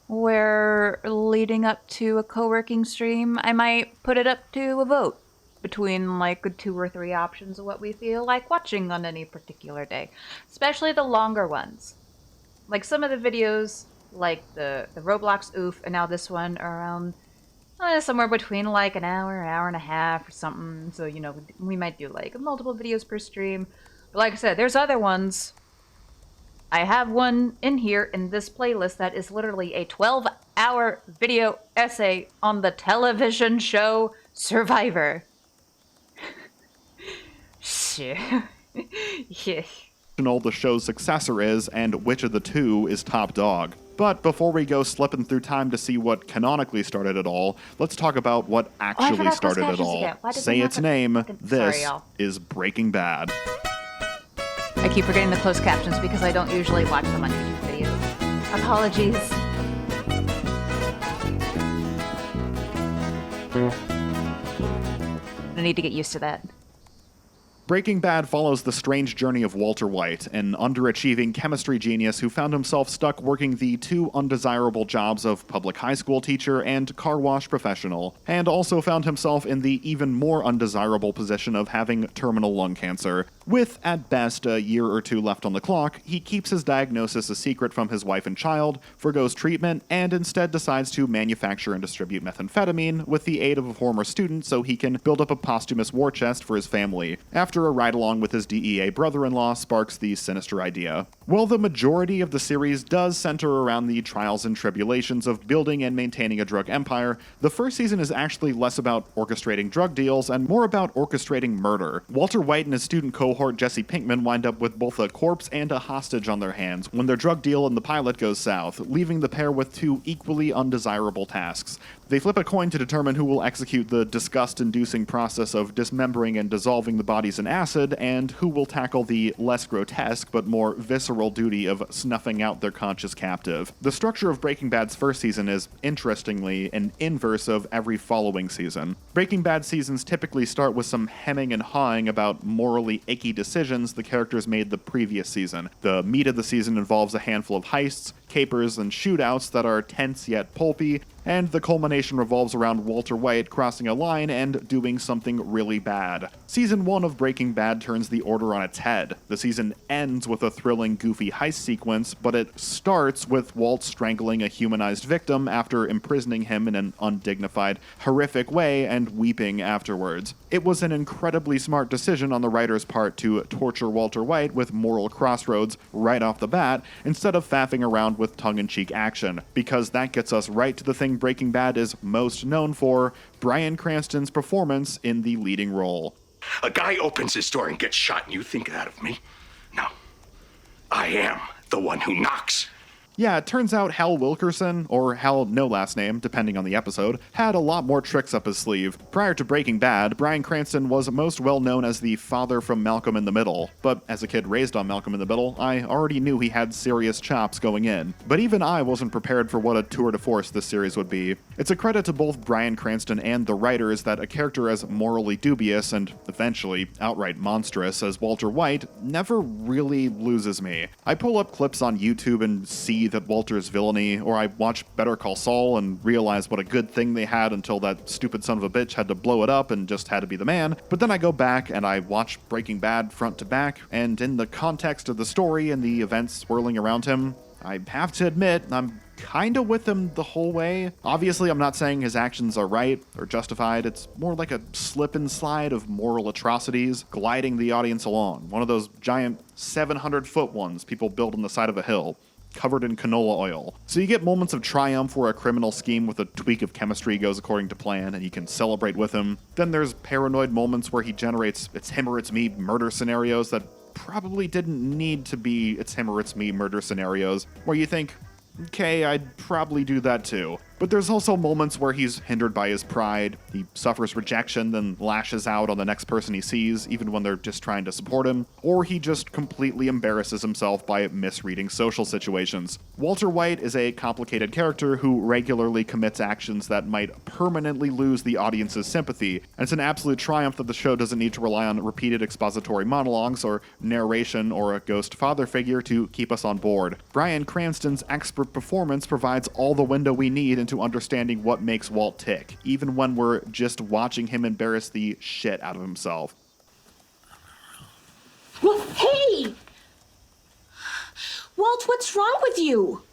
where, leading up to a co-working stream, I might put it up to a vote between like 2 or 3 options of what we feel like watching on any particular day, especially the longer ones. Like some of the videos, like the Roblox Oof, and now this one are around somewhere between like an hour and a half or something. So, we might do like multiple videos per stream. But like I said, there's other ones. I have one in here in this playlist that is literally a 12-hour video essay on the television show Survivor. Shit. Yeah. The show's successor is, and which of the two is top dog. But before we go slipping through time to see what canonically started it all, let's talk about what actually started it all. Say its name. This is Breaking Bad. I keep forgetting the closed captions because I don't usually watch them on YouTube videos. Apologies. I need to get used to that. Breaking Bad follows the strange journey of Walter White, an underachieving chemistry genius who found himself stuck working the two undesirable jobs of public high school teacher and car wash professional, and also found himself in the even more undesirable position of having terminal lung cancer. With, at best, a year or two left on the clock, he keeps his diagnosis a secret from his wife and child, forgoes treatment, and instead decides to manufacture and distribute methamphetamine with the aid of a former student so he can build up a posthumous war chest for his family. After a ride-along with his DEA brother-in-law sparks the sinister idea. While the majority of the series does center around the trials and tribulations of building and maintaining a drug empire, the first season is actually less about orchestrating drug deals and more about orchestrating murder. Walter White and his student cohort Jesse Pinkman wind up with both a corpse and a hostage on their hands when their drug deal in the pilot goes south, leaving the pair with two equally undesirable tasks. They flip a coin to determine who will execute the disgust-inducing process of dismembering and dissolving the bodies in acid, and who will tackle the less grotesque but more visceral duty of snuffing out their conscious captive. The structure of Breaking Bad's first season is, interestingly, an inverse of every following season. Breaking Bad seasons typically start with some hemming and hawing about morally icky decisions the characters made the previous season. The meat of the season involves a handful of heists, capers, and shootouts that are tense yet pulpy, and the culmination revolves around Walter White crossing a line and doing something really bad. Season 1 of Breaking Bad turns the order on its head. The season ends with a thrilling, goofy heist sequence, but it starts with Walt strangling a humanized victim after imprisoning him in an undignified, horrific way and weeping afterwards. It was an incredibly smart decision on the writer's part to torture Walter White with moral crossroads right off the bat, instead of faffing around with tongue-in-cheek action, because that gets us right to the thing Breaking Bad is most known for: Bryan Cranston's performance in the leading role. A guy opens his door and gets shot and you think that of me? No. I am the one who knocks. Yeah, it turns out Hal Wilkerson, or Hal no last name, depending on the episode, had a lot more tricks up his sleeve. Prior to Breaking Bad, Bryan Cranston was most well known as the father from Malcolm in the Middle, but as a kid raised on Malcolm in the Middle, I already knew he had serious chops going in. But even I wasn't prepared for what a tour de force this series would be. It's a credit to both Bryan Cranston and the writers that a character as morally dubious and eventually outright monstrous as Walter White never really loses me. I pull up clips on YouTube and see at Walter's villainy, or I watch Better Call Saul and realize what a good thing they had until that stupid son of a bitch had to blow it up and just had to be the man. But then I go back and I watch Breaking Bad front to back, and in the context of the story and the events swirling around him, I have to admit, I'm kinda with him the whole way. Obviously, I'm not saying his actions are right or justified. It's more like a slip and slide of moral atrocities gliding the audience along. One of those giant 700-foot ones people build on the side of a hill, covered in canola oil. So you get moments of triumph where a criminal scheme with a tweak of chemistry goes according to plan and you can celebrate with him. Then there's paranoid moments where he generates it's him or it's me murder scenarios that probably didn't need to be it's him or it's me murder scenarios, where you think, okay, I'd probably do that too. But there's also moments where he's hindered by his pride, he suffers rejection, then lashes out on the next person he sees, even when they're just trying to support him, or he just completely embarrasses himself by misreading social situations. Walter White is a complicated character who regularly commits actions that might permanently lose the audience's sympathy, and it's an absolute triumph that the show doesn't need to rely on repeated expository monologues or narration or a ghost father figure to keep us on board. Bryan Cranston's expert performance provides all the window we need into understanding what makes Walt tick, even when we're just watching him embarrass the shit out of himself. Well, hey! Walt, what's wrong with you?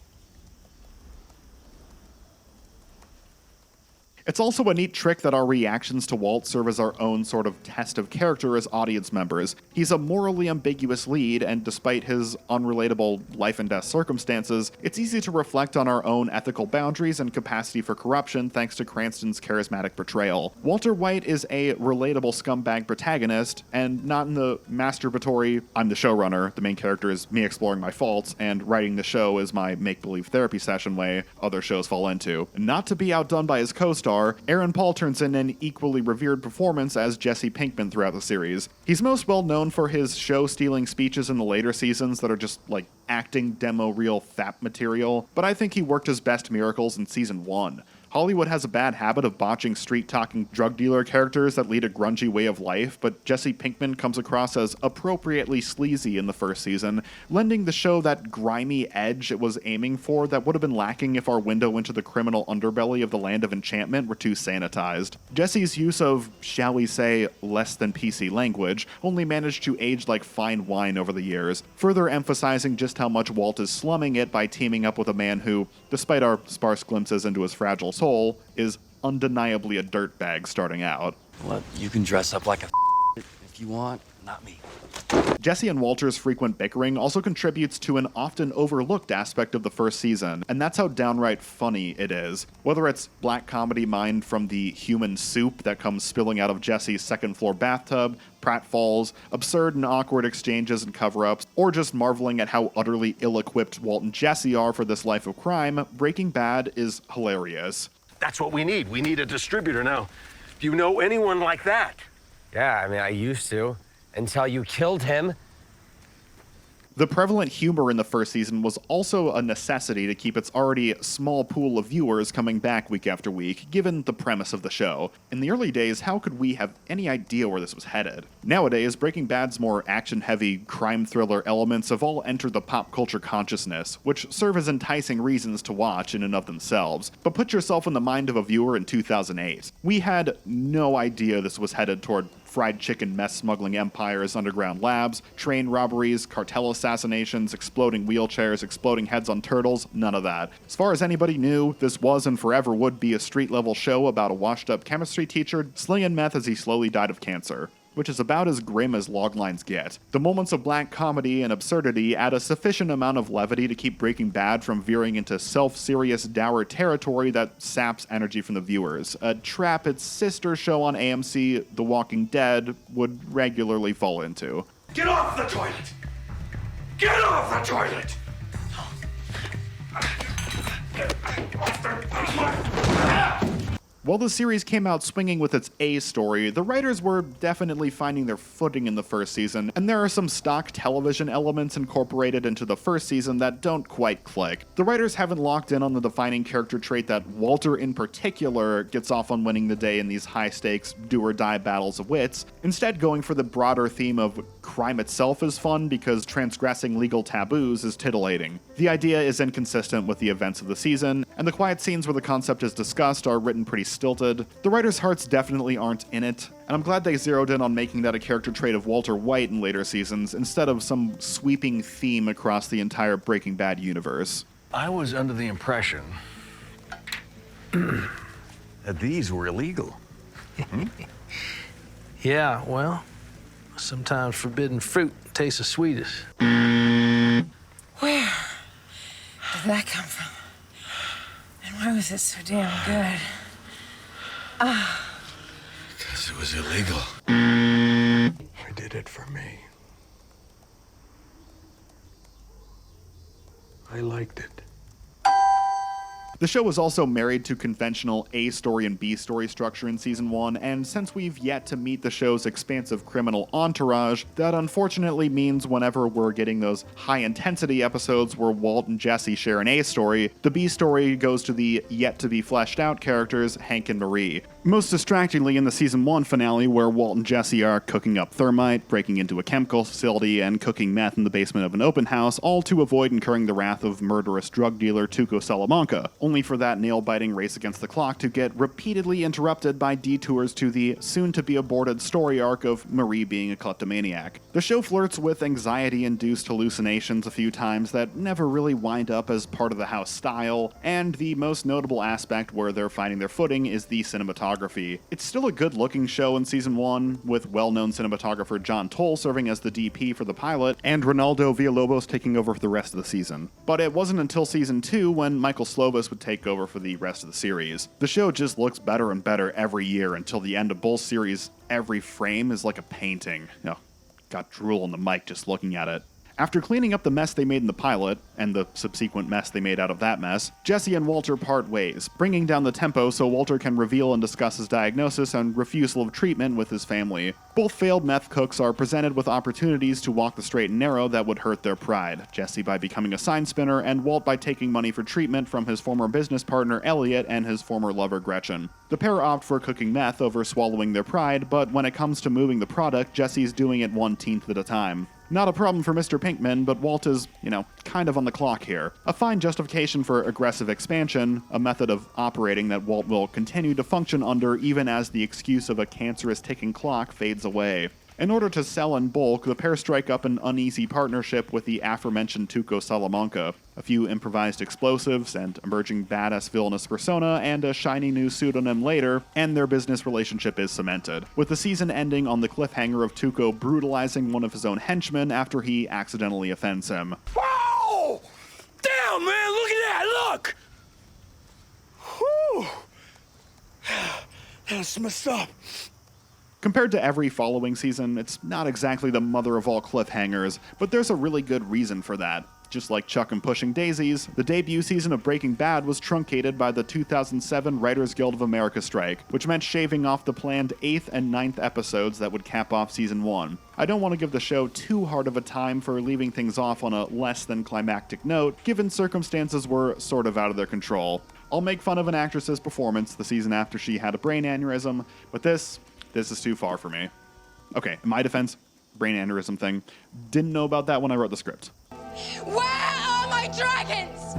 It's also a neat trick that our reactions to Walt serve as our own sort of test of character as audience members. He's a morally ambiguous lead, and despite his unrelatable life and death circumstances, it's easy to reflect on our own ethical boundaries and capacity for corruption thanks to Cranston's charismatic portrayal. Walter White is a relatable scumbag protagonist, and not in the masturbatory, I'm the showrunner, the main character is me exploring my faults, and writing the show is my make-believe therapy session way other shows fall into. Not to be outdone by his co-star, Aaron Paul turns in an equally revered performance as Jesse Pinkman throughout the series. He's most well known for his show-stealing speeches in the later seasons that are just like acting demo reel fap material, but I think he worked his best miracles in season 1. Hollywood has a bad habit of botching street-talking drug dealer characters that lead a grungy way of life, but Jesse Pinkman comes across as appropriately sleazy in the first season, lending the show that grimy edge it was aiming for that would have been lacking if our window into the criminal underbelly of the Land of Enchantment were too sanitized. Jesse's use of, shall we say, less than PC language only managed to age like fine wine over the years, further emphasizing just how much Walt is slumming it by teaming up with a man who, despite our sparse glimpses into his fragile soul, is undeniably a dirtbag starting out. What? You can dress up like a if you want, not me. Jesse and Walter's frequent bickering also contributes to an often overlooked aspect of the first season, and that's how downright funny it is. Whether it's black comedy mined from the human soup that comes spilling out of Jesse's second-floor bathtub, pratfalls, absurd and awkward exchanges and cover-ups, or just marveling at how utterly ill-equipped Walt and Jesse are for this life of crime, Breaking Bad is hilarious. That's what we need. We need a distributor now. Do you know anyone like that? Yeah, I mean, I used to. Until you killed him. The prevalent humor in the first season was also a necessity to keep its already small pool of viewers coming back week after week, given the premise of the show. In the early days, how could we have any idea where this was headed? Nowadays, Breaking Bad's more action-heavy crime thriller elements have all entered the pop culture consciousness, which serve as enticing reasons to watch in and of themselves. But put yourself in the mind of a viewer in 2008. We had no idea this was headed toward fried chicken mess smuggling empires, underground labs, train robberies, cartel assassinations, exploding wheelchairs, exploding heads on turtles, none of that. As far as anybody knew, this was and forever would be a street-level show about a washed-up chemistry teacher slinging meth as he slowly died of cancer, which is about as grim as loglines get. The moments of black comedy and absurdity add a sufficient amount of levity to keep Breaking Bad from veering into self-serious, dour territory that saps energy from the viewers, a trap its sister show on AMC, The Walking Dead, would regularly fall into. Get off the toilet! Get off the toilet! While the series came out swinging with its A story, the writers were definitely finding their footing in the first season, and there are some stock television elements incorporated into the first season that don't quite click. The writers haven't locked in on the defining character trait that Walter in particular gets off on winning the day in these high-stakes, do-or-die battles of wits, instead going for the broader theme of crime itself is fun because transgressing legal taboos is titillating. The idea is inconsistent with the events of the season, and the quiet scenes where the concept is discussed are written pretty stilted. The writers' hearts definitely aren't in it, and I'm glad they zeroed in on making that a character trait of Walter White in later seasons, instead of some sweeping theme across the entire Breaking Bad universe. I was under the impression that these were illegal. Yeah, well, sometimes forbidden fruit tastes the sweetest. Where did that come from? And why was it so damn good? Because it was illegal. I did it for me. I liked it. The show was also married to conventional A story and B story structure in season 1, and since we've yet to meet the show's expansive criminal entourage, that unfortunately means whenever we're getting those high-intensity episodes where Walt and Jesse share an A story, the B story goes to the yet-to-be-fleshed-out characters Hank and Marie. Most distractingly in the season 1 finale, where Walt and Jesse are cooking up thermite, breaking into a chemical facility, and cooking meth in the basement of an open house, all to avoid incurring the wrath of murderous drug dealer Tuco Salamanca, only for that nail-biting race against the clock to get repeatedly interrupted by detours to the soon-to-be-aborted story arc of Marie being a kleptomaniac. The show flirts with anxiety-induced hallucinations a few times that never really wind up as part of the house style, and the most notable aspect where they're finding their footing is the cinematography. It's still a good-looking show in season 1, with well-known cinematographer John Toll serving as the DP for the pilot, and Ronaldo Villalobos taking over for the rest of the season. But it wasn't until season 2 when Michael Slovis would take over for the rest of the series. The show just looks better and better every year until the end of both series. Every frame is like a painting. Got drool on the mic just looking at it. After cleaning up the mess they made in the pilot, and the subsequent mess they made out of that mess, Jesse and Walter part ways, bringing down the tempo so Walter can reveal and discuss his diagnosis and refusal of treatment with his family. Both failed meth cooks are presented with opportunities to walk the straight and narrow that would hurt their pride, Jesse by becoming a sign spinner and Walt by taking money for treatment from his former business partner Elliot and his former lover Gretchen. The pair opt for cooking meth over swallowing their pride, but when it comes to moving the product, Jesse's doing it 1/10 at a time. Not a problem for Mr. Pinkman, but Walt is, kind of on the clock here. A fine justification for aggressive expansion, a method of operating that Walt will continue to function under even as the excuse of a cancerous ticking clock fades away. In order to sell in bulk, the pair strike up an uneasy partnership with the aforementioned Tuco Salamanca. A few improvised explosives, and emerging badass villainous persona, and a shiny new pseudonym later, and their business relationship is cemented, with the season ending on the cliffhanger of Tuco brutalizing one of his own henchmen after he accidentally offends him. Whoa! Damn, man, look at that, look! Whew! That's messed up. Compared to every following season, it's not exactly the mother of all cliffhangers, but there's a really good reason for that. Just like Chuck and Pushing Daisies, the debut season of Breaking Bad was truncated by the 2007 Writers Guild of America strike, which meant shaving off the planned 8th and 9th episodes that would cap off season 1. I don't want to give the show too hard of a time for leaving things off on a less than climactic note, given circumstances were sort of out of their control. I'll make fun of an actress's performance the season after she had a brain aneurysm, but this is too far for me. Okay, in my defense, brain aneurysm thing, didn't know about that when I wrote the script. Where are my dragons?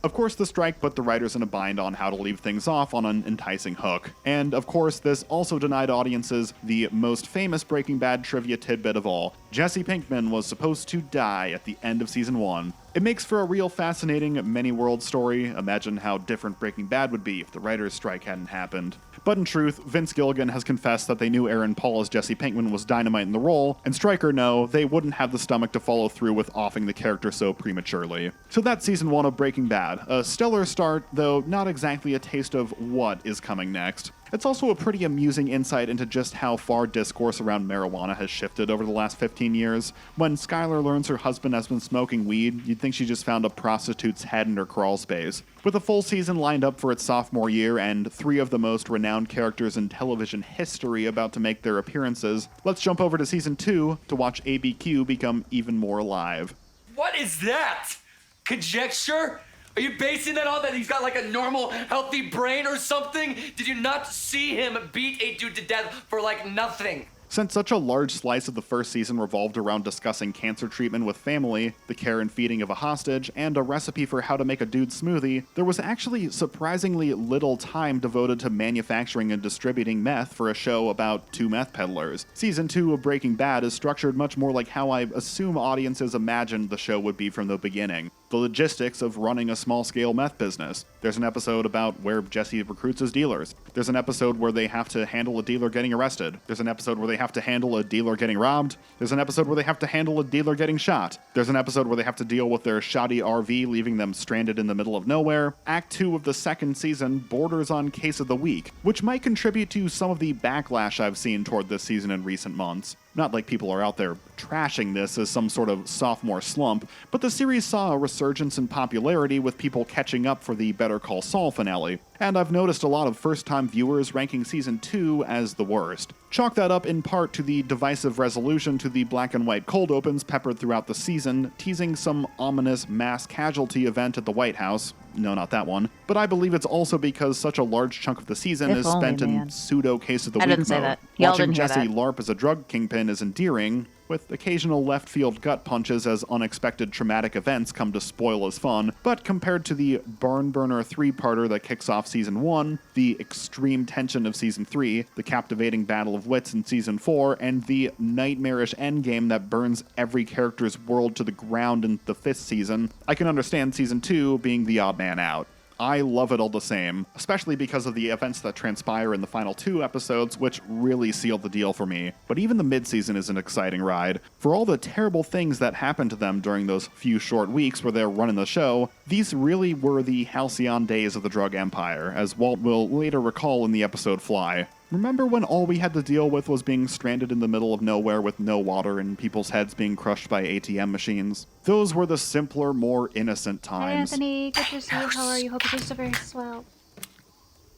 Of course, the strike put the writers in a bind on how to leave things off on an enticing hook. And of course, this also denied audiences the most famous Breaking Bad trivia tidbit of all. Jesse Pinkman was supposed to die at the end of season 1. It makes for a real fascinating many-world story. Imagine how different Breaking Bad would be if the writer's strike hadn't happened. But in truth, Vince Gilligan has confessed that they knew Aaron Paul as Jesse Pinkman was dynamite in the role, and strike or no, they wouldn't have the stomach to follow through with offing the character so prematurely. So that's season 1 of Breaking Bad. A stellar start, though not exactly a taste of what is coming next. It's also a pretty amusing insight into just how far discourse around marijuana has shifted over the last 15 years. When Skyler learns her husband has been smoking weed, you'd think she just found a prostitute's head in her crawl space. With a full season lined up for its sophomore year and 3 of the most renowned characters in television history about to make their appearances, let's jump over to season 2 to watch ABQ become even more alive. What is that? Conjecture? Are you basing that on that he's got like a normal, healthy brain or something? Did you not see him beat a dude to death for like nothing? Since such a large slice of the first season revolved around discussing cancer treatment with family, the care and feeding of a hostage, and a recipe for how to make a dude smoothie, there was actually surprisingly little time devoted to manufacturing and distributing meth for a show about 2 meth peddlers. Season 2 of Breaking Bad is structured much more like how I assume audiences imagined the show would be from the beginning. The logistics of running a small-scale meth business. There's an episode about where Jesse recruits his dealers. There's an episode where they have to handle a dealer getting arrested. There's an episode where they have to handle a dealer getting robbed. There's an episode where they have to handle a dealer getting shot. There's an episode where they have to deal with their shoddy RV, leaving them stranded in the middle of nowhere. Act 2 of the second season borders on Case of the Week, which might contribute to some of the backlash I've seen toward this season in recent months. Not like people are out there trashing this as some sort of sophomore slump, but the series saw a resurgence in popularity with people catching up for the Better Call Saul finale, and I've noticed a lot of first-time viewers ranking season 2 as the worst. Chalk that up in part to the divisive resolution to the black and white cold opens peppered throughout the season, teasing some ominous mass casualty event at the White House. No, not that one. But I believe it's also because such a large chunk of the season is spent in pseudo Case of the Week mode. I didn't say that. Y'all Watching didn't hear Jesse that. LARP as a drug kingpin is endearing, with occasional left-field gut punches as unexpected traumatic events come to spoil his fun, but compared to the barn burner 3-parter that kicks off season 1, the extreme tension of season 3, the captivating battle of wits in season 4, and the nightmarish endgame that burns every character's world to the ground in the 5th season, I can understand season 2 being the odd man out. I love it all the same, especially because of the events that transpire in the final 2 episodes, which really sealed the deal for me. But even the mid-season is an exciting ride. For all the terrible things that happened to them during those few short weeks where they're running the show, these really were the halcyon days of the drug empire, as Walt will later recall in the episode Fly. Remember when all we had to deal with was being stranded in the middle of nowhere with no water and people's heads being crushed by ATM machines? Those were the simpler, more innocent Hi, times. Anthony. Good to see you. How are you? Hope you're so very swell.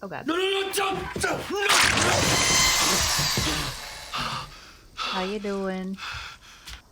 Oh, God. No, don't! How you doing?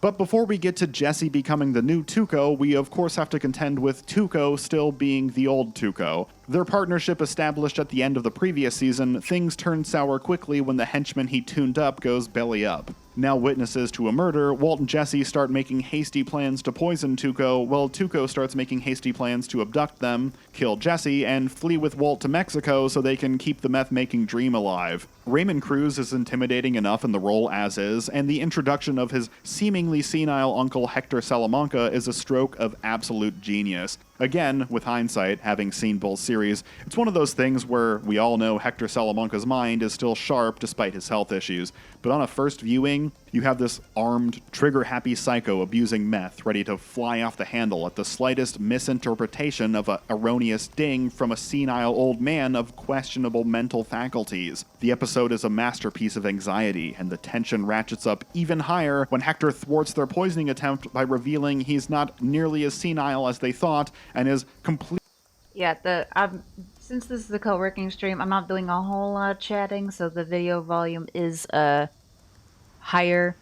But before we get to Jesse becoming the new Tuco, we of course have to contend with Tuco still being the old Tuco. Their partnership established at the end of the previous season, things turn sour quickly when the henchman he tuned up goes belly up. Now witnesses to a murder, Walt and Jesse start making hasty plans to poison Tuco, while Tuco starts making hasty plans to abduct them, kill Jesse, and flee with Walt to Mexico so they can keep the meth-making dream alive. Raymond Cruz is intimidating enough in the role as is, and the introduction of his seemingly senile uncle Hector Salamanca is a stroke of absolute genius. Again, with hindsight, having seen both series, it's one of those things where we all know Hector Salamanca's mind is still sharp despite his health issues, but on a first viewing, you have this armed, trigger-happy psycho abusing meth, ready to fly off the handle at the slightest misinterpretation of an erroneous ding from a senile old man of questionable mental faculties. The episode is a masterpiece of anxiety, and the tension ratchets up even higher when Hector thwarts their poisoning attempt by revealing he's not nearly as senile as they thought, and is complete. Yeah, since this is a co-working stream, I'm not doing a whole lot of chatting, so the video volume is higher.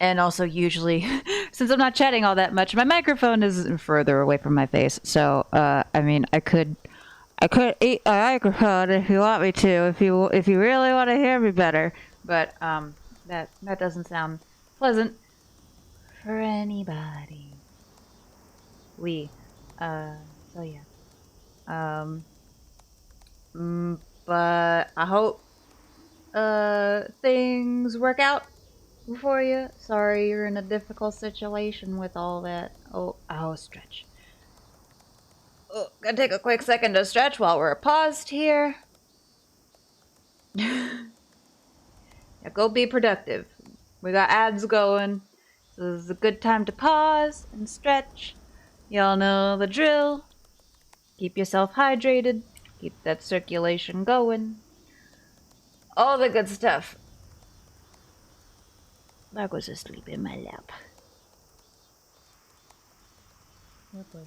And also usually, since I'm not chatting all that much, my microphone is further away from my face. So, I mean, I could eat a microphone if you want me to, if you really want to hear me better. But that doesn't sound pleasant for anybody. So yeah. But I hope things work out for you. Sorry you're in a difficult situation with all that. Oh, stretch. Oh, gotta take a quick second to stretch while we're paused here. Yeah, go be productive. We got ads going, so this is a good time to pause and stretch. Y'all know the drill. Keep yourself hydrated. Keep that circulation going. All the good stuff. I was asleep in my lap. Oh boy.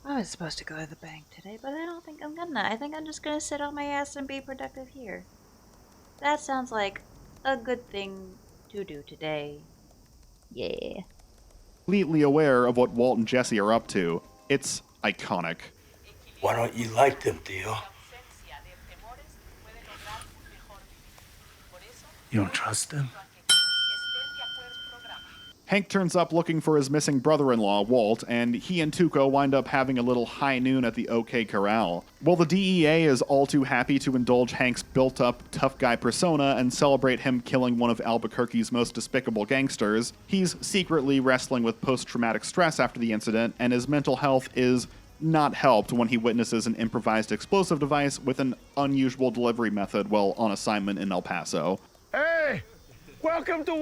I was supposed to go to the bank today, but I don't think I'm gonna. I think I'm just gonna sit on my ass and be productive here. That sounds like a good thing to do today. Yeah. Completely aware of what Walt and Jesse are up to. It's iconic. Why don't you like them, Theo? You don't trust them? Hank turns up looking for his missing brother-in-law, Walt, and he and Tuco wind up having a little high noon at the OK Corral. While the DEA is all too happy to indulge Hank's built-up tough guy persona and celebrate him killing one of Albuquerque's most despicable gangsters, he's secretly wrestling with post-traumatic stress after the incident, and his mental health is not helped when he witnesses an improvised explosive device with an unusual delivery method while on assignment in El Paso. Hey! Welcome to...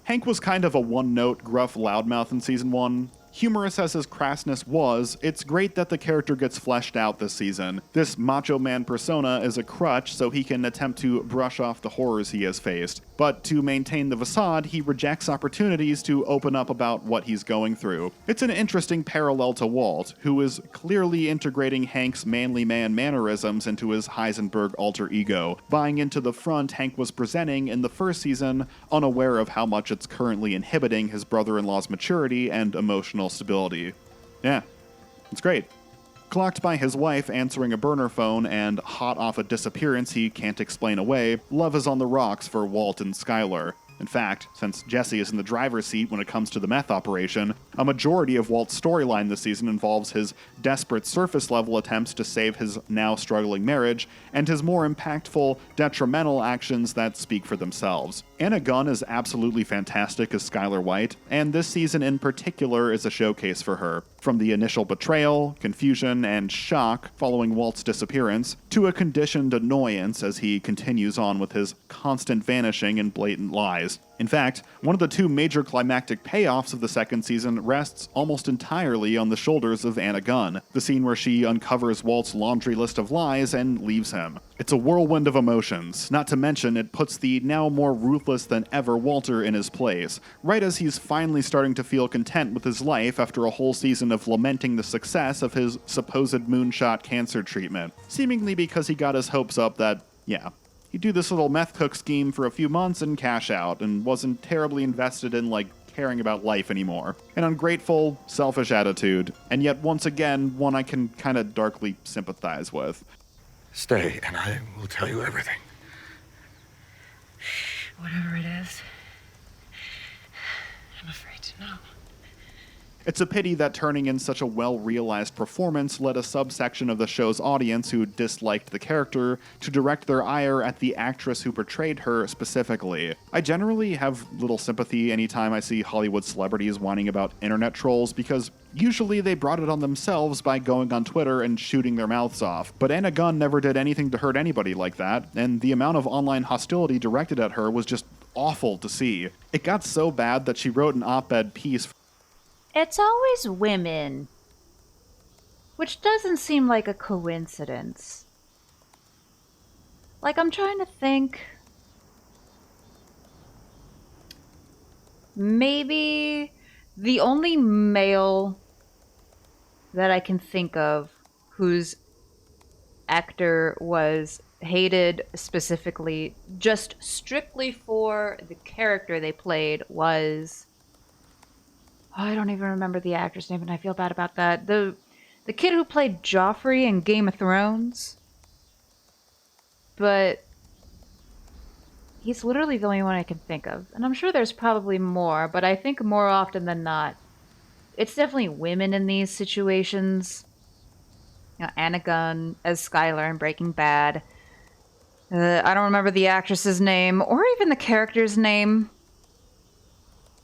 Hank was kind of a one-note, gruff loudmouth in Season 1. Humorous as his crassness was, it's great that the character gets fleshed out this season. This macho man persona is a crutch so he can attempt to brush off the horrors he has faced. But to maintain the facade, he rejects opportunities to open up about what he's going through. It's an interesting parallel to Walt, who is clearly integrating Hank's manly man mannerisms into his Heisenberg alter ego, buying into the front Hank was presenting in the first season, unaware of how much it's currently inhibiting his brother-in-law's maturity and emotional stability. Yeah, it's great. Clocked by his wife answering a burner phone and hot off a disappearance he can't explain away, love is on the rocks for Walt and Skylar. In fact, since Jesse is in the driver's seat when it comes to the meth operation, a majority of Walt's storyline this season involves his desperate surface-level attempts to save his now struggling marriage, and his more impactful, detrimental actions that speak for themselves. Anna Gunn is absolutely fantastic as Skylar White, and this season in particular is a showcase for her. From the initial betrayal, confusion, and shock following Walt's disappearance, to a conditioned annoyance as he continues on with his constant vanishing and blatant lies. In fact, one of the two major climactic payoffs of the second season rests almost entirely on the shoulders of Anna Gunn, the scene where she uncovers Walt's laundry list of lies and leaves him. It's a whirlwind of emotions, not to mention it puts the now more ruthless than ever Walter in his place, right as he's finally starting to feel content with his life after a whole season of lamenting the success of his supposed moonshot cancer treatment, seemingly because he got his hopes up that, yeah, he'd do this little meth cook scheme for a few months and cash out, and wasn't terribly invested in, caring about life anymore. An ungrateful, selfish attitude, and yet once again, one I can kinda darkly sympathize with. Stay, and I will tell you everything. Whatever it is, I'm afraid to know. It's a pity that turning in such a well-realized performance led a subsection of the show's audience who disliked the character to direct their ire at the actress who portrayed her specifically. I generally have little sympathy anytime I see Hollywood celebrities whining about internet trolls because usually they brought it on themselves by going on Twitter and shooting their mouths off. But Anna Gunn never did anything to hurt anybody like that, and the amount of online hostility directed at her was just awful to see. It got so bad that she wrote an op-ed piece. It's always women. Which doesn't seem like a coincidence. I'm trying to think. Maybe the only male that I can think of whose actor was hated specifically, just strictly for the character they played, was... I don't even remember the actor's name, and I feel bad about that. The kid who played Joffrey in Game of Thrones. But he's literally the only one I can think of. And I'm sure there's probably more, but I think more often than not, it's definitely women in these situations. Anna Gunn as Skylar in Breaking Bad. I don't remember the actress's name, or even the character's name.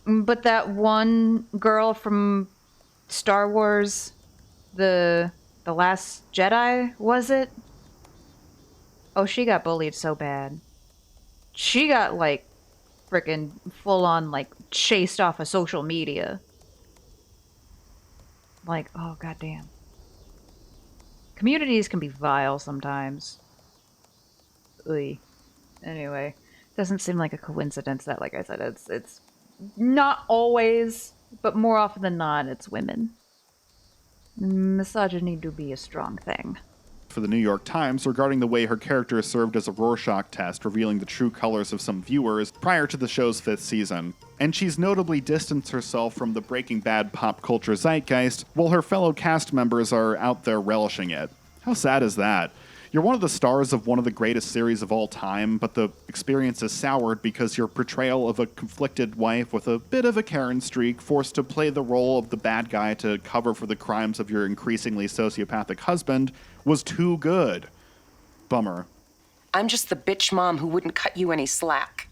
But that one girl from Star Wars, the Last Jedi, was it? Oh, she got bullied so bad. She got, freaking full-on, chased off of social media. Oh, goddamn. Communities can be vile sometimes. Oy. Anyway, doesn't seem like a coincidence that, like I said, it's not always, but more often than not, it's women. Misogyny do be a strong thing. For the New York Times regarding the way her character served as a Rorschach test, revealing the true colors of some viewers prior to the show's 5th season. And she's notably distanced herself from the Breaking Bad pop culture zeitgeist, while her fellow cast members are out there relishing it. How sad is that? You're one of the stars of one of the greatest series of all time, but the experience is soured because your portrayal of a conflicted wife with a bit of a Karen streak, forced to play the role of the bad guy to cover for the crimes of your increasingly sociopathic husband, was too good. Bummer. I'm just the bitch mom who wouldn't cut you any slack.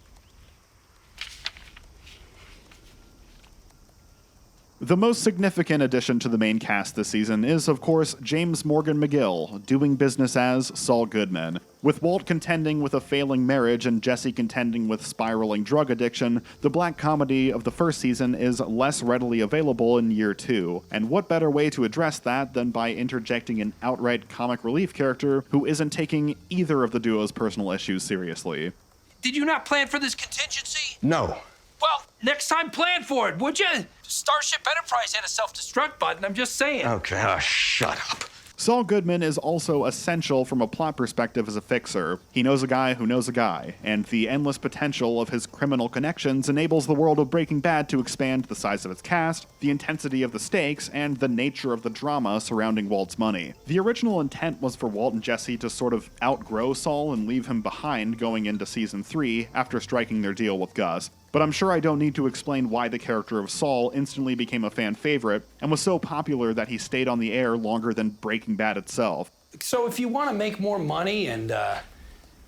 The most significant addition to the main cast this season is, of course, James Morgan McGill, doing business as Saul Goodman. With Walt contending with a failing marriage and Jesse contending with spiraling drug addiction, the black comedy of the first season is less readily available in year 2. And what better way to address that than by interjecting an outright comic relief character who isn't taking either of the duo's personal issues seriously? Did you not plan for this contingency? No. Well, next time plan for it, would you? Starship Enterprise had a self-destruct button, I'm just saying. Okay, shut up. Saul Goodman is also essential from a plot perspective as a fixer. He knows a guy who knows a guy, and the endless potential of his criminal connections enables the world of Breaking Bad to expand the size of its cast, the intensity of the stakes, and the nature of the drama surrounding Walt's money. The original intent was for Walt and Jesse to sort of outgrow Saul and leave him behind going into Season 3 after striking their deal with Gus. But I'm sure I don't need to explain why the character of Saul instantly became a fan favorite and was so popular that he stayed on the air longer than Breaking Bad itself. So if you want to make more money and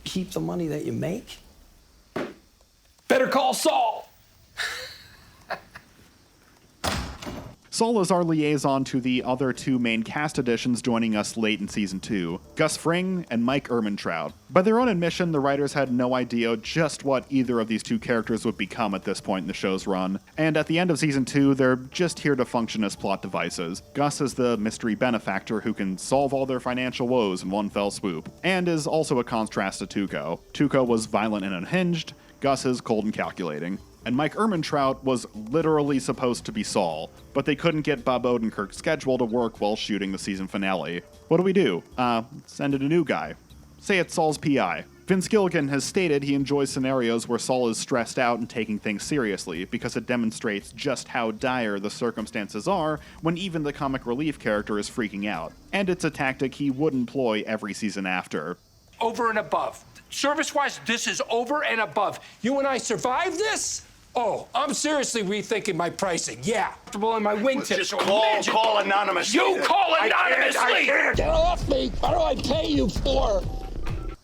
keep the money that you make, better call Saul. Saul is our liaison to the other two main cast additions joining us late in Season 2, Gus Fring and Mike Ehrmantraut. By their own admission, the writers had no idea just what either of these two characters would become at this point in the show's run, and at the end of Season 2, they're just here to function as plot devices. Gus is the mystery benefactor who can solve all their financial woes in one fell swoop, and is also a contrast to Tuco. Tuco was violent and unhinged, Gus is cold and calculating. And Mike Ehrmantraut was literally supposed to be Saul, but they couldn't get Bob Odenkirk's schedule to work while shooting the season finale. What do? Send in a new guy. Say it's Saul's PI. Vince Gilligan has stated he enjoys scenarios where Saul is stressed out and taking things seriously, because it demonstrates just how dire the circumstances are when even the comic relief character is freaking out. And it's a tactic he would employ every season after. Over and above. Service-wise, this is over and above. You and I survived this? Oh, I'm seriously rethinking my pricing. Yeah. In my wingtips. Just call anonymously. You call anonymously! I can't. Get off me! What do I pay you for?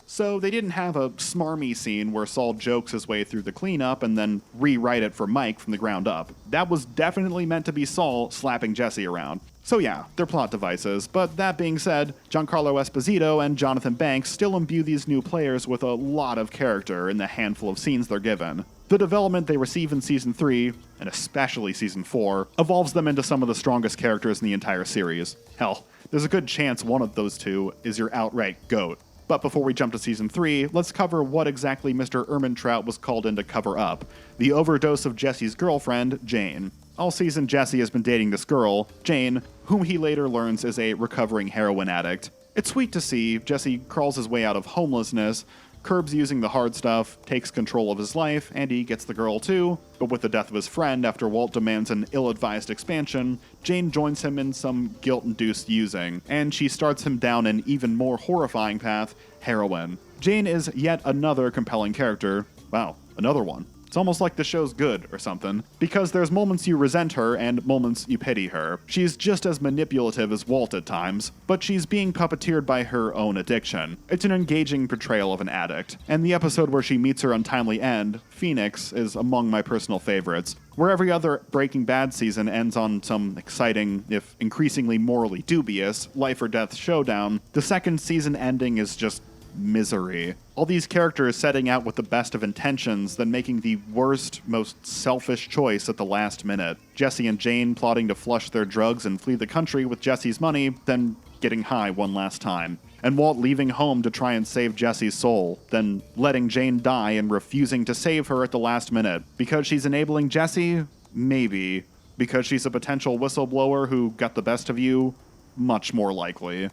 So they didn't have a smarmy scene where Saul jokes his way through the cleanup and then rewrite it for Mike from the ground up. That was definitely meant to be Saul slapping Jesse around. So yeah, they're plot devices, but that being said, Giancarlo Esposito and Jonathan Banks still imbue these new players with a lot of character in the handful of scenes they're given. The development they receive in Season 3, and especially Season 4, evolves them into some of the strongest characters in the entire series. Hell, there's a good chance one of those two is your outright GOAT. But before we jump to Season 3, let's cover what exactly Mr. Ehrmantraut was called in to cover up: the overdose of Jesse's girlfriend, Jane. All season, Jesse has been dating this girl, Jane, whom he later learns is a recovering heroin addict. It's sweet to see Jesse crawls his way out of homelessness, curbs using the hard stuff, takes control of his life, and he gets the girl too. But with the death of his friend after Walt demands an ill-advised expansion, Jane joins him in some guilt-induced using, and she starts him down an even more horrifying path: heroin. Jane is yet another compelling character. Wow, another one. It's almost like the show's good or something, because there's moments you resent her and moments you pity her. She's just as manipulative as Walt at times, but she's being puppeteered by her own addiction. It's an engaging portrayal of an addict, and the episode where she meets her untimely end, Phoenix, is among my personal favorites. Where every other Breaking Bad season ends on some exciting, if increasingly morally dubious, life or death showdown, the second season ending is just misery. All these characters setting out with the best of intentions, then making the worst, most selfish choice at the last minute. Jesse and Jane plotting to flush their drugs and flee the country with Jesse's money, then getting high one last time. And Walt leaving home to try and save Jesse's soul, then letting Jane die and refusing to save her at the last minute. Because she's enabling Jesse? Maybe. Because she's a potential whistleblower who got the best of you? Much more likely.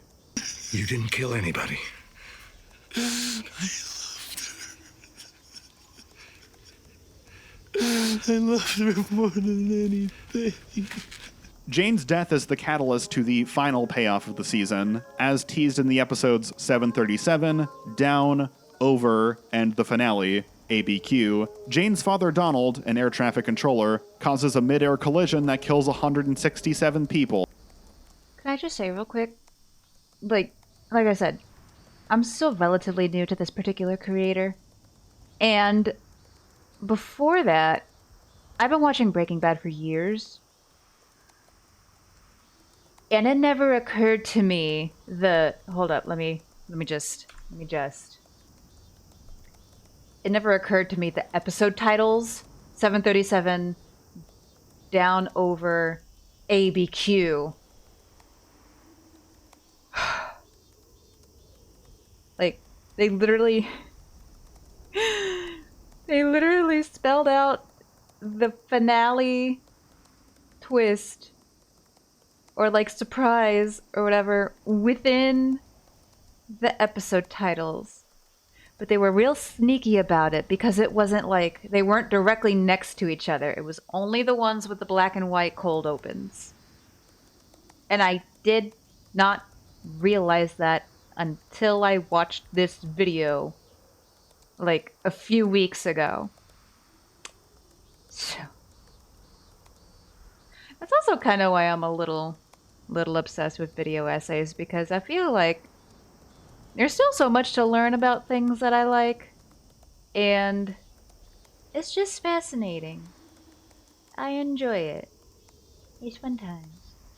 You didn't kill anybody. I loved her more than anything. Jane's death is the catalyst to the final payoff of the season, as teased in the episodes 737, Down, Over, and the finale, ABQ. Jane's father Donald, an air traffic controller, causes a mid-air collision that kills 167 people. Can I just say real quick, like I said, I'm still relatively new to this particular creator, and before that, I've been watching Breaking Bad for years, and it never occurred to me hold up, let me just. It never occurred to me the episode titles, 737, Down, Over, ABQ. Like, they literally spelled out the finale twist or like surprise or whatever within the episode titles. But they were real sneaky about it because it wasn't like they weren't directly next to each other. It was only the ones with the black and white cold opens. And I did not realize that until I watched this video like a few weeks ago. So that's also kind of why I'm a little obsessed with video essays, because I feel like there's still so much to learn about things that I like, and it's just fascinating. I enjoy it. He's fun times.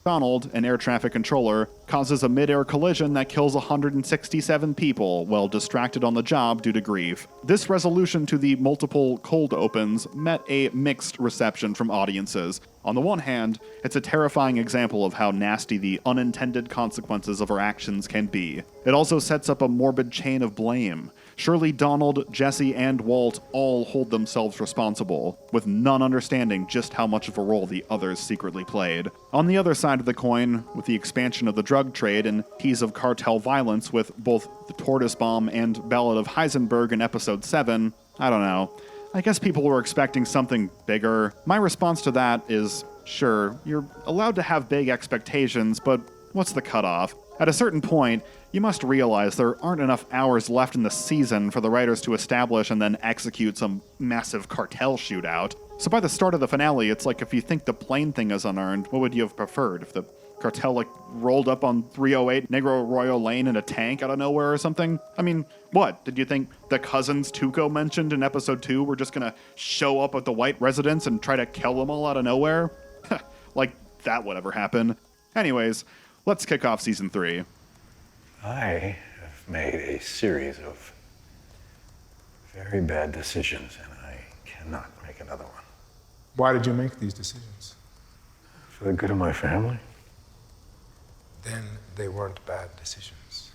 Donald, an air traffic controller, causes a mid-air collision that kills 167 people while distracted on the job due to grief. This resolution to the multiple cold opens met a mixed reception from audiences. On the one hand, it's a terrifying example of how nasty the unintended consequences of our actions can be. It also sets up a morbid chain of blame. Surely Donald, Jesse, and Walt all hold themselves responsible, with none understanding just how much of a role the others secretly played. On the other side of the coin, with the expansion of the drug trade and tease of cartel violence with both the Tortoise Bomb and Ballad of Heisenberg in Episode 7, I don't know. I guess people were expecting something bigger. My response to that is, sure, you're allowed to have big expectations, but what's the cutoff? At a certain point, you must realize there aren't enough hours left in the season for the writers to establish and then execute some massive cartel shootout. So by the start of the finale, it's like if you think the plane thing is unearned, what would you have preferred? If the cartel rolled up on 308 Negro Arroyo Lane in a tank out of nowhere or something? I mean, what? Did you think the cousins Tuco mentioned in episode 2 were just gonna show up at the white residence and try to kill them all out of nowhere? Like that would ever happen. Anyways, let's kick off season 3. I have made a series of very bad decisions, and I cannot make another one. Why did you make these decisions? For the good of my family. Then they weren't bad decisions.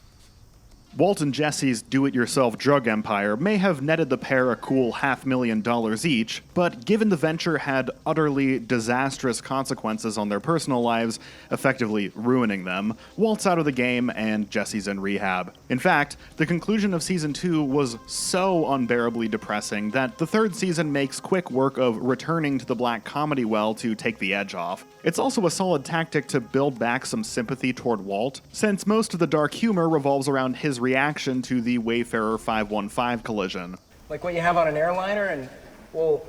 Walt and Jesse's do-it-yourself drug empire may have netted the pair a cool $500,000 each, but given the venture had utterly disastrous consequences on their personal lives, effectively ruining them, Walt's out of the game and Jesse's in rehab. In fact, the conclusion of season 2 was so unbearably depressing that the third season makes quick work of returning to the black comedy well to take the edge off. It's also a solid tactic to build back some sympathy toward Walt, since most of the dark humor revolves around his reaction to the Wayfarer 515 collision. Like what you have on an airliner, and, well,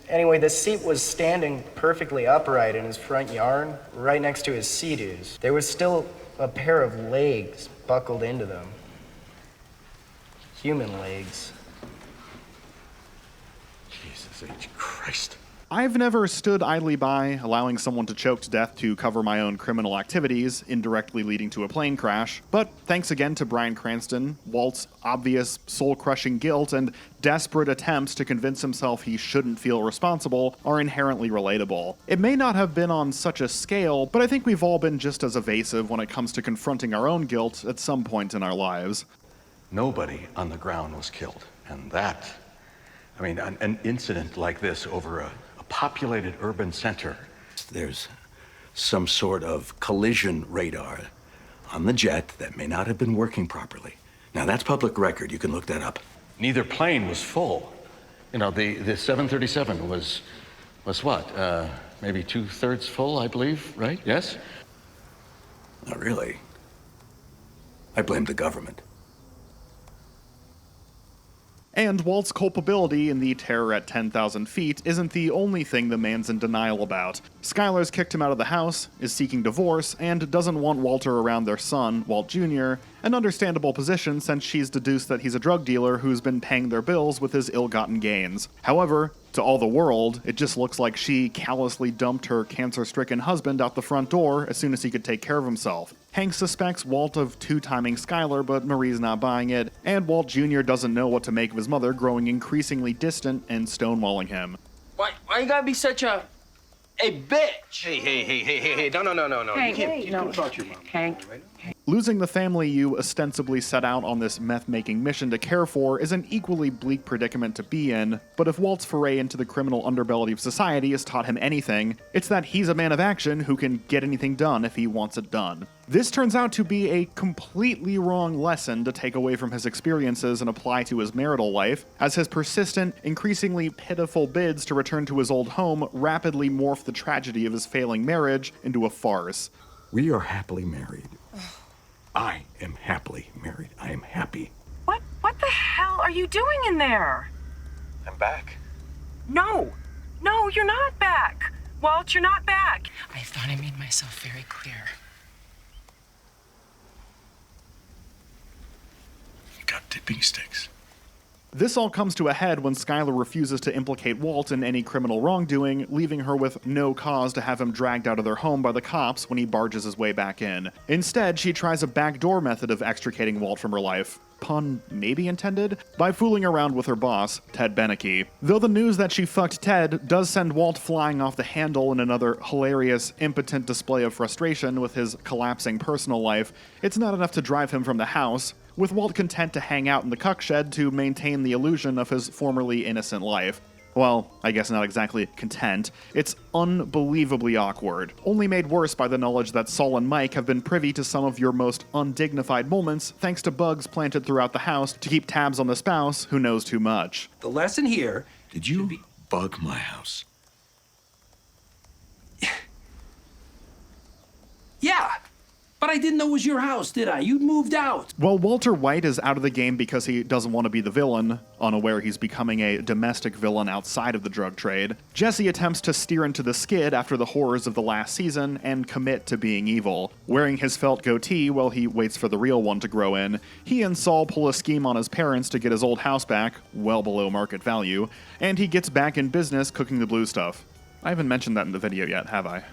anyway, the seat was standing perfectly upright in his front yard, right next to his Sea-Doos. There was still a pair of legs buckled into them. Human legs. Jesus H. Christ. I've never stood idly by, allowing someone to choke to death to cover my own criminal activities, indirectly leading to a plane crash, but thanks again to Bryan Cranston, Walt's obvious soul-crushing guilt and desperate attempts to convince himself he shouldn't feel responsible are inherently relatable. It may not have been on such a scale, but I think we've all been just as evasive when it comes to confronting our own guilt at some point in our lives. Nobody on the ground was killed, and that, I mean, an incident like this over a populated urban center. There's some sort of collision radar on the jet that may not have been working properly. Now that's public record, you can look that up. Neither plane was full. You know, the 737 was what? Maybe 2/3 full, I believe, right? Yes? Not really. I blame the government. And Walt's culpability in the terror at 10,000 feet isn't the only thing the man's in denial about. Skylar's kicked him out of the house, is seeking divorce, and doesn't want Walter around their son, Walt Jr., an understandable position since she's deduced that he's a drug dealer who's been paying their bills with his ill-gotten gains. However, to all the world, it just looks like she callously dumped her cancer-stricken husband out the front door as soon as he could take care of himself. Hank suspects Walt of two-timing Skylar, but Marie's not buying it, and Walt Jr. doesn't know what to make of his mother growing increasingly distant and stonewalling him. Why you gotta be such a bitch? Hey, no. Hank, You can't no. talk to your mom. Hank. Losing the family you ostensibly set out on this meth-making mission to care for is an equally bleak predicament to be in, but if Walt's foray into the criminal underbelly of society has taught him anything, it's that he's a man of action who can get anything done if he wants it done. This turns out to be a completely wrong lesson to take away from his experiences and apply to his marital life, as his persistent, increasingly pitiful bids to return to his old home rapidly morph the tragedy of his failing marriage into a farce. We are happily married. I am happily married. I am happy. What the hell are you doing in there? I'm back. No, you're not back. Walt, you're not back. I thought I made myself very clear. You got dipping sticks. This all comes to a head when Skylar refuses to implicate Walt in any criminal wrongdoing, leaving her with no cause to have him dragged out of their home by the cops when he barges his way back in. Instead, she tries a backdoor method of extricating Walt from her life. Pun maybe intended? By fooling around with her boss, Ted Beneke. Though the news that she fucked Ted does send Walt flying off the handle in another hilarious, impotent display of frustration with his collapsing personal life, it's not enough to drive him from the house, with Walt content to hang out in the cuck shed to maintain the illusion of his formerly innocent life. Well, I guess not exactly content. It's unbelievably awkward, only made worse by the knowledge that Saul and Mike have been privy to some of your most undignified moments thanks to bugs planted throughout the house to keep tabs on the spouse who knows too much. The lesson here... Did you bug my house? Yeah, but I didn't know it was your house, did I? You'd moved out. While Walter White is out of the game because he doesn't want to be the villain, unaware he's becoming a domestic villain outside of the drug trade, Jesse attempts to steer into the skid after the horrors of the last season and commit to being evil. Wearing his felt goatee while he waits for the real one to grow in, he and Saul pull a scheme on his parents to get his old house back, well below market value, and he gets back in business cooking the blue stuff. I haven't mentioned that in the video yet, have I?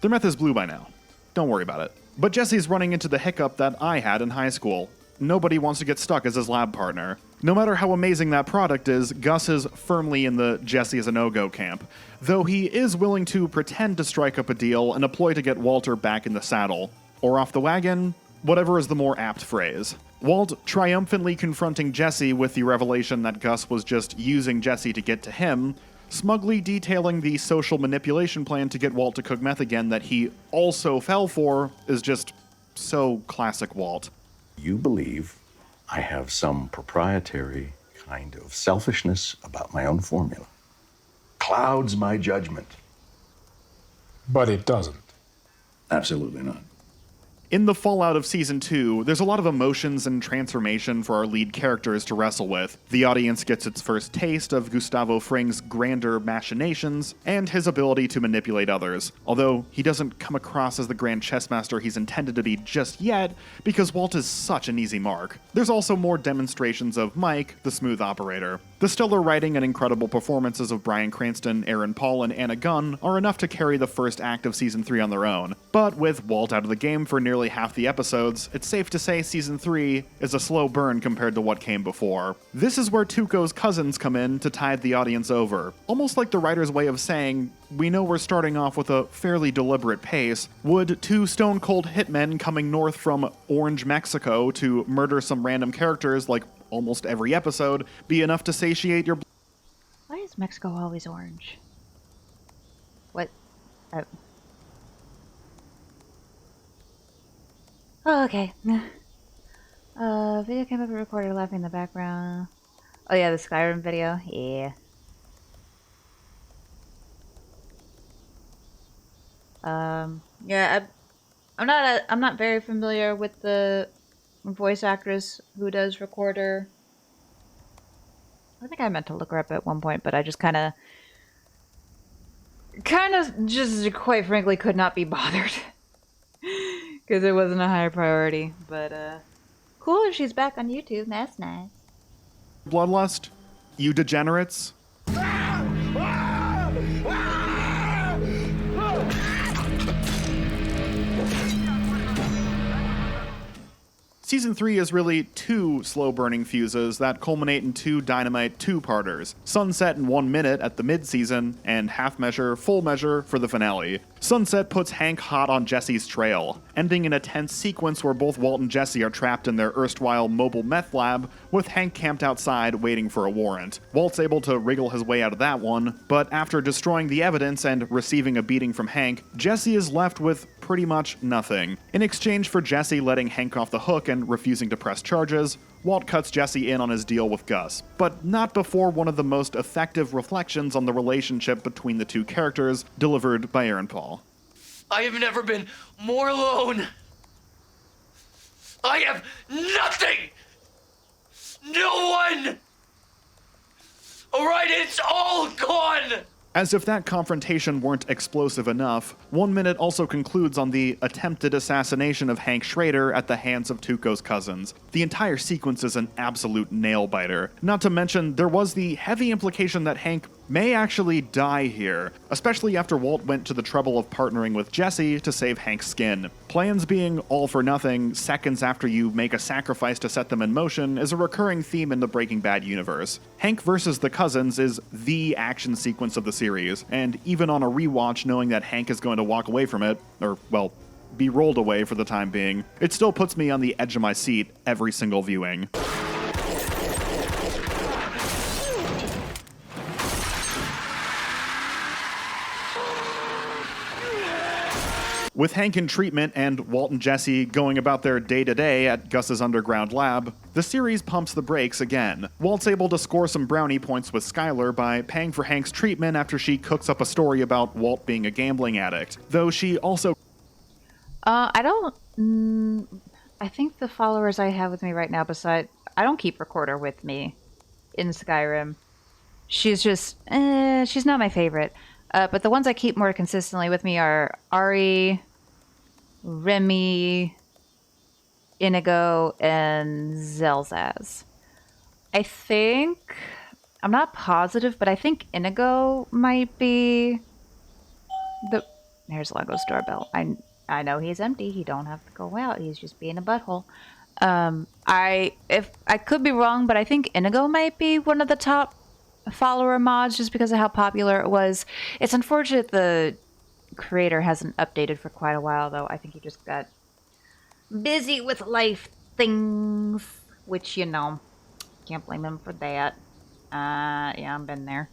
Their meth is blue by now. Don't worry about it. But Jesse's running into the hiccup that I had in high school. Nobody wants to get stuck as his lab partner. No matter how amazing that product is, Gus is firmly in the Jesse is a no-go camp, though he is willing to pretend to strike up a deal and a ploy to get Walter back in the saddle. Or off the wagon, whatever is the more apt phrase. Walt triumphantly confronting Jesse with the revelation that Gus was just using Jesse to get to him, smugly detailing the social manipulation plan to get Walt to cook meth again that he also fell for, is just so classic Walt. You believe I have some proprietary kind of selfishness about my own formula. Clouds my judgment. But it doesn't. Absolutely not. In the fallout of Season 2, there's a lot of emotions and transformation for our lead characters to wrestle with. The audience gets its first taste of Gustavo Fring's grander machinations and his ability to manipulate others, although he doesn't come across as the grand chessmaster he's intended to be just yet, because Walt is such an easy mark. There's also more demonstrations of Mike, the smooth operator. The stellar writing and incredible performances of Bryan Cranston, Aaron Paul, and Anna Gunn are enough to carry the first act of Season 3 on their own, but with Walt out of the game for nearly half the episodes, it's safe to say Season 3 is a slow burn compared to what came before. This is where Tuco's cousins come in to tide the audience over. Almost like the writer's way of saying, we know we're starting off with a fairly deliberate pace. Would two stone-cold hitmen coming north from Orange, Mexico to murder some random characters like almost every episode be enough to satiate your... Why is Mexico always orange? What? Oh, okay. Video camera recorder laughing in the background. Oh yeah, the Skyrim video. Yeah. Yeah, I'm not very familiar with the voice actress who does recorder. I think I meant to look her up at one point, but I just kind of just quite frankly could not be bothered. Because it wasn't a high priority. But, cool if she's back on YouTube. That's nice. Bloodlust? You degenerates? Season 3 is really two slow-burning fuses that culminate in two Dynamite two-parters. Sunset in 1 minute at the mid-season, and half measure, full measure for the finale. Sunset puts Hank hot on Jesse's trail, ending in a tense sequence where both Walt and Jesse are trapped in their erstwhile mobile meth lab, with Hank camped outside waiting for a warrant. Walt's able to wriggle his way out of that one, but after destroying the evidence and receiving a beating from Hank, Jesse is left with pretty much nothing. In exchange for Jesse letting Hank off the hook and refusing to press charges, Walt cuts Jesse in on his deal with Gus, but not before one of the most effective reflections on the relationship between the two characters delivered by Aaron Paul. I have never been more alone. I have nothing. No one. All right, it's all gone. As if that confrontation weren't explosive enough, 1 Minute also concludes on the attempted assassination of Hank Schrader at the hands of Tuco's cousins. The entire sequence is an absolute nail-biter. Not to mention, there was the heavy implication that Hank may actually die here, especially after Walt went to the trouble of partnering with Jesse to save Hank's skin. Plans being all for nothing seconds after you make a sacrifice to set them in motion is a recurring theme in the Breaking Bad universe. Hank versus the cousins is the action sequence of the series, and even on a rewatch knowing that Hank is going to walk away from it, or, well, be rolled away for the time being, it still puts me on the edge of my seat every single viewing. With Hank in treatment and Walt and Jesse going about their day-to-day at Gus's underground lab, the series pumps the brakes again. Walt's able to score some brownie points with Skyler by paying for Hank's treatment after she cooks up a story about Walt being a gambling addict, though she also... I think the followers I have with me right now, I don't keep Recorder with me in Skyrim. She's just, she's not my favorite. But the ones I keep more consistently with me are Ari, Remy, Inigo, and Zelzaz. I'm not positive, but I think Inigo might be There's Lego's doorbell. I know he's empty. He don't have to go out. He's just being a butthole. I could be wrong, but I think Inigo might be one of the top follower mods just because of how popular it was. It's unfortunate the creator hasn't updated for quite a while, though. I think he just got busy with life things, which, can't blame him for that. Yeah, I've been there.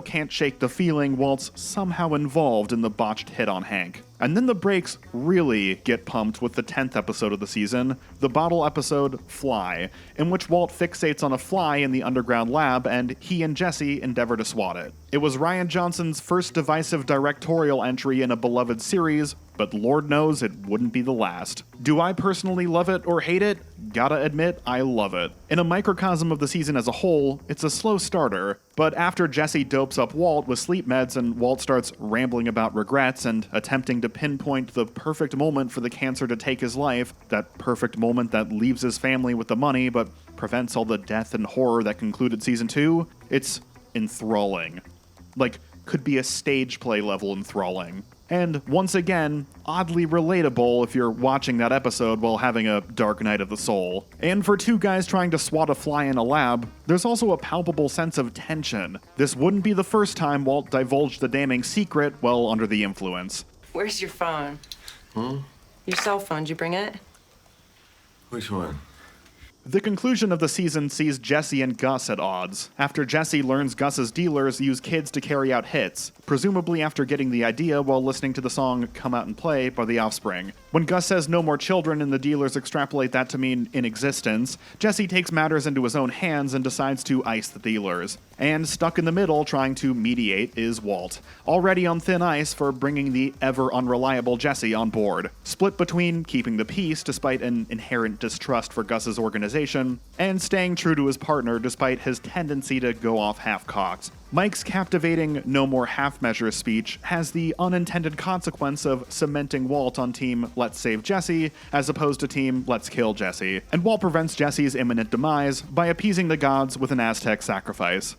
Can't shake the feeling Walt's somehow involved in the botched hit on Hank. And then the brakes really get pumped with the 10th episode of the season, the bottle episode Fly, in which Walt fixates on a fly in the underground lab and he and Jesse endeavor to swat it. It was Rian Johnson's first divisive directorial entry in a beloved series, but Lord knows it wouldn't be the last. Do I personally love it or hate it? Gotta admit, I love it. In a microcosm of the season as a whole, it's a slow starter, but after Jesse dopes up Walt with sleep meds and Walt starts rambling about regrets and attempting to pinpoint the perfect moment for the cancer to take his life, that perfect moment that leaves his family with the money but prevents all the death and horror that concluded season 2, it's enthralling. Could be a stage play level enthralling. And once again, oddly relatable if you're watching that episode while having a dark night of the soul. And for two guys trying to swat a fly in a lab, there's also a palpable sense of tension. This wouldn't be the first time Walt divulged the damning secret while under the influence. Where's your phone? Hmm? Your cell phone, did you bring it? Which one? The conclusion of the season sees Jesse and Gus at odds, after Jesse learns Gus's dealers use kids to carry out hits, presumably after getting the idea while listening to the song Come Out and Play by The Offspring. When Gus says no more children and the dealers extrapolate that to mean in existence, Jesse takes matters into his own hands and decides to ice the dealers. And stuck in the middle trying to mediate is Walt, already on thin ice for bringing the ever-unreliable Jesse on board, split between keeping the peace despite an inherent distrust for Gus's organization, and staying true to his partner despite his tendency to go off half-cocked. Mike's captivating no more half-measures speech has the unintended consequence of cementing Walt on team Let's Save Jesse as opposed to team Let's Kill Jesse, and Walt prevents Jesse's imminent demise by appeasing the gods with an Aztec sacrifice.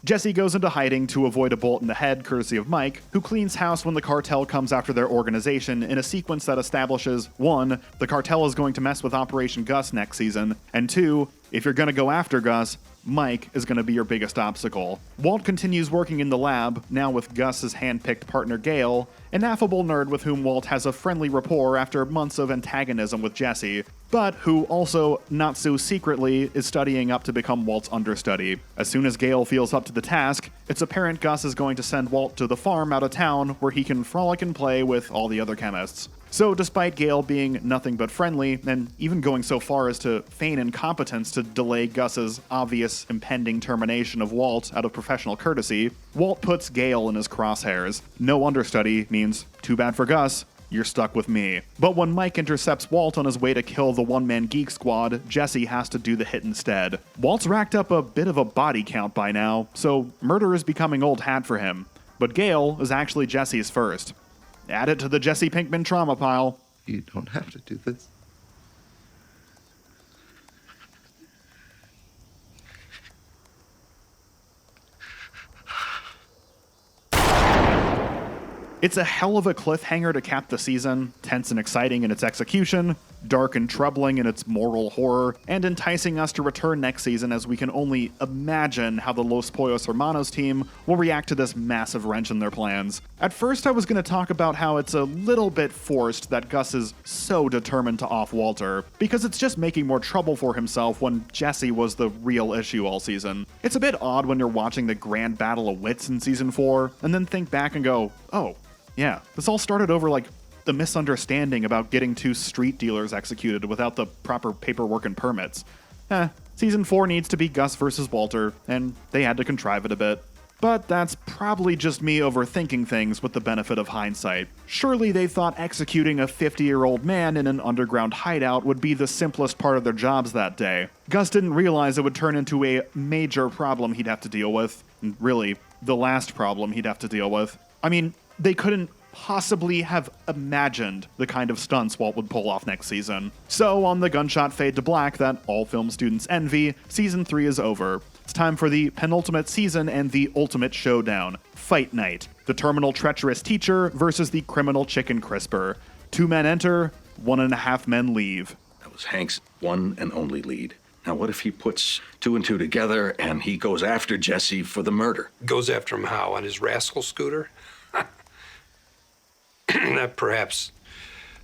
Jesse goes into hiding to avoid a bolt in the head courtesy of Mike, who cleans house when the cartel comes after their organization in a sequence that establishes 1. The cartel is going to mess with Operation Gus next season, and 2. If you're going to go after Gus, Mike is going to be your biggest obstacle. Walt continues working in the lab, now with Gus's hand-picked partner Gale, an affable nerd with whom Walt has a friendly rapport after months of antagonism with Jesse, but who also, not so secretly, is studying up to become Walt's understudy. As soon as Gale feels up to the task, it's apparent Gus is going to send Walt to the farm out of town where he can frolic and play with all the other chemists. So despite Gale being nothing but friendly, and even going so far as to feign incompetence to delay Gus's obvious impending termination of Walt out of professional courtesy, Walt puts Gale in his crosshairs. No understudy means too bad for Gus, you're stuck with me. But when Mike intercepts Walt on his way to kill the one-man Geek Squad, Jesse has to do the hit instead. Walt's racked up a bit of a body count by now, so murder is becoming old hat for him. But Gale is actually Jesse's first. Add it to the Jesse Pinkman trauma pile. You don't have to do this. It's a hell of a cliffhanger to cap the season, tense and exciting in its execution, dark and troubling in its moral horror, and enticing us to return next season as we can only imagine how the Los Pollos Hermanos team will react to this massive wrench in their plans. At first I was going to talk about how it's a little bit forced that Gus is so determined to off Walter, because it's just making more trouble for himself when Jesse was the real issue all season. It's a bit odd when you're watching the grand battle of wits in season 4, and then think back and go, oh, yeah, this all started over like the misunderstanding about getting 2 street dealers executed without the proper paperwork and permits. Season 4 needs to be Gus versus Walter, and they had to contrive it a bit. But that's probably just me overthinking things with the benefit of hindsight. Surely they thought executing a 50-year-old man in an underground hideout would be the simplest part of their jobs that day. Gus didn't realize it would turn into a major problem he'd have to deal with. And really, the last problem he'd have to deal with. I mean, they couldn't possibly have imagined the kind of stunts Walt would pull off next season. So, on the gunshot fade to black that all film students envy, Season 3 is over. It's time for the penultimate season and the ultimate showdown, Fight Night. The terminal treacherous teacher versus the criminal chicken crisper. 2 men enter, 1.5 men leave. That was Hank's one and only lead. Now, what if he puts 2 and 2 together and he goes after Jesse for the murder? Goes after him how? On his rascal scooter? That perhaps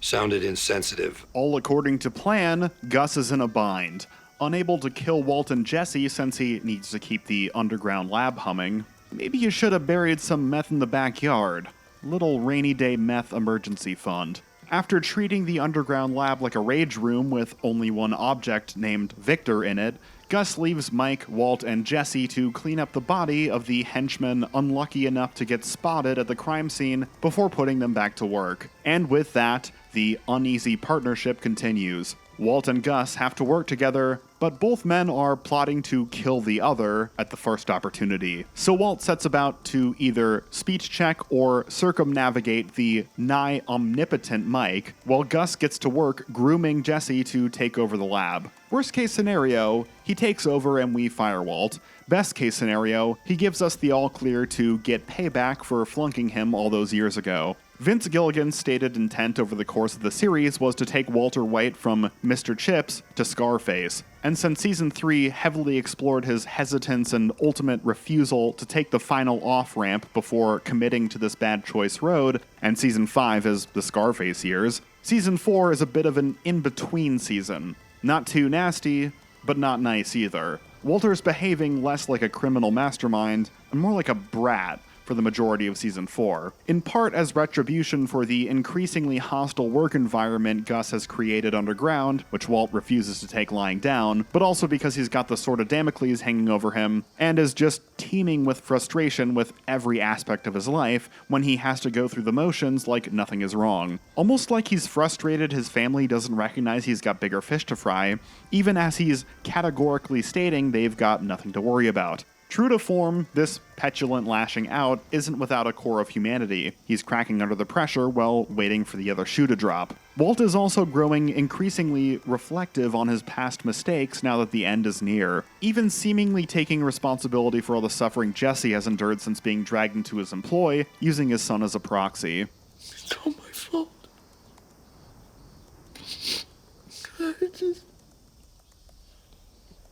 sounded insensitive. All according to plan, Gus is in a bind. Unable to kill Walt and Jesse since he needs to keep the underground lab humming. Maybe you should have buried some meth in the backyard. Little rainy day meth emergency fund. After treating the underground lab like a rage room with only one object named Victor in it, Gus leaves Mike, Walt, and Jesse to clean up the body of the henchman unlucky enough to get spotted at the crime scene before putting them back to work. And with that, the uneasy partnership continues. Walt and Gus have to work together, but both men are plotting to kill the other at the first opportunity. So Walt sets about to either speech check or circumnavigate the nigh omnipotent Mike, while Gus gets to work grooming Jesse to take over the lab. Worst case scenario, he takes over and we fire Walt. Best case scenario, he gives us the all clear to get payback for flunking him all those years ago. Vince Gilligan's stated intent over the course of the series was to take Walter White from Mr. Chips to Scarface, and since Season 3 heavily explored his hesitance and ultimate refusal to take the final off-ramp before committing to this bad choice road, and Season 5 is the Scarface years, Season 4 is a bit of an in-between season. Not too nasty, but not nice either. Walter's behaving less like a criminal mastermind and more like a brat for the majority of Season 4, in part as retribution for the increasingly hostile work environment Gus has created underground, which Walt refuses to take lying down, but also because he's got the sword of Damocles hanging over him, and is just teeming with frustration with every aspect of his life when he has to go through the motions like nothing is wrong. Almost like he's frustrated his family doesn't recognize he's got bigger fish to fry, even as he's categorically stating they've got nothing to worry about. True to form, this petulant lashing out isn't without a core of humanity. He's cracking under the pressure while waiting for the other shoe to drop. Walt is also growing increasingly reflective on his past mistakes now that the end is near, even seemingly taking responsibility for all the suffering Jesse has endured since being dragged into his employ, using his son as a proxy. It's all my fault.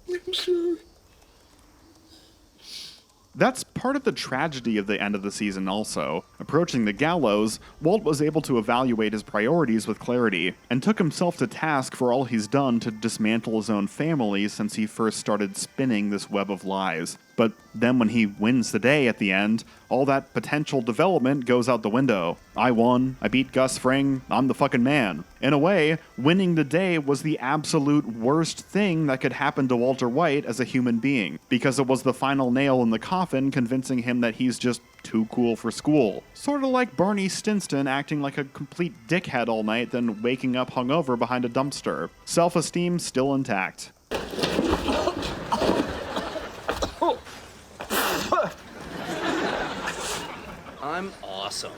I'm sorry. That's part of the tragedy of the end of the season also. Approaching the gallows, Walt was able to evaluate his priorities with clarity, and took himself to task for all he's done to dismantle his own family since he first started spinning this web of lies. But then when he wins the day at the end, all that potential development goes out the window. I won, I beat Gus Fring, I'm the fucking man. In a way, winning the day was the absolute worst thing that could happen to Walter White as a human being, because it was the final nail in the coffin convincing him that he's just too cool for school. Sort of like Barney Stinson acting like a complete dickhead all night, then waking up hungover behind a dumpster. Self-esteem still intact. I'm awesome.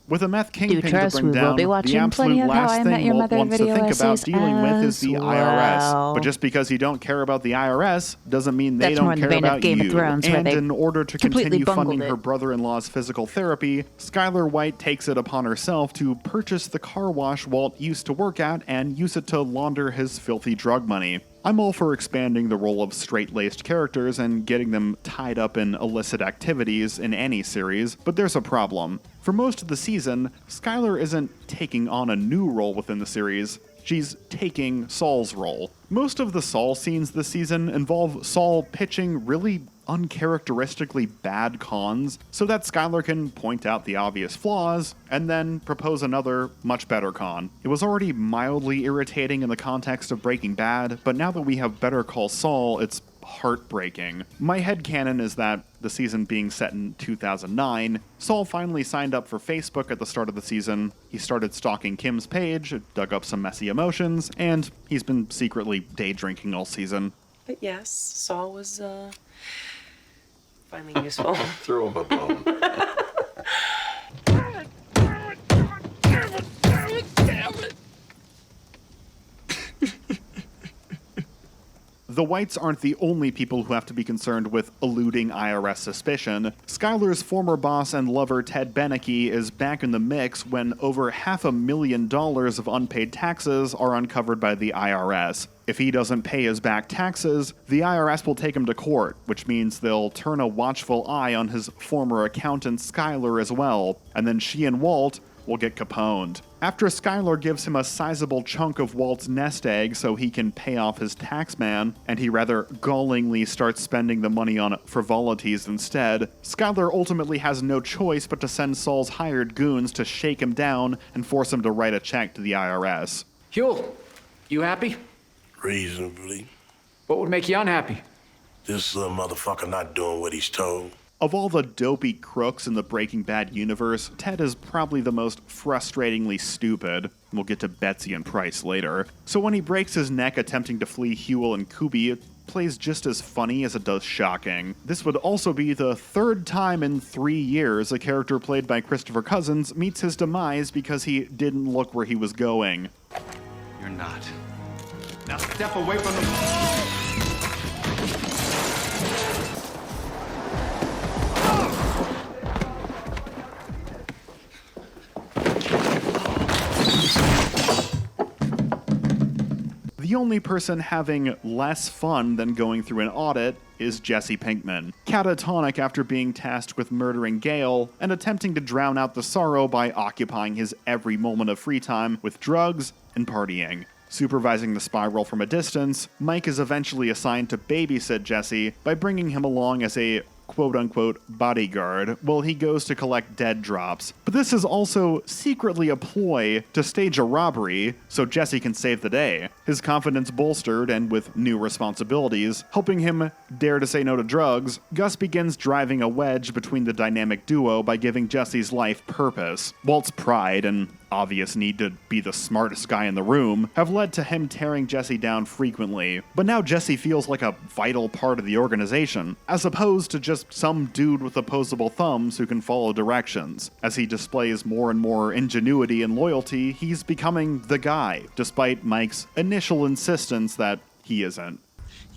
With a meth Do kingpin to trust bring we will down, be the watching absolute plenty of How last I Met thing Your Walt Mother wants to video think about essays dealing with is the as IRS. well. But just because you don't care about the IRS doesn't mean they That's more don't in the care vein of about Game of you. Thrones, where And they in order to completely continue funding bungled her it. brother-in-law's physical therapy, Skylar White takes it upon herself to purchase the car wash Walt used to work at and use it to launder his filthy drug money. I'm all for expanding the role of straight-laced characters and getting them tied up in illicit activities in any series, but there's a problem. For most of the season, Skylar isn't taking on a new role within the series, she's taking Saul's role. Most of the Saul scenes this season involve Saul pitching really uncharacteristically bad cons so that Skylar can point out the obvious flaws and then propose another, much better con. It was already mildly irritating in the context of Breaking Bad, but now that we have Better Call Saul, it's heartbreaking. My headcanon is that the season being set in 2009, Saul finally signed up for Facebook at the start of the season, he started stalking Kim's page, dug up some messy emotions, and he's been secretly day drinking all season. But yes, Saul was finally useful. Throw him a bone. The Whites aren't the only people who have to be concerned with eluding IRS suspicion. Skylar's former boss and lover Ted Beneke is back in the mix when over $500,000 of unpaid taxes are uncovered by the IRS. If he doesn't pay his back taxes, the IRS will take him to court, which means they'll turn a watchful eye on his former accountant Skylar as well, and then she and Walt will get caponed. After Skylar gives him a sizable chunk of Walt's nest egg so he can pay off his tax man, and he rather gallingly starts spending the money on frivolities instead, Skylar ultimately has no choice but to send Saul's hired goons to shake him down and force him to write a check to the IRS. Huel, you happy? Reasonably. What would make you unhappy? This little motherfucker not doing what he's told. Of all the dopey crooks in the Breaking Bad universe, Ted is probably the most frustratingly stupid. We'll get to Betsy and Price later. So when he breaks his neck attempting to flee Huel and Kuby, it plays just as funny as it does shocking. This would also be the third time in 3 years a character played by Christopher Cousins meets his demise because he didn't look where he was going. You're not. Now step away from the... The only person having less fun than going through an audit is Jesse Pinkman, catatonic after being tasked with murdering Gale and attempting to drown out the sorrow by occupying his every moment of free time with drugs and partying. Supervising the spiral from a distance, Mike is eventually assigned to babysit Jesse by bringing him along as a quote-unquote bodyguard while he goes to collect dead drops. But this is also secretly a ploy to stage a robbery so Jesse can save the day. His confidence bolstered and with new responsibilities, helping him dare to say no to drugs, Gus begins driving a wedge between the dynamic duo by giving Jesse's life purpose. Walt's pride and obvious need to be the smartest guy in the room have led to him tearing Jesse down frequently, but now Jesse feels like a vital part of the organization, as opposed to just some dude with opposable thumbs who can follow directions. As he displays more and more ingenuity and loyalty, he's becoming the guy, despite Mike's initial insistence that he isn't.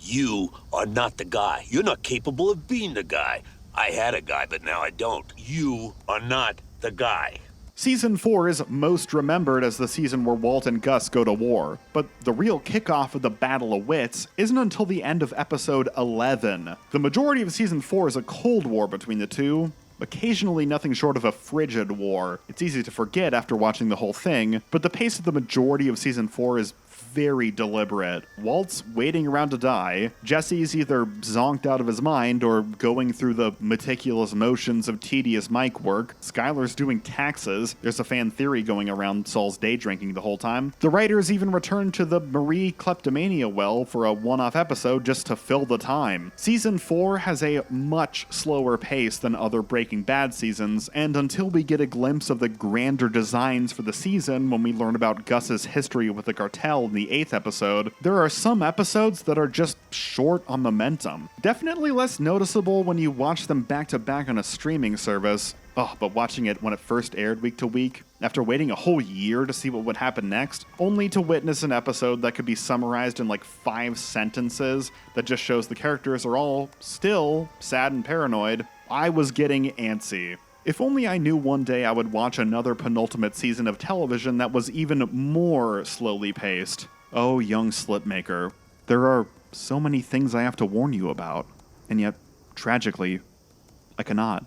You are not the guy. You're not capable of being the guy. I had a guy, but now I don't. You are not the guy. Season 4 is most remembered as the season where Walt and Gus go to war, but the real kickoff of the Battle of Wits isn't until the end of episode 11. The majority of Season 4 is a Cold War between the two, occasionally nothing short of a frigid war. It's easy to forget after watching the whole thing, but the pace of the majority of Season 4 is very deliberate. Walt's waiting around to die. Jesse's either zonked out of his mind or going through the meticulous motions of tedious mic work. Skylar's doing taxes. There's a fan theory going around Saul's day drinking the whole time. The writers even returned to the Marie kleptomania well for a one-off episode just to fill the time. Season 4 has a much slower pace than other Breaking Bad seasons, and until we get a glimpse of the grander designs for the season when we learn about Gus's history with the cartel in the 8th episode, there are some episodes that are just short on momentum. Definitely less noticeable when you watch them back to back on a streaming service. Oh, but watching it when it first aired week to week, after waiting a whole year to see what would happen next, only to witness an episode that could be summarized in like 5 sentences that just shows the characters are all still sad and paranoid, I was getting antsy. If only I knew one day I would watch another penultimate season of television that was even more slowly paced. Oh, young slipmaker, there are so many things I have to warn you about, and yet, tragically, I cannot.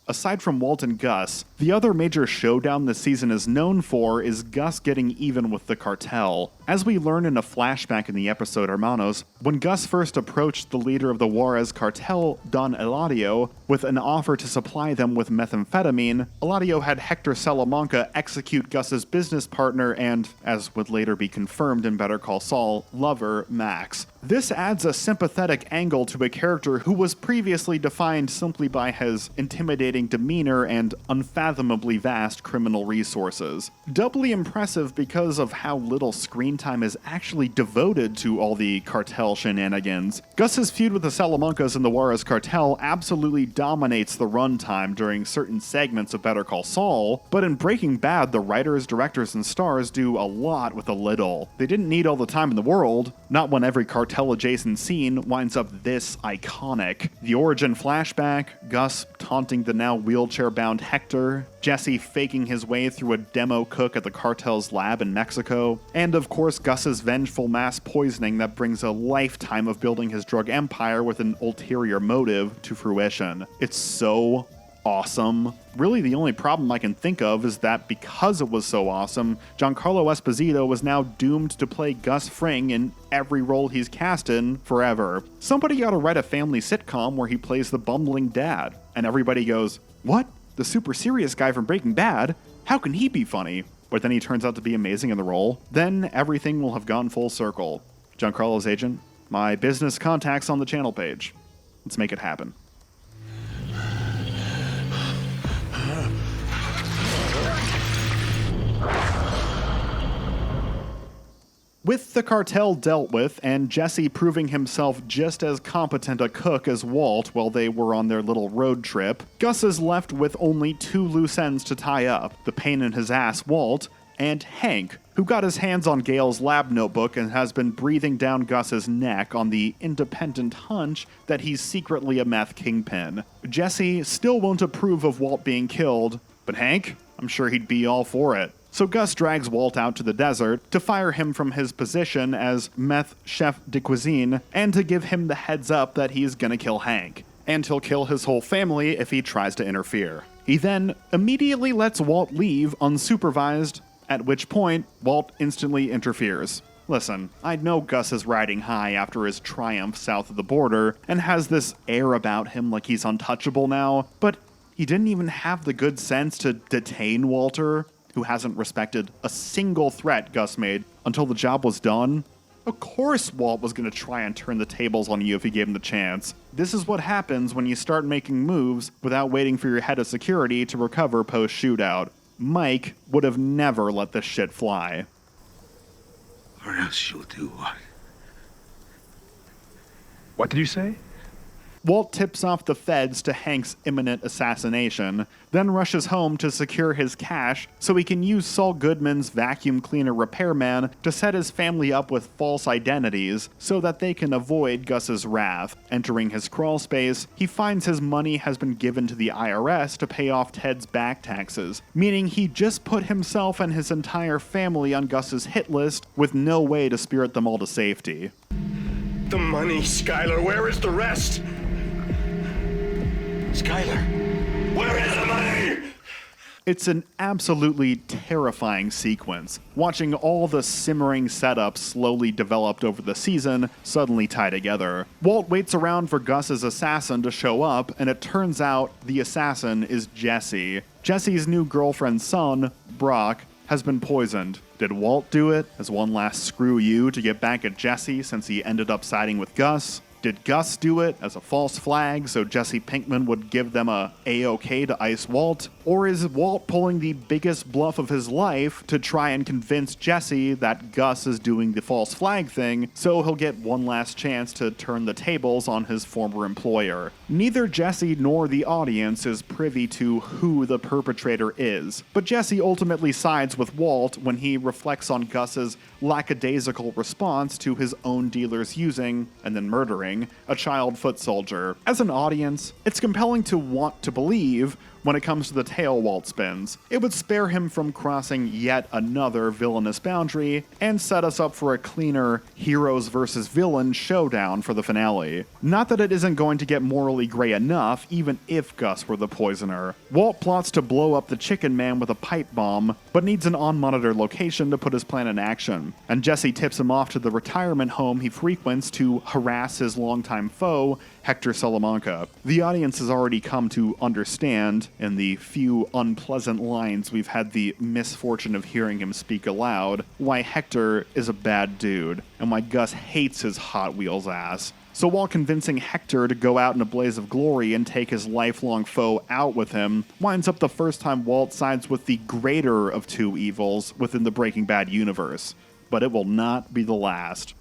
Aside from Walt and Gus, the other major showdown this season is known for is Gus getting even with the cartel. As we learn in a flashback in the episode Hermanos, when Gus first approached the leader of the Juarez cartel, Don Eladio, with an offer to supply them with methamphetamine, Eladio had Hector Salamanca execute Gus's business partner and, as would later be confirmed in Better Call Saul, lover, Max. This adds a sympathetic angle to a character who was previously defined simply by his intimidating demeanor and unfathomably vast criminal resources. Doubly impressive because of how little screen time is actually devoted to all the cartel shenanigans. Gus's feud with the Salamancas and the Juarez cartel absolutely dominates the runtime during certain segments of Better Call Saul, but in Breaking Bad, the writers, directors, and stars do a lot with a little. They didn't need all the time in the world, not when every cartel-adjacent scene winds up this iconic. The origin flashback, Gus taunting the now wheelchair-bound Hector, Jesse faking his way through a demo cook at the cartel's lab in Mexico, and of course Gus's vengeful mass poisoning that brings a lifetime of building his drug empire with an ulterior motive to fruition. It's so awesome. Really, the only problem I can think of is that because it was so awesome, Giancarlo Esposito was now doomed to play Gus Fring in every role he's cast in forever. Somebody ought to write a family sitcom where he plays the bumbling dad, and everybody goes, "What? The super serious guy from Breaking Bad? How can he be funny?" But then he turns out to be amazing in the role. Then everything will have gone full circle. Giancarlo's agent, my business contacts on the channel page. Let's make it happen. With the cartel dealt with, and Jesse proving himself just as competent a cook as Walt while they were on their little road trip, Gus is left with only 2 loose ends to tie up: the pain in his ass Walt, and Hank, who got his hands on Gale's lab notebook and has been breathing down Gus's neck on the independent hunch that he's secretly a meth kingpin. Jesse still won't approve of Walt being killed, but Hank, I'm sure he'd be all for it. So Gus drags Walt out to the desert to fire him from his position as meth chef de cuisine and to give him the heads up that he's gonna kill Hank. And he'll kill his whole family if he tries to interfere. He then immediately lets Walt leave unsupervised, at which point Walt instantly interferes. Listen, I know Gus is riding high after his triumph south of the border and has this air about him like he's untouchable now, but he didn't even have the good sense to detain Walter, who hasn't respected a single threat Gus made until the job was done. Of course Walt was going to try and turn the tables on you if he gave him the chance. This is what happens when you start making moves without waiting for your head of security to recover post-shootout. Mike would have never let this shit fly. Or else you'll do what? What did you say? Walt tips off the feds to Hank's imminent assassination, then rushes home to secure his cash so he can use Saul Goodman's vacuum cleaner repairman to set his family up with false identities so that they can avoid Gus's wrath. Entering his crawl space, he finds his money has been given to the IRS to pay off Ted's back taxes, meaning he just put himself and his entire family on Gus's hit list with no way to spirit them all to safety. The money, Skylar. Where is the rest? Skylar, where is the money? It's an absolutely terrifying sequence, watching all the simmering setups slowly developed over the season suddenly tie together. Walt waits around for Gus's assassin to show up, and it turns out the assassin is Jesse. Jesse's new girlfriend's son, Brock, has been poisoned. Did Walt do it as one last screw you to get back at Jesse since he ended up siding with Gus? Did Gus do it as a false flag so Jesse Pinkman would give them a A-OK to ice Walt? Or is Walt pulling the biggest bluff of his life to try and convince Jesse that Gus is doing the false flag thing so he'll get one last chance to turn the tables on his former employer? Neither Jesse nor the audience is privy to who the perpetrator is, but Jesse ultimately sides with Walt when he reflects on Gus's lackadaisical response to his own dealers using, and then murdering, a child foot soldier. As an audience, it's compelling to want to believe when it comes to the tale Walt spins. It would spare him from crossing yet another villainous boundary and set us up for a cleaner heroes versus villains showdown for the finale. Not that it isn't going to get morally gray enough, even if Gus were the poisoner. Walt plots to blow up the Chicken Man with a pipe bomb, but needs an on-monitor location to put his plan in action. And Jesse tips him off to the retirement home he frequents to harass his longtime foe, Hector Salamanca. The audience has already come to understand, in the few unpleasant lines we've had the misfortune of hearing him speak aloud, why Hector is a bad dude, and why Gus hates his Hot Wheels ass. So while convincing Hector to go out in a blaze of glory and take his lifelong foe out with him, winds up the first time Walt sides with the greater of two evils within the Breaking Bad universe. But it will not be the last.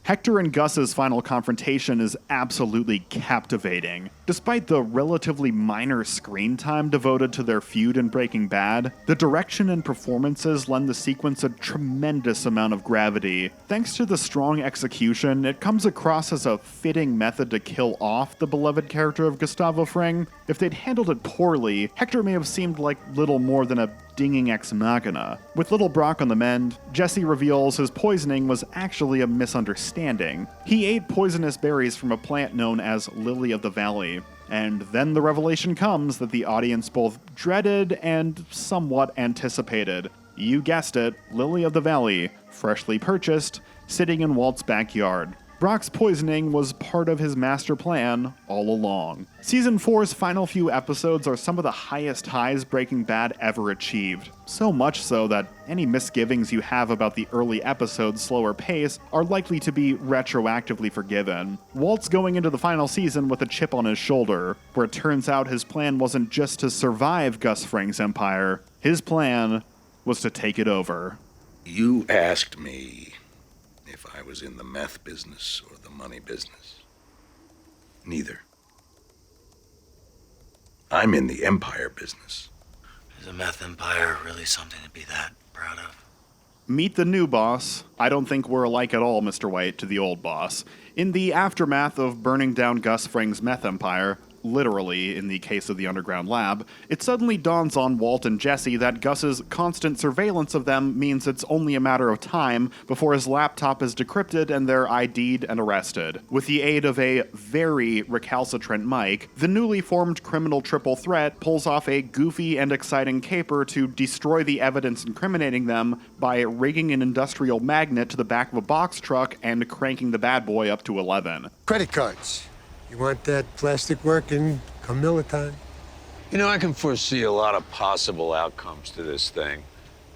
Hector and Gus's final confrontation is absolutely captivating. Despite the relatively minor screen time devoted to their feud in Breaking Bad, the direction and performances lend the sequence a tremendous amount of gravity. Thanks to the strong execution, it comes across as a fitting method to kill off the beloved character of Gustavo Fring. If they'd handled it poorly, Hector may have seemed like little more than a dinging ex machina. With little Brock on the mend, Jesse reveals his poisoning was actually a misunderstanding. He ate poisonous berries from a plant known as Lily of the Valley. And then the revelation comes that the audience both dreaded and somewhat anticipated. You guessed it, Lily of the Valley, freshly purchased, sitting in Walt's backyard. Brock's poisoning was part of his master plan all along. Season 4's final few episodes are some of the highest highs Breaking Bad ever achieved. So much so that any misgivings you have about the early episodes' slower pace are likely to be retroactively forgiven. Walt's going into the final season with a chip on his shoulder, where it turns out his plan wasn't just to survive Gus Fring's empire, his plan was to take it over. You asked me if I was in the meth business or the money business. Neither. I'm in the empire business. Is a meth empire really something to be that proud of? Meet the new boss. I don't think we're alike at all, Mr. White, to the old boss. In the aftermath of burning down Gus Fring's meth empire, literally in the case of the underground lab, it suddenly dawns on Walt and Jesse that Gus's constant surveillance of them means it's only a matter of time before his laptop is decrypted and they're ID'd and arrested. With the aid of a very recalcitrant Mike, the newly formed criminal triple threat pulls off a goofy and exciting caper to destroy the evidence incriminating them by rigging an industrial magnet to the back of a box truck and cranking the bad boy up to 11. Credit cards. You want that plastic working come Miller time? You know, I can foresee a lot of possible outcomes to this thing,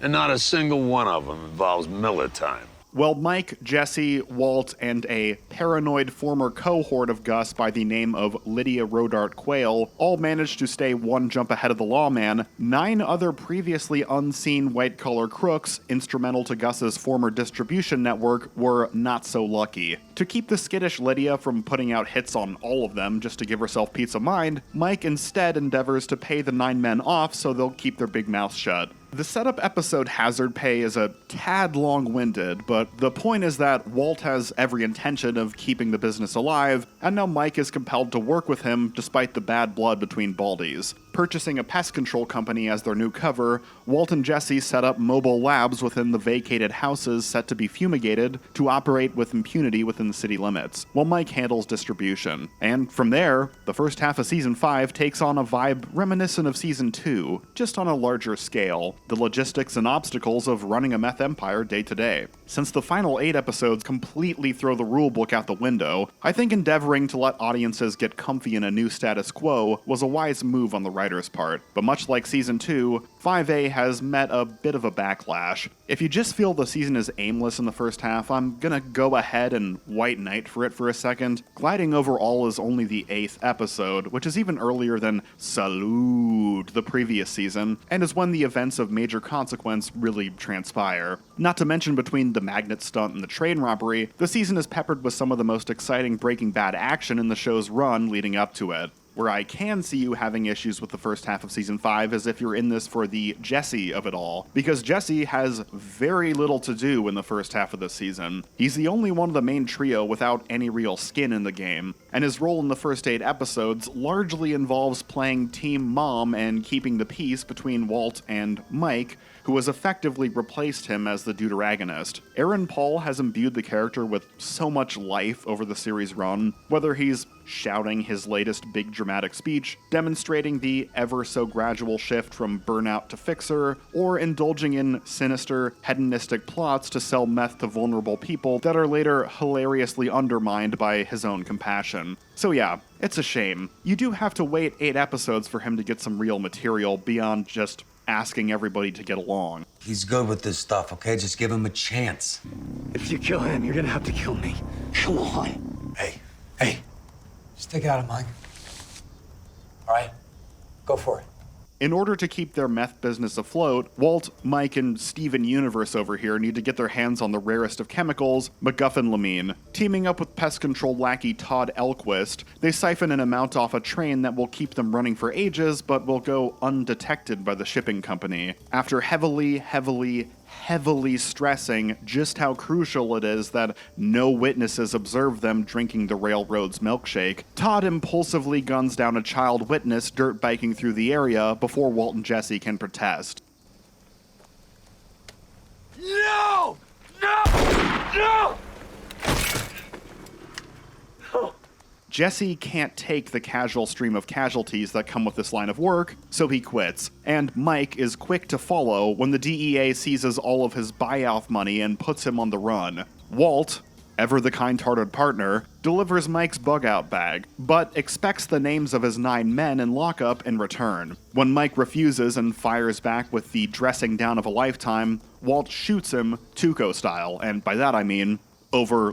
and not a single one of them involves Miller time. Well, Mike, Jesse, Walt, and a paranoid former cohort of Gus by the name of Lydia Rodart Quayle all managed to stay one jump ahead of the lawman. 9 other previously unseen white-collar crooks, instrumental to Gus's former distribution network, were not so lucky. To keep the skittish Lydia from putting out hits on all of them just to give herself peace of mind, Mike instead endeavors to pay the 9 men off so they'll keep their big mouths shut. The setup episode Hazard Pay is a tad long-winded, but the point is that Walt has every intention of keeping the business alive, and now Mike is compelled to work with him despite the bad blood between Baldies. Purchasing a pest control company as their new cover, Walt and Jesse set up mobile labs within the vacated houses set to be fumigated to operate with impunity within the city limits, while Mike handles distribution. And from there, the first half of Season 5 takes on a vibe reminiscent of Season 2, just on a larger scale, the logistics and obstacles of running a meth empire day to day. Since the final 8 episodes completely throw the rulebook out the window, I think endeavoring to let audiences get comfy in a new status quo was a wise move on the writer's part. But much like Season 2, 5A has met a bit of a backlash. If you just feel the season is aimless in the first half, I'm gonna go ahead and white knight for it for a second. Gliding over all is only the 8th episode, which is even earlier than Salud, the previous season, and is when the events of major consequence really transpire. Not to mention, between the magnet stunt and the train robbery, the season is peppered with some of the most exciting Breaking Bad action in the show's run leading up to it. Where I can see you having issues with the first half of Season 5 is if you're in this for the Jesse of it all, because Jesse has very little to do in the first half of the season. He's the only one of the main trio without any real skin in the game, and his role in the first 8 episodes largely involves playing Team Mom and keeping the peace between Walt and Mike, who has effectively replaced him as the deuteragonist. Aaron Paul has imbued the character with so much life over the series run, whether he's shouting his latest big dramatic speech, demonstrating the ever-so-gradual shift from burnout to fixer, or indulging in sinister, hedonistic plots to sell meth to vulnerable people that are later hilariously undermined by his own compassion. So yeah, it's a shame. You do have to wait 8 episodes for him to get some real material beyond just asking everybody to get along. He's good with this stuff, okay? Just give him a chance. If you kill him, you're gonna have to kill me. Come on. Hey. Stick it out of mine. All right? Go for it. In order to keep their meth business afloat, Walt, Mike, and Steven Universe over here need to get their hands on the rarest of chemicals, MacGuffinlamine. Teaming up with pest control lackey Todd Elquist, they siphon an amount off a train that will keep them running for ages, but will go undetected by the shipping company. After heavily stressing just how crucial it is that no witnesses observe them drinking the railroad's milkshake, Todd impulsively guns down a child witness dirt biking through the area before Walt and Jesse can protest. No! No! Jesse can't take the casual stream of casualties that come with this line of work, so he quits. And Mike is quick to follow when the DEA seizes all of his buyout money and puts him on the run. Walt, ever the kind-hearted partner, delivers Mike's bug-out bag, but expects the names of his 9 men in lockup in return. When Mike refuses and fires back with the dressing down of a lifetime, Walt shoots him Tuco style, and by that I mean over,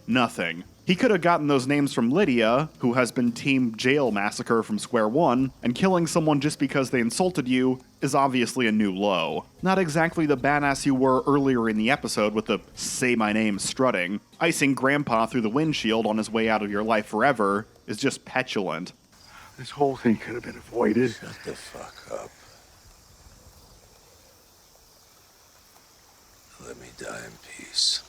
nothing. He could have gotten those names from Lydia, who has been Team Jail Massacre from Square One, and killing someone just because they insulted you is obviously a new low. Not exactly the badass you were earlier in the episode with the say my name strutting. Icing Grandpa through the windshield on his way out of your life forever is just petulant. This whole thing could have been avoided. Shut the fuck up. Let me die in peace.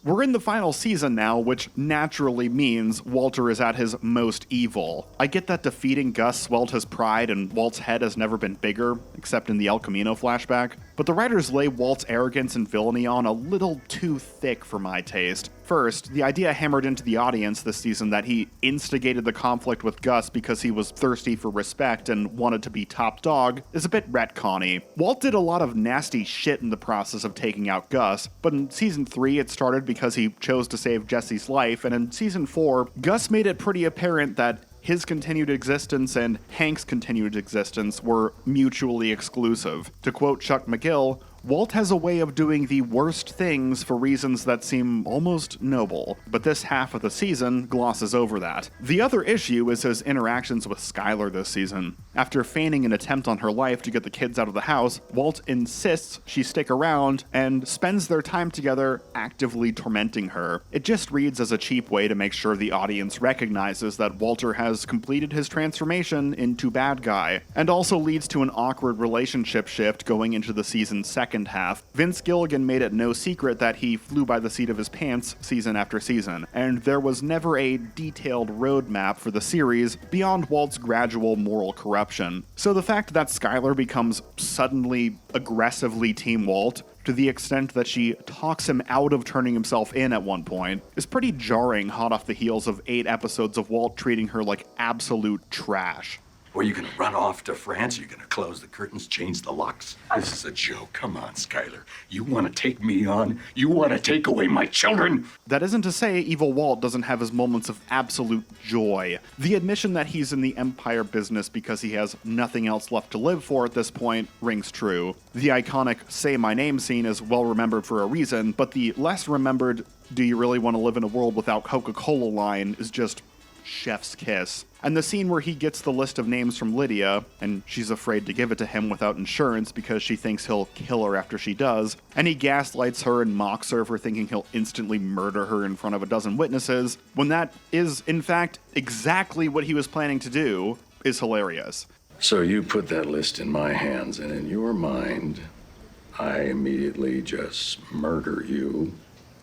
We're in the final season now, which naturally means Walter is at his most evil. I get that defeating Gus swelled his pride and Walt's head has never been bigger, except in the El Camino flashback, but the writers lay Walt's arrogance and villainy on a little too thick for my taste. First, the idea hammered into the audience this season that he instigated the conflict with Gus because he was thirsty for respect and wanted to be top dog is a bit retconny. Walt did a lot of nasty shit in the process of taking out Gus, but in Season 3 it started because he chose to save Jesse's life, and in Season 4, Gus made it pretty apparent that his continued existence and Hank's continued existence were mutually exclusive. To quote Chuck McGill, Walt has a way of doing the worst things for reasons that seem almost noble, but this half of the season glosses over that. The other issue is his interactions with Skylar this season. After feigning an attempt on her life to get the kids out of the house, Walt insists she stick around and spends their time together actively tormenting her. It just reads as a cheap way to make sure the audience recognizes that Walter has completed his transformation into bad guy, and also leads to an awkward relationship shift going into the season's second second half, Vince Gilligan made it no secret that he flew by the seat of his pants season after season, and there was never a detailed roadmap for the series beyond Walt's gradual moral corruption. So the fact that Skyler becomes suddenly aggressively Team Walt, to the extent that she talks him out of turning himself in at one point, is pretty jarring hot off the heels of 8 episodes of Walt treating her like absolute trash. Or you gonna run off to France? You're gonna close the curtains, change the locks? This is a joke. Come on, Skyler. You wanna take me on? You wanna take away my children? That isn't to say Evil Walt doesn't have his moments of absolute joy. The admission that he's in the Empire business because he has nothing else left to live for at this point rings true. The iconic Say My Name scene is well remembered for a reason, but the less remembered Do You Really Want to Live in a World Without Coca-Cola line is just chef's kiss. And the scene where he gets the list of names from Lydia, and she's afraid to give it to him without insurance because she thinks he'll kill her after she does, and he gaslights her and mocks her for thinking he'll instantly murder her in front of a dozen witnesses, when that is, in fact, exactly what he was planning to do, is hilarious. So you put that list in my hands, and in your mind, I immediately just murder you.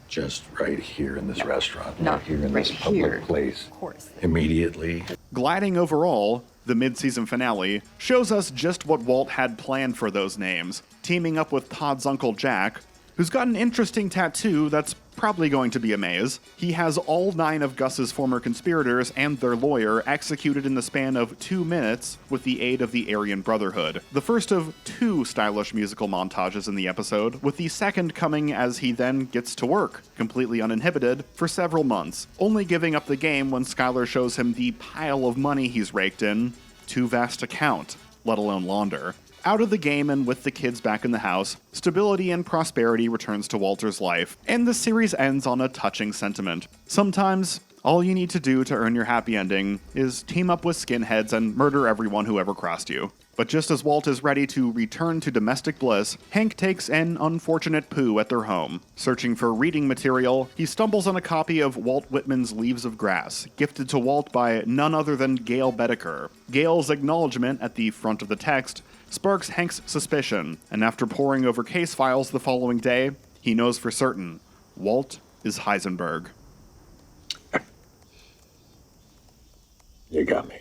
Just right here in this restaurant, not right here in right this public here. place. Of course. Immediately. Gliding overall, the mid-season finale shows us just what Walt had planned for those names, teaming up with Todd's Uncle Jack, who's got an interesting tattoo that's probably going to be a maze. He has all 9 of Gus's former conspirators and their lawyer executed in the span of 2 minutes with the aid of the Aryan Brotherhood. The first of 2 stylish musical montages in the episode, with the second coming as he then gets to work, completely uninhibited, for several months, only giving up the game when Skyler shows him the pile of money he's raked in, too vast to count, let alone launder. Out of the game and with the kids back in the house, stability and prosperity returns to Walter's life, and the series ends on a touching sentiment. Sometimes, all you need to do to earn your happy ending is team up with skinheads and murder everyone who ever crossed you. But just as Walt is ready to return to domestic bliss, Hank takes an unfortunate poo at their home. Searching for reading material, he stumbles on a copy of Walt Whitman's Leaves of Grass, gifted to Walt by none other than Gail Bedecker. Gail's acknowledgement at the front of the text sparks Hank's suspicion, and after poring over case files the following day, he knows for certain Walt is Heisenberg. You got me.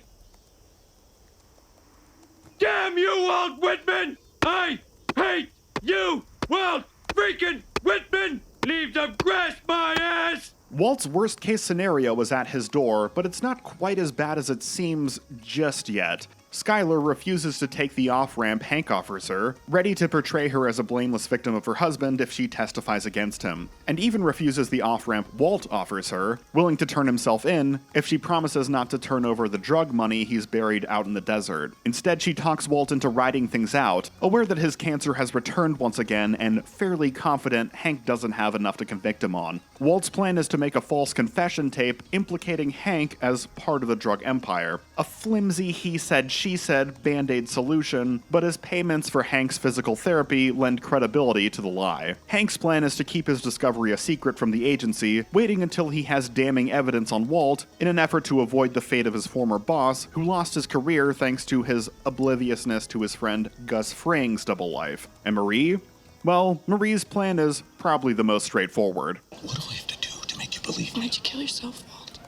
Damn you, Walt Whitman! I hate you, Walt freaking Whitman! Leaves of Grass, my ass! Walt's worst case scenario is at his door, but it's not quite as bad as it seems just yet. Skyler refuses to take the off-ramp Hank offers her, ready to portray her as a blameless victim of her husband if she testifies against him, and even refuses the off-ramp Walt offers her, willing to turn himself in if she promises not to turn over the drug money he's buried out in the desert. Instead, she talks Walt into riding things out, aware that his cancer has returned once again and fairly confident Hank doesn't have enough to convict him on. Walt's plan is to make a false confession tape implicating Hank as part of the drug empire. A flimsy he-said-she-said Band-Aid solution, but as payments for Hank's physical therapy lend credibility to the lie. Hank's plan is to keep his discovery a secret from the agency, waiting until he has damning evidence on Walt in an effort to avoid the fate of his former boss, who lost his career thanks to his obliviousness to his friend Gus Fring's double life. And Marie? Well, Marie's plan is probably the most straightforward. What do I have to do to make you believe me? Why'd you kill yourself, Walt?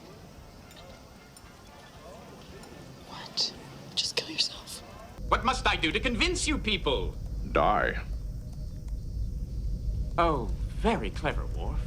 What? Just kill yourself. What must I do to convince you people? Die. Oh, very clever, Worf.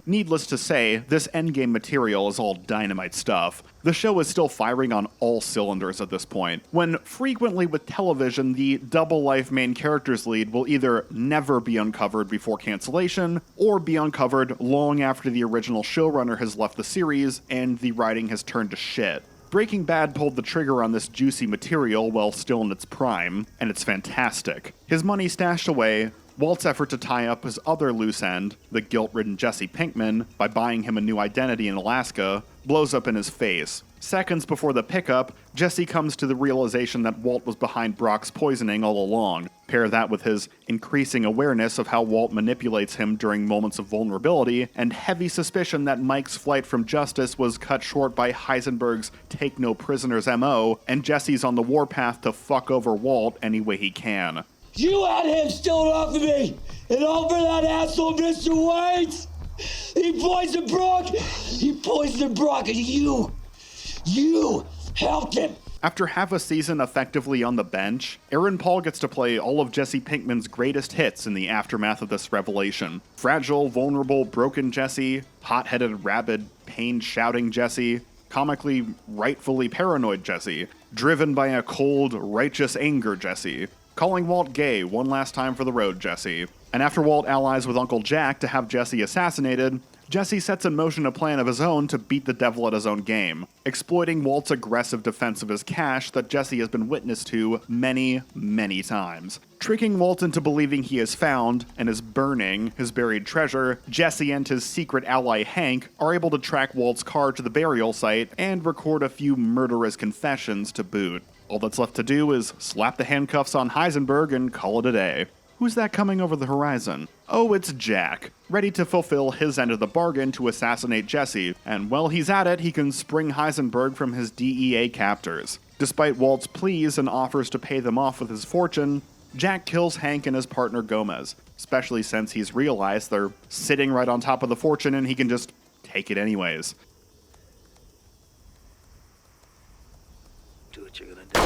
Needless to say, this endgame material is all dynamite stuff. The show is still firing on all cylinders at this point, when frequently with television, the double life main character's lead will either never be uncovered before cancellation, or be uncovered long after the original showrunner has left the series and the writing has turned to shit. Breaking Bad pulled the trigger on this juicy material while still in its prime, and it's fantastic. His money stashed away, Walt's effort to tie up his other loose end, the guilt-ridden Jesse Pinkman, by buying him a new identity in Alaska, blows up in his face. Seconds before the pickup, Jesse comes to the realization that Walt was behind Brock's poisoning all along. Pair that with his increasing awareness of how Walt manipulates him during moments of vulnerability, and heavy suspicion that Mike's flight from justice was cut short by Heisenberg's take no prisoners MO, and Jesse's on the warpath to fuck over Walt any way he can. You had him stolen off of me, and all for that asshole Mr. White. He poisoned Brock, and you helped him. After half a season effectively on the bench, Aaron Paul gets to play all of Jesse Pinkman's greatest hits in the aftermath of this revelation. Fragile, vulnerable, broken Jesse, hot-headed, rabid, pain-shouting Jesse, comically, rightfully paranoid Jesse, driven by a cold, righteous anger Jesse, calling Walt gay one last time for the road Jesse. And after Walt allies with Uncle Jack to have Jesse assassinated, Jesse sets in motion a plan of his own to beat the devil at his own game, exploiting Walt's aggressive defense of his cache that Jesse has been witness to many, many times. Tricking Walt into believing he has found and is burning his buried treasure, Jesse and his secret ally Hank are able to track Walt's car to the burial site and record a few murderous confessions to boot. All that's left to do is slap the handcuffs on Heisenberg and call it a day. Who's that coming over the horizon? Oh, it's Jack, ready to fulfill his end of the bargain to assassinate Jesse, and while he's at it, he can spring Heisenberg from his DEA captors. Despite Walt's pleas and offers to pay them off with his fortune, Jack kills Hank and his partner Gomez, especially since he's realized they're sitting right on top of the fortune and he can just take it anyways. Do what you're gonna do.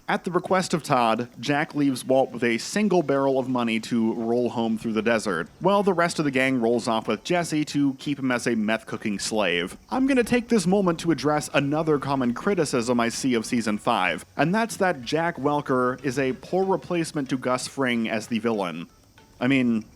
At the request of Todd, Jack leaves Walt with a single barrel of money to roll home through the desert, while the rest of the gang rolls off with Jesse to keep him as a meth-cooking slave. I'm gonna take this moment to address another common criticism I see of Season 5, and that's that Jack Welker is a poor replacement to Gus Fring as the villain. I mean,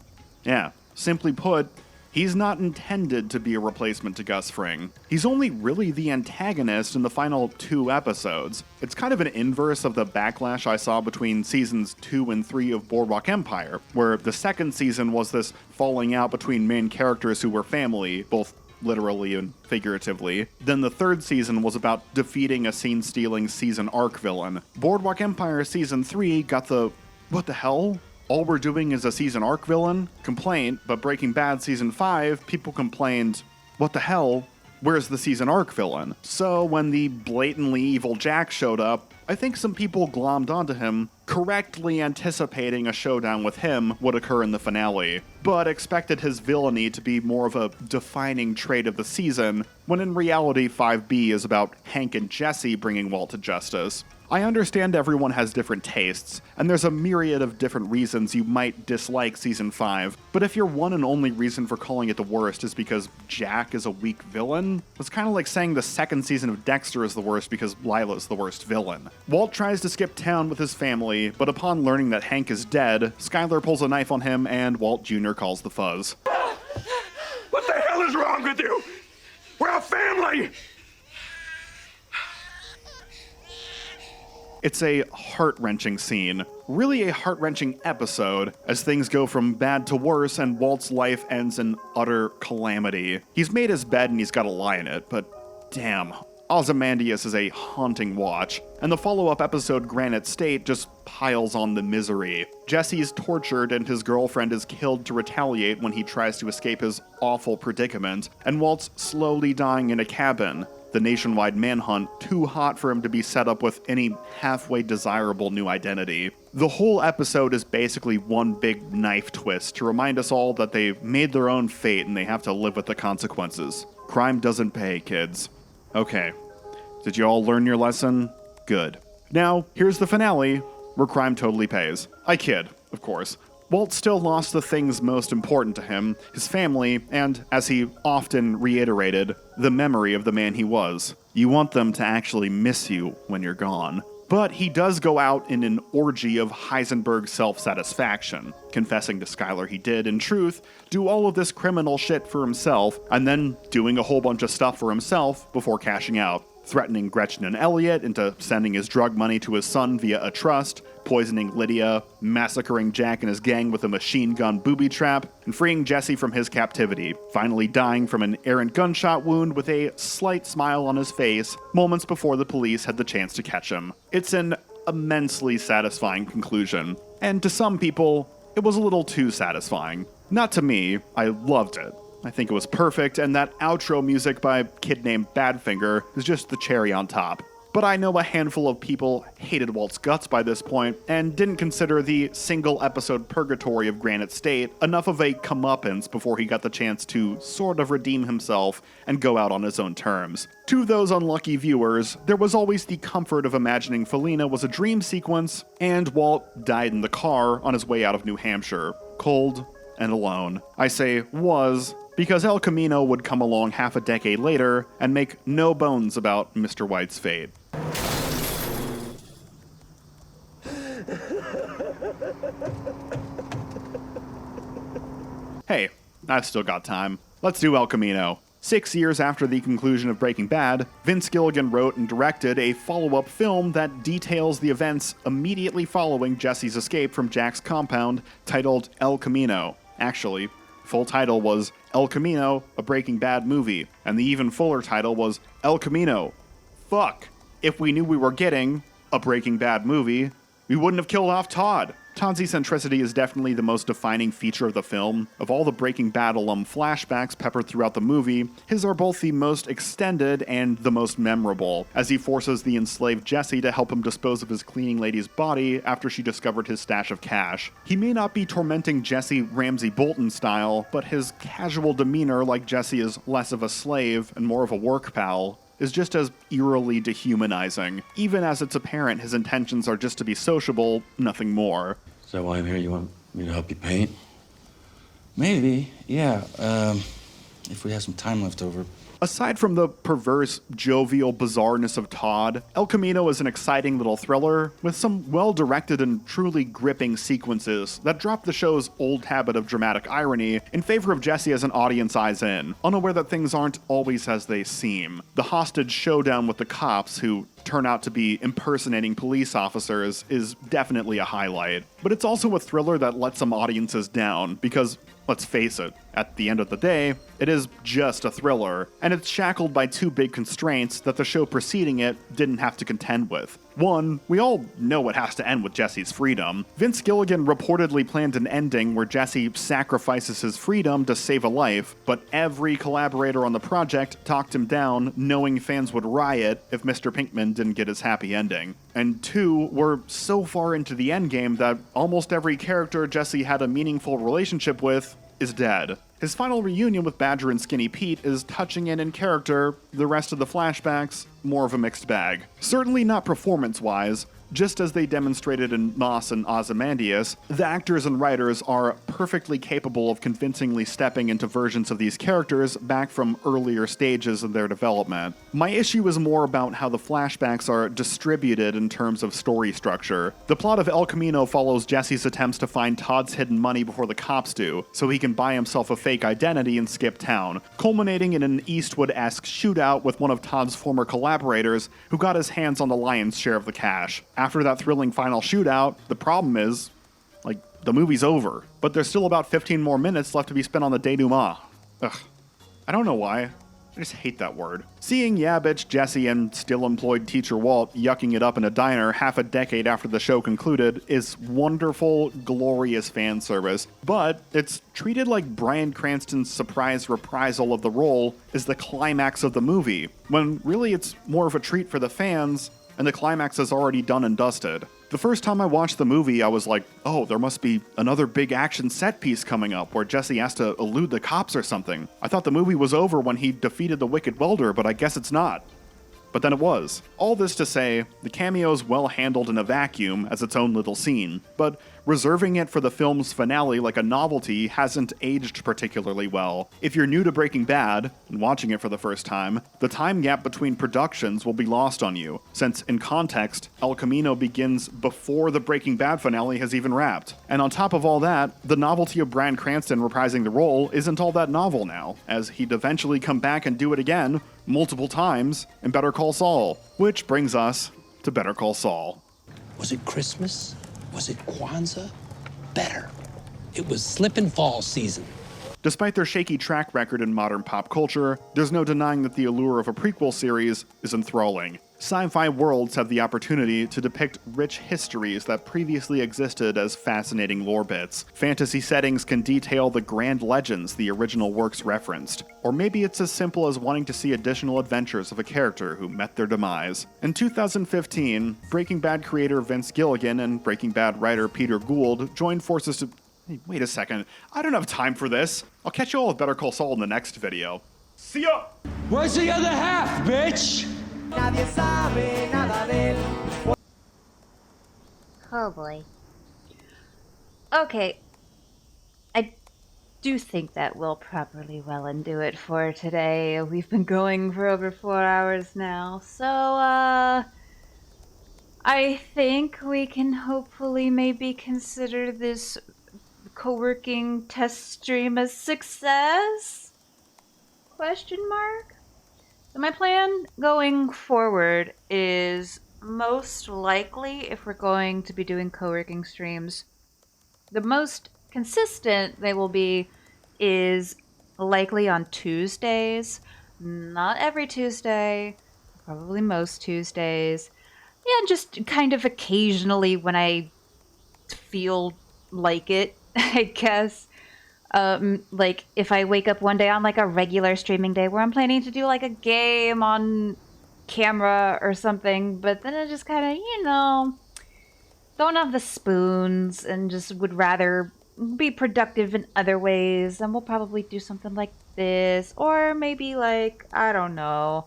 yeah, simply put, he's not intended to be a replacement to Gus Fring. He's only really the antagonist in the final 2 episodes. It's kind of an inverse of the backlash I saw between seasons 2 and 3 of Boardwalk Empire, where the second season was this falling out between main characters who were family, both literally and figuratively. Then the third season was about defeating a scene-stealing season arc villain. Boardwalk Empire Season 3 got the, what the hell? All we're doing is a season arc villain complaint, but Breaking Bad Season 5, people complained, what the hell? Where's the season arc villain? So when the blatantly evil Jack showed up, I think some people glommed onto him, correctly anticipating a showdown with him would occur in the finale, but expected his villainy to be more of a defining trait of the season, when in reality 5B is about Hank and Jesse bringing Walt to justice. I understand everyone has different tastes, and there's a myriad of different reasons you might dislike Season 5, but if your one and only reason for calling it the worst is because Jack is a weak villain, it's kind of like saying the second season of Dexter is the worst because Lila's the worst villain. Walt tries to skip town with his family, but upon learning that Hank is dead, Skyler pulls a knife on him and Walt Jr. calls the fuzz. What the hell is wrong with you? We're a family! It's a heart-wrenching scene, really a heart-wrenching episode, as things go from bad to worse and Walt's life ends in utter calamity. He's made his bed and he's got to lie in it, but damn, Ozymandias is a haunting watch, and the follow-up episode Granite State just piles on the misery. Jesse's tortured and his girlfriend is killed to retaliate when he tries to escape his awful predicament, and Walt's slowly dying in a cabin. The nationwide manhunt too hot for him to be set up with any halfway desirable new identity. The whole episode is basically one big knife twist to remind us all that they've made their own fate and they have to live with the consequences. Crime doesn't pay, kids. Okay, did you all learn your lesson? Good. Now, here's the finale, where crime totally pays. I kid, of course. Walt still lost the things most important to him, his family, and, as he often reiterated, the memory of the man he was. You want them to actually miss you when you're gone. But he does go out in an orgy of Heisenberg self-satisfaction, confessing to Skyler he did, in truth, do all of this criminal shit for himself, and then doing a whole bunch of stuff for himself before cashing out. Threatening Gretchen and Elliot into sending his drug money to his son via a trust, poisoning Lydia, massacring Jack and his gang with a machine gun booby trap, and freeing Jesse from his captivity, finally dying from an errant gunshot wound with a slight smile on his face moments before the police had the chance to catch him. It's an immensely satisfying conclusion, and to some people, it was a little too satisfying. Not to me, I loved it. I think it was perfect, and that outro music by a kid named Badfinger is just the cherry on top. but I know a handful of people hated Walt's guts by this point and didn't consider the single-episode purgatory of Granite State enough of a comeuppance before he got the chance to sort of redeem himself and go out on his own terms. To those unlucky viewers, there was always the comfort of imagining Felina was a dream sequence, and Walt died in the car on his way out of New Hampshire, cold and alone. I say was, because El Camino would come along half a decade later and make no bones about Mr. White's fate. Hey, I've still got time. Let's do El Camino. 6 years after the conclusion of Breaking Bad, Vince Gilligan wrote and directed a follow-up film that details the events immediately following Jesse's escape from Jack's compound, titled El Camino. Actually, full title was El Camino, a Breaking Bad movie, and the even fuller title was El Camino. Fuck. If we knew we were getting a Breaking Bad movie, we wouldn't have killed off Todd. Todd's eccentricity is definitely the most defining feature of the film. Of all the Breaking Bad alum flashbacks peppered throughout the movie, his are both the most extended and the most memorable, as he forces the enslaved Jesse to help him dispose of his cleaning lady's body after she discovered his stash of cash. He may not be tormenting Jesse Ramsay Bolton style, but his casual demeanor, like Jesse is less of a slave and more of a work pal, is just as eerily dehumanizing, even as it's apparent his intentions are just to be sociable, nothing more. Is that why I'm here? You want me to help you paint? Maybe, yeah. If we have some time left over. Aside from the perverse, jovial bizarreness of Todd, El Camino is an exciting little thriller with some well-directed and truly gripping sequences that drop the show's old habit of dramatic irony in favor of Jesse as an audience eyes in, unaware that things aren't always as they seem. The hostage showdown with the cops, who turn out to be impersonating police officers, is definitely a highlight. But it's also a thriller that lets some audiences down, because, let's face it, at the end of the day, it is just a thriller, and it's shackled by two big constraints that the show preceding it didn't have to contend with. One, we all know it has to end with Jesse's freedom. Vince Gilligan reportedly planned an ending where Jesse sacrifices his freedom to save a life, but every collaborator on the project talked him down, knowing fans would riot if Mr. Pinkman didn't get his happy ending. And two, we're so far into the endgame that almost every character Jesse had a meaningful relationship with is dead. His final reunion with Badger and Skinny Pete is touching and in character, the rest of the flashbacks, more of a mixed bag. Certainly not performance-wise. Just as they demonstrated in Moss and Ozymandias, the actors and writers are perfectly capable of convincingly stepping into versions of these characters back from earlier stages of their development. My issue is more about how the flashbacks are distributed in terms of story structure. The plot of El Camino follows Jesse's attempts to find Todd's hidden money before the cops do, so he can buy himself a fake identity and skip town, culminating in an Eastwood-esque shootout with one of Todd's former collaborators who got his hands on the lion's share of the cash. After that thrilling final shootout, the problem is, the movie's over. But there's still about 15 more minutes left to be spent on the denouement. Ugh. I don't know why. I just hate that word. Seeing bitch Jesse and still-employed teacher Walt yucking it up in a diner half a decade after the show concluded is wonderful, glorious fan service, but it's treated like Bryan Cranston's surprise reprisal of the role is the climax of the movie, when really it's more of a treat for the fans, and the climax is already done and dusted. The first time I watched the movie, I was like, oh, there must be another big action set piece coming up where Jesse has to elude the cops or something. I thought the movie was over when he defeated the Wicked Welder, but I guess it's not. But then it was. All this to say, the cameo's well handled in a vacuum as its own little scene, but reserving it for the film's finale like a novelty hasn't aged particularly well. If you're new to Breaking Bad, and watching it for the first time, the time gap between productions will be lost on you, since in context, El Camino begins before the Breaking Bad finale has even wrapped. And on top of all that, the novelty of Bryan Cranston reprising the role isn't all that novel now, as he'd eventually come back and do it again, multiple times, in Better Call Saul. Which brings us to Better Call Saul. Was it Christmas? Was it Kwanzaa? Better. It was slip and fall season. Despite their shaky track record in modern pop culture, there's no denying that the allure of a prequel series is enthralling. Sci-fi worlds have the opportunity to depict rich histories that previously existed as fascinating lore bits. Fantasy settings can detail the grand legends the original works referenced. Or maybe it's as simple as wanting to see additional adventures of a character who met their demise. In 2015, Breaking Bad creator Vince Gilligan and Breaking Bad writer Peter Gould joined forces to... Hey, wait a second. I don't have time for this. I'll catch you all with Better Call Saul in the next video. See ya! Where's the other half, bitch? Oh boy. Okay. I do think that will properly well and do it for today. We've been going for over 4 hours now. So, I think we can hopefully maybe consider this co-working test stream a success? Question mark? So my plan going forward is most likely, if we're going to be doing co-working streams, the most consistent they will be is likely on Tuesdays. Not every Tuesday, probably most Tuesdays. Yeah, just kind of occasionally when I feel like it, I guess. Like if I wake up one day on like a regular streaming day where I'm planning to do like a game on camera or something, but then I just kind of, you know, don't have the spoons and just would rather be productive in other ways, then we'll probably do something like this, or maybe like, I don't know,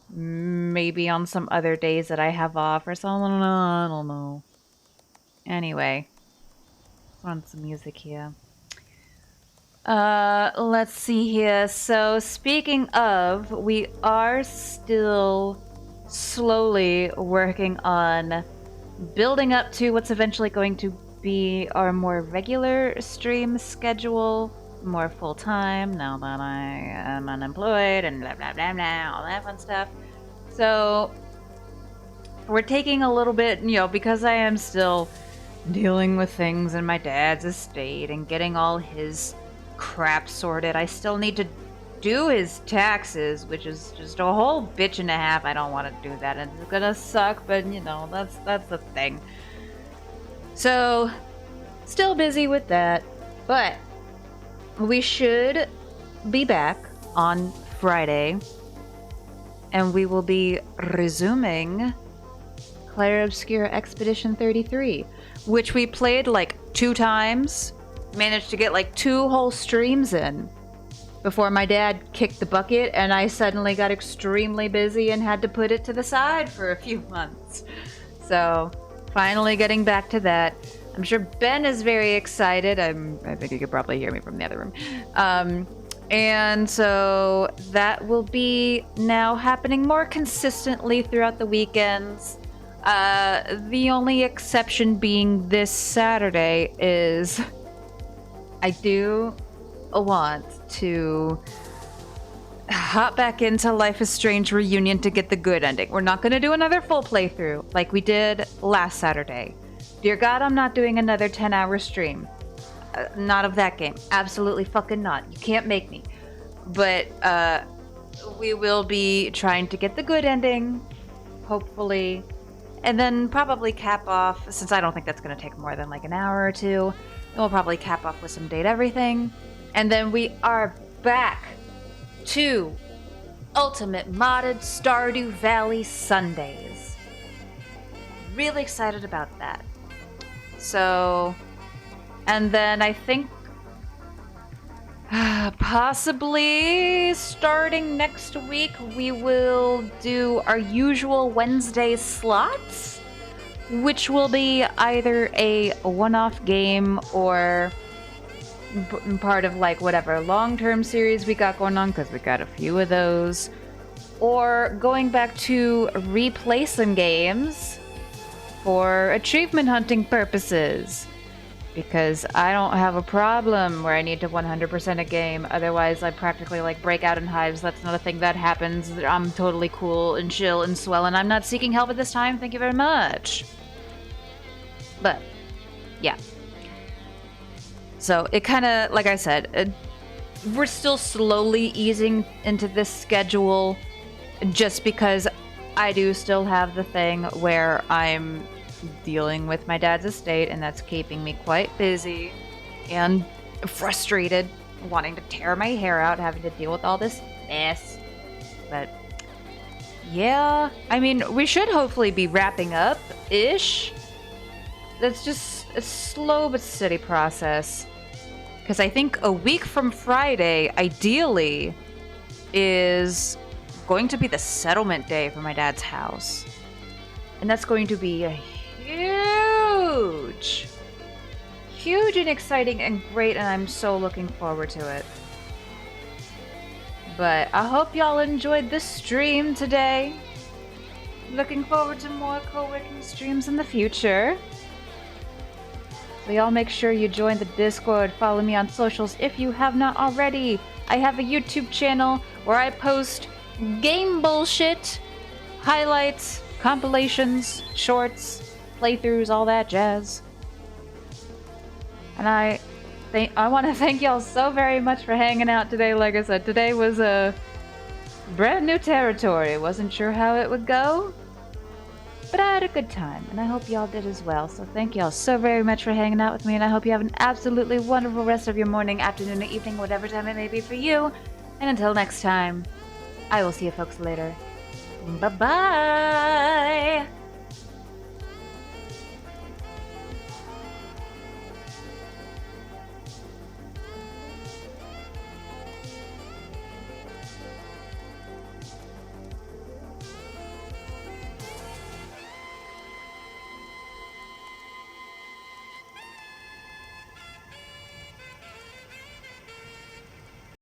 maybe on some other days that I have off or something. I don't know. Anyway, let's run some music here. Let's see here. So, speaking of, we are still slowly working on building up to what's eventually going to be our more regular stream schedule, more full-time, now that I am unemployed and blah, blah, blah, blah, all that fun stuff. So, we're taking a little bit, you know, because I am still dealing with things in my dad's estate and getting all his crap sorted. I still need to do his taxes, which is just a whole bitch and a half. I don't want to do that. It's gonna suck, but you know, that's the thing. So, still busy with that, but we should be back on Friday, and we will be resuming Clair Obscura Expedition 33, which we played like 2 times. Managed to get like 2 whole streams in before my dad kicked the bucket and I suddenly got extremely busy and had to put it to the side for a few months. So finally getting back to that. I'm sure Ben is very excited. I think you could probably hear me from the other room. And so that will be now happening more consistently throughout the weekends. The only exception being this Saturday is I do want to hop back into Life is Strange Reunion to get the good ending. We're not going to do another full playthrough like we did last Saturday. Dear God, I'm not doing another 10-hour stream. Not of that game. Absolutely fucking not. You can't make me. But we will be trying to get the good ending, hopefully. And then probably cap off, since I don't think that's going to take more than like an hour or 2. We'll probably cap off with some Date Everything. And then we are back to Ultimate Modded Stardew Valley Sundays. Really excited about that. So, and then I think possibly starting next week we will do our usual Wednesday slots, which will be either a one-off game or part of like whatever long-term series we got going on, because we got a few of those, or going back to replay some games for achievement hunting purposes, because I don't have a problem where I need to 100% a game. Otherwise I practically like break out in hives. That's not a thing that happens. I'm totally cool and chill and swell, and I'm not seeking help at this time. Thank you very much. But, yeah. So, it kind of, like I said, we're still slowly easing into this schedule just because I do still have the thing where I'm dealing with my dad's estate, and that's keeping me quite busy and frustrated, wanting to tear my hair out, having to deal with all this mess. But yeah, I mean, we should hopefully be wrapping up-ish. That's just a slow but steady process. Because I think a week from Friday, ideally, is going to be the settlement day for my dad's house. And that's going to be a huge and exciting and great, and I'm so looking forward to it. But I hope y'all enjoyed this stream today. Looking forward to more co-working streams in the future. So y'all make sure you join the Discord, follow me on socials if you have not already. I have a YouTube channel where I post game bullshit, highlights, compilations, shorts, playthroughs, all that jazz. And I want to thank y'all so very much for hanging out today. Like I said, today was a brand new territory. Wasn't sure how it would go, but I had a good time, and I hope y'all did as well. So thank y'all so very much for hanging out with me, and I hope you have an absolutely wonderful rest of your morning, afternoon, or evening, whatever time it may be for you. And until next time, I will see you folks later. Bye-bye!